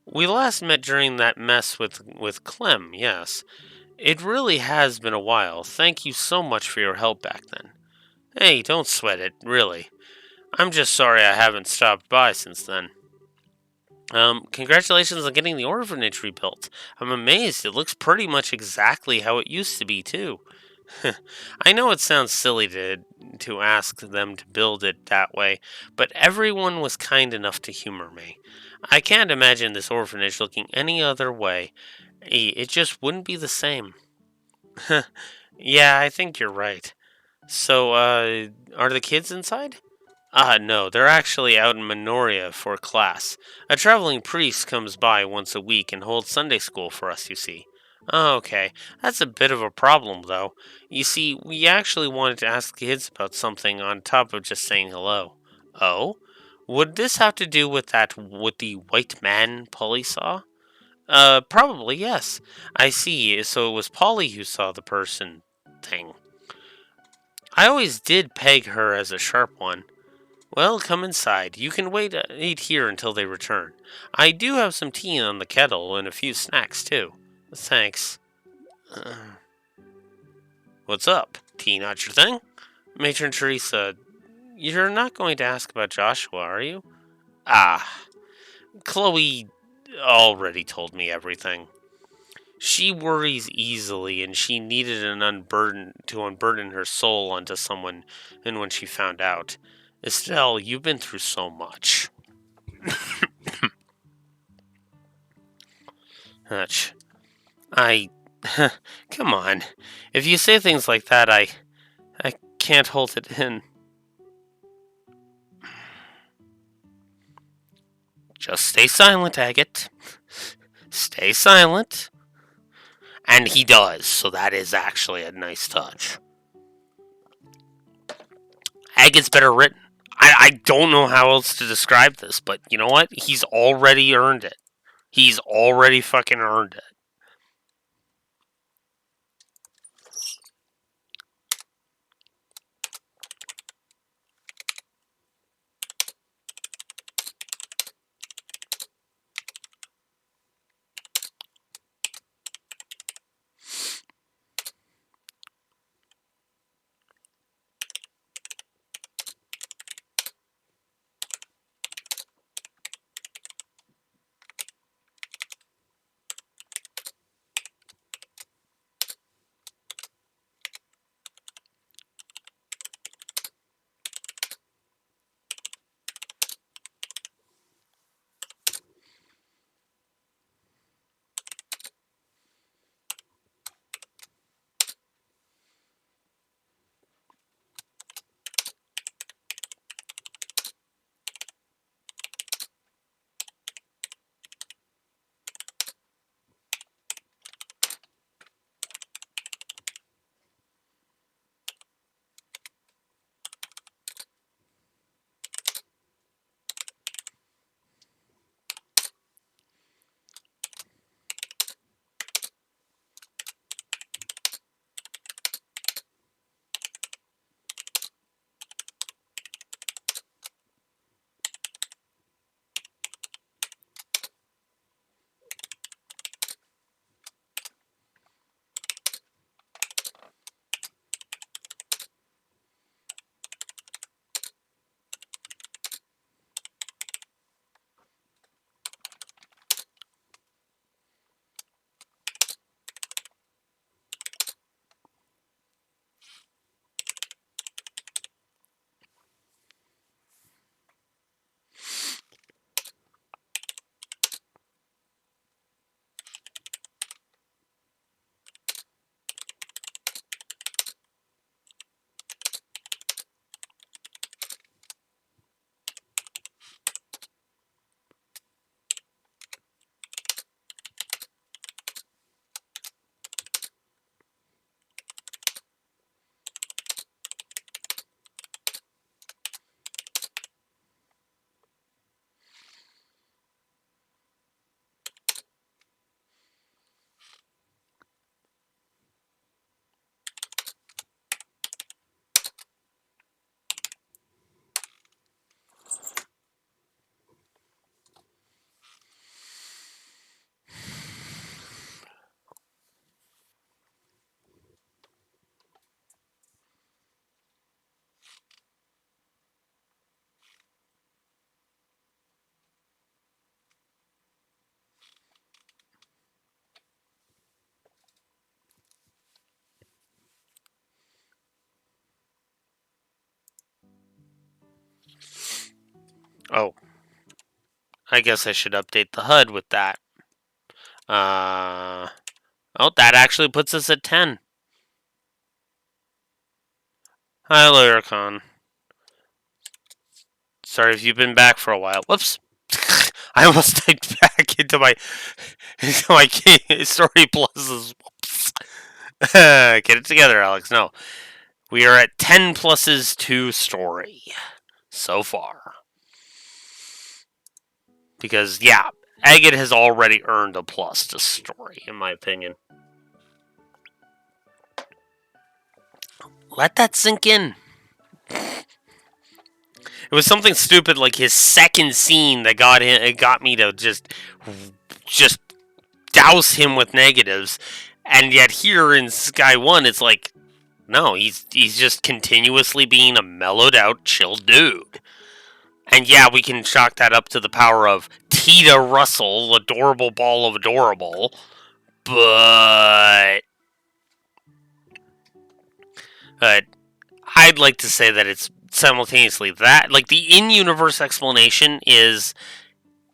We last met during that mess with Clem, yes. It really has been a while. Thank you so much for your help back then. Hey, don't sweat it, really. I'm just sorry I haven't stopped by since then. Congratulations on getting the orphanage rebuilt. I'm amazed. It looks pretty much exactly how it used to be, too. I know it sounds silly to ask them to build it that way, but everyone was kind enough to humor me. I can't imagine this orphanage looking any other way. It just wouldn't be the same. Yeah, I think you're right. So, are the kids inside? No, they're actually out in Minoria for class. A traveling priest comes by once a week and holds Sunday school for us, you see. Oh, okay. That's a bit of a problem, though. You see, we actually wanted to ask the kids about something on top of just saying hello. Oh? Would this have to do with the white man Polly saw? Probably, yes. I see. So it was Polly who saw the person thing. I always did peg her as a sharp one. Well, come inside. You can eat here until they return. I do have some tea on the kettle and a few snacks, too. Thanks. Uh, what's up? Tea not your thing? Matron Teresa, you're not going to ask about Joshua, are you? Ah, Chloe already told me everything. She worries easily, and she needed to unburden her soul onto someone, and when she found out. Estelle, you've been through so much. Hutch. I. Come on. If you say things like that, I can't hold it in. Just stay silent, Agate. Stay silent. And he does, so that is actually a nice touch. Agate's better written. I don't know how else to describe this, but you know what? He's already earned it. He's already fucking earned it. Oh, I guess I should update the HUD with that. Oh, that actually puts us at 10. Hi, Lyricon. Sorry if you've been back for a while. Whoops. I almost typed back into my story pluses. Whoops. Get it together, Alex. No. We are at 10 pluses to story so far. Because, yeah, Agate has already earned a plus to story, in my opinion. Let that sink in. It was something stupid like his second scene that got me to just douse him with negatives, and yet here in Sky 1, it's like, no, he's just continuously being a mellowed out, chill dude. And yeah, we can chalk that up to the power of Tita Russell, adorable ball of adorable, but I'd like to say that it's simultaneously that, like, the in-universe explanation is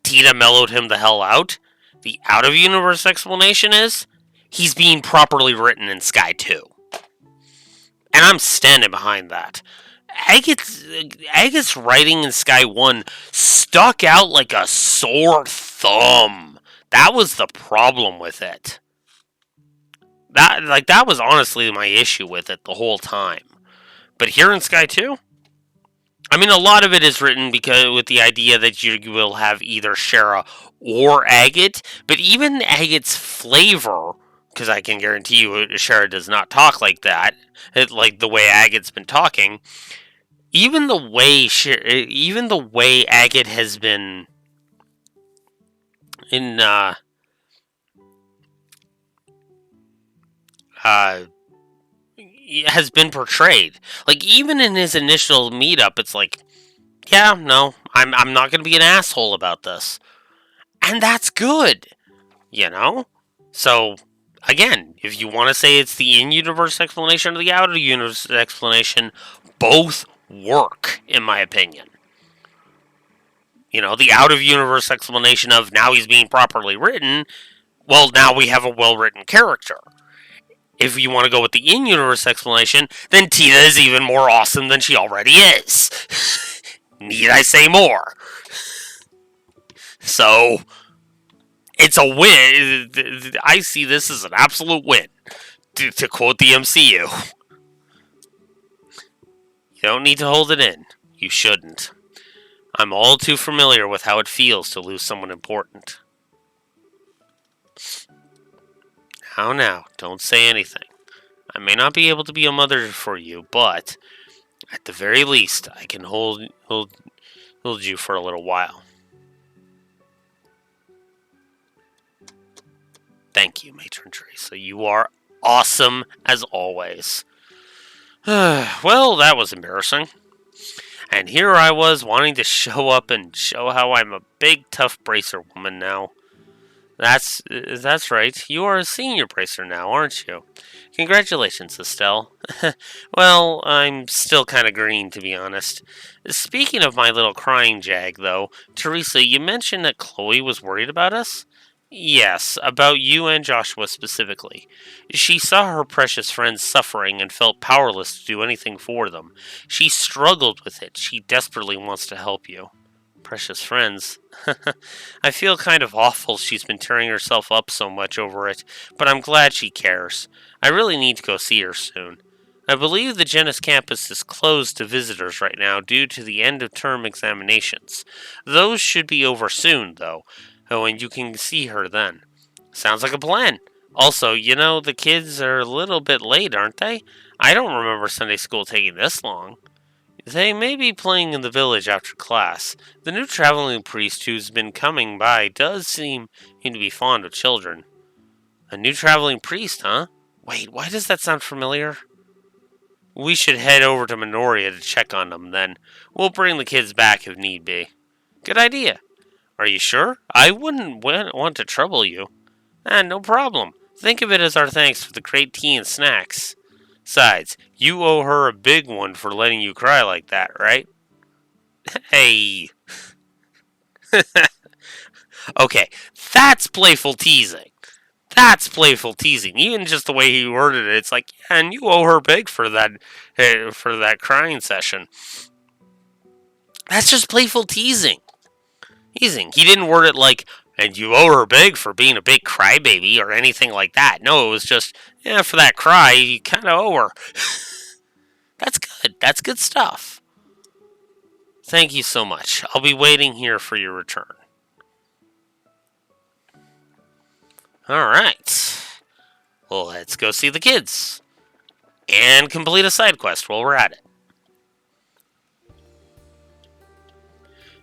Tita mellowed him the hell out. The out-of-universe explanation is he's being properly written in Sky 2. And I'm standing behind that. Agate's writing in Sky 1 stuck out like a sore thumb. That was the problem with it. That was honestly my issue with it the whole time. But here in Sky 2, I mean, a lot of it is written because with the idea that you will have either Shara or Agate, but even Agate's flavor, because I can guarantee you Shara does not talk like that, like the way Agate's been talking. Even the way Agate has been in has been portrayed. Like, even in his initial meetup, it's like, yeah, no, I'm not gonna be an asshole about this. And that's good. You know? So, again, if you want to say it's the in-universe explanation or the out-of-universe explanation, both work, in my opinion. You know, the out-of-universe explanation of now he's being properly written, well, now we have a well-written character. If you want to go with the in-universe explanation, then Tita is even more awesome than she already is. Need I say more? So, it's a win. I see this as an absolute win, to quote the MCU. You don't need to hold it in. You shouldn't. I'm all too familiar with how it feels to lose someone important. Now, don't say anything. I may not be able to be a mother for you, but at the very least, I can hold you for a little while. Thank you, Matron Teresa. You are awesome as always. Well, that was embarrassing. And here I was wanting to show up and show how I'm a big, tough bracer woman now. That's right. You are a senior bracer now, aren't you? Congratulations, Estelle. Well, I'm still kind of green, to be honest. Speaking of my little crying jag, though, Teresa, you mentioned that Chloe was worried about us? Yes, about you and Joshua specifically. She saw her precious friends suffering and felt powerless to do anything for them. She struggled with it. She desperately wants to help you. Precious friends. I feel kind of awful she's been tearing herself up so much over it, but I'm glad she cares. I really need to go see her soon. I believe the Genis campus is closed to visitors right now due to the end of term examinations. Those should be over soon, though. Oh, and you can see her then. Sounds like a plan. Also, you know, the kids are a little bit late, aren't they? I don't remember Sunday school taking this long. They may be playing in the village after class. The new traveling priest who's been coming by does seem to be fond of children. A new traveling priest, huh? Wait, why does that sound familiar? We should head over to Minoria to check on them, then. We'll bring the kids back if need be. Good idea. Are you sure? I wouldn't want to trouble you. No problem. Think of it as our thanks for the great tea and snacks. Besides, you owe her a big one for letting you cry like that, right? Hey. Okay, that's playful teasing. That's playful teasing. Even just the way he worded it, it's like, yeah, and you owe her big for that crying session. That's just playful teasing. Teasing. He didn't word it like, and you owe her big for being a big crybaby or anything like that. No, it was just, yeah, for that cry, you kind of owe her. That's good. That's good stuff. Thank you so much. I'll be waiting here for your return. All right. Well, let's go see the kids and complete a side quest while we're at it.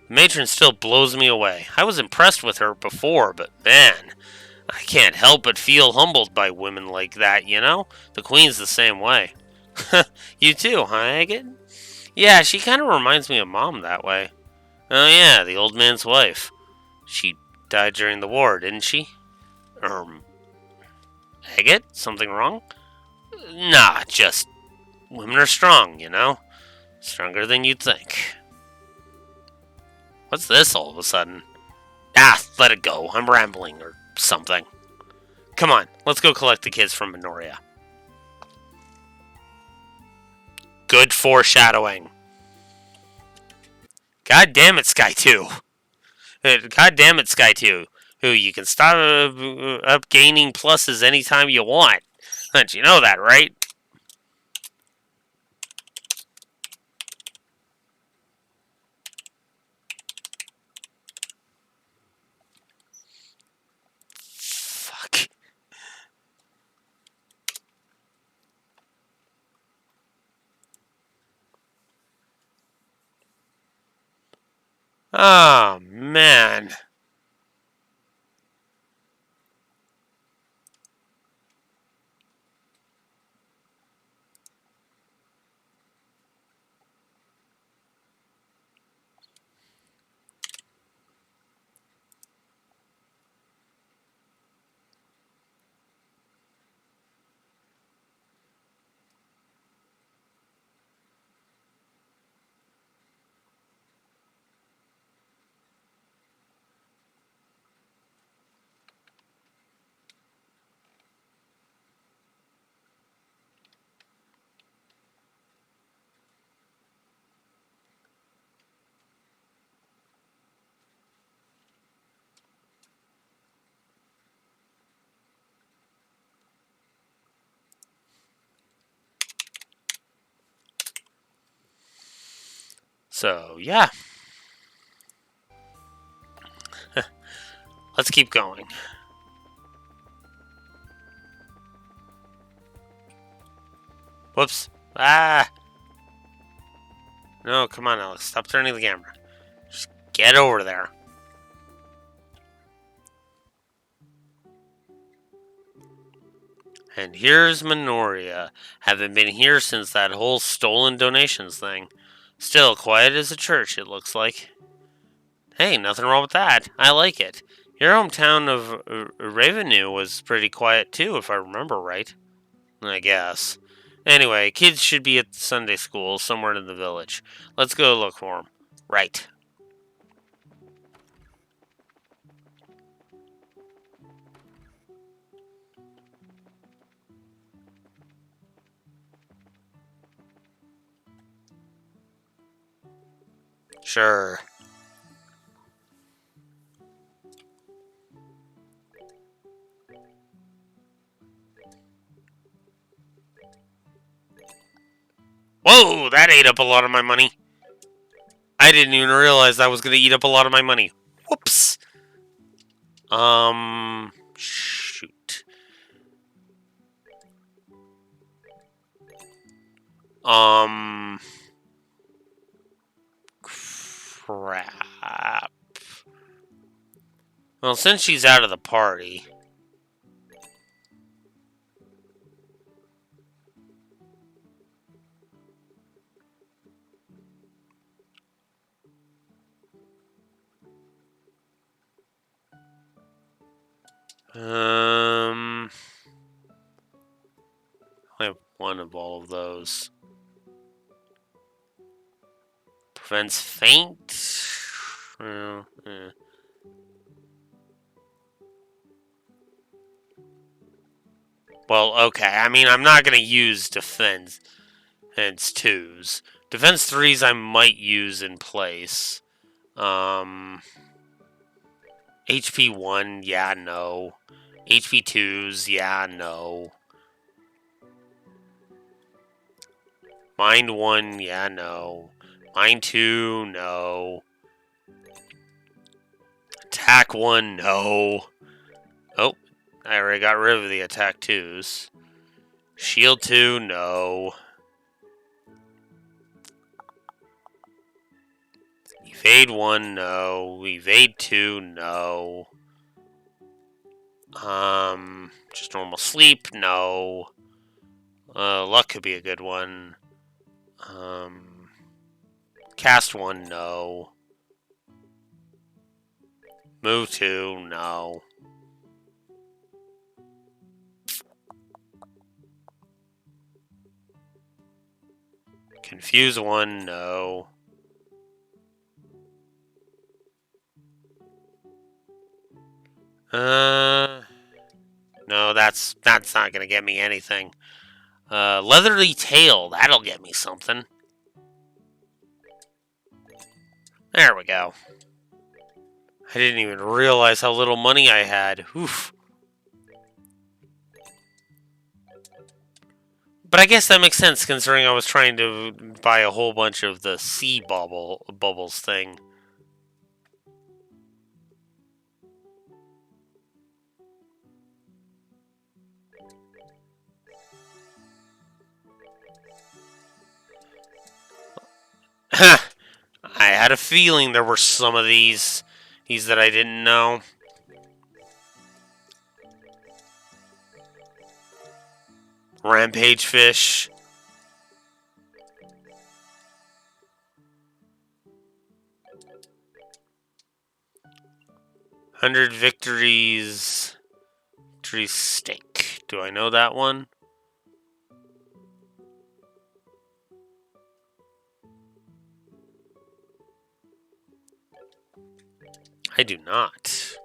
The matron still blows me away. I was impressed with her before, but man, I can't help but feel humbled by women like that, you know? The queen's the same way. You too, huh, Agate? Yeah, she kind of reminds me of Mom that way. Oh yeah, the old man's wife. She died during the war, didn't she? Agate? Something wrong? Nah, just women are strong, you know? Stronger than you'd think. What's this all of a sudden? Ah, let it go. I'm rambling or something. Come on, let's go collect the kids from Minoria. Good foreshadowing. God damn it, Sky 2. God damn it, Sky 2. Who, you can stop up gaining pluses anytime you want. Don't you know that, right? Fuck. Oh, man. So, yeah. Let's keep going. Whoops. Ah. No, come on, Alex. Stop turning the camera. Just get over there. And here's Minoria. Haven't been here since that whole stolen donations thing. Still quiet as a church, it looks like. Hey, nothing wrong with that. I like it. Your hometown of Ravenue was pretty quiet too, if I remember right. I guess. Anyway, kids should be at Sunday school somewhere in the village. Let's go look for them. Right. Sure. Whoa, that ate up a lot of my money. I didn't even realize that was going to eat up a lot of my money. Whoops. Shoot. Crap. Well, since she's out of the party. I have one of all of those. Prevents faint. Well, Well, okay. I mean, I'm not going to use defense 2s. Defense 3s I might use in place. HP 1, yeah, no. HP 2s, yeah, no. Mind 1, yeah, no. Mind 2, no. Attack 1, no. Oh, I already got rid of the attack 2s. Shield 2, no. Evade 1, no. Evade 2, no. Just normal sleep, no. Luck could be a good one. Cast 1, no. Move 2, no. Confuse 1, no. No, that's not gonna get me anything. Leathery tail, that'll get me something. There we go. I didn't even realize how little money I had. Oof. But I guess that makes sense considering I was trying to buy a whole bunch of the sea bubbles thing. I had a feeling there were some of these that I didn't know. Rampage fish. "100 victories. Victory stake." Do I know that one? I do not.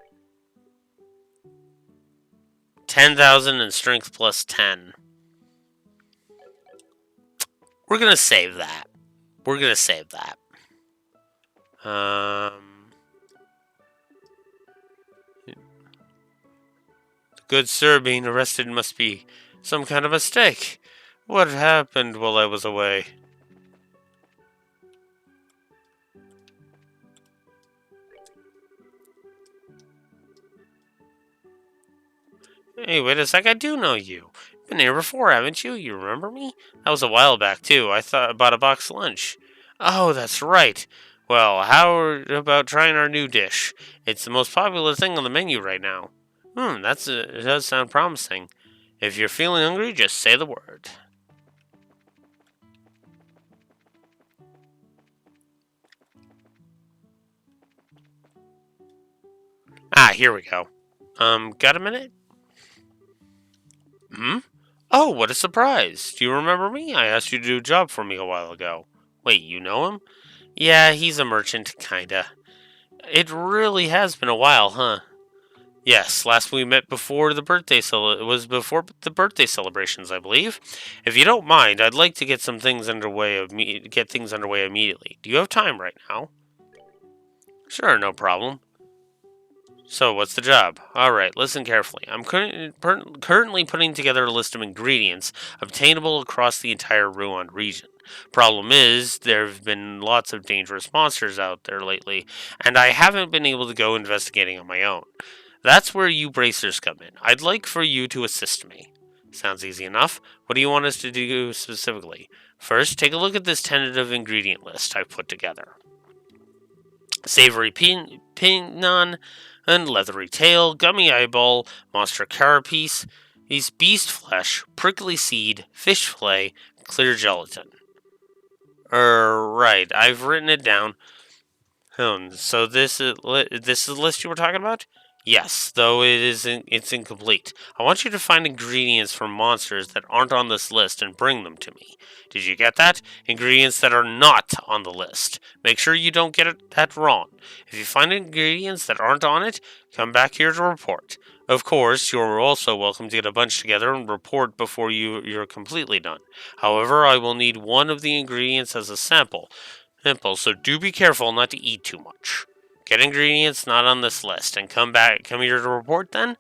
10,000 and strength plus 10. We're gonna save that. We're gonna save that. The good sir being arrested must be some kind of mistake. What happened while I was away? Hey, wait a sec, I do know you. Been here before, haven't you? You remember me? That was a while back, too. I thought about a box lunch. Oh, that's right. Well, how about trying our new dish? It's the most popular thing on the menu right now. It does sound promising. If you're feeling hungry, just say the word. Ah, here we go. Got a minute? Oh, what a surprise. Do you remember me? I asked you to do a job for me a while ago. Wait, you know him? Yeah, he's a merchant, kinda. It really has been a while, huh? Yes, last we met before the birthday it was before the birthday celebrations, I believe. If you don't mind, I'd like to get things underway immediately. Do you have time right now? Sure, no problem. So, what's the job? Alright, listen carefully. I'm currently putting together a list of ingredients obtainable across the entire Ruan region. Problem is, there have been lots of dangerous monsters out there lately, and I haven't been able to go investigating on my own. That's where you bracers come in. I'd like for you to assist me. Sounds easy enough. What do you want us to do specifically? First, take a look at this tentative ingredient list I've put together. Savory pinon and leathery tail, gummy eyeball, monster carapace, beast flesh, prickly seed, fish fillet, clear gelatin. Right. I've written it down. So this is the list you were talking about? Yes, though it's incomplete. I want you to find ingredients for monsters that aren't on this list and bring them to me. Did you get that? Ingredients that are not on the list. Make sure you don't get that wrong. If you find ingredients that aren't on it, come back here to report. Of course, you're also welcome to get a bunch together and report before you're completely done. However, I will need one of the ingredients as a sample, so do be careful not to eat too much. Get ingredients not on this list and come here to report then?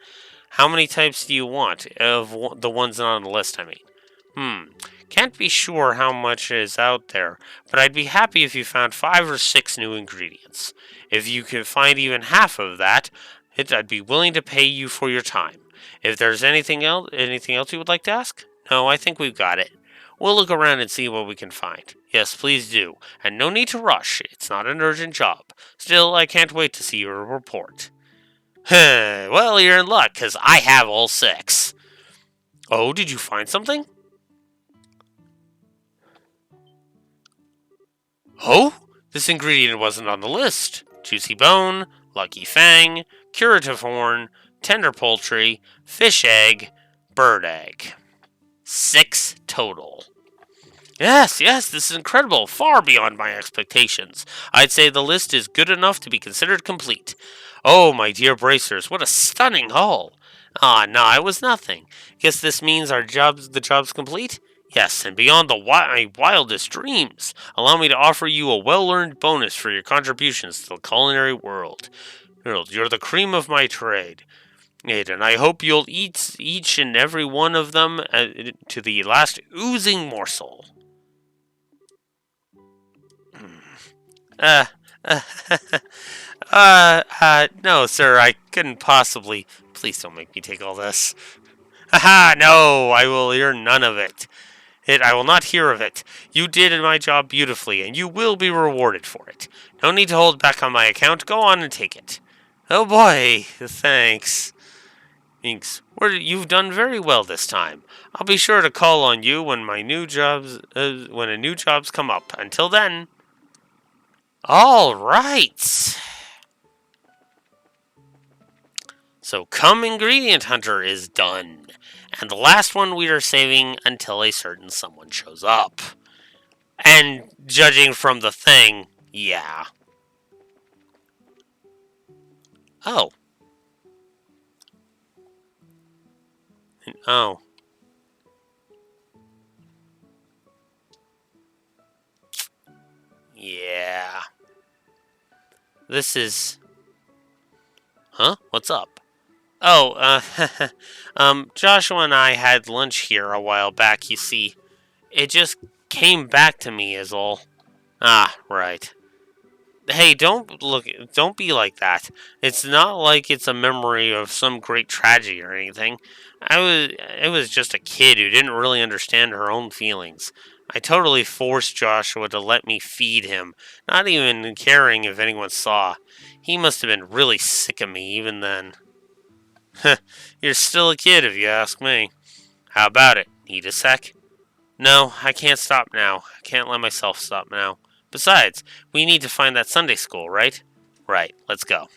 How many types do you want of the ones not on the list, I mean? Can't be sure how much is out there, but I'd be happy if you found 5 or 6 new ingredients. If you could find even half of that, I'd be willing to pay you for your time. If there's anything else you would like to ask? No, I think we've got it. We'll look around and see what we can find. Yes, please do. And no need to rush. It's not an urgent job. Still, I can't wait to see your report. Well, you're in luck, 'cause I have all 6. Oh, did you find something? Oh? This ingredient wasn't on the list. Juicy bone, lucky fang, curative horn, tender poultry, fish egg, bird egg. 6 total. Yes, this is incredible, far beyond my expectations. I'd say the list is good enough to be considered complete. Oh, my dear bracers, what a stunning haul! Ah, no, it was nothing. Guess this means the job's complete? Yes, and beyond my wildest dreams, allow me to offer you a well-earned bonus for your contributions to the culinary world. You're the cream of my trade. And I hope you'll eat each and every one of them to the last oozing morsel. Uh, uh, no, sir, I couldn't possibly. Please don't make me take all this. Haha, no, I will hear none of it. I will not hear of it. You did my job beautifully, and you will be rewarded for it. No need to hold back on my account. Go on and take it. Oh boy, thanks. Thanks. You've done very well this time. I'll be sure to call on you when my new jobs, when a new jobs come up. Until then. All right. So, Come Ingredient Hunter is done. And the last one we are saving until a certain someone shows up. And judging from the thing, yeah. Oh. Oh. Yeah. This is. Huh? What's up? Oh, Joshua and I had lunch here a while back, you see. It just came back to me is all. Ah, right. Hey, don't be like that. It's not like it's a memory of some great tragedy or anything. It was just a kid who didn't really understand her own feelings. I totally forced Joshua to let me feed him, not even caring if anyone saw. He must have been really sick of me even then. You're still a kid if you ask me. How about it? Need a sec? No, I can't stop now. I can't let myself stop now. Besides, we need to find that Sunday school, right? Right, let's go.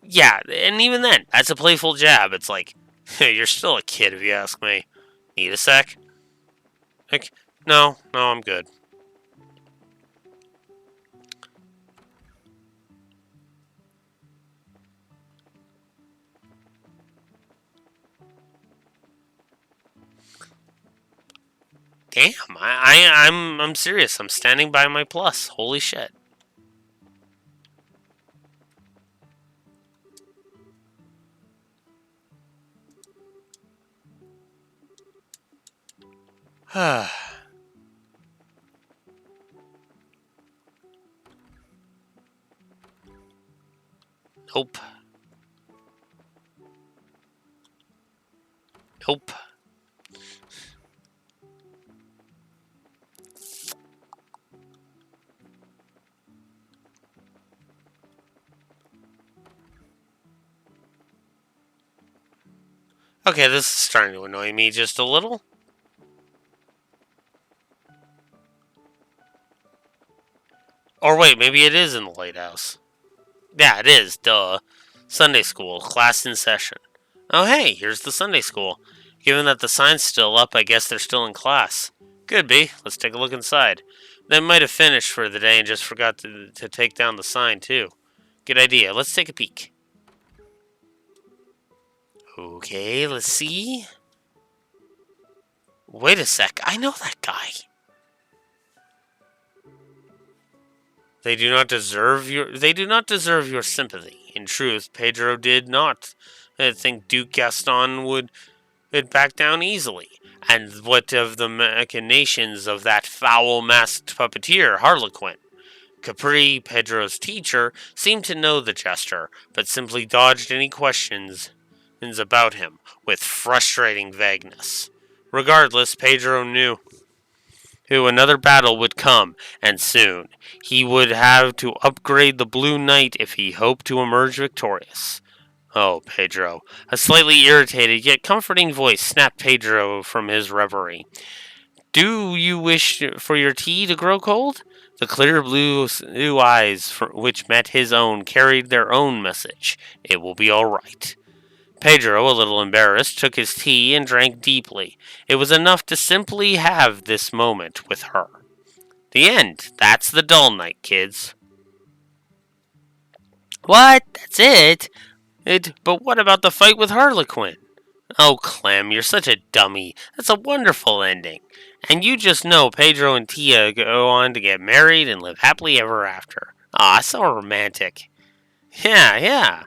Yeah, and even then, that's a playful jab. It's like, you're still a kid if you ask me. Need a sec? Like, no, I'm good. Damn, I'm serious. I'm standing by my plus. Holy shit. Nope. Nope. Okay, this is starting to annoy me just a little. Or wait, maybe it is in the lighthouse. Yeah, it is, duh. Sunday school, class in session. Oh hey, here's the Sunday school. Given that the sign's still up, I guess they're still in class. Could be. Let's take a look inside. They might have finished for the day and just forgot to take down the sign, too. Good idea. Let's take a peek. Okay, let's see. Wait a sec, I know that guy. They do not deserve your sympathy. In truth, Pedro did not think Duke Gaston would back down easily. And what of the machinations of that foul-masked puppeteer, Harlequin? Capri, Pedro's teacher, seemed to know the jester, but simply dodged any questions about him with frustrating vagueness. Regardless, Pedro knew another battle would come, and soon. He would have to upgrade the Blue Knight if he hoped to emerge victorious. Oh, Pedro. A slightly irritated yet comforting voice snapped Pedro from his reverie. Do you wish for your tea to grow cold? The clear blue eyes which met his own carried their own message. It will be all right. Pedro, a little embarrassed, took his tea and drank deeply. It was enough to simply have this moment with her. The end. That's the Dull Knight, kids. What? That's it? But what about the fight with Harlequin? Oh, Clem, you're such a dummy. That's a wonderful ending. And you just know Pedro and Tia go on to get married and live happily ever after. Aw, so romantic. Yeah.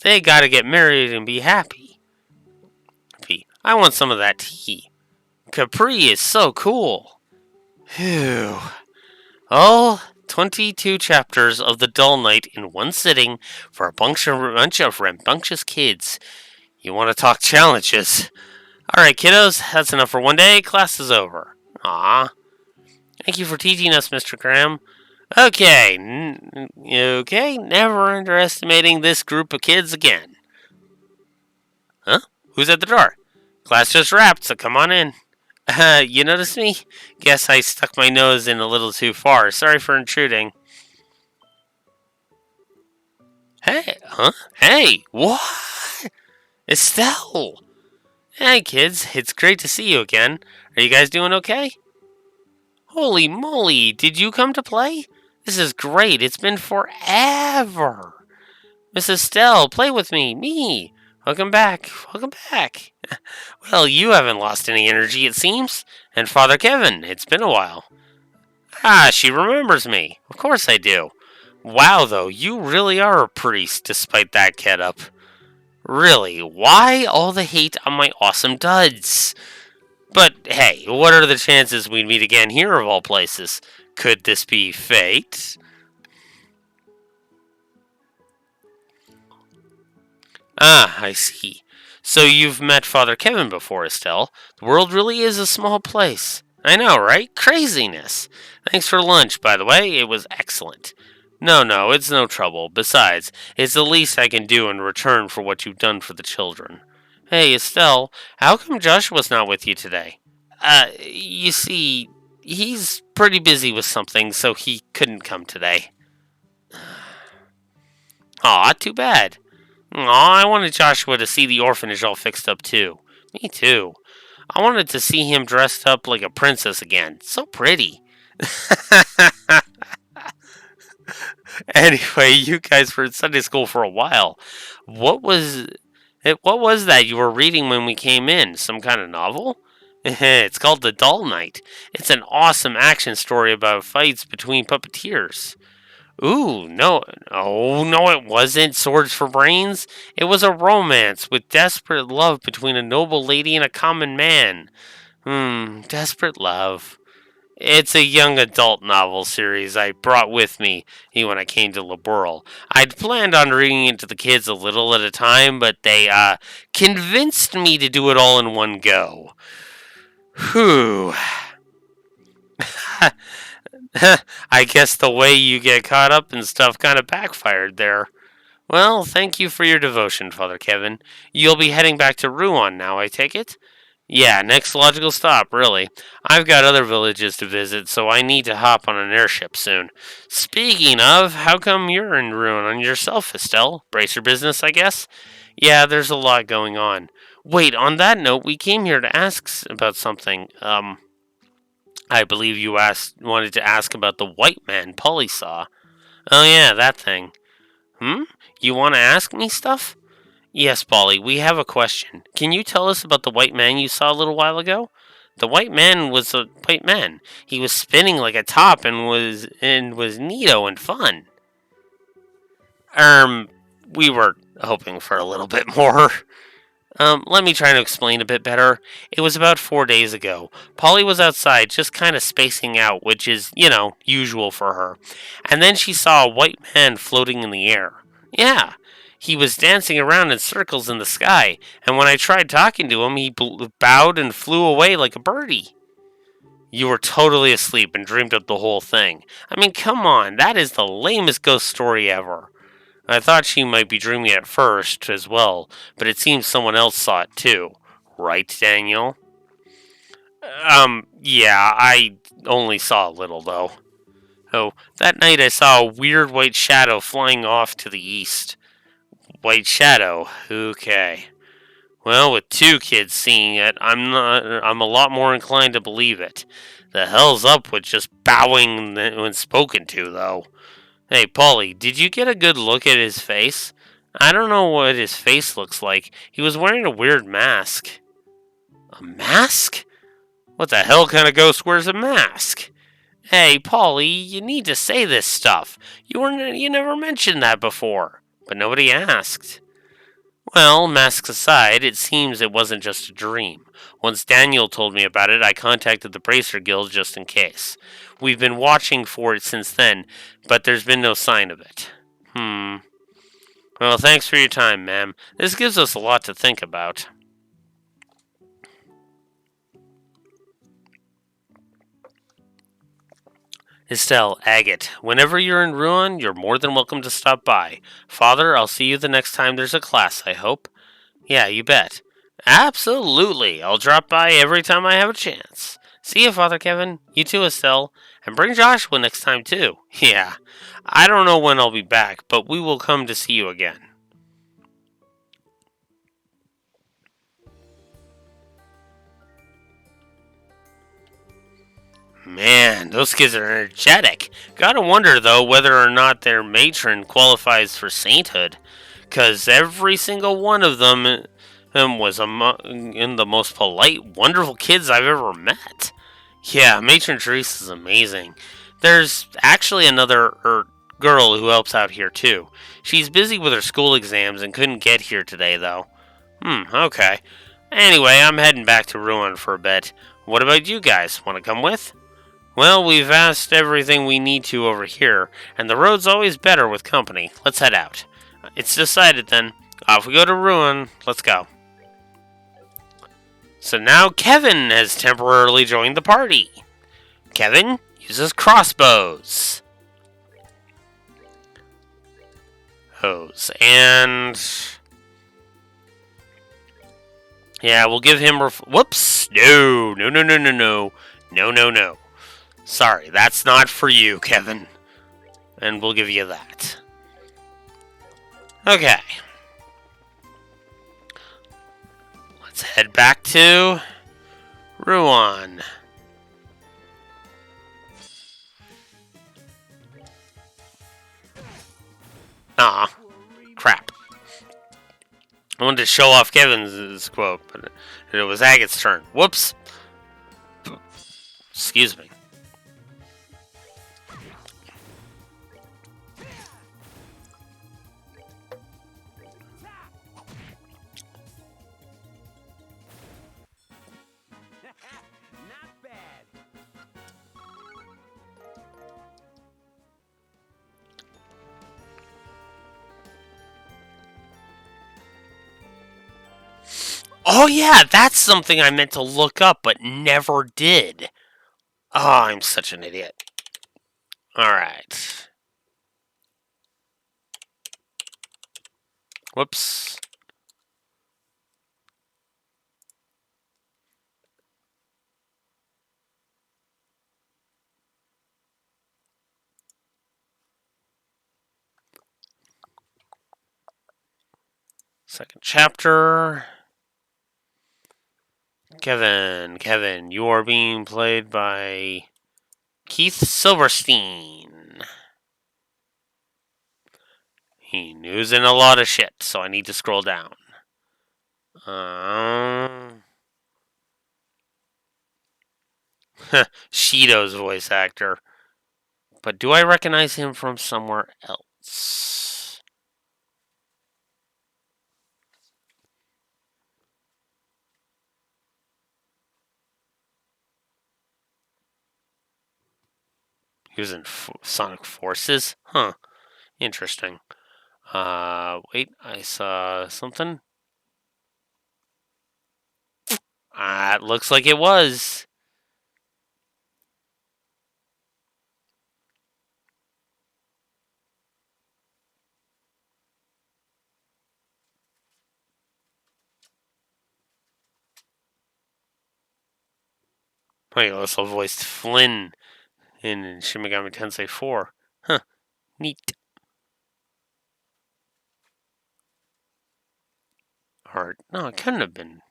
They gotta get married and be happy. I want some of that tea. Capri is so cool. Phew. All 22 chapters of The Dull Knight in one sitting for a bunch of rambunctious kids. You want to talk challenges? Alright, kiddos, that's enough for one day. Class is over. Aw. Thank you for teaching us, Mr. Graham. Okay, never underestimating this group of kids again. Huh? Who's at the door? Class just wrapped, so come on in. You noticed me? Guess I stuck my nose in a little too far. Sorry for intruding. Hey, huh? Hey, what? Estelle! Hey, kids, it's great to see you again. Are you guys doing okay? Holy moly, did you come to play? This is great, it's been forever. Miss Estelle, play with me, me. Welcome back. Well, you haven't lost any energy, it seems. And Father Kevin, it's been a while. Ah, she remembers me. Of course I do. Wow, though, you really are a priest, despite that get-up. Really, why all the hate on my awesome duds? But hey, what are the chances we'd meet again here of all places? Could this be fate? Ah, I see. So you've met Father Kevin before, Estelle. The world really is a small place. I know, right? Craziness. Thanks for lunch, by the way. It was excellent. No, it's no trouble. Besides, it's the least I can do in return for what you've done for the children. Hey, Estelle, how come Joshua's not with you today? You see, he's pretty busy with something, so he couldn't come today. Aw, too bad. Aw, I wanted Joshua to see the orphanage all fixed up too. Me too. I wanted to see him dressed up like a princess again. So pretty. Anyway, you guys were in Sunday school for a while. What was that you were reading when we came in? Some kind of novel? It's called The Dull Knight. It's an awesome action story about fights between puppeteers. Ooh, no. Oh, no, it wasn't Swords for Brains. It was a romance with desperate love between a noble lady and a common man. Desperate love. It's a young adult novel series I brought with me when I came to Laboral. I'd planned on reading it to the kids a little at a time, but they, convinced me to do it all in one go. Whew. I guess the way you get caught up in stuff kind of backfired there. Well, thank you for your devotion, Father Kevin. You'll be heading back to Rouen now, I take it? Yeah, next logical stop, really. I've got other villages to visit, so I need to hop on an airship soon. Speaking of, how come you're in Rouen on yourself, Estelle? Brace your business, I guess? Yeah, there's a lot going on. Wait, on that note, we came here to ask about something. I believe you wanted to ask about the white man Polly saw. Oh yeah, that thing. You want to ask me stuff? Yes, Polly, we have a question. Can you tell us about the white man you saw a little while ago? The white man was a white man. He was spinning like a top and was neato and fun. Um, we were hoping for a little bit more. Let me try to explain a bit better. It was about 4 days ago. Polly was outside, just kind of spacing out, which is, usual for her. And then she saw a white man floating in the air. Yeah, he was dancing around in circles in the sky, and when I tried talking to him, he bowed and flew away like a birdie. You were totally asleep and dreamed up the whole thing. I mean, come on, that is the lamest ghost story ever. I thought she might be dreaming at first as well, but it seems someone else saw it too. Right, Daniel? Yeah, I only saw a little though. Oh, that night I saw a weird white shadow flying off to the east. White shadow, okay. Well, with two kids seeing it, I'm a lot more inclined to believe it. The hell's up with just bowing when spoken to, though? Hey, Polly, did you get a good look at his face? I don't know what his face looks like. He was wearing a weird mask. A mask? What the hell kind of ghost wears a mask? Hey, Polly, you need to say this stuff. You never mentioned that before, but nobody asked. Well, masks aside, it seems it wasn't just a dream. Once Daniel told me about it, I contacted the Bracer Guild just in case. We've been watching for it since then, but there's been no sign of it. Well, thanks for your time, ma'am. This gives us a lot to think about. Estelle, Agate, whenever you're in Ruin, you're more than welcome to stop by. Father, I'll see you the next time there's a class, I hope. Yeah, you bet. Absolutely. I'll drop by every time I have a chance. See you, Father Kevin. You too, Estelle. And bring Joshua next time, too. Yeah. I don't know when I'll be back, but we will come to see you again. Man, those kids are energetic. Gotta wonder, though, whether or not their matron qualifies for sainthood. Because every single one of them was in the most polite, wonderful kids I've ever met. Yeah, Matron Therese is amazing. There's actually another girl who helps out here, too. She's busy with her school exams and couldn't get here today, though. Okay. Anyway, I'm heading back to Ruin for a bit. What about you guys? Want to come with? Well, we've asked everything we need to over here, and the road's always better with company. Let's head out. It's decided then. Off we go to Ruin. Let's go. So now Kevin has temporarily joined the party. Kevin uses crossbows. And yeah, we'll give him whoops. No. Sorry, that's not for you, Kevin. And we'll give you that. Okay. Let's head back to Ruin. Aw, crap. I wanted to show off Kevin's quote, but it was Agate's turn. Whoops. Excuse me. Oh yeah, that's something I meant to look up but never did. Oh, I'm such an idiot. Alright. Whoops. Second chapter. Kevin, you are being played by Keith Silverstein. He knows in a lot of shit, so I need to scroll down. Shido's voice actor. But do I recognize him from somewhere else? He was in Sonic Forces? Huh. Interesting. Wait, I saw something. It looks like it was. He also voiced Flynn in Shin Megami Tensei 4. Huh. Neat. Or, no, it couldn't have been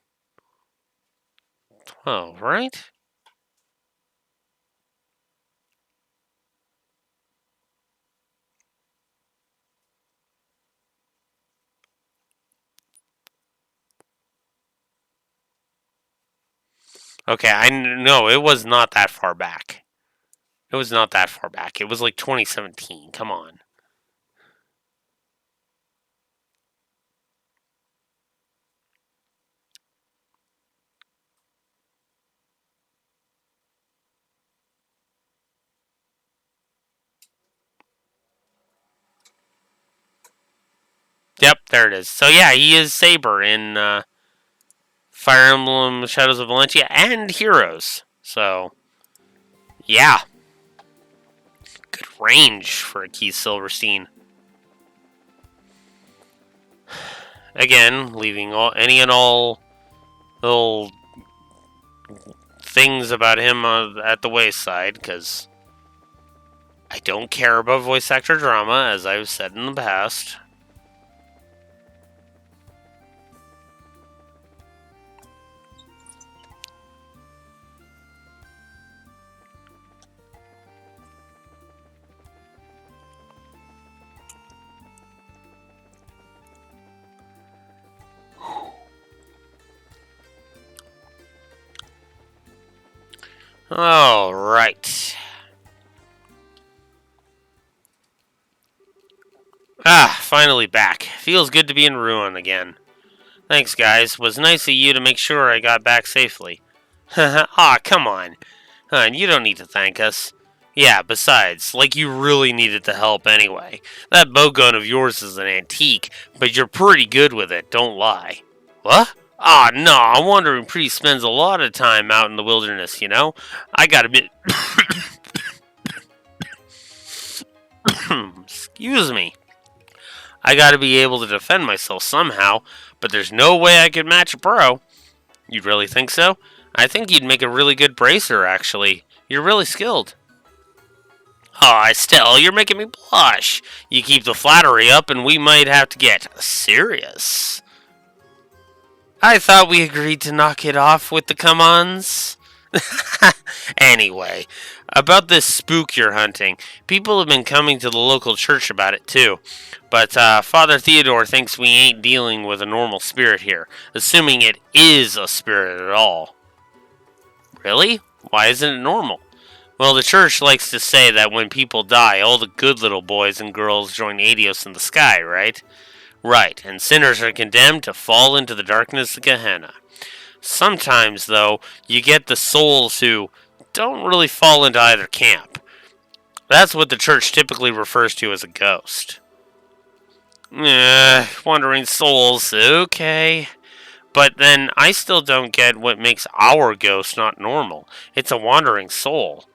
12, right? Okay, I know it was not that far back. It was not that far back. It was like 2017. Come on. Yep, there it is. So yeah, he is Saber in Fire Emblem Shadows of Valentia and Heroes. So yeah, good range for a Keith Silverstein. Again, leaving any and all little things about him at the wayside, because I don't care about voice actor drama, as I've said in the past. All right. Finally back. Feels good to be in Ruin again. Thanks, guys. Was nice of you to make sure I got back safely. Come on. You don't need to thank us. Yeah, besides, like you really needed the help anyway. That bowgun of yours is an antique, but you're pretty good with it, don't lie. What? No, I'm wondering Priest spends a lot of time out in the wilderness, you know? I gotta admit. Excuse me. I gotta be able to defend myself somehow, but there's no way I could match a pro. You really think so? I think you'd make a really good bracer, actually. You're really skilled. Estelle, you're making me blush. You keep the flattery up, and we might have to get serious. I thought we agreed to knock it off with the come-ons. Anyway, about this spook you're hunting, people have been coming to the local church about it too. But Father Theodore thinks we ain't dealing with a normal spirit here, assuming it is a spirit at all. Really? Why isn't it normal? Well, the church likes to say that when people die, all the good little boys and girls join Adios in the sky, right? Right, and sinners are condemned to fall into the darkness of Gehenna. Sometimes, though, you get the souls who don't really fall into either camp. That's what the church typically refers to as a ghost. Wandering souls, okay. But then I still don't get what makes our ghost not normal. It's a wandering soul.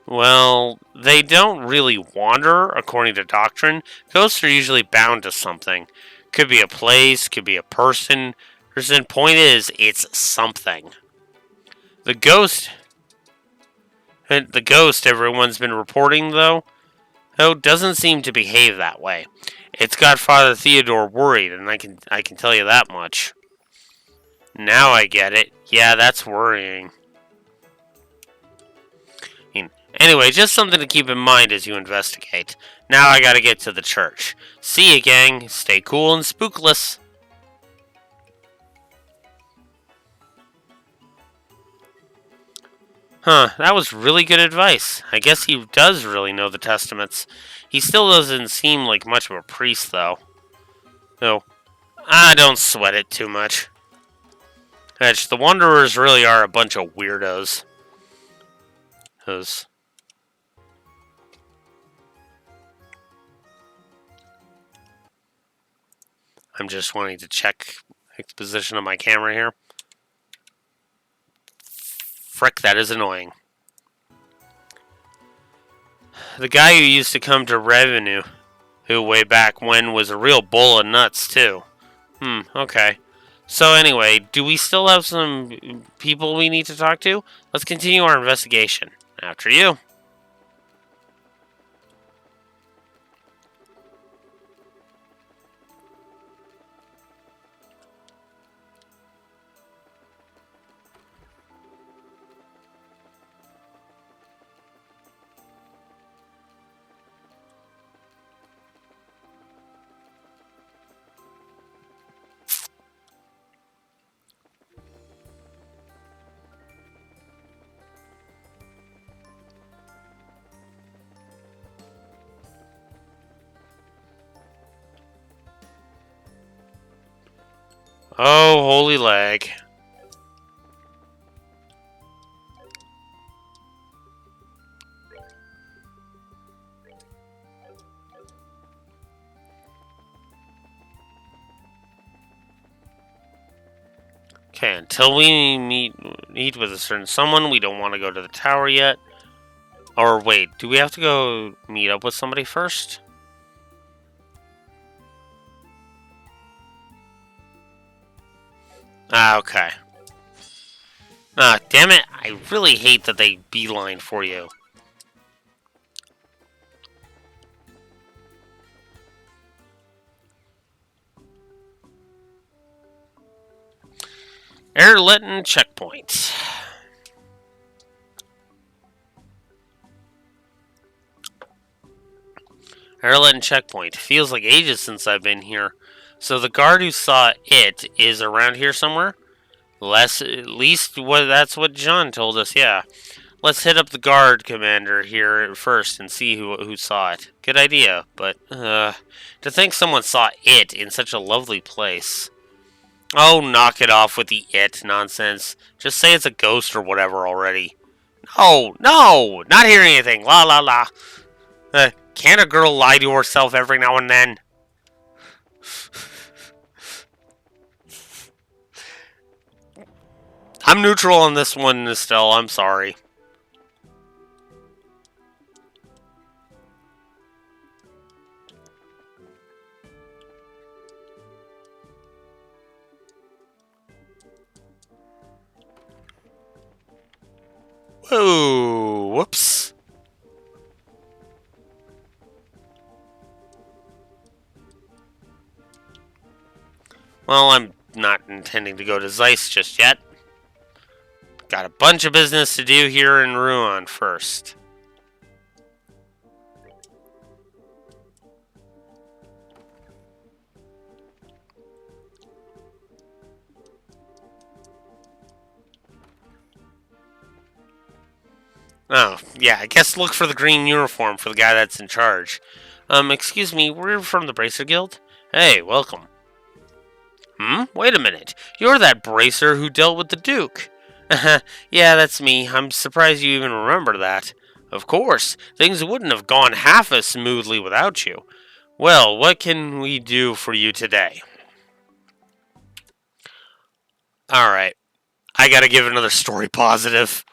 Well, they don't really wander, according to doctrine. Ghosts are usually bound to something. Could be a place, could be a person. The point is, it's something. The ghost everyone's been reporting, though, doesn't seem to behave that way. It's got Father Theodore worried, and I can tell you that much. Now I get it. Yeah, that's worrying. Anyway, just something to keep in mind as you investigate. Now I gotta get to the church. See you, gang. Stay cool and spookless. Huh, that was really good advice. I guess he does really know the Testaments. He still doesn't seem like much of a priest, though. No, I don't sweat it too much. Hedge, the Wanderers really are a bunch of weirdos. 'Cause I'm just wanting to check the position of my camera here. Frick, that is annoying. The guy who used to come to Revenue, who way back when was a real bowl of nuts, too. Okay. So anyway, do we still have some people we need to talk to? Let's continue our investigation. After you. Oh, holy lag. Okay, until we meet with a certain someone, we don't want to go to the tower yet. Or wait, do we have to go meet up with somebody first? Ah, okay. Ah, damn it. I really hate that they beeline for you. Airletton checkpoint. Airletton checkpoint. Feels like ages since I've been here. So the guard who saw it is around here somewhere? At least that's what John told us, yeah. Let's hit up the guard commander here first and see who saw it. Good idea, but to think someone saw it in such a lovely place. Oh, knock it off with the it nonsense. Just say it's a ghost or whatever already. No, not hearing anything. La la la. Can't a girl lie to herself every now and then? I'm neutral on this one, Estelle. I'm sorry. Whoa, whoops. Well, I'm not intending to go to Zeiss just yet. Got a bunch of business to do here in Ruan first. Oh, yeah, I guess look for the green uniform for the guy that's in charge. Excuse me, we're from the Bracer Guild? Hey, welcome. Wait a minute. You're that bracer who dealt with the Duke. Yeah, that's me. I'm surprised you even remember that. Of course, things wouldn't have gone half as smoothly without you. Well, what can we do for you today? Alright, I gotta give another story positive.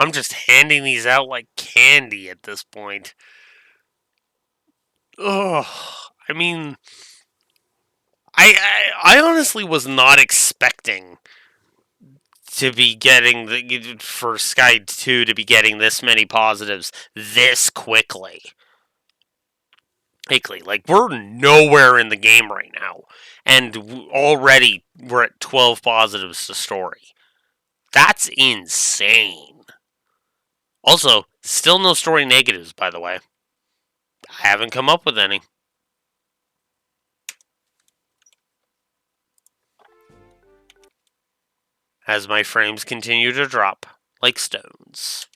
I'm just handing these out like candy at this point. Ugh. I mean, I honestly was not expecting to be getting for Sky 2 to be getting this many positives this quickly. Like, we're nowhere in the game right now, and already we're at 12 positives to story. That's insane. Also, still no story negatives, by the way. I haven't come up with any. As my frames continue to drop like stones.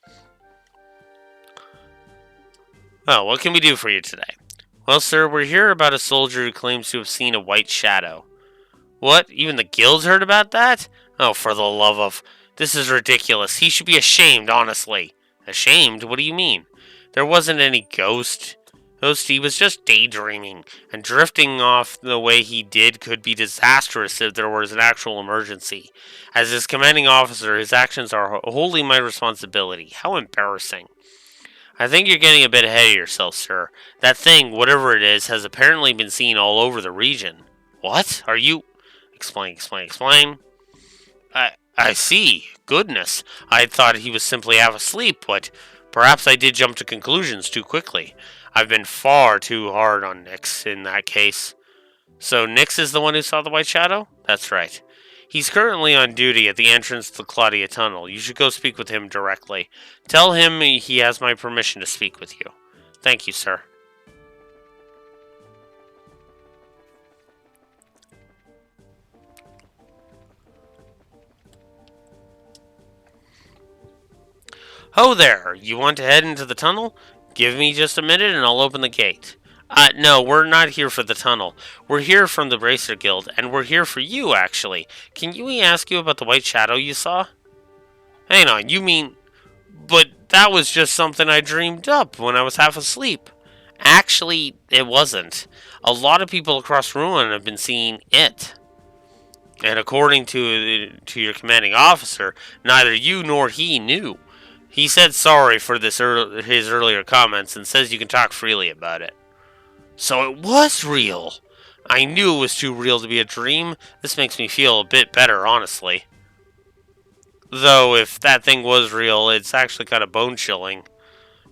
Oh, what can we do for you today? Well, sir, we're here about a soldier who claims to have seen a white shadow. What? Even the guilds heard about that? Oh, for the love of... This is ridiculous. He should be ashamed, honestly. Ashamed? What do you mean? There wasn't any ghost. He was just daydreaming, and drifting off the way he did could be disastrous if there was an actual emergency. As his commanding officer, his actions are wholly my responsibility. How embarrassing. I think you're getting a bit ahead of yourself, sir. That thing, whatever it is, has apparently been seen all over the region. What? Are you... Explain. I see. Goodness. I thought he was simply half asleep, but perhaps I did jump to conclusions too quickly. I've been far too hard on Nyx in that case. So Nyx is the one who saw the White Shadow? That's right. He's currently on duty at the entrance to the Claudia Tunnel. You should go speak with him directly. Tell him he has my permission to speak with you. Thank you, sir. Ho there! You want to head into the tunnel? Give me just a minute and I'll open the gate. No, we're not here for the tunnel. We're here from the Bracer Guild, and we're here for you, actually. Can we ask you about the White Shadow you saw? Hang on, you mean... But that was just something I dreamed up when I was half asleep. Actually, it wasn't. A lot of people across Ruin have been seeing it. And according to your commanding officer, neither you nor he knew. He said sorry for his earlier comments and says you can talk freely about it. So it was real! I knew it was too real to be a dream. This makes me feel a bit better, honestly. Though, if that thing was real, it's actually kind of bone-chilling.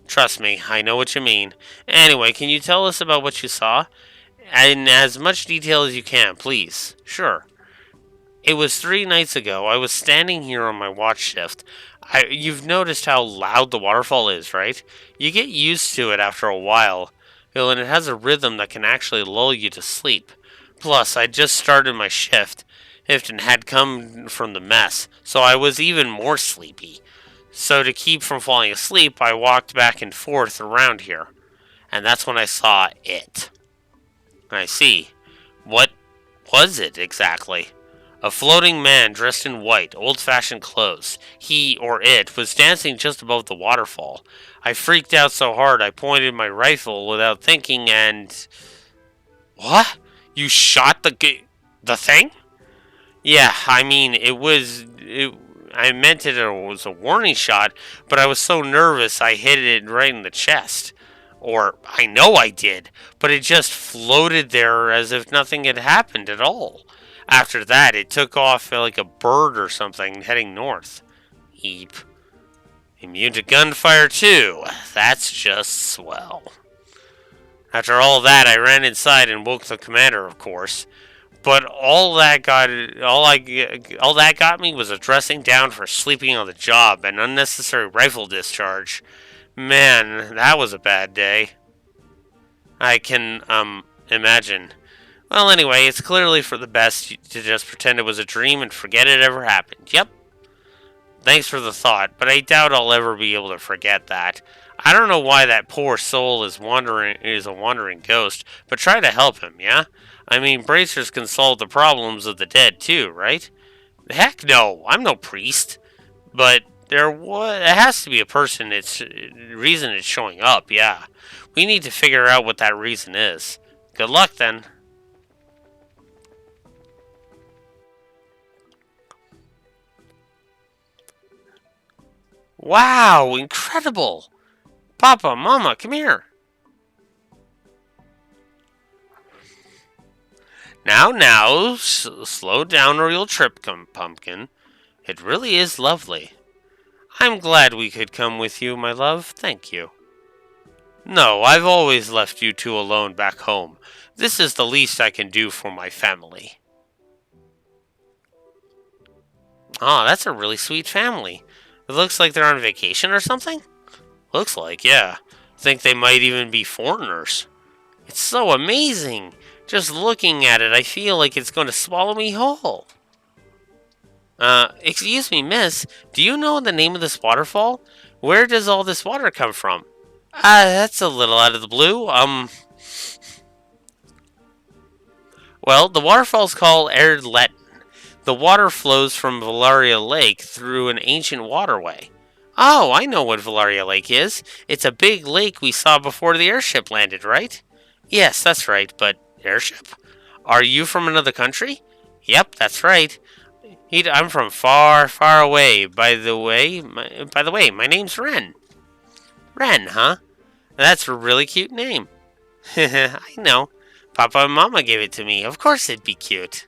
Trust me, I know what you mean. Anyway, can you tell us about what you saw? In as much detail as you can, please. Sure. It was 3 nights ago. I was standing here on my watch shift. You've noticed how loud the waterfall is, right? You get used to it after a while. And it has a rhythm that can actually lull you to sleep. Plus, I just started my shift. Ifton had come from the mess, so I was even more sleepy. So to keep from falling asleep, I walked back and forth around here. And that's when I saw it. I see. What was it exactly? A floating man dressed in white, old-fashioned clothes. He, or it, was dancing just above the waterfall. I freaked out so hard I pointed my rifle without thinking and... What? You shot the thing? Yeah, I mean, I meant it was a warning shot, but I was so nervous I hit it right in the chest. Or, I know I did, but it just floated there as if nothing had happened at all. After that, it took off like a bird or something, heading north. Eep. Immune to gunfire, too. That's just swell. After all that, I ran inside and woke the commander, of course. But all that got me was a dressing down for sleeping on the job and unnecessary rifle discharge. Man, that was a bad day. I can imagine. Well, anyway, it's clearly for the best to just pretend it was a dream and forget it ever happened. Yep. Thanks for the thought, but I doubt I'll ever be able to forget that. I don't know why that poor soul is a wandering ghost, but try to help him, yeah? I mean, bracers can solve the problems of the dead too, right? Heck no, I'm no priest. But there has to be a reason it's showing up, yeah. We need to figure out what that reason is. Good luck then. Wow, incredible! Papa, Mama, come here. Now, slow down or you'll trip, Pumpkin. It really is lovely. I'm glad we could come with you, my love. Thank you. No, I've always left you two alone back home. This is the least I can do for my family. Oh, that's a really sweet family. It looks like they're on vacation or something? Looks like, yeah. Think they might even be foreigners. It's so amazing. Just looking at it, I feel like it's going to swallow me whole. Excuse me, miss. Do you know the name of this waterfall? Where does all this water come from? That's a little out of the blue. Well, the waterfall's called Erdlet. The water flows from Valaria Lake through an ancient waterway. Oh, I know what Valaria Lake is. It's a big lake we saw before the airship landed, right? Yes, that's right, but airship? Are you from another country? Yep, that's right. I'm from far, far away. By the way, my name's Ren. Ren, huh? That's a really cute name. I know. Papa and Mama gave it to me. Of course it'd be cute.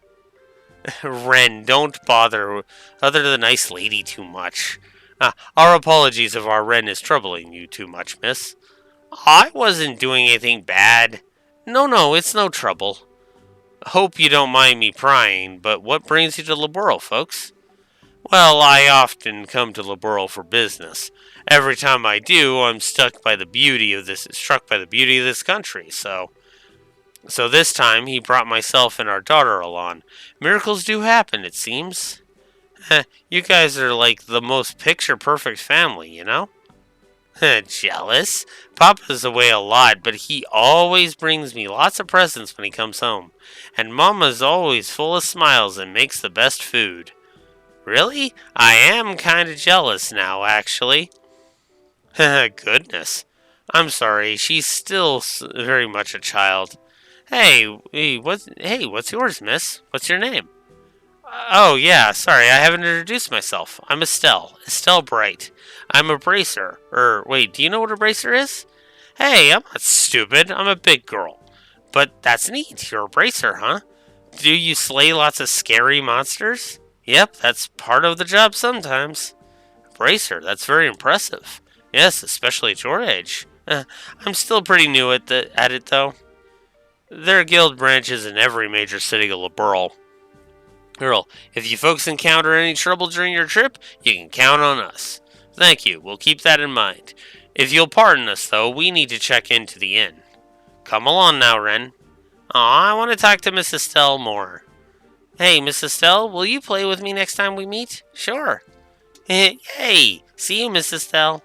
Ren, don't bother the nice lady too much. Our apologies if our Ren is troubling you too much, miss. I wasn't doing anything bad. No, it's no trouble. Hope you don't mind me prying, but what brings you to Laboral, folks? Well, I often come to Laboral for business. Every time I do, I'm struck by the beauty of this country, so this time he brought myself and our daughter along. Miracles do happen, it seems. You guys are like the most picture-perfect family, you know? Jealous? Papa's away a lot, but he always brings me lots of presents when he comes home. And Mama's always full of smiles and makes the best food. Really? I am kind of jealous now, actually. Goodness. I'm sorry, she's still very much a child. What's yours, miss? What's your name? Oh, yeah, sorry, I haven't introduced myself. I'm Estelle Bright. I'm a bracer. Wait, do you know what a bracer is? Hey, I'm not stupid. I'm a big girl. But that's neat. You're a bracer, huh? Do you slay lots of scary monsters? Yep, that's part of the job sometimes. Bracer, that's very impressive. Yes, especially at your age. I'm still pretty new at it, though. There are guild branches in every major city of Laboral. Earl, if you folks encounter any trouble during your trip, you can count on us. Thank you, we'll keep that in mind. If you'll pardon us, though, we need to check into the inn. Come along now, Ren. Aw, I want to talk to Miss Estelle more. Hey, Miss Estelle, will you play with me next time we meet? Sure. Hey, see you, Miss Estelle.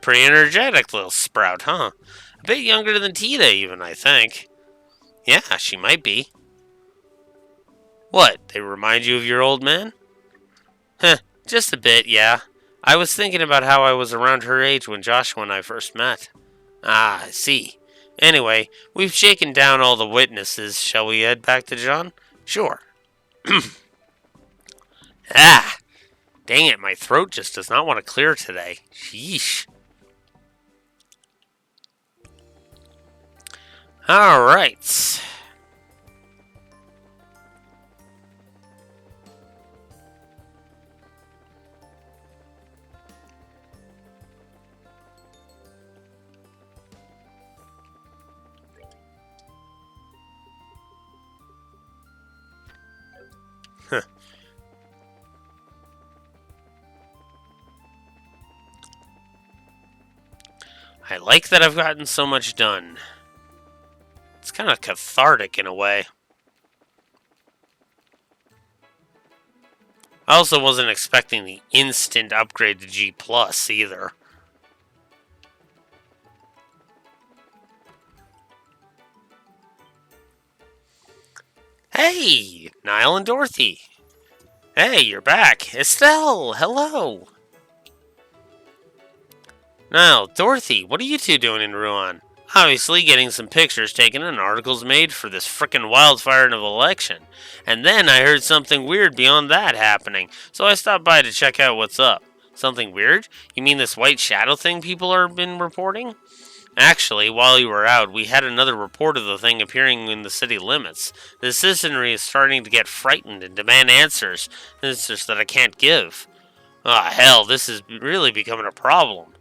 Pretty energetic little sprout, huh? A bit younger than Tita, even, I think. Yeah, she might be. What, they remind you of your old man? Just a bit, yeah. I was thinking about how I was around her age when Joshua and I first met. Ah, I see. Anyway, we've shaken down all the witnesses. Shall we head back to John? Sure. Ah! Dang it, my throat just does not want to clear today. Sheesh. Alright. I like that I've gotten so much done. It's kind of cathartic in a way. I also wasn't expecting the instant upgrade to G Plus either. Hey, Niall and Dorothy. Hey, you're back. Estelle, hello. Niall, Dorothy, what are you two doing in Rouen? Obviously, getting some pictures taken and articles made for this frickin' wildfire of election. And then I heard something weird beyond that happening, so I stopped by to check out what's up. Something weird? You mean this white shadow thing people have been reporting? Actually, while you were out, we had another report of the thing appearing in the city limits. The citizenry is starting to get frightened and demand answers that I can't give. Ah, hell, this is really becoming a problem.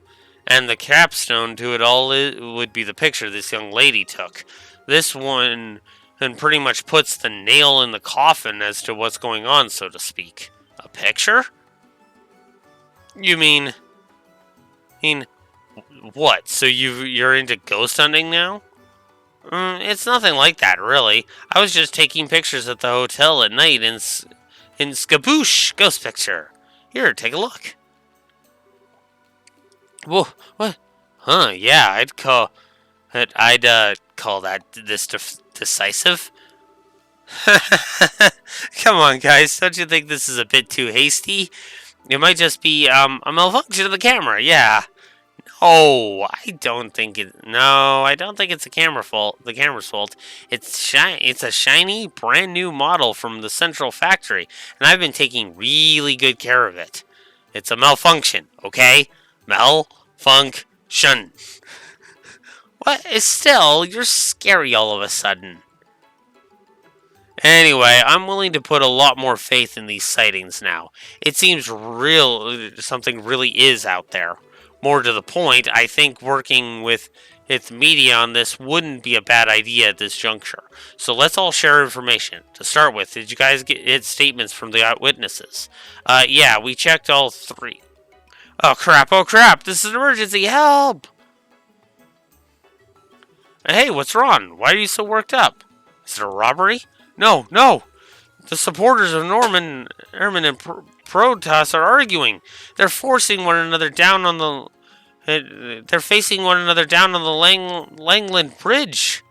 And the capstone to it all would be the picture this young lady took. This one and pretty much puts the nail in the coffin as to what's going on, so to speak. A picture? You mean what? So you're into ghost hunting now? It's nothing like that, really. I was just taking pictures at the hotel at night in Skaboosh Ghost Picture. Here, take a look. Whoa, what? Huh? Yeah, I'd call that decisive. Come on, guys, don't you think this is a bit too hasty? It might just be a malfunction of the camera. Yeah. Oh, I don't think it. No, I don't think it's a camera fault. The camera's fault. It's a shiny, brand new model from the central factory, and I've been taking really good care of it. It's a malfunction, okay? Malfunction. What? Still, you're scary all of a sudden. Anyway, I'm willing to put a lot more faith in these sightings now. It seems real. Something really is out there. More to the point, I think working with its media on this wouldn't be a bad idea at this juncture. So let's all share information. To start with, did you guys get statements from the eyewitnesses? Yeah, we checked all three. Oh crap, this is an emergency, help! Hey, what's wrong? Why are you so worked up? Is it a robbery? No! The supporters of Herman and Protoss are arguing. They're forcing one another down on the... They're facing one another down on the Langland Bridge.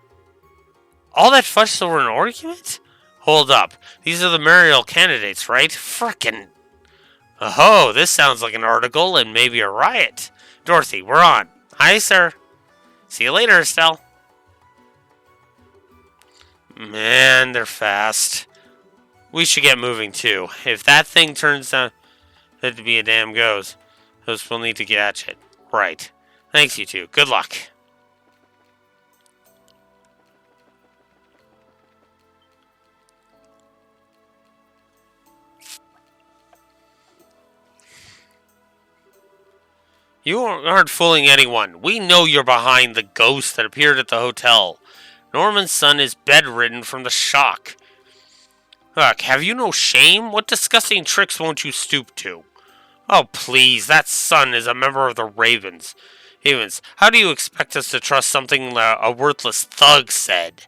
All that fuss over an argument? Hold up. These are the mayoral candidates, right? Frickin'. Oh, this sounds like an article and maybe a riot. Dorothy, we're on. Hi, sir. See you later, Estelle. Man, they're fast. We should get moving, too. If that thing turns out to be a damn ghost, we'll need to catch it. Right. Thanks, you two. Good luck. You aren't fooling anyone. We know you're behind the ghost that appeared at the hotel. Norman's son is bedridden from the shock. Look, have you no shame? What disgusting tricks won't you stoop to? Oh, please, that son is a member of the Ravens. How do you expect us to trust something a worthless thug said?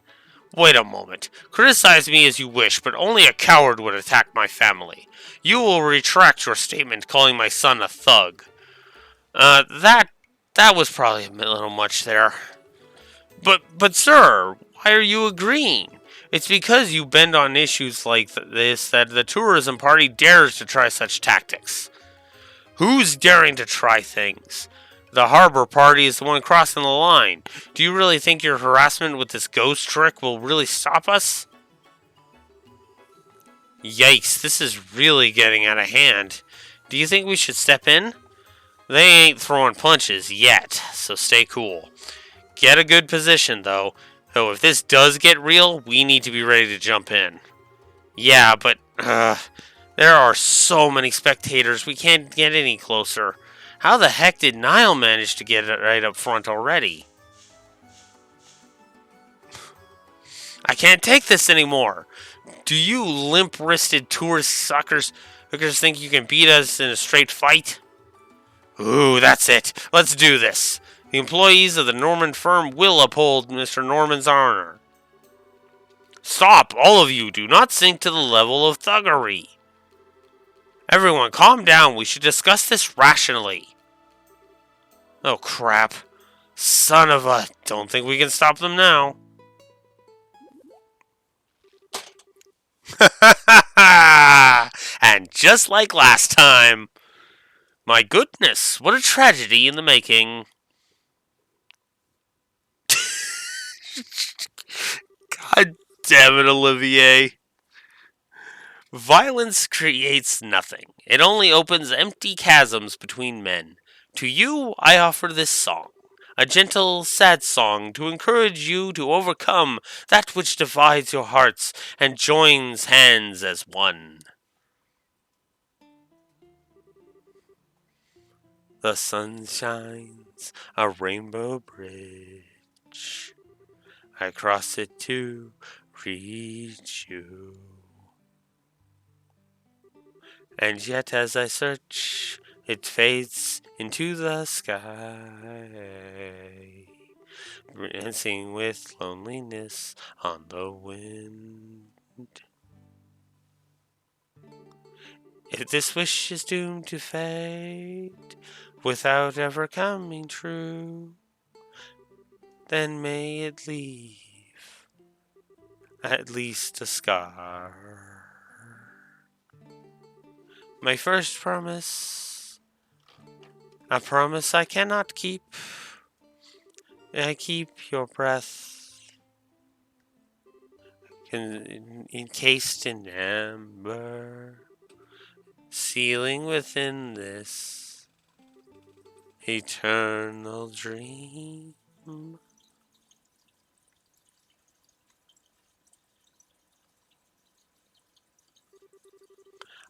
Wait a moment. Criticize me as you wish, but only a coward would attack my family. You will retract your statement calling my son a thug. That was probably a little much there. But sir, why are you agreeing? It's because you bend on issues like this that the tourism party dares to try such tactics. Who's daring to try things? The harbor party is the one crossing the line. Do you really think your harassment with this ghost trick will really stop us? Yikes, this is really getting out of hand. Do you think we should step in? They ain't throwing punches yet, so stay cool. Get a good position, though. So if this does get real, we need to be ready to jump in. Yeah, but there are so many spectators, we can't get any closer. How the heck did Niall manage to get it right up front already? I can't take this anymore. Do you limp-wristed tourist suckers think you can beat us in a straight fight? Ooh, that's it. Let's do this. The employees of the Norman firm will uphold Mr. Norman's honor. Stop, all of you. Do not sink to the level of thuggery. Everyone, calm down. We should discuss this rationally. Oh, crap. Son of a... Don't think we can stop them now. And just like last time. My goodness, what a tragedy in the making. God damn it, Olivier. Violence creates nothing. It only opens empty chasms between men. To you, I offer this song. A gentle, sad song to encourage you to overcome that which divides your hearts and joins hands as one. The sun shines a rainbow bridge. I cross it to reach you. And yet, as I search, it fades into the sky, dancing with loneliness on the wind. If this wish is doomed to fade without ever coming true, then may it leave at least a scar. My first promise, a promise I cannot keep. I keep your breath encased in amber, sealing within this eternal dream.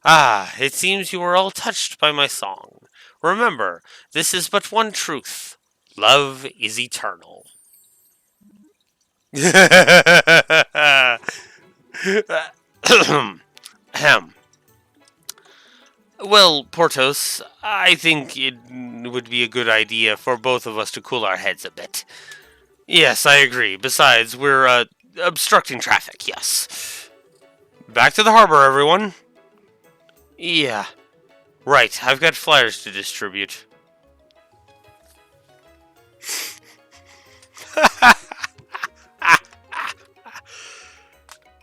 Ah, it seems you are all touched by my song. Remember, this is but one truth. Love is eternal. Ahem. Well, Portos, I think it would be a good idea for both of us to cool our heads a bit. Yes, I agree. Besides, we're obstructing traffic, yes. Back to the harbor, everyone. Yeah, right. I've got flyers to distribute.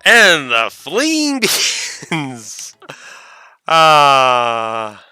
And the fleeing begins. Ah.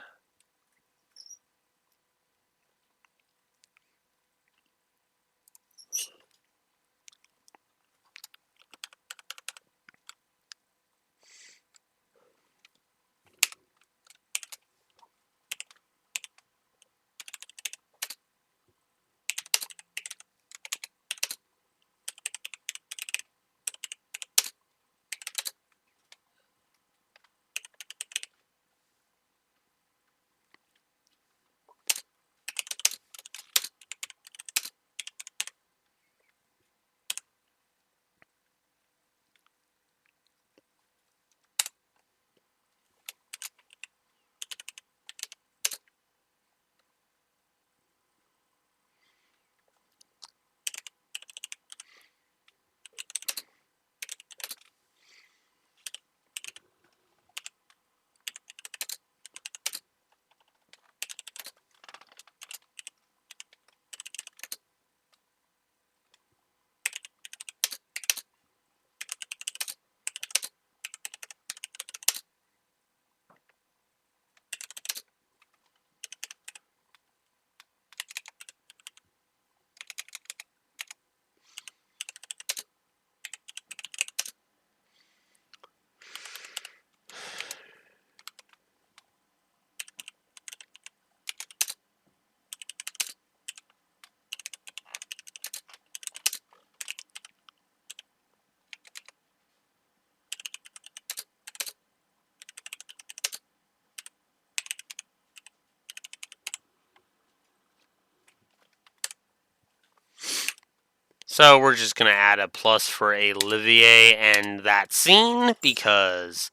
So we're just gonna add a plus for Olivier and that scene because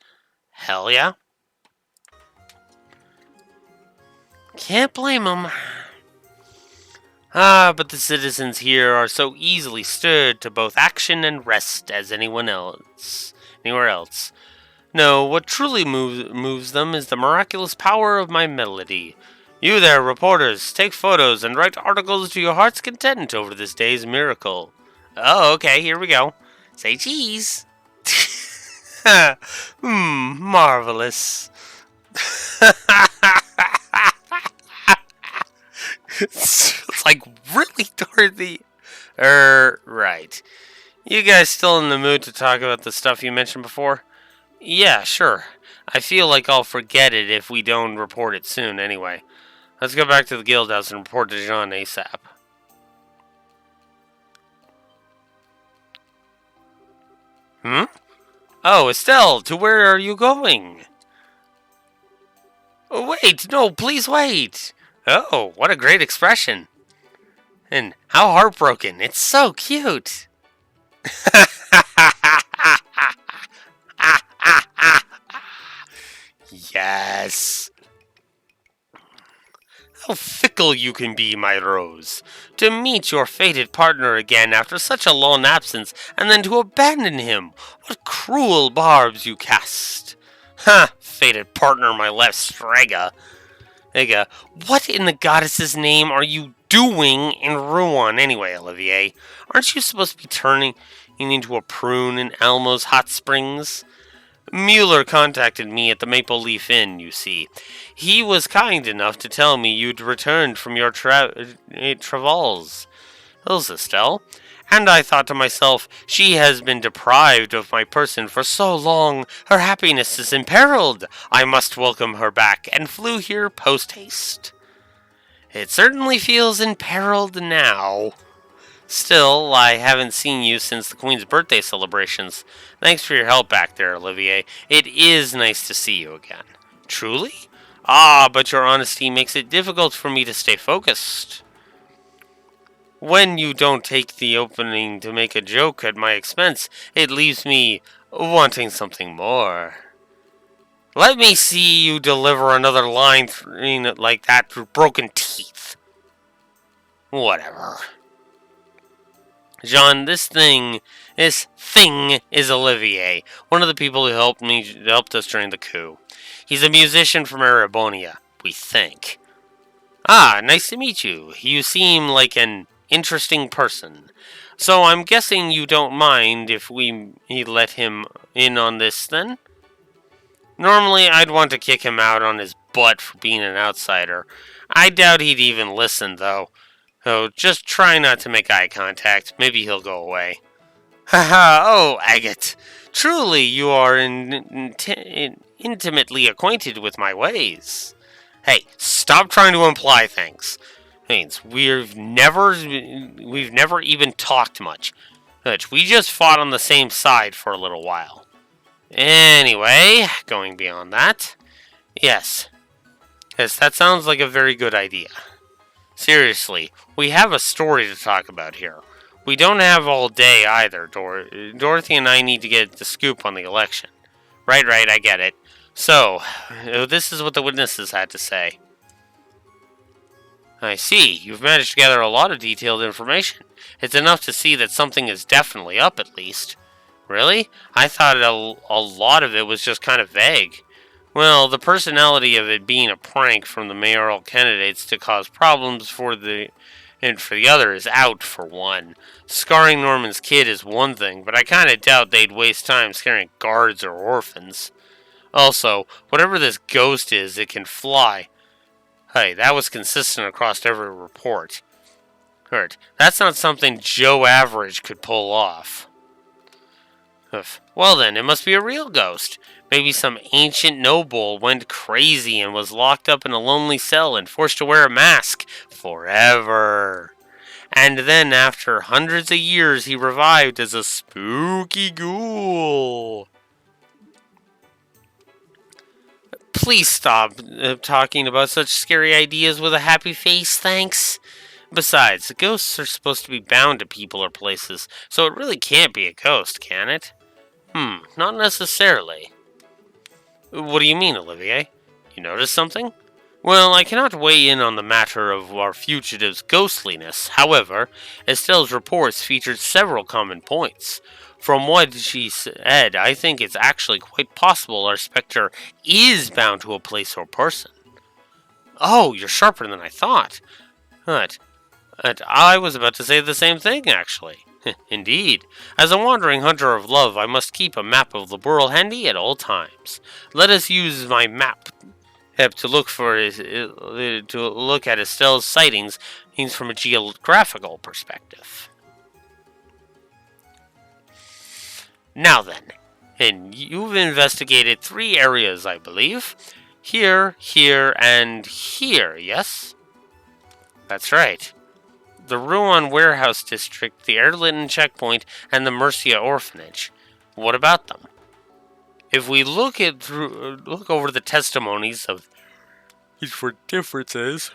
hell yeah. Can't blame him. Ah, but the citizens here are so easily stirred to both action and rest as anywhere else. No, what truly moves them is the miraculous power of my melody. You there, reporters, take photos and write articles to your heart's content over this day's miracle. Oh, okay, here we go. Say cheese. Marvelous. It's like really Dorothy. Right. You guys still in the mood to talk about the stuff you mentioned before? Yeah, sure. I feel like I'll forget it if we don't report it soon anyway. Let's go back to the guild house and report to Jean ASAP. Hmm? Oh, Estelle, to where are you going? Oh, wait, no, please wait. Oh, what a great expression. And how heartbroken. It's so cute. Yes. How fickle you can be, my Rose. To meet your fated partner again after such a long absence, and then to abandon him. What cruel barbs you cast. Ha! Fated partner, my left Strega. Ega, what in the goddess's name are you doing in Rouen anyway, Olivier? Aren't you supposed to be turning into a prune in Elmo's Hot Springs? Mueller contacted me at the Maple Leaf Inn, you see. He was kind enough to tell me you'd returned from your travels. Hills, Estelle. And I thought to myself, she has been deprived of my person for so long, her happiness is imperiled. I must welcome her back, and flew here post-haste. It certainly feels imperiled now. Still, I haven't seen you since the Queen's birthday celebrations. Thanks for your help back there, Olivier. It is nice to see you again. Truly? Ah, but your honesty makes it difficult for me to stay focused. When you don't take the opening to make a joke at my expense, it leaves me wanting something more. Let me see you deliver another line like that through broken teeth. Whatever. Jean, this thing is Olivier, one of the people who helped us during the coup. He's a musician from Erebonia, we think. Ah, nice to meet you. You seem like an interesting person. So I'm guessing you don't mind if we let him in on this then? Normally I'd want to kick him out on his butt for being an outsider. I doubt he'd even listen though. So just try not to make eye contact. Maybe he'll go away. Haha, oh, Agate. Truly you are intimately acquainted with my ways. Hey, stop trying to imply things. Means we've never even talked much. We just fought on the same side for a little while. Anyway, going beyond that, yes, that sounds like a very good idea. Seriously, we have a story to talk about here. We don't have all day either. Dorothy and I need to get the scoop on the election. Right, I get it. So, this is what the witnesses had to say. I see. You've managed to gather a lot of detailed information. It's enough to see that something is definitely up, at least. Really? I thought a lot of it was just kind of vague. Well, the personality of it being a prank from the mayoral candidates to cause problems for the other is out, for one. Scarring Norman's kid is one thing, but I kind of doubt they'd waste time scaring guards or orphans. Also, whatever this ghost is, it can fly. Hey, that was consistent across every report. Hurt. That's not something Joe Average could pull off. Well then, it must be a real ghost. Maybe some ancient noble went crazy and was locked up in a lonely cell and forced to wear a mask forever. And then, after hundreds of years, he revived as a spooky ghoul. Please stop talking about such scary ideas with a happy face, thanks. Besides, ghosts are supposed to be bound to people or places, so it really can't be a ghost, can it? Not necessarily. What do you mean, Olivier? You noticed something? Well, I cannot weigh in on the matter of our fugitive's ghostliness. However, Estelle's reports featured several common points. From what she said, I think it's actually quite possible our spectre is bound to a place or person. Oh, you're sharper than I thought. But I was about to say the same thing, actually. Indeed. As a wandering hunter of love, I must keep a map of the world handy at all times. Let us use my map to look at Estelle's sightings from a geographical perspective. Now then, and you've investigated 3 areas, I believe. Here, here, and here, yes? That's right. The Ruan Warehouse District, the Erlitten Checkpoint, and the Mercia Orphanage. What about them? If we look over the testimonies of these for differences,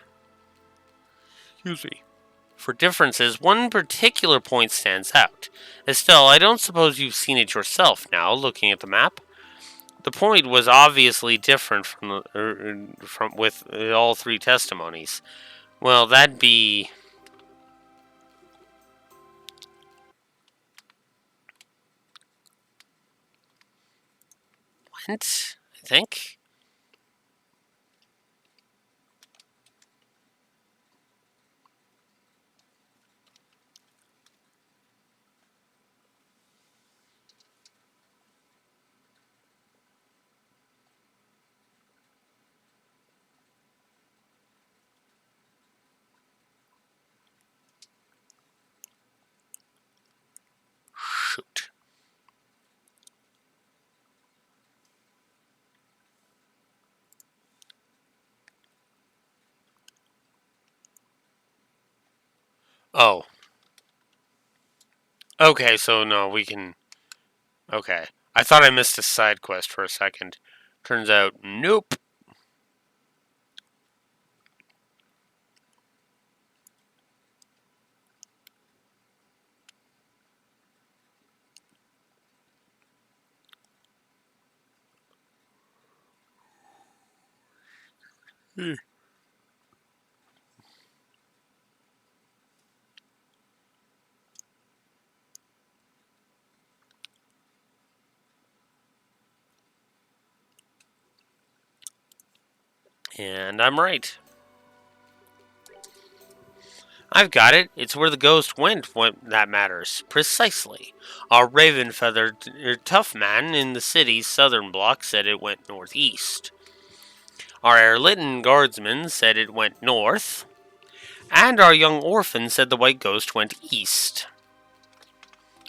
one particular point stands out. Estelle, I don't suppose you've seen it yourself now, looking at the map. The point was obviously different from with all 3 testimonies. Well, that'd be... What? I think? Shoot. Oh. Okay, so no, we can... Okay. I thought I missed a side quest for a second. Turns out, nope. And I'm right. I've got it. It's where the ghost went when that matters. Precisely. Our raven-feathered tough man in the city's southern block said it went northeast. Our Erlitten guardsman said it went north. And our young orphan said the white ghost went east.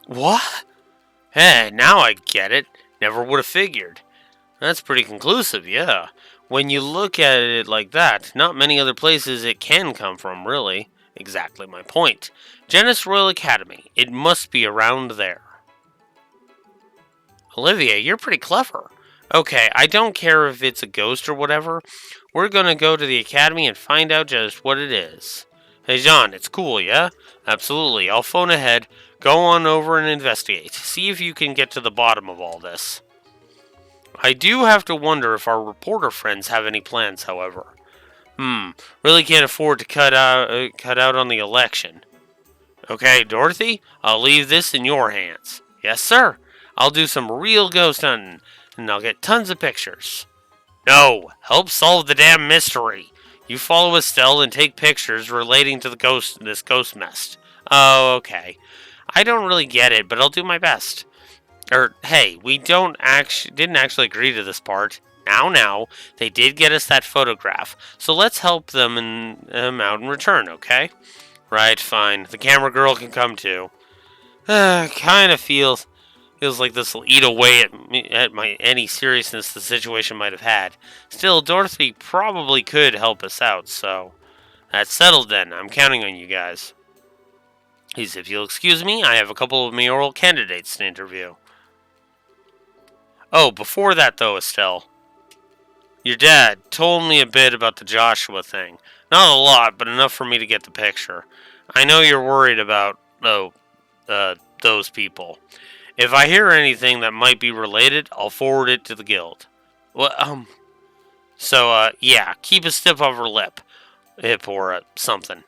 What? Hey, now I get it. Never would have figured. That's pretty conclusive, yeah. When you look at it like that, not many other places it can come from, really. Exactly my point. Genis Royal Academy. It must be around there. Olivia, you're pretty clever. Okay, I don't care if it's a ghost or whatever. We're gonna go to the academy and find out just what it is. Hey, John, it's cool, yeah? Absolutely. I'll phone ahead. Go on over and investigate. See if you can get to the bottom of all this. I do have to wonder if our reporter friends have any plans, however. Really can't afford to cut out on the election. Okay, Dorothy, I'll leave this in your hands. Yes, sir. I'll do some real ghost hunting, and I'll get tons of pictures. No, help solve the damn mystery. You follow Estelle and take pictures relating to this ghost mess. Oh, okay. I don't really get it, but I'll do my best. Hey, we didn't actually agree to this part. Now, they did get us that photograph, so let's help them out in return, okay? Right, fine. The camera girl can come too. Kind of feels like this will eat away at any seriousness the situation might have had. Still, Dorothy probably could help us out, so that's settled then. I'm counting on you guys. If you'll excuse me, I have a couple of mayoral candidates to interview. Oh, before that though, Estelle. Your dad told me a bit about the Joshua thing. Not a lot, but enough for me to get the picture. I know you're worried about, those people. If I hear anything that might be related, I'll forward it to the guild. Well, yeah, keep a stiff upper lip. Or something.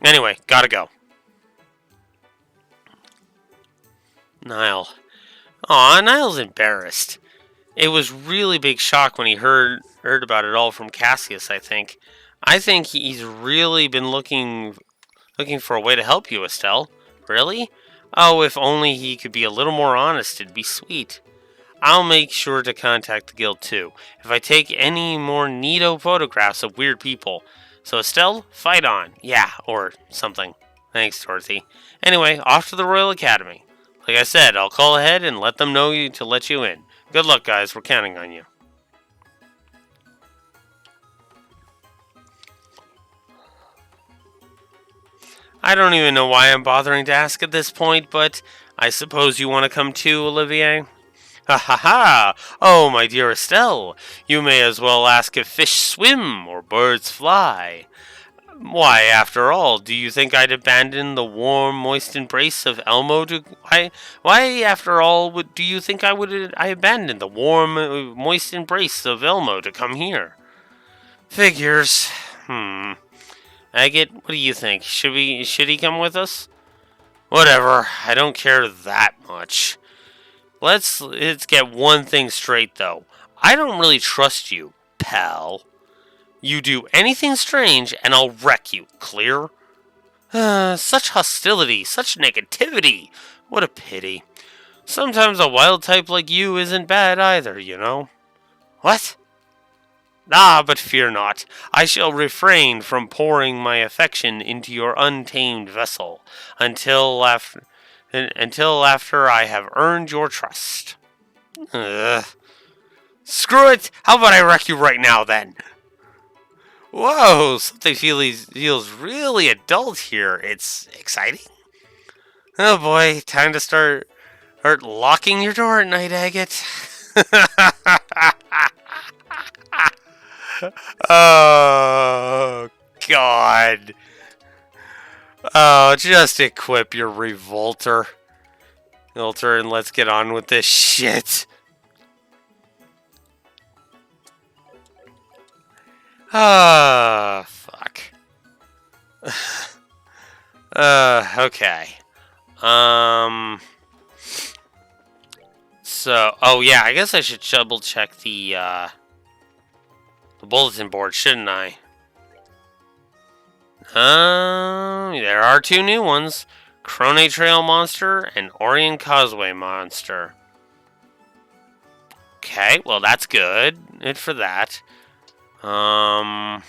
Anyway, gotta go. Niall. Aw, Niall's embarrassed. It was really big shock when he heard about it all from Cassius, I think. I think he's really been looking for a way to help you, Estelle. Really? Oh, if only he could be a little more honest, it'd be sweet. I'll make sure to contact the guild too, if I take any more neato photographs of weird people. So Estelle, fight on. Yeah, or something. Thanks, Dorothy. Anyway, off to the Royal Academy. Like I said, I'll call ahead and let them know to let you in. Good luck, guys. We're counting on you. I don't even know why I'm bothering to ask at this point, but I suppose you want to come too, Olivier? Ha ha ha! Oh, my dear Estelle, you may as well ask if fish swim or birds fly. Why, after all, do you think I'd abandon the warm, moist embrace of Elmo to... Why, after all, do you think I abandon the warm, moist embrace of Elmo to come here? Figures. Agate, what do you think? Should he come with us? Whatever, I don't care that much. Let's get one thing straight, though. I don't really trust you, pal. You do anything strange, and I'll wreck you. Clear? Such hostility, such negativity. What a pity. Sometimes a wild type like you isn't bad either, you know. What? Ah, but fear not. I shall refrain from pouring my affection into your untamed vessel until after I have earned your trust. Screw it! How about I wreck you right now, then? Whoa, something feels really adult here. It's exciting. Oh boy, time to start locking your door at night, Agate. Oh, God. Oh, just equip your revolter. And let's get on with this shit. Ah, fuck. Okay. So, oh yeah, I guess I should double check the bulletin board, shouldn't I? There are two new ones. Crone Trail Monster and Orion Causeway Monster. Okay, well that's good. Good for that. Oh,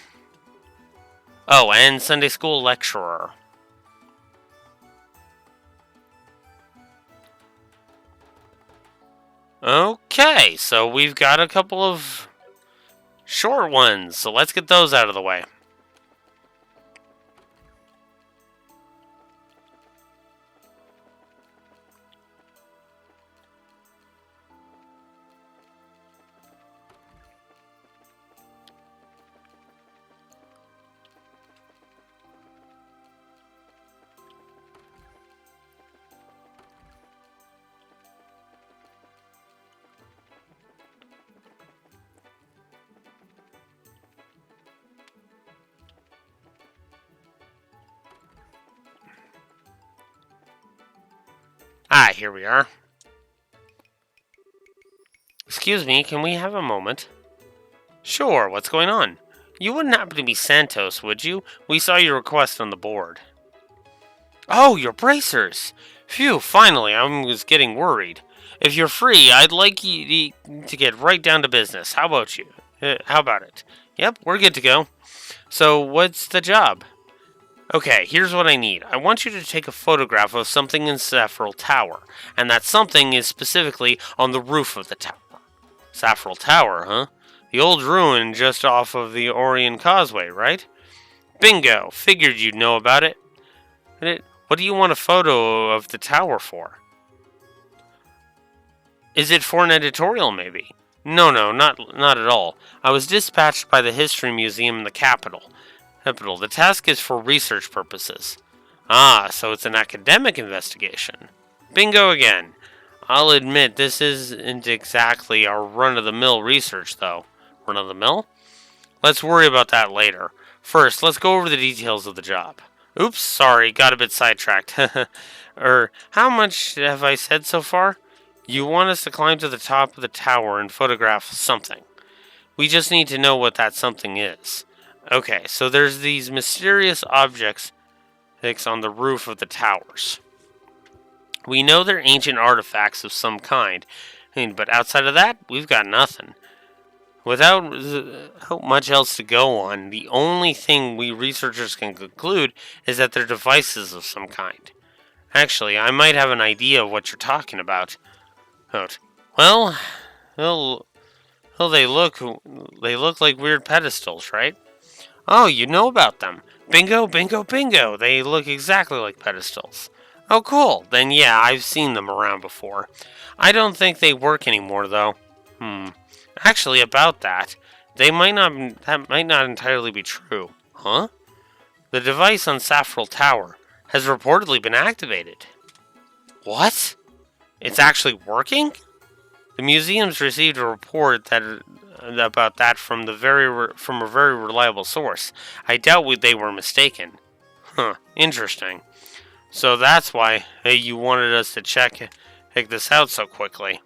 and Sunday School Lecturer. Okay, so we've got a couple of short ones, so let's get those out of the way. Ah, here we are. Excuse me, can we have a moment? Sure, what's going on? You wouldn't happen to be Santos, would you? We saw your request on the board. Oh, your bracers! Phew, finally, I was getting worried. If you're free, I'd like you to get right down to business. How about you? How about it? Yep, we're good to go. So, what's the job? Okay, here's what I need. I want you to take a photograph of something in Saffrel Tower, and that something is specifically on the roof of the tower. Saffrel Tower, huh? The old ruin just off of the Orion Causeway, right? Bingo! Figured you'd know about it. What do you want a photo of the tower for? Is it for an editorial, maybe? No, not at all. I was dispatched by the History Museum in the capital. The task is for research purposes. Ah, so it's an academic investigation. Bingo again. I'll admit this isn't exactly our run-of-the-mill research, though. Run-of-the-mill? Let's worry about that later. First, let's go over the details of the job. Oops, sorry, got a bit sidetracked. How much have I said so far? You want us to climb to the top of the tower and photograph something. We just need to know what that something is. Okay, so there's these mysterious objects on the roof of the towers. We know they're ancient artifacts of some kind, but outside of that, we've got nothing. Without much else to go on, the only thing we researchers can conclude is that they're devices of some kind. Actually, I might have an idea of what you're talking about. Note. Well, well, well, they look like weird pedestals, right? Oh, you know about them. Bingo, bingo, bingo. They look exactly like pedestals. Oh, cool. Then yeah, I've seen them around before. I don't think they work anymore, though. Hmm. Actually, about that, that might not entirely be true. Huh? The device on Saffrel Tower has reportedly been activated. What? It's actually working? The museum's received a report about that from from a very reliable source. I doubt they were mistaken. Huh, interesting. So that's why you wanted us to check this out so quickly.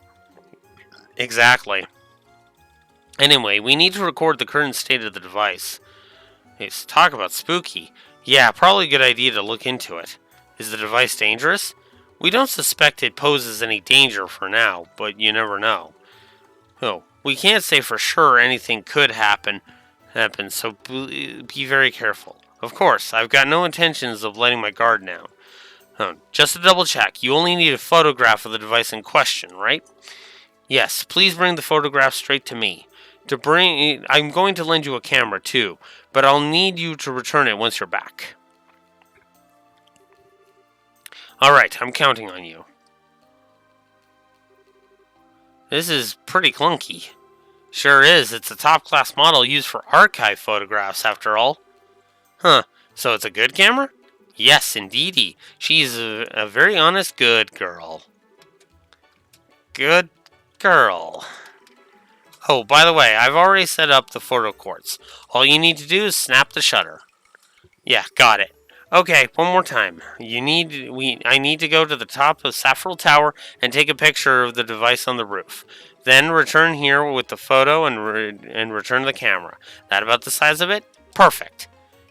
Exactly. Anyway, we need to record the current state of the device. Let's talk about spooky. Yeah, probably a good idea to look into it. Is the device dangerous? We don't suspect it poses any danger for now, but you never know. Oh, we can't say for sure anything could happen, so be very careful. Of course, I've got no intentions of letting my guard down. Just to double check, you only need a photograph of the device in question, right? Yes, please bring the photograph straight to me. I'm going to lend you a camera too, but I'll need you to return it once you're back. Alright, I'm counting on you. This is pretty clunky. Sure is, it's a top-class model used for archive photographs, after all. Huh, so it's a good camera? Yes, indeedy. She's a very honest, good girl. Good girl. Oh, by the way, I've already set up the photo quartz. All you need to do is snap the shutter. Yeah, got it. Okay, one more time. I need to go to the top of Saffrel Tower and take a picture of the device on the roof. Then return here with the photo and return the camera. That about the size of it? Perfect.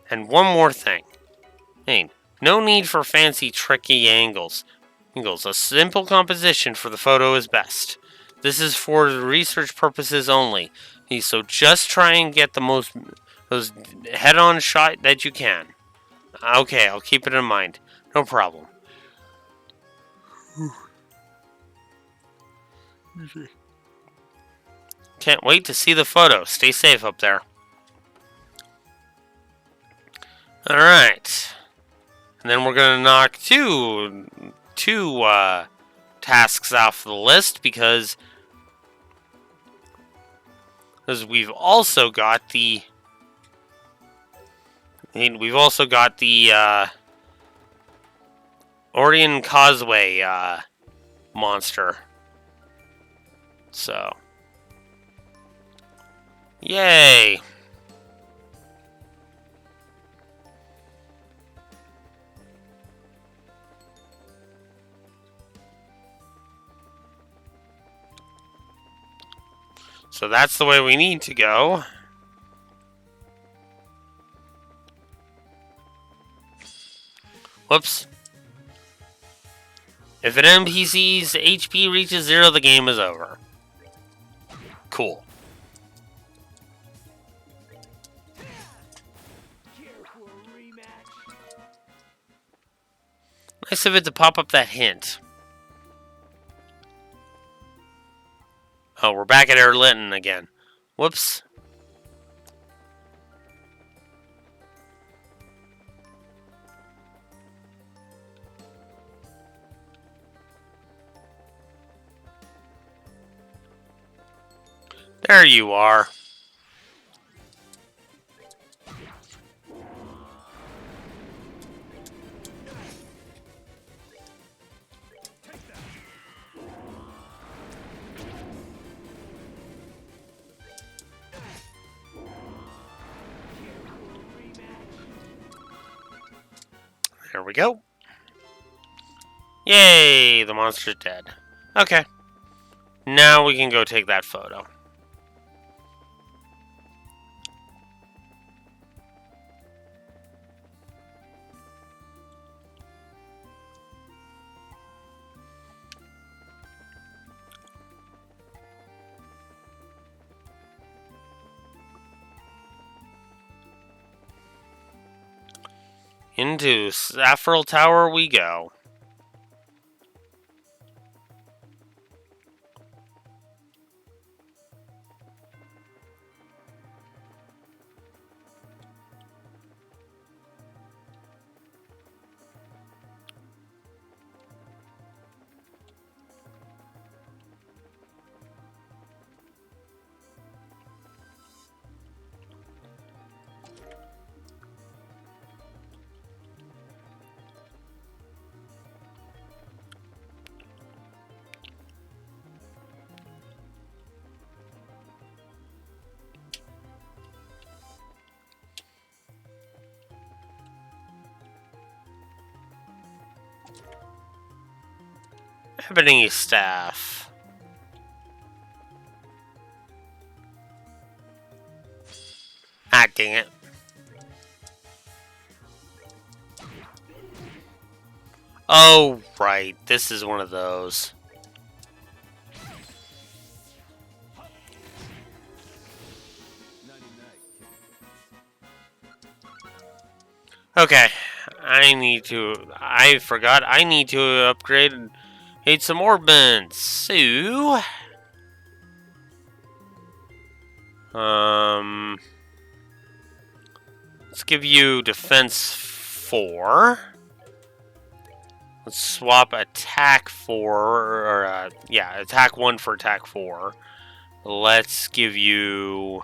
And one more thing. Hey, no need for fancy tricky angles. A simple composition for the photo is best. This is for research purposes only. So just try and get those head-on shot that you can. Okay, I'll keep it in mind. No problem. Can't wait to see the photo. Stay safe up there. Alright. And then we're going to knock two tasks off the list because we've also got the Orion Causeway monster. So, yay! So that's the way we need to go. Whoops. If an NPC's HP reaches 0, the game is over. Cool. Nice of it to pop up that hint. Oh, we're back at Erlinton again. Whoops. There you are. There we go. Yay, the monster's dead. Okay. Now we can go take that photo. Into Saffrel Tower we go. Ebony staff. Ah, dang it. Oh, right. This is one of those. Okay. I forgot I need to upgrade and hit some orbits. So, let's give you defense 4. Let's swap attack 4, or yeah, attack 1 for attack 4. Let's give you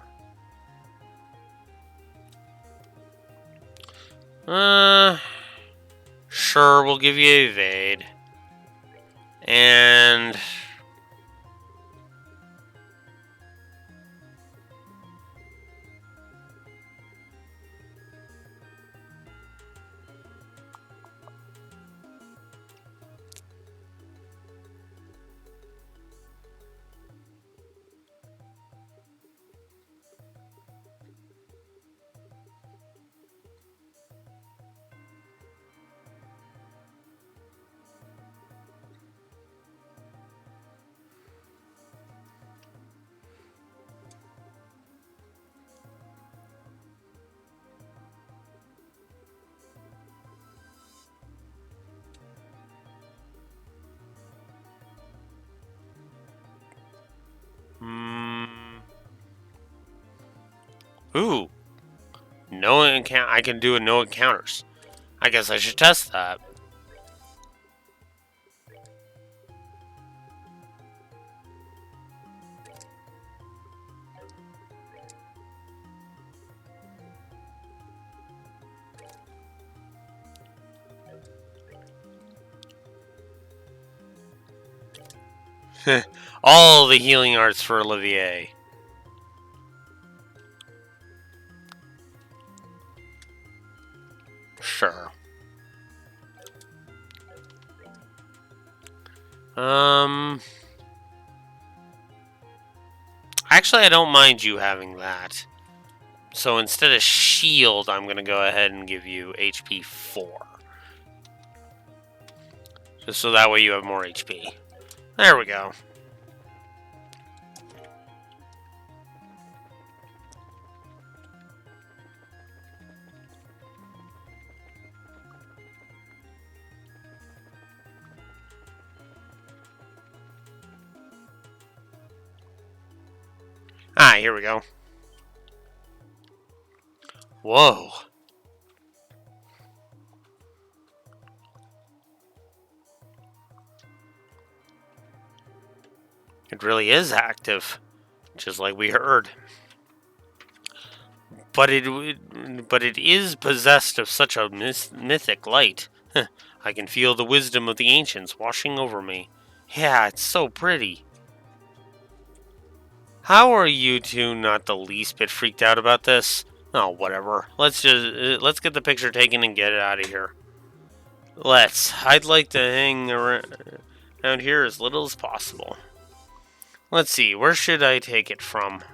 sure, we'll give you evade. And ooh, I can do a no encounters. I guess I should test that. All the healing arts for Olivier. Sure. Actually, I don't mind you having that. So instead of shield, I'm going to go ahead and give you HP 4. Just so that way you have more HP. There we go. Ah, here we go. Whoa. It really is active, just like we heard. But it is possessed of such a mythic light. I can feel the wisdom of the ancients washing over me. Yeah, it's so pretty. How are you two not the least bit freaked out about this? Oh, whatever. Let's get the picture taken and get it out of here. Let's. I'd like to hang around here as little as possible. Let's see. Where should I take it from?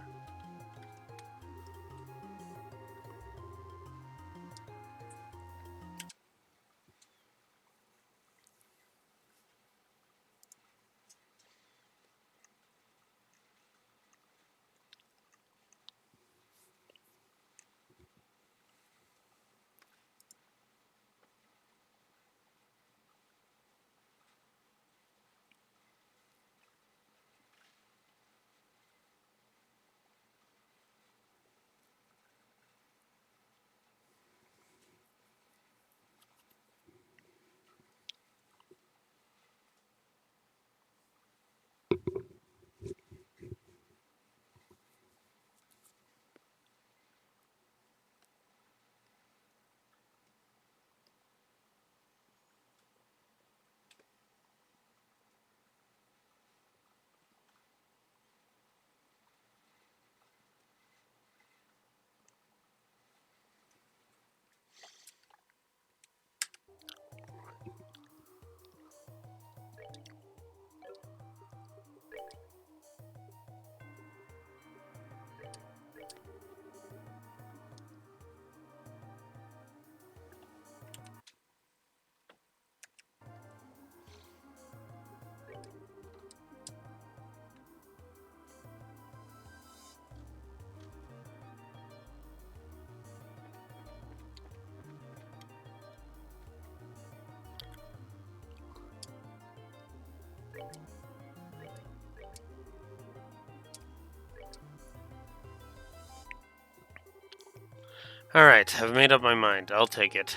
Alright, I've made up my mind. I'll take it.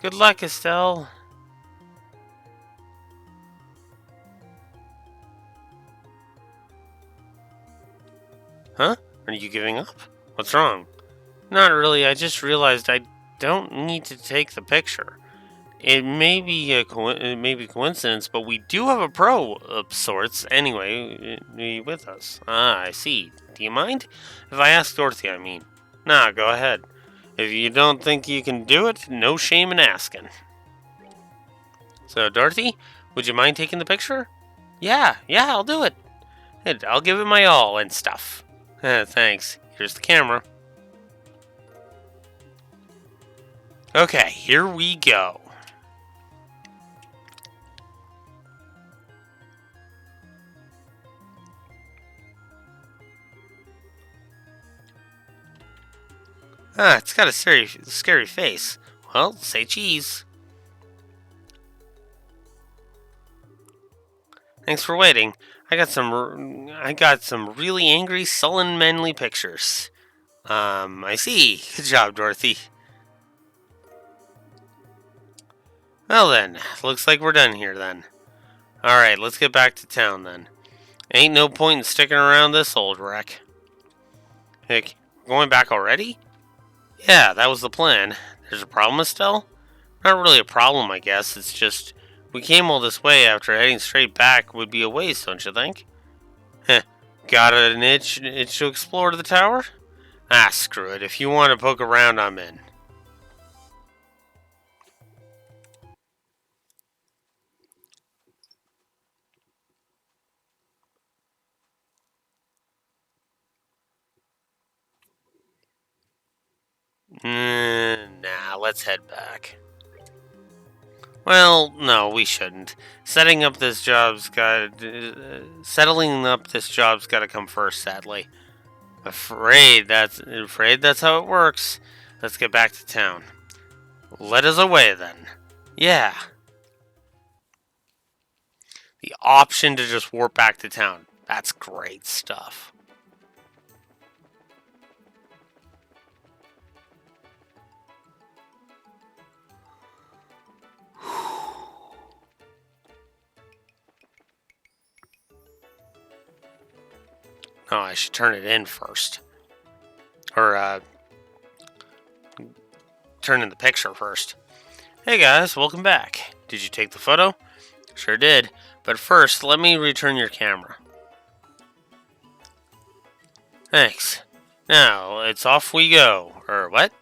Good luck, Estelle. Huh? Are you giving up? What's wrong? Not really, I just realized I don't need to take the picture. It may be a coincidence, but we do have a pro of sorts anyway with us. Ah, I see. Do you mind? If I ask Dorothy, I mean. Nah, go ahead. If you don't think you can do it, no shame in asking. So, Dorothy, would you mind taking the picture? Yeah, I'll do it. I'll give it my all and stuff. Thanks. Here's the camera. Okay, here we go. Ah, it's got a scary face. Well, say cheese. Thanks for waiting. I got some really angry, sullen, manly pictures. I see. Good job, Dorothy. Well then, looks like we're done here then. Alright, let's get back to town then. Ain't no point in sticking around this old wreck. Heck, going back already? Yeah, that was the plan. There's a problem, Estelle? Not really a problem, I guess. It's just, we came all this way after heading straight back would be a waste, don't you think? Heh, got an itch to explore the tower? Ah, screw it. If you want to poke around, I'm in. Nah, let's head back. Well, no, we shouldn't. Settling up this job's got to come first. Sadly, afraid that's how it works. Let's get back to town. Let us away then. Yeah, the option to just warp back to town. That's great stuff. Oh, I should turn it in first. Or, turn in the picture first. Hey guys, welcome back. Did you take the photo? Sure did. But first, let me return your camera. Thanks. Now, it's off we go. Or what?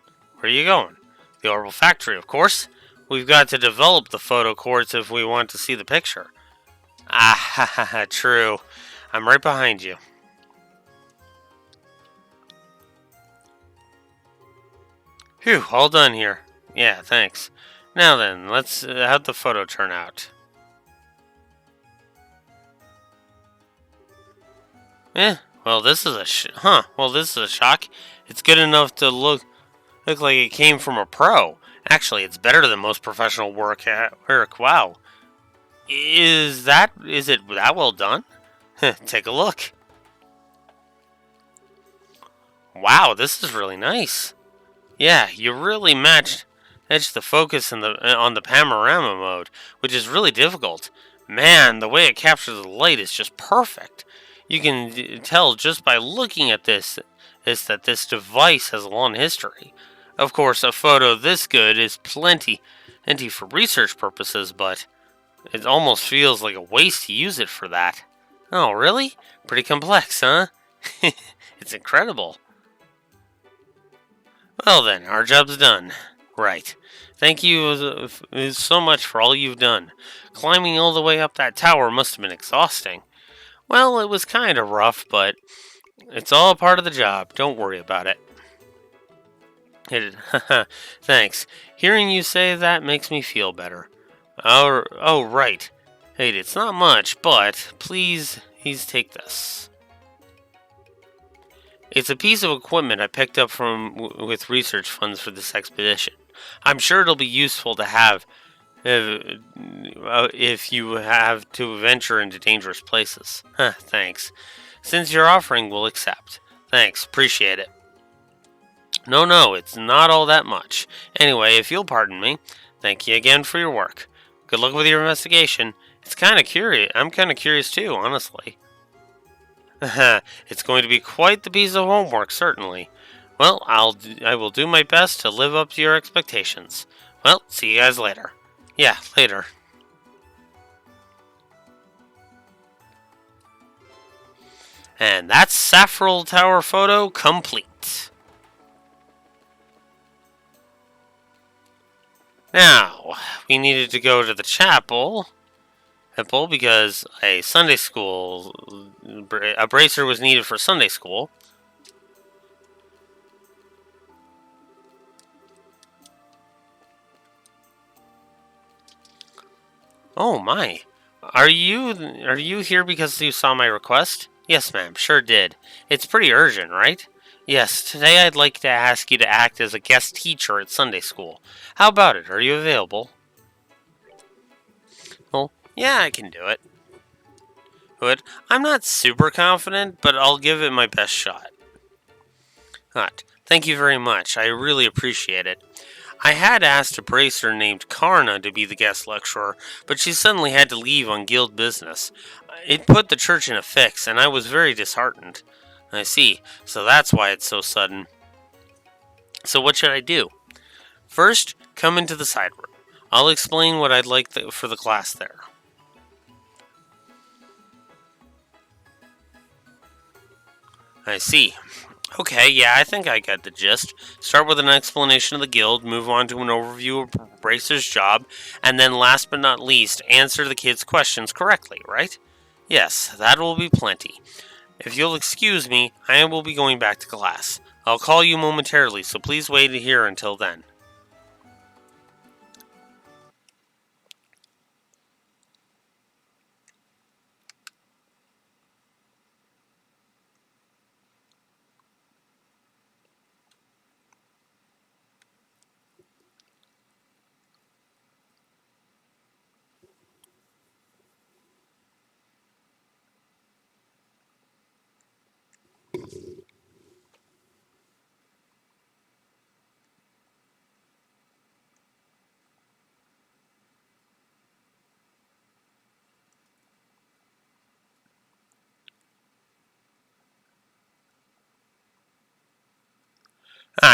Where are you going? The Orbital Factory, of course. We've got to develop the photo quartz if we want to see the picture. Ah, ha, ha, ha, true. I'm right behind you. Phew, all done here. Yeah, thanks. Now then, how'd the photo turn out? Well, this is a shock. It's good enough to look like it came from a pro. Actually, it's better than most professional work. Wow. Is it that well done? Take a look. Wow, this is really nice. Yeah, you really matched the focus on the panorama mode, which is really difficult. Man, the way it captures the light is just perfect. You can tell just by looking at this that this device has a long history. Of course, a photo this good is plenty for research purposes, but it almost feels like a waste to use it for that. Oh, really? Pretty complex, huh? It's incredible. Well then, our job's done. Right. Thank you so much for all you've done. Climbing all the way up that tower must have been exhausting. Well, it was kind of rough, but it's all part of the job. Don't worry about it. Thanks. Hearing you say that makes me feel better. Oh, right. Hey, it's not much, but please take this. It's a piece of equipment I picked up with research funds for this expedition. I'm sure it'll be useful to have if you have to venture into dangerous places. Huh, thanks. Since you're offering, we'll accept. Thanks, appreciate it. No, it's not all that much. Anyway, if you'll pardon me, thank you again for your work. Good luck with your investigation. It's kind of curious. I'm kind of curious too, honestly. It's going to be quite the piece of homework, certainly. Well, I will do my best to live up to your expectations. Well, see you guys later. Yeah, later. And that's Saffrel Tower photo complete. Now, we needed to go to the chapel because a bracer was needed for Sunday school. Oh my. Are you here because you saw my request? Yes, ma'am, sure did. It's pretty urgent, right? Yes, today I'd like to ask you to act as a guest teacher at Sunday school. How about it? Are you available? Well, yeah, I can do it. Good. I'm not super confident, but I'll give it my best shot. Hot. Thank you very much. I really appreciate it. I had asked a bracer named Karna to be the guest lecturer, but she suddenly had to leave on guild business. It put the church in a fix, and I was very disheartened. I see, so that's why it's so sudden. So what should I do? First, come into the side room. I'll explain what I'd like for the class there. I see. Okay, yeah, I think I get the gist. Start with an explanation of the guild, move on to an overview of Bracer's job, and then last but not least, answer the kids' questions correctly, right? Yes, that will be plenty. If you'll excuse me, I will be going back to class. I'll call you momentarily, so please wait here until then.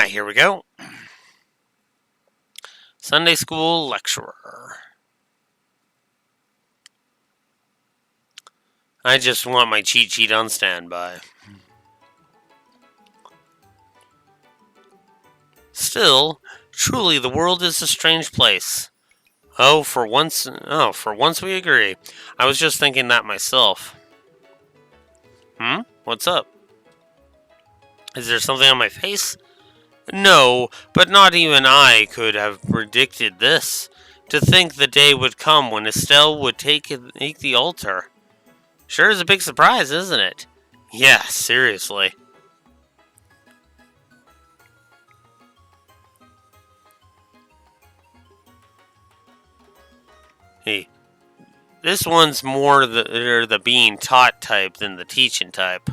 Here we go. Sunday school lecturer. I just want my cheat sheet on standby. Still, truly the world is a strange place. For once we agree. I was just thinking that myself. What's up? Is there something on my face? No, but not even I could have predicted this. To think the day would come when Estelle would take the altar. Sure is a big surprise, isn't it? Yeah, seriously. Hey, this one's more the being taught type than the teaching type.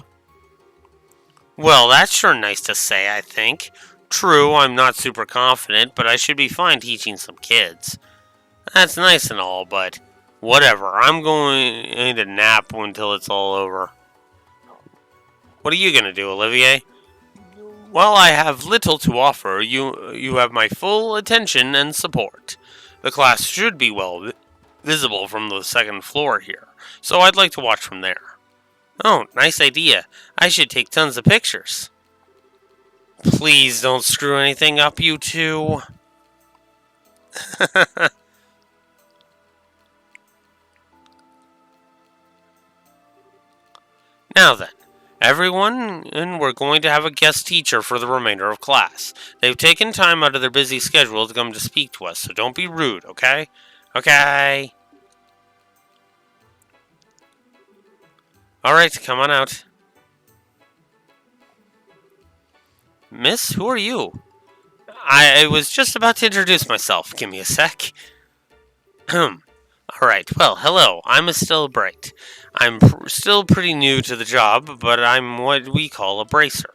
Well, that's sure nice to say, I think. True, I'm not super confident, but I should be fine teaching some kids. That's nice and all, but whatever. I'm going to nap until it's all over. What are you going to do, Olivier? While I have little to offer, you have my full attention and support. The class should be well visible from the second floor here, so I'd like to watch from there. Oh, nice idea. I should take tons of pictures. Please don't screw anything up, you two. Now then, everyone, and we're going to have a guest teacher for the remainder of class. They've taken time out of their busy schedule to come to speak to us, so don't be rude, okay? Okay. Alright, come on out. Miss, who are you? I was just about to introduce myself. Give me a sec. Alright, well, hello, I'm Estelle Bright. I'm still pretty new to the job, but I'm what we call a bracer.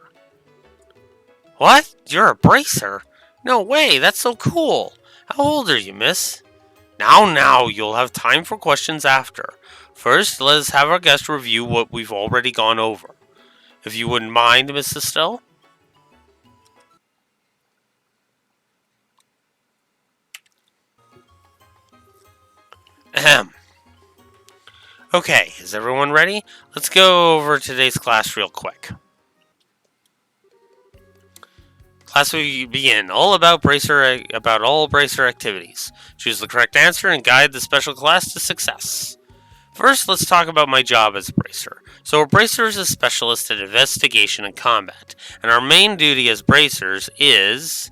What? You're a bracer? No way, that's so cool. How old are you, miss? Now, you'll have time for questions after. First, let's have our guest review what we've already gone over. If you wouldn't mind, Miss Estelle? Ahem. Okay, is everyone ready? Let's go over today's class real quick. Class will begin all about all bracer activities. Choose the correct answer and guide the special class to success. First, let's talk about my job as a bracer. So a bracer is a specialist at investigation and combat, and our main duty as bracers is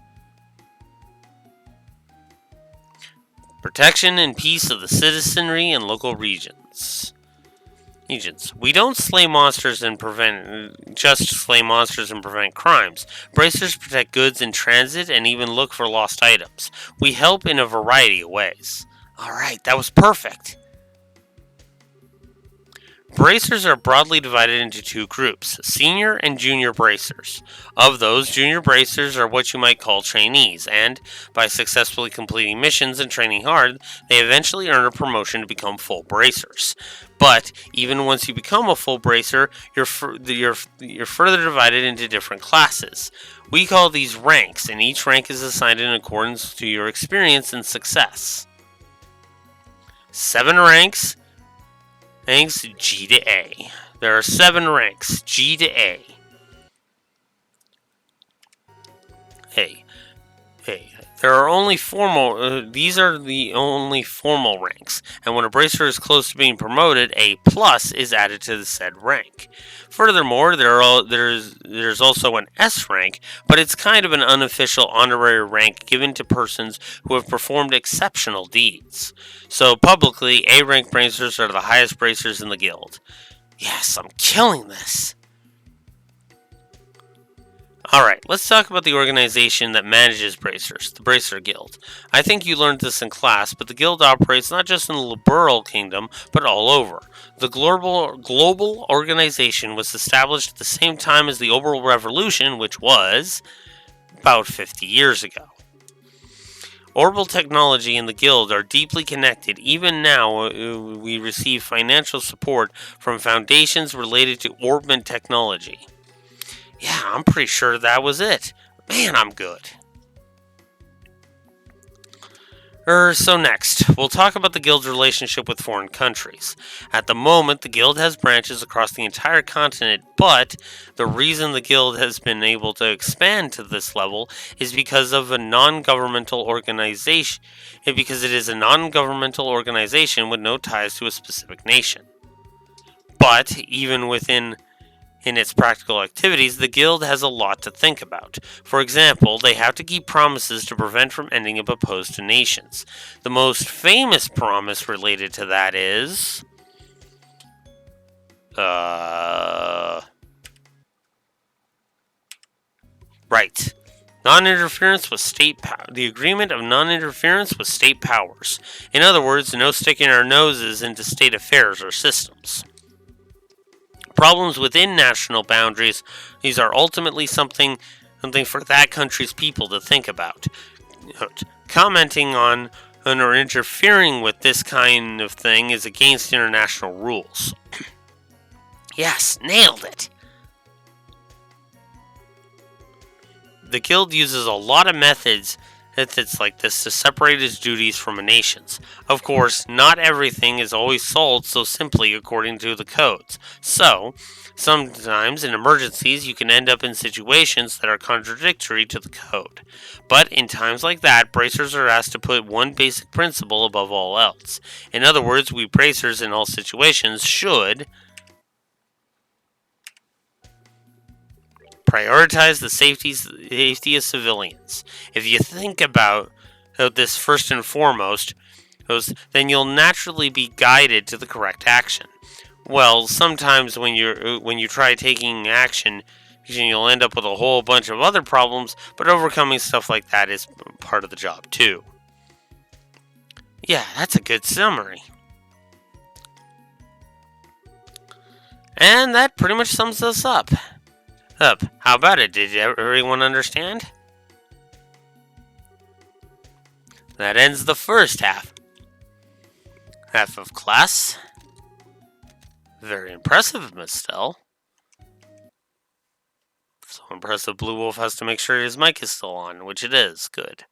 protection and peace of the citizenry and local regions. We don't slay monsters and prevent crimes. Bracers protect goods in transit and even look for lost items. We help in a variety of ways. Alright, that was perfect. Bracers are broadly divided into two groups, senior and junior bracers. Of those, junior bracers are what you might call trainees, and by successfully completing missions and training hard, they eventually earn a promotion to become full bracers. But even once you become a full bracer, you're further divided into different classes. We call these ranks, and each rank is assigned in accordance to your experience and success. 7 ranks G to A. There are 7 ranks, G to A. Hey. There are only these are the only formal ranks, and when a bracer is close to being promoted, a plus is added to the said rank. Furthermore, there's also an S rank, but it's kind of an unofficial honorary rank given to persons who have performed exceptional deeds. So publicly, A rank bracers are the highest bracers in the guild. Yes, I'm killing this. Alright, let's talk about the organization that manages bracers, the Bracer Guild. I think you learned this in class, but the guild operates not just in the Liberl Kingdom, but all over. The global organization was established at the same time as the Oberl Revolution, which was about 50 years ago. Orbital technology and the guild are deeply connected. Even now, we receive financial support from foundations related to Orbment technology. Yeah, I'm pretty sure that was it. Man, I'm good. So next, we'll talk about the Guild's relationship with foreign countries. At the moment, the Guild has branches across the entire continent, but the reason the Guild has been able to expand to this level is because of a non-governmental organization. Because it is a non-governmental organization with no ties to a specific nation. But even within its practical activities, the Guild has a lot to think about. For example, they have to keep promises to prevent from ending up opposed to nations. The most famous promise related to that is... Right. Non-interference with state power. The agreement of non-interference with state powers. In other words, no sticking our noses into state affairs or systems. Problems within national boundaries, these are ultimately something for that country's people to think about. Commenting on or interfering with this kind of thing is against international rules. Yes, nailed it! The Guild uses a lot of methods like this to separate its duties from a nation's. Of course, not everything is always solved so simply according to the codes. So, sometimes in emergencies you can end up in situations that are contradictory to the code. But in times like that, bracers are asked to put one basic principle above all else. In other words, we bracers in all situations should prioritize the safety of civilians. If you think about this first and foremost, then you'll naturally be guided to the correct action. Well, sometimes when you try taking action, you'll end up with a whole bunch of other problems, but overcoming stuff like that is part of the job too. Yeah, that's a good summary. And that pretty much sums us up. How about it? Did everyone understand? That ends the first half. Half of class. Very impressive, Miss Stell. So impressive, Blue Wolf has to make sure his mic is still on, which it is. Good.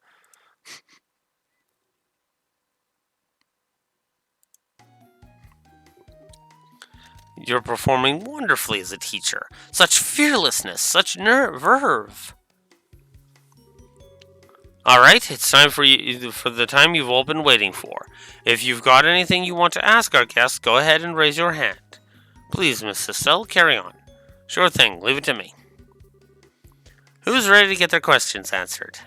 You're performing wonderfully as a teacher. Such fearlessness, such verve. Alright, it's time for the time you've all been waiting for. If you've got anything you want to ask our guests, go ahead and raise your hand. Please, Miss Estelle, carry on. Sure thing, leave it to me. Who's ready to get their questions answered?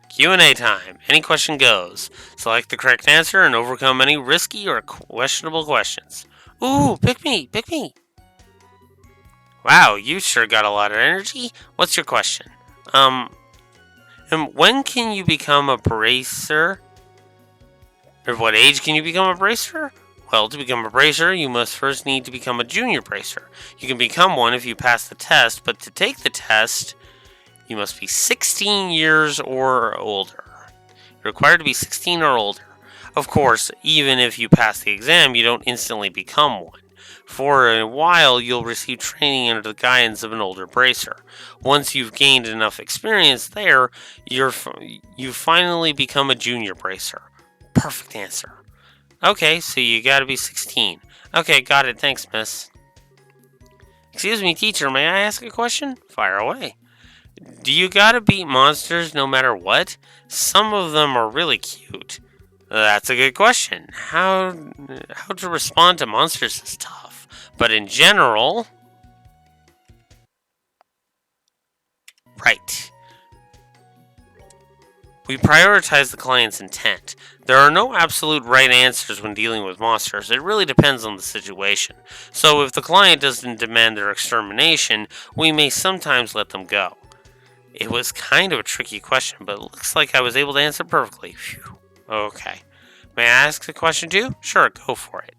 Q&A time. Any question goes. Select the correct answer and overcome any risky or questionable questions. Ooh, pick me, pick me. Wow, you sure got a lot of energy. What's your question? When can you become a bracer? Or what age can you become a bracer? Well, to become a bracer, you must first need to become a junior bracer. You can become one if you pass the test, but to take the test, you must be 16 years or older. You're required to be 16 or older. Of course, even if you pass the exam, you don't instantly become one. For a while, you'll receive training under the guidance of an older bracer. Once you've gained enough experience there, you finally become a junior bracer. Perfect answer. Okay, so you gotta be 16. Okay, got it. Thanks, miss. Excuse me, teacher, may I ask a question? Fire away. Do you gotta beat monsters no matter what? Some of them are really cute. That's a good question. How to respond to monsters is tough. But in general... Right. We prioritize the client's intent. There are no absolute right answers when dealing with monsters. It really depends on the situation. So if the client doesn't demand their extermination, we may sometimes let them go. It was kind of a tricky question, but it looks like I was able to answer perfectly. Phew. Okay. May I ask a question too? Sure, go for it.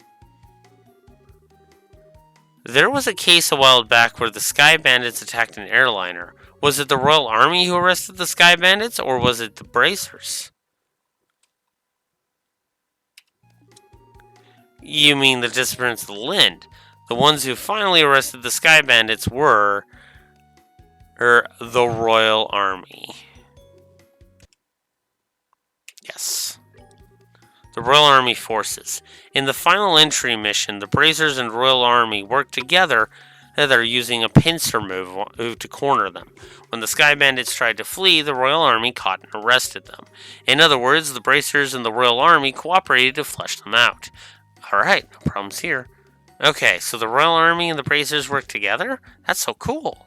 There was a case a while back where the Sky Bandits attacked an airliner. Was it the Royal Army who arrested the Sky Bandits, or was it the Bracers? You mean the disappearance of the Lind. The ones who finally arrested the Sky Bandits were... the Royal Army. Yes. The Royal Army forces. In the final entry mission, the Bracers and Royal Army worked together using a pincer move to corner them. When the Sky Bandits tried to flee, the Royal Army caught and arrested them. In other words, the Bracers and the Royal Army cooperated to flush them out. Alright, no problems here. Okay, so the Royal Army and the Bracers worked together? That's so cool.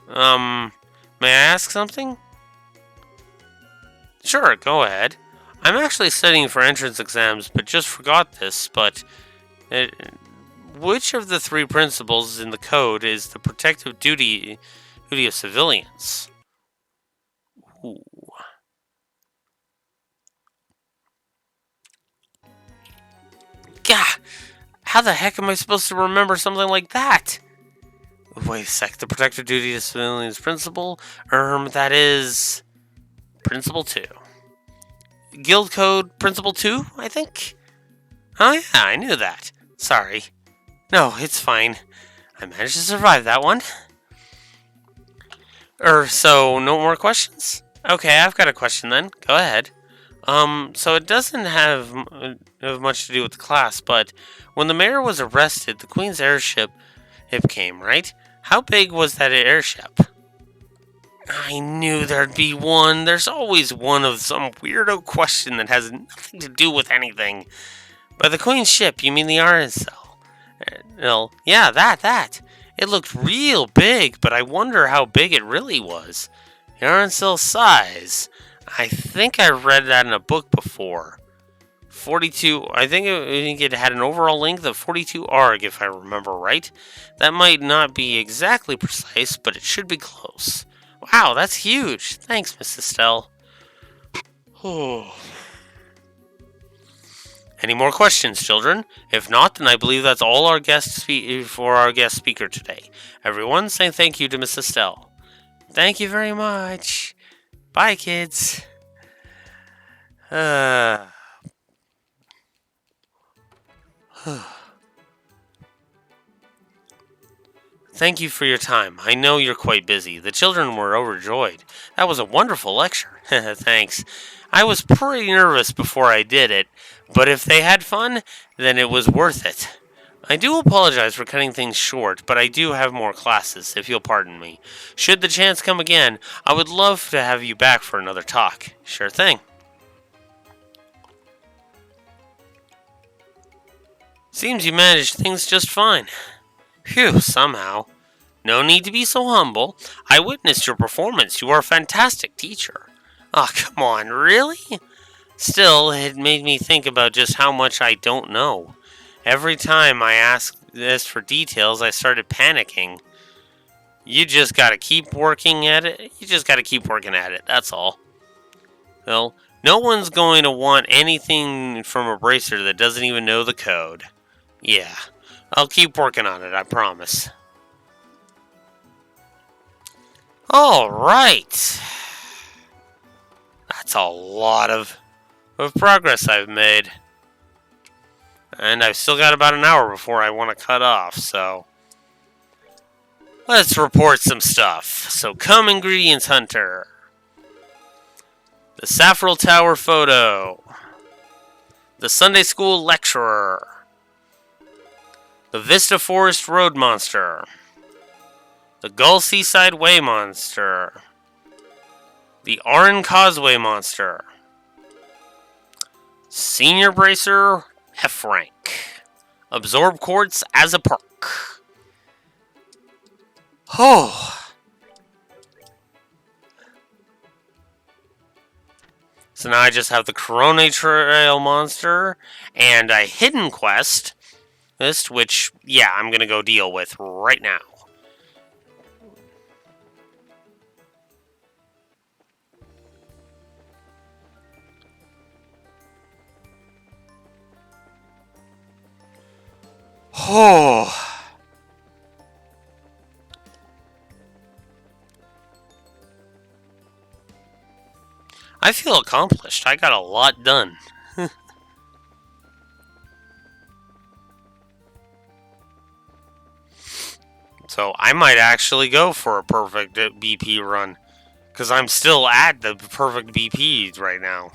May I ask something? Sure, go ahead. I'm actually studying for entrance exams, but just forgot this, but... which of the three principles in the code is the protective duty of civilians? Ooh. Gah! How the heck am I supposed to remember something like that? Wait a sec, the protective duty of civilians principle? That is... Principle 2. Guild Code Principle 2, I think? Oh yeah, I knew that. Sorry. No, it's fine. I managed to survive that one. So no more questions? Okay, I've got a question then. Go ahead. So it doesn't have much to do with the class, but when the mayor was arrested, the Queen's airship came, right? How big was that airship? I knew there'd be one. There's always one of some weirdo question that has nothing to do with anything. By the Queen's ship, you mean the RSL? Well, yeah, that. It looked real big, but I wonder how big it really was. The RSL size. I think I read that in a book before. 42, I think it had an overall length of 42 arg, if I remember right. That might not be exactly precise, but it should be close. Wow, that's huge. Thanks, Miss Estelle. Any more questions, children? If not, then I believe that's all our for our guest speaker today. Everyone, say thank you to Miss Estelle. Thank you very much. Bye, kids. Thank you for your time. I know you're quite busy. The children were overjoyed. That was a wonderful lecture. Thanks. I was pretty nervous before I did it, but if they had fun, then it was worth it. I do apologize for cutting things short, but I do have more classes, if you'll pardon me. Should the chance come again, I would love to have you back for another talk. Sure thing. Seems you managed things just fine. Phew, somehow. No need to be so humble. I witnessed your performance. You are a fantastic teacher. Oh, come on, really? Still, it made me think about just how much I don't know. Every time I asked for details, I started panicking. You just gotta keep working at it. That's all. Well, no one's going to want anything from a bracer that doesn't even know the code. Yeah, I'll keep working on it, I promise. Alright. That's a lot of progress I've made. And I've still got about an hour before I want to cut off, so let's report some stuff. So come Ingredients Hunter. The Saffrel Tower photo. The Sunday School Lecturer. The Vista Forest Road Monster. The Gull Seaside Way Monster. The Arn Causeway Monster. Senior Bracer F rank. Absorb Quartz as a perk. Oh. So now I just have the Corona Trail Monster and a hidden quest list, which, yeah, I'm going to go deal with right now. Oh. I feel accomplished. I got a lot done. So I might actually go for a perfect BP run. Because I'm still at the perfect BP right now.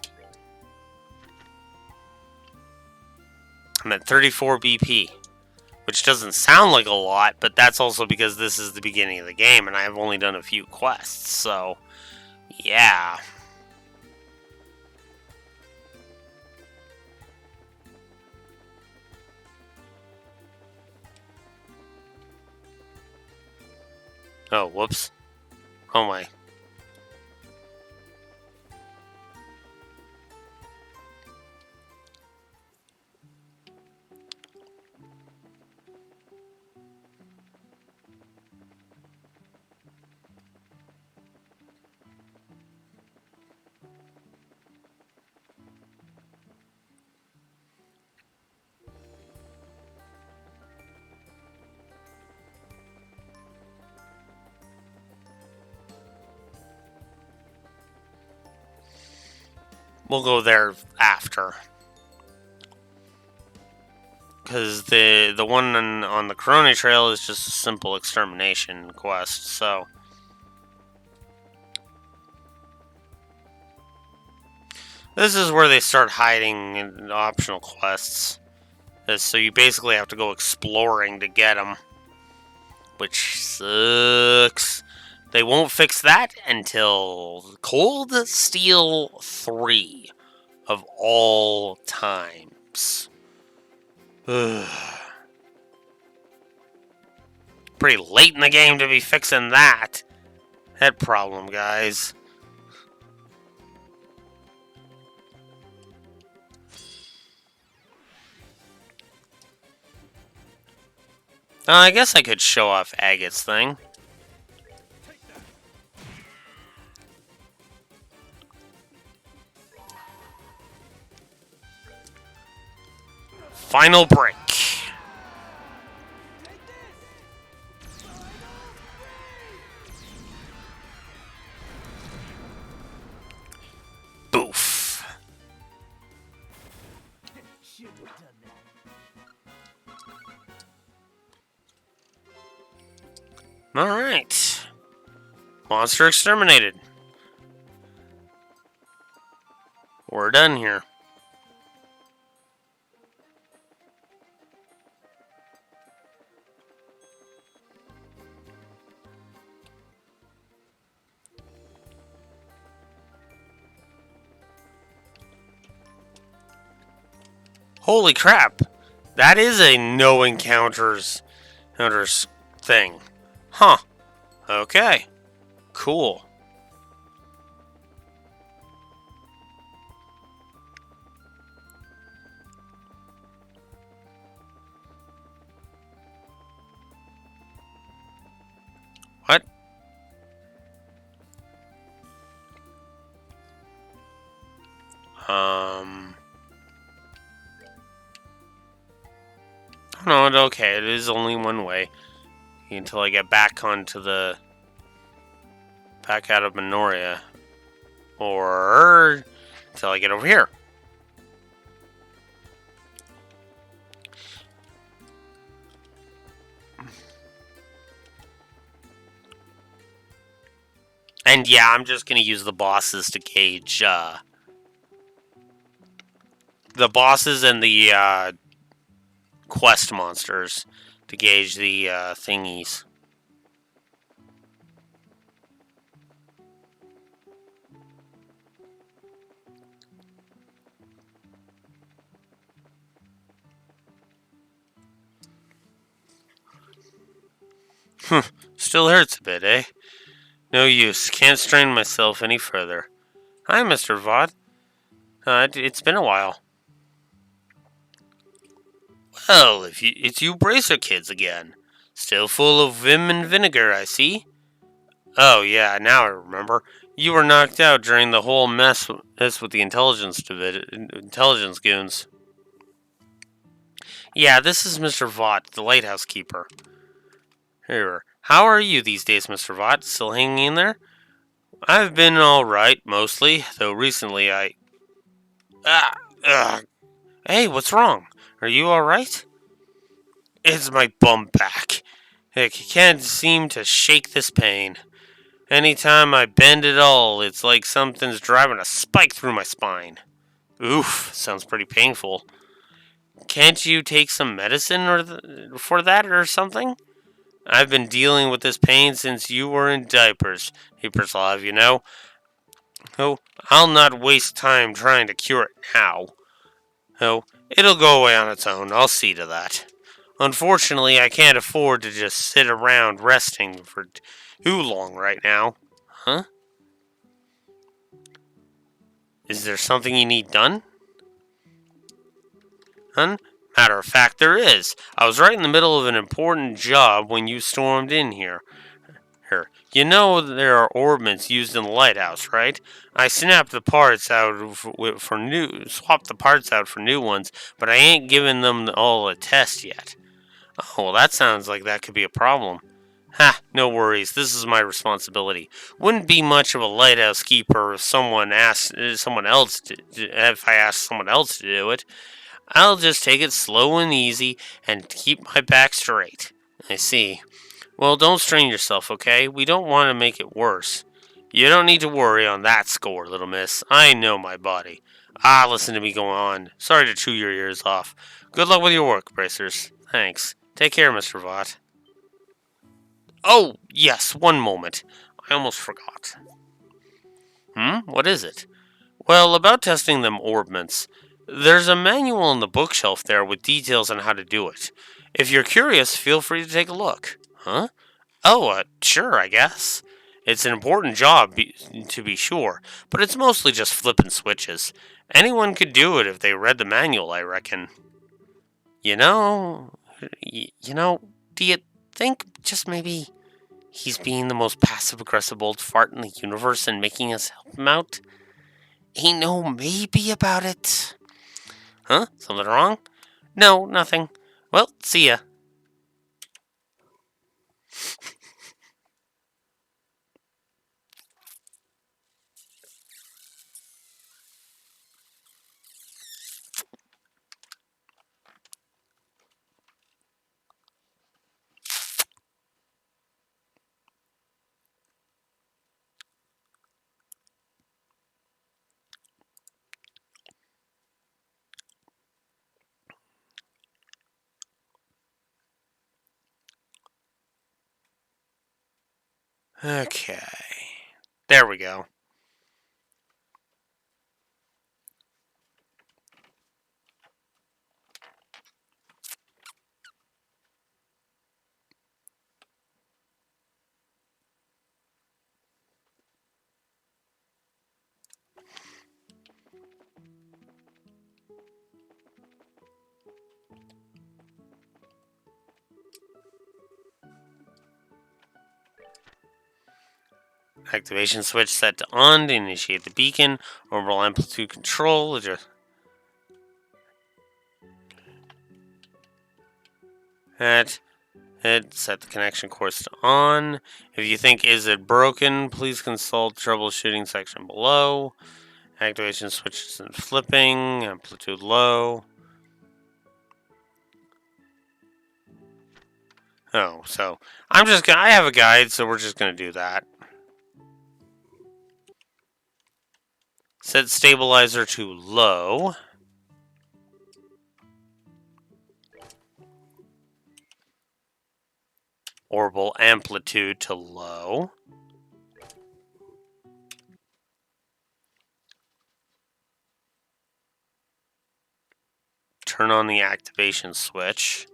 I'm at 34 BP. Which doesn't sound like a lot, but that's also because this is the beginning of the game and I've only done a few quests. So, yeah. Oh, whoops. Oh my. We'll go there after. Because the one on the Corona Trail is just a simple extermination quest, so... This is where they start hiding in optional quests. So you basically have to go exploring to get them. Which sucks. They won't fix that until Cold Steel 3 of all times. Pretty late in the game to be fixing that. Head problem, guys. I guess I could show off Agate's thing. Final break. Boof. Alright. Monster exterminated. We're done here. Holy crap! That is a no encounters thing. Huh. Okay. Cool. What? No, okay, it is only one way. Until I get back onto the... back out of Minoria. Or... until I get over here. And yeah, I'm just gonna use the bosses to gauge, the bosses and the, quest monsters to gauge the, thingies. Still hurts a bit, eh? No use. Can't strain myself any further. Hi, Mr. Vought. It's been a while. Well, it's you Bracer kids again. Still full of vim and vinegar, I see. Oh, yeah, now I remember. You were knocked out during the whole mess with the intelligence goons. Yeah, this is Mr. Vought, the lighthouse keeper. Here, how are you these days, Mr. Vought? Still hanging in there? I've been alright, mostly, though recently I... Hey, what's wrong? Are you alright? It's my bum back. I can't seem to shake this pain. Anytime I bend at all, it's like something's driving a spike through my spine. Oof, sounds pretty painful. Can't you take some medicine for that or something? I've been dealing with this pain since you were in diapers, Hyperslav, you know. Oh, I'll not waste time trying to cure it now. Oh, it'll go away on its own, I'll see to that. Unfortunately, I can't afford to just sit around resting for too long right now. Huh? Is there something you need done? Huh? Matter of fact, there is. I was right in the middle of an important job when you stormed in here. You know there are orbments used in the lighthouse, right? I snapped the parts out swapped the parts out for new ones, but I ain't given them all a test yet. Oh, well, that sounds like that could be a problem. Ha, no worries. This is my responsibility. Wouldn't be much of a lighthouse keeper if if I asked someone else to do it. I'll just take it slow and easy and keep my back straight. I see. Well, don't strain yourself, okay? We don't want to make it worse. You don't need to worry on that score, little miss. I know my body. Listen to me go on. Sorry to chew your ears off. Good luck with your work, Bracers. Thanks. Take care, Mr. Vought. Oh, yes, one moment. I almost forgot. What is it? Well, about testing them orbments. There's a manual on the bookshelf there with details on how to do it. If you're curious, feel free to take a look. Huh? Oh, sure, I guess. It's an important job, to be sure, but it's mostly just flipping switches. Anyone could do it if they read the manual, I reckon. You know, do you think just maybe he's being the most passive-aggressive old fart in the universe and making us help him out? Ain't no maybe about it. Huh? Something wrong? No, nothing. Well, see ya. Okay. There we go. Activation switch set to on to initiate the beacon. Orbital amplitude control. Adjust. Set the connection course to on. If you think is it broken, please consult troubleshooting section below. Activation switches and flipping. Amplitude low. Oh, so I have a guide, so we're just gonna do that. Set stabilizer to low. Orbital amplitude to low. Turn on the activation switch.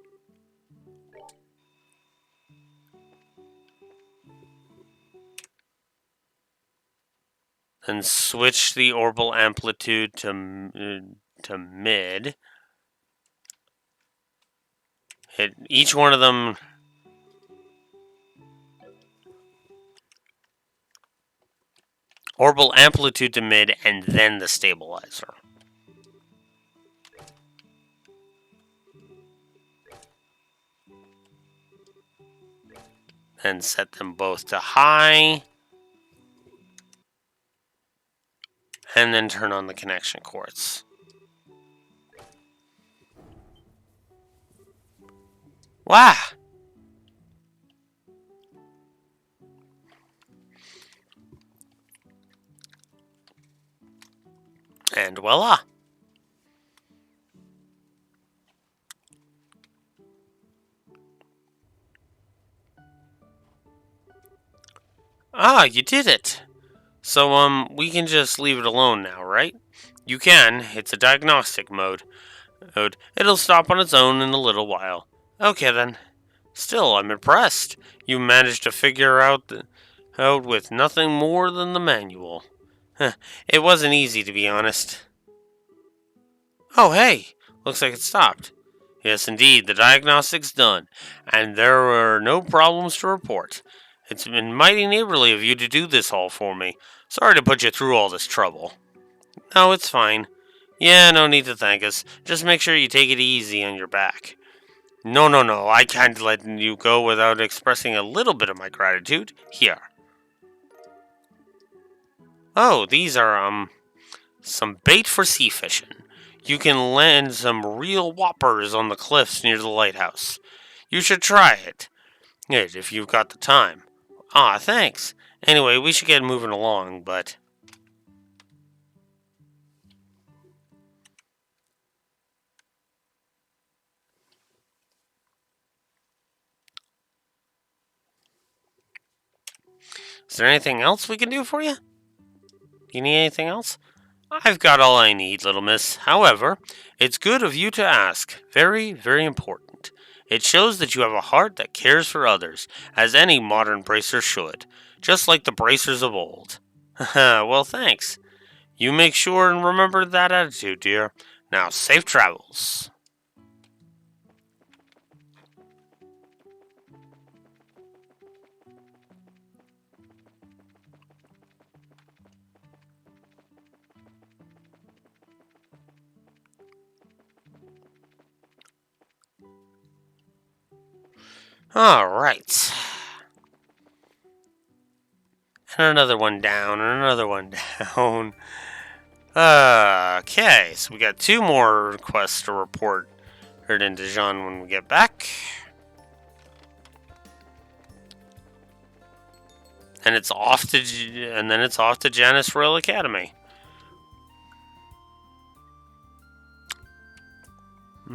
Then switch the orbital amplitude to mid. Hit each one of them. Orbital amplitude to mid, and then the stabilizer. Then set them both to high. And then turn on the connection quartz. Wow! And voila! Ah, you did it! So, we can just leave it alone now, right? You can. It's a diagnostic mode. It'll stop on its own in a little while. Okay then. Still, I'm impressed. You managed to figure out with nothing more than the manual. It wasn't easy, to be honest. Oh, hey! Looks like it stopped. Yes, indeed, the diagnostic's done, and there are no problems to report. It's been mighty neighborly of you to do this all for me. Sorry to put you through all this trouble. No, it's fine. Yeah, no need to thank us. Just make sure you take it easy on your back. No. I can't let you go without expressing a little bit of my gratitude. Here. Oh, these are, some bait for sea fishing. You can land some real whoppers on the cliffs near the lighthouse. You should try it. If you've got the time. Ah, thanks. Anyway, we should get moving along, but. Is there anything else we can do for you? You need anything else? I've got all I need, little miss. However, it's good of you to ask. Very, very important. It shows that you have a heart that cares for others, as any modern bracer should, just like the bracers of old. Well, thanks. You make sure and remember that attitude, dear. Now, safe travels. Alright. And another one down, and another one down. Okay, so we got 2 more quests to report here in Dijon when we get back. And it's off to, and then it's off to Janus Royal Academy.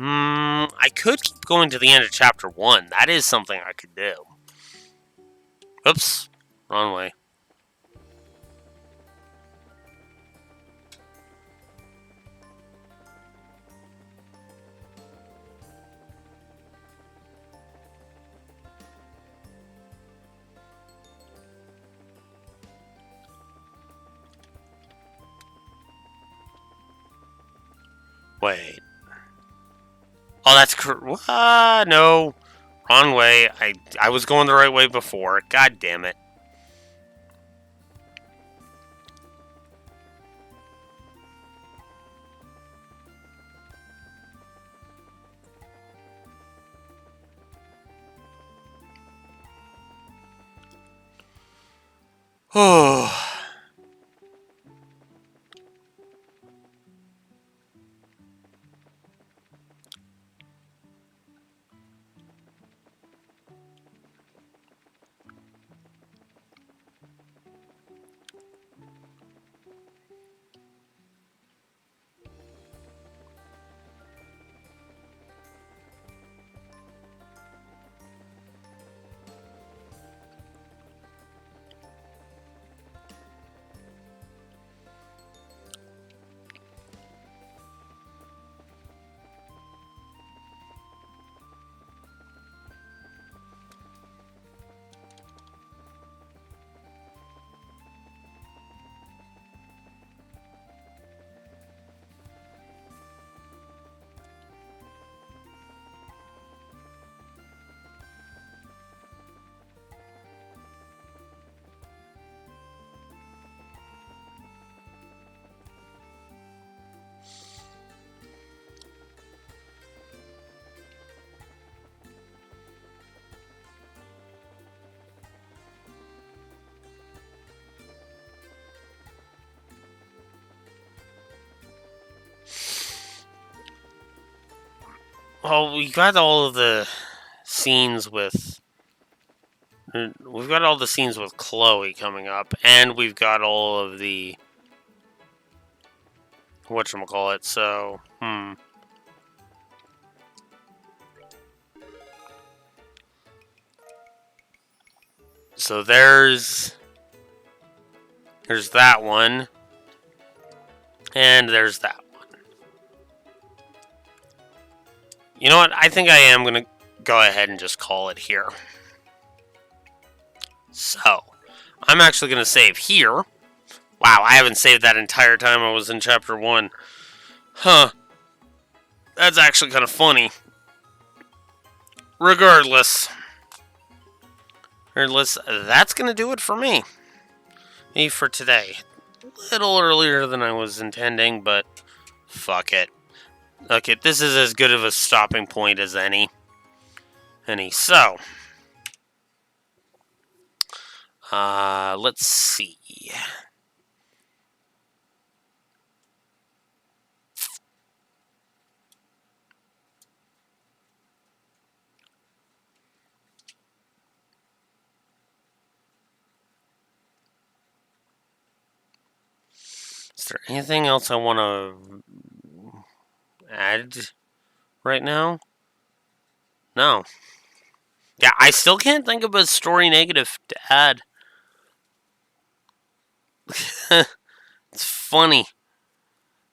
I could keep going to the end of chapter 1. That is something I could do. Oops, wrong way. Wait. Oh, that's no. Wrong way. I was going the right way before. God damn it. Oh. Well, we got all of the scenes with. We've got all the scenes with Chloe coming up, and we've got all of the. Whatchamacallit, so. So there's that one, and there's that one. You know what? I think I am going to go ahead and just call it here. So, I'm actually going to save here. Wow, I haven't saved that entire time I was in chapter 1. Huh. That's actually kind of funny. Regardless, that's going to do it for me. For today. A little earlier than I was intending, but fuck it. Okay, this is as good of a stopping point as any. So, let's see. Is there anything else I want to add right now? No. Yeah, I still can't think of a story negative to add. It's funny.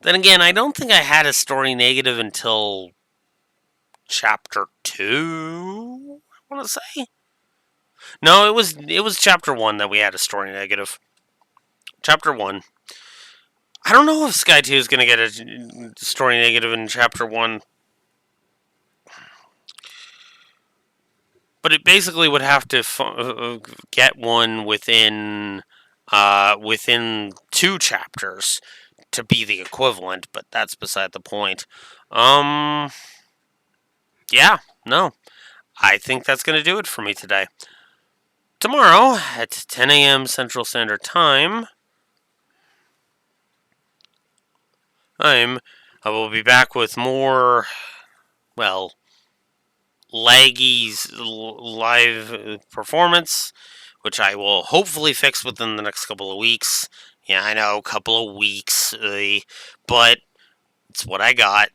Then again, I don't think I had a story negative until chapter 2, I want to say. No, it was chapter 1 that we had a story negative. Chapter 1. I don't know if Sky 2 is going to get a story negative in chapter 1. But it basically would have to get one within 2 chapters to be the equivalent, but that's beside the point. Yeah, no. I think that's going to do it for me today. Tomorrow at 10 a.m. Central Standard Time, I will be back with more, well, laggy live performance, which I will hopefully fix within the next couple of weeks. Yeah, I know, couple of weeks, but it's what I got.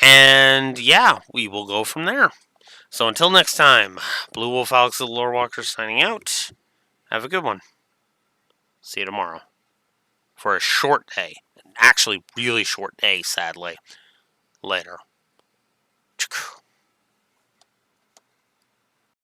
And yeah, we will go from there. So until next time, Blue Wolf Alex the Lore Walker signing out. Have a good one. See you tomorrow. For a short day. An actually really short day, sadly. Later.